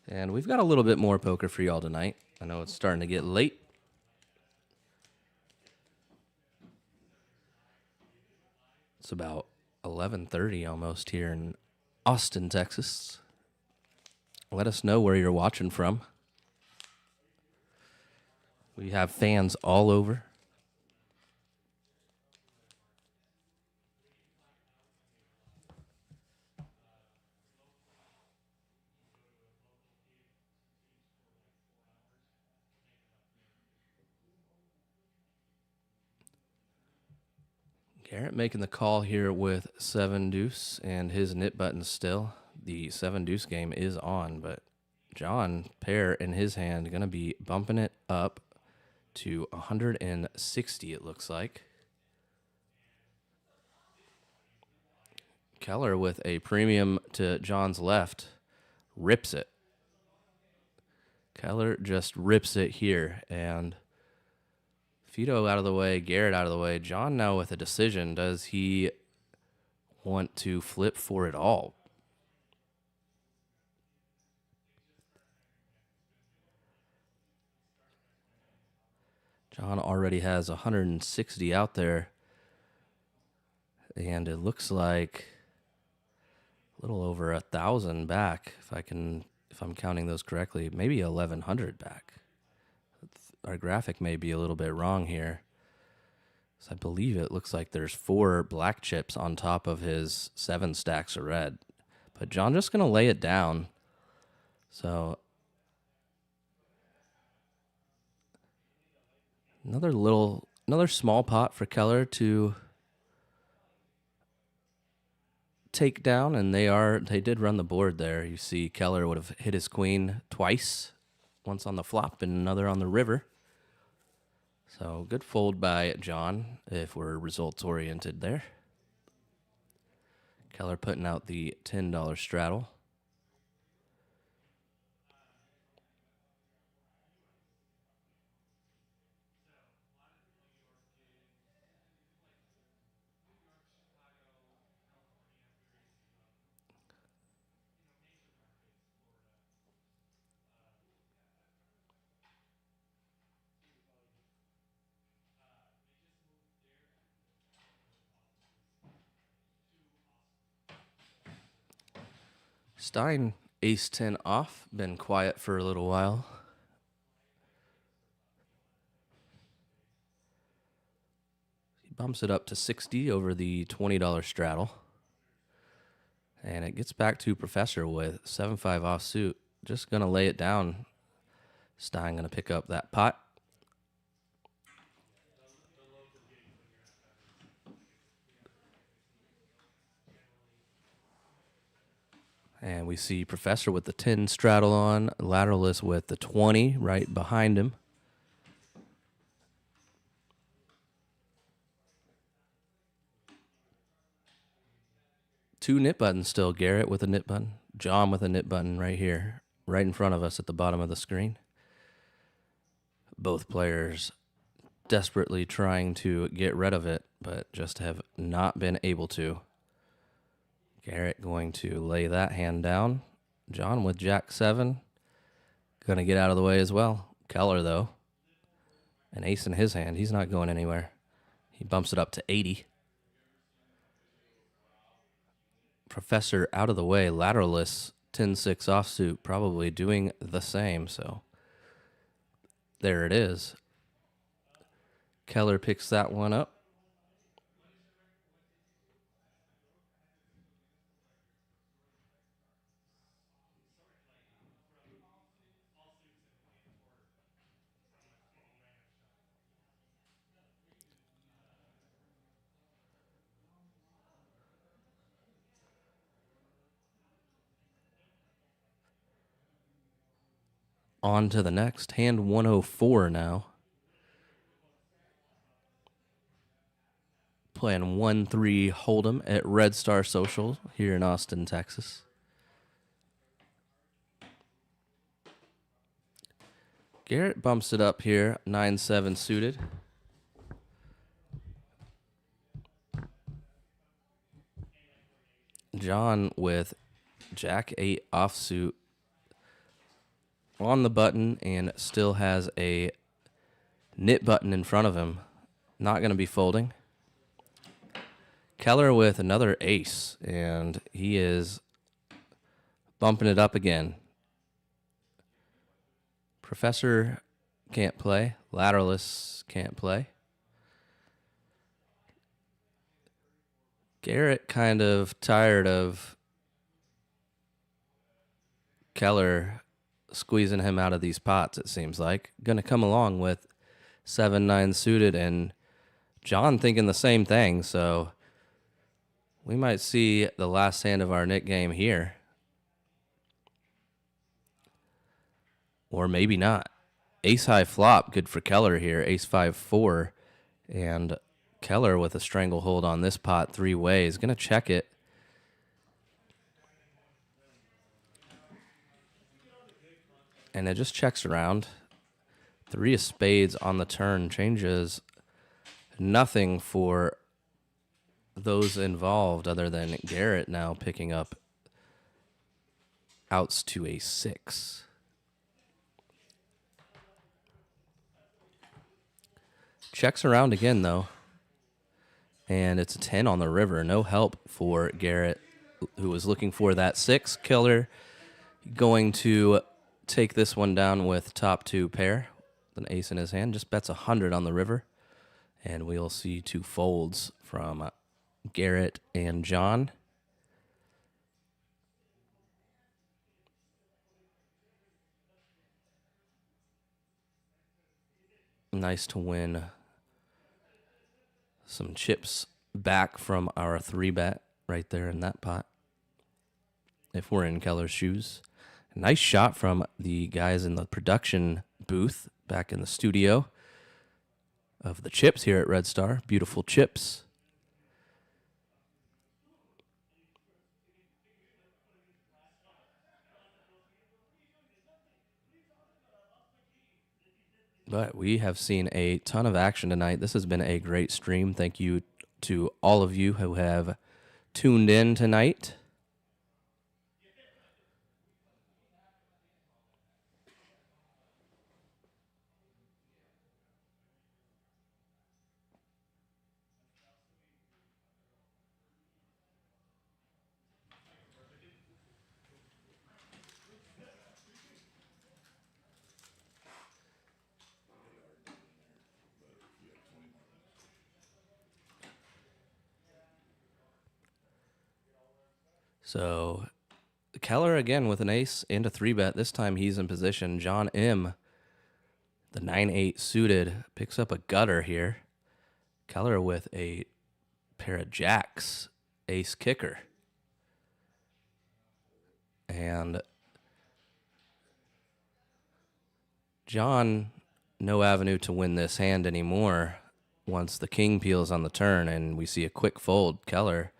And we've got a little bit more poker for y'all tonight. I know it's starting to get late. It's about 11:30 almost here in Austin, Texas. Let us know where you're watching from. We have fans all over. Garrett making the call here with 7-deuce and his nit button still. The 7-deuce game is on, but John, pair in his hand, going to be bumping it up to 160, it looks like. Keller with a premium to John's left rips it. Keller just rips it here, and Fido out of the way, Garrett out of the way. John now with a decision. Does he want to flip for it all? John already has 160 out there. And it looks like a little over 1,000 back, if I'm counting those correctly. Maybe 1,100 back. Our graphic may be a little bit wrong here. So I believe it looks like there's 4 black chips on top of his 7 stacks of red. But John just going to lay it down. So another small pot for Keller to take down, and they did run the board there. You see Keller would have hit his queen twice, once on the flop and another on the river. So good fold by John if we're results oriented there. Keller putting out the $10 straddle. Stein, ace-10 off. Been quiet for a little while. bumps it up to 60 over the $20 straddle. And it gets back to Professor with 7-5 offsuit. Just going to lay it down. Stein going to pick up that pot. And we see Professor with the 10 straddle on, Lateralist with the 20 right behind him. Two knit buttons still. Garrett with a knit button. John with a knit button right here, right in front of us at the bottom of the screen. Both players desperately trying to get rid of it, but just have not been able to. Garrett going to lay that hand down. John with Jack 7. Going to get out of the way as well. Keller, though, an ace in his hand. He's not going anywhere. He bumps it up to 80. Professor out of the way. Lateralist 10-6 offsuit, probably doing the same. So there it is. Keller picks that one up. On to the next. Hand 104 now. Playing 1-3 Hold'em at Red Star Social here in Austin, Texas. Garrett bumps it up here, 9-7 suited. John with Jack 8 offsuit on the button and still has a knit button in front of him. Not going to be folding. Keller with another ace, and he is bumping it up again. Professor can't play. Lateralist can't play. Garrett kind of tired of Keller squeezing him out of these pots, it seems like. Going to come along with 7-9 suited, and John thinking the same thing, so we might see the last hand of our knit game here. Or maybe not. Ace high flop, good for Keller here. Ace 5-4. And Keller with a stranglehold on this pot 3 ways. Going to check it. And it just checks around. 3 of spades on the turn changes nothing for those involved other than Garrett now picking up outs to a 6. Checks around again, though. And it's a 10 on the river. No help for Garrett, who was looking for that 6. Keller going to take this one down with top 2 pair. An ace in his hand. Just bets 100 on the river. And we'll see 2 folds from Garrett and John. Nice to win some chips back from our 3-bet right there in that pot, if we're in Keller's shoes. Nice shot from the guys in the production booth back in the studio of the chips here at Red Star. Beautiful chips. But we have seen a ton of action tonight. This has been a great stream. Thank you to all of you who have tuned in tonight. So Keller again with an ace and a 3-bet. This time he's in position. John M., the 9-8 suited, picks up a gutter here. Keller with a pair of jacks, ace kicker. And John, no avenue to win this hand anymore once the king peels on the turn and we see a quick fold. Keller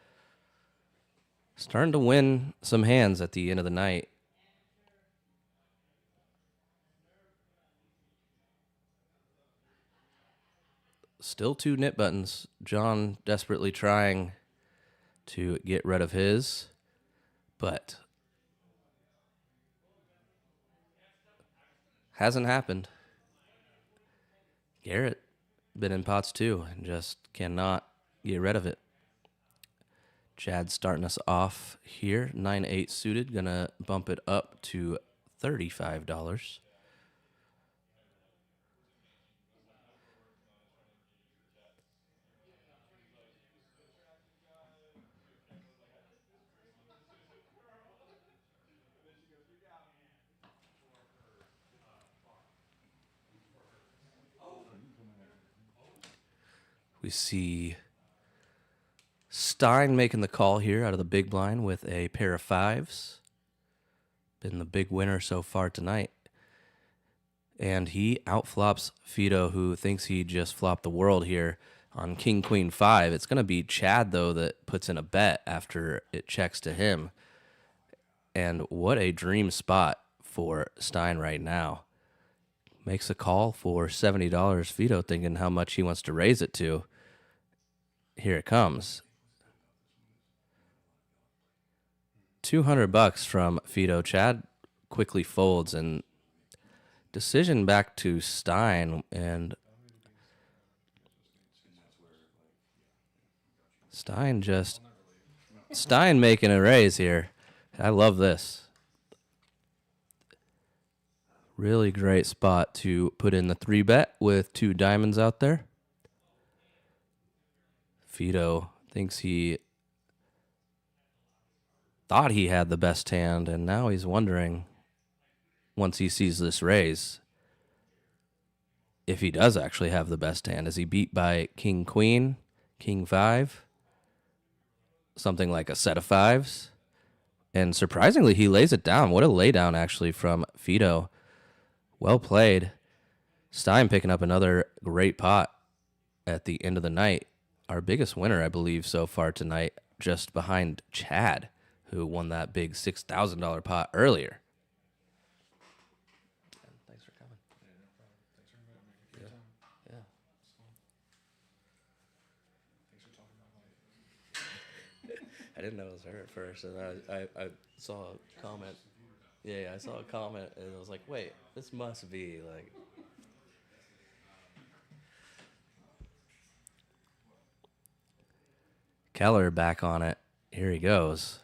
starting to win some hands at the end of the night. Still 2 nit buttons. John desperately trying to get rid of his, but hasn't happened. Garrett been in pots too and just cannot get rid of it. Chad starting us off here. 9-8 suited. Gonna bump it up to $35. We see Stein making the call here out of the big blind with a pair of 5s. Been the big winner so far tonight. And he outflops Fido, who thinks he just flopped the world here on King, Queen, 5. It's going to be Chad, though, that puts in a bet after it checks to him. And what a dream spot for Stein right now. Makes a call for $70. Fido thinking how much he wants to raise it to. Here it comes. $200 from Fido. Chad quickly folds and decision back to Stein, and Stein making a raise here. I love this. Really great spot to put in the 3-bet with 2 diamonds out there. Fido thinks he thought he had the best hand, and now he's wondering, once he sees this raise, if he does actually have the best hand. Is he beat by King, Queen, King, 5, something like a set of 5s? And surprisingly, he lays it down. What a laydown, actually, from Fido. Well played. Stein picking up another great pot at the end of the night. Our biggest winner, I believe, so far tonight, just behind Chad, who won that big $6,000 pot earlier. Thanks for coming. Yeah. I didn't know it was her at first, and I saw a comment. Yeah, I saw a comment, and I was like, wait, this must be, like... Keller back on it. Here he goes.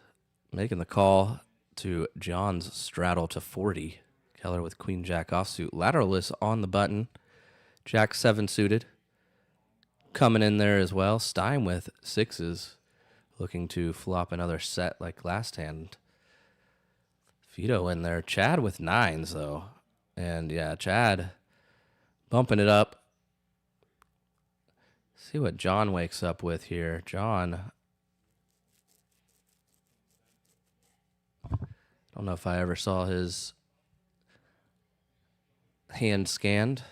Making the call to John's straddle to 40. Keller with Queen Jack offsuit. Lateralist on the button. Jack 7 suited. Coming in there as well. Stein with 6s. Looking to flop another set like last hand. Fido in there. Chad with 9s though. And yeah, Chad bumping it up. See what John wakes up with here. John, I don't know if I ever saw his hand scanned,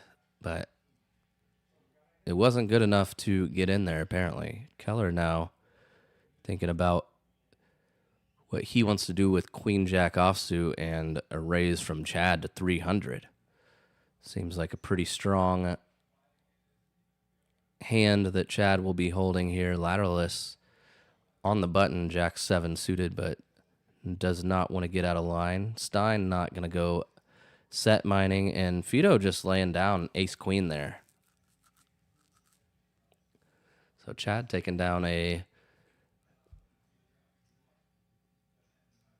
but it wasn't good enough to get in there, apparently. Keller now thinking about what he wants to do with Queen Jack offsuit and a raise from Chad to 300. Seems like a pretty strong hand that Chad will be holding here. Lateralist on the button, Jack 7 suited, but does not want to get out of line. Stein not going to go set mining, and Fido just laying down ace queen there. So Chad taking down a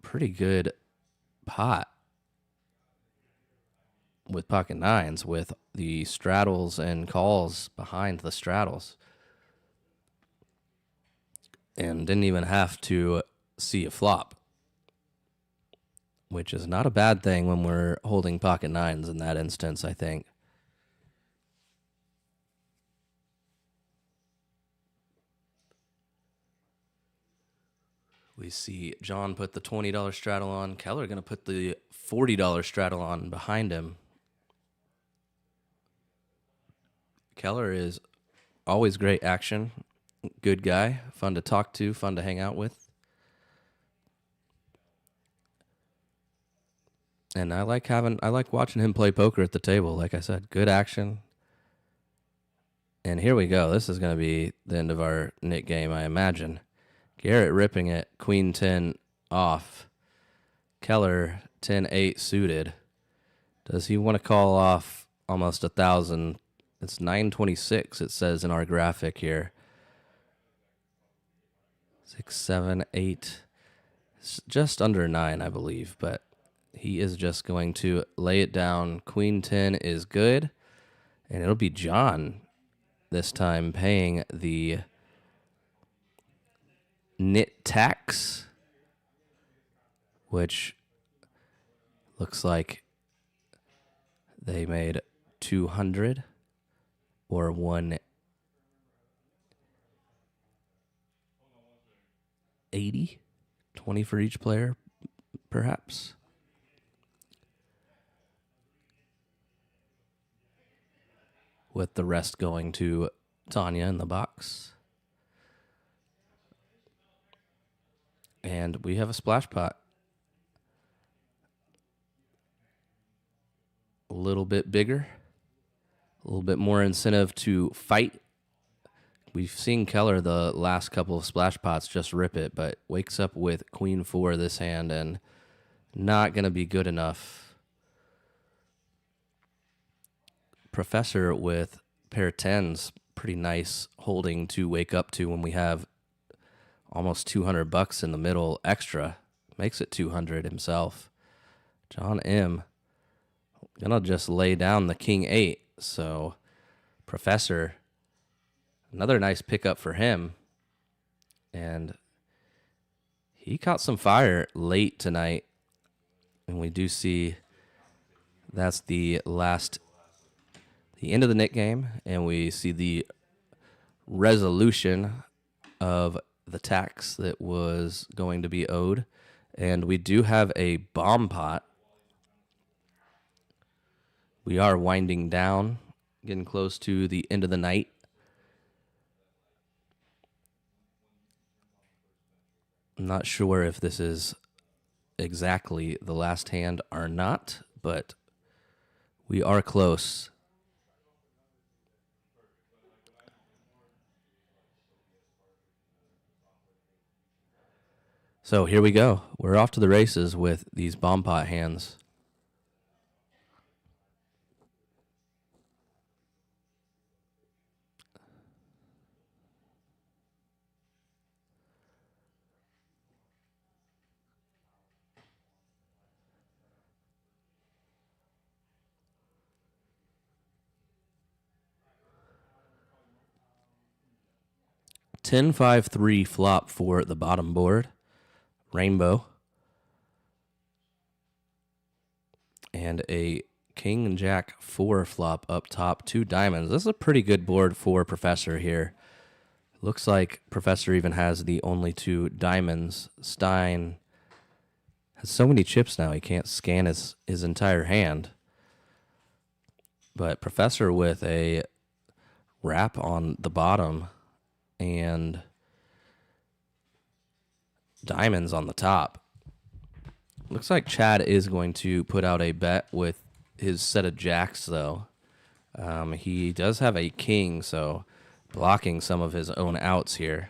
pretty good pot with pocket 9s, with the straddles and calls behind the straddles. And didn't even have to see a flop. which is not a bad thing when we're holding pocket nines in that instance, I think. We see John put the $20 straddle on. Keller going to put the $40 straddle on behind him. Keller is always great action. Good guy. Fun to talk to. Fun to hang out with. And I like watching him play poker at the table. Like I said, good action. And here we go. This is going to be the end of our Nick game, I imagine. Garrett ripping it, Queen 10 off. Keller 10-8 suited. Does he want to call off almost 1,000? It's 926, it says in our graphic here. 6, 7, 8. It's just under 9, I believe, but he is just going to lay it down. Queen 10 is good, and it'll be John this time paying the NIT tax, which looks like they made 200 or 180, 20 for each player, perhaps. With the rest going to Tanya in the box. And we have a splash pot. A little bit bigger. A little bit more incentive to fight. We've seen Keller the last couple of splash pots just rip it, but wakes up with Queen 4 this hand and not going to be good enough. Professor with pair 10s, pretty nice holding to wake up to when we have almost $200 in the middle extra. Makes it 200 himself. John M. gonna just lay down the King 8. So Professor, another nice pickup for him. And he caught some fire late tonight. And we do see that's the end of the Nick game. And we see the resolution of the tax that was going to be owed. And we do have a bomb pot. We are winding down, getting close to the end of the night. I'm not sure if this is exactly the last hand or not, but we are close. So here we go. We're off to the races with these bomb pot hands. Ten 5-3 flop for the bottom board. Rainbow. And a King and Jack 4 flop up top. 2 diamonds. This is a pretty good board for Professor here. Looks like Professor even has the only 2 diamonds. Stein has so many chips now he can't scan his entire hand. But Professor with a wrap on the bottom and diamonds on the top. Looks like Chad is going to put out a bet with his set of jacks, though. He does have a king, so blocking some of his own outs here.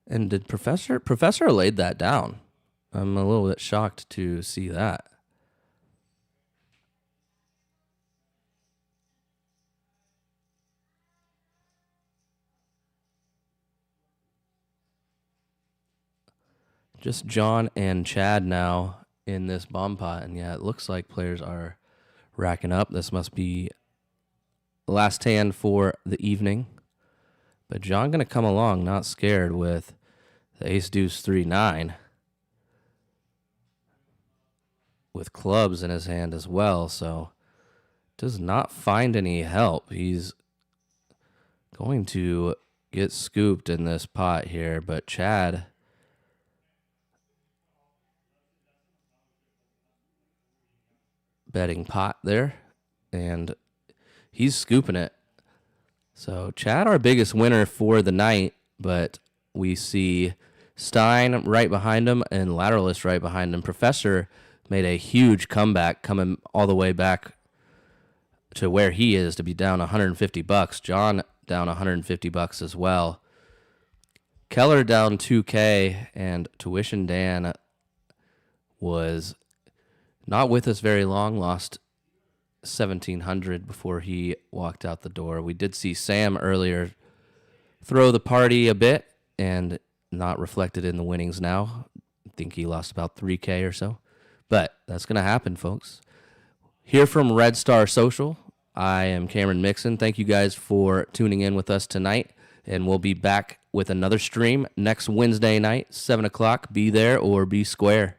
And did Professor laid that down? I'm a little bit shocked to see that. Just John and Chad now in this bomb pot. And yeah, it looks like players are racking up. This must be the last hand for the evening. But John going to come along, not scared, with the ace deuce 3-9. With clubs in his hand as well, so does not find any help. He's going to get scooped in this pot here, but Chad betting pot there, and he's scooping it. So Chad, our biggest winner for the night, but we see Stein right behind him and Lateralist right behind him. Professor made a huge comeback, coming all the way back to where he is to be down $150. John down $150 as well. Keller down $2K, and Tuition Dan was not with us very long, lost $1,700 before he walked out the door. We did see Sam earlier throw the party a bit, and not reflected in the winnings now. I think he lost about $3K or so. But that's going to happen, folks. Here from Red Star Social, I am Cameron Mixon. Thank you guys for tuning in with us tonight, and we'll be back with another stream next Wednesday night, 7 o'clock. Be there or be square.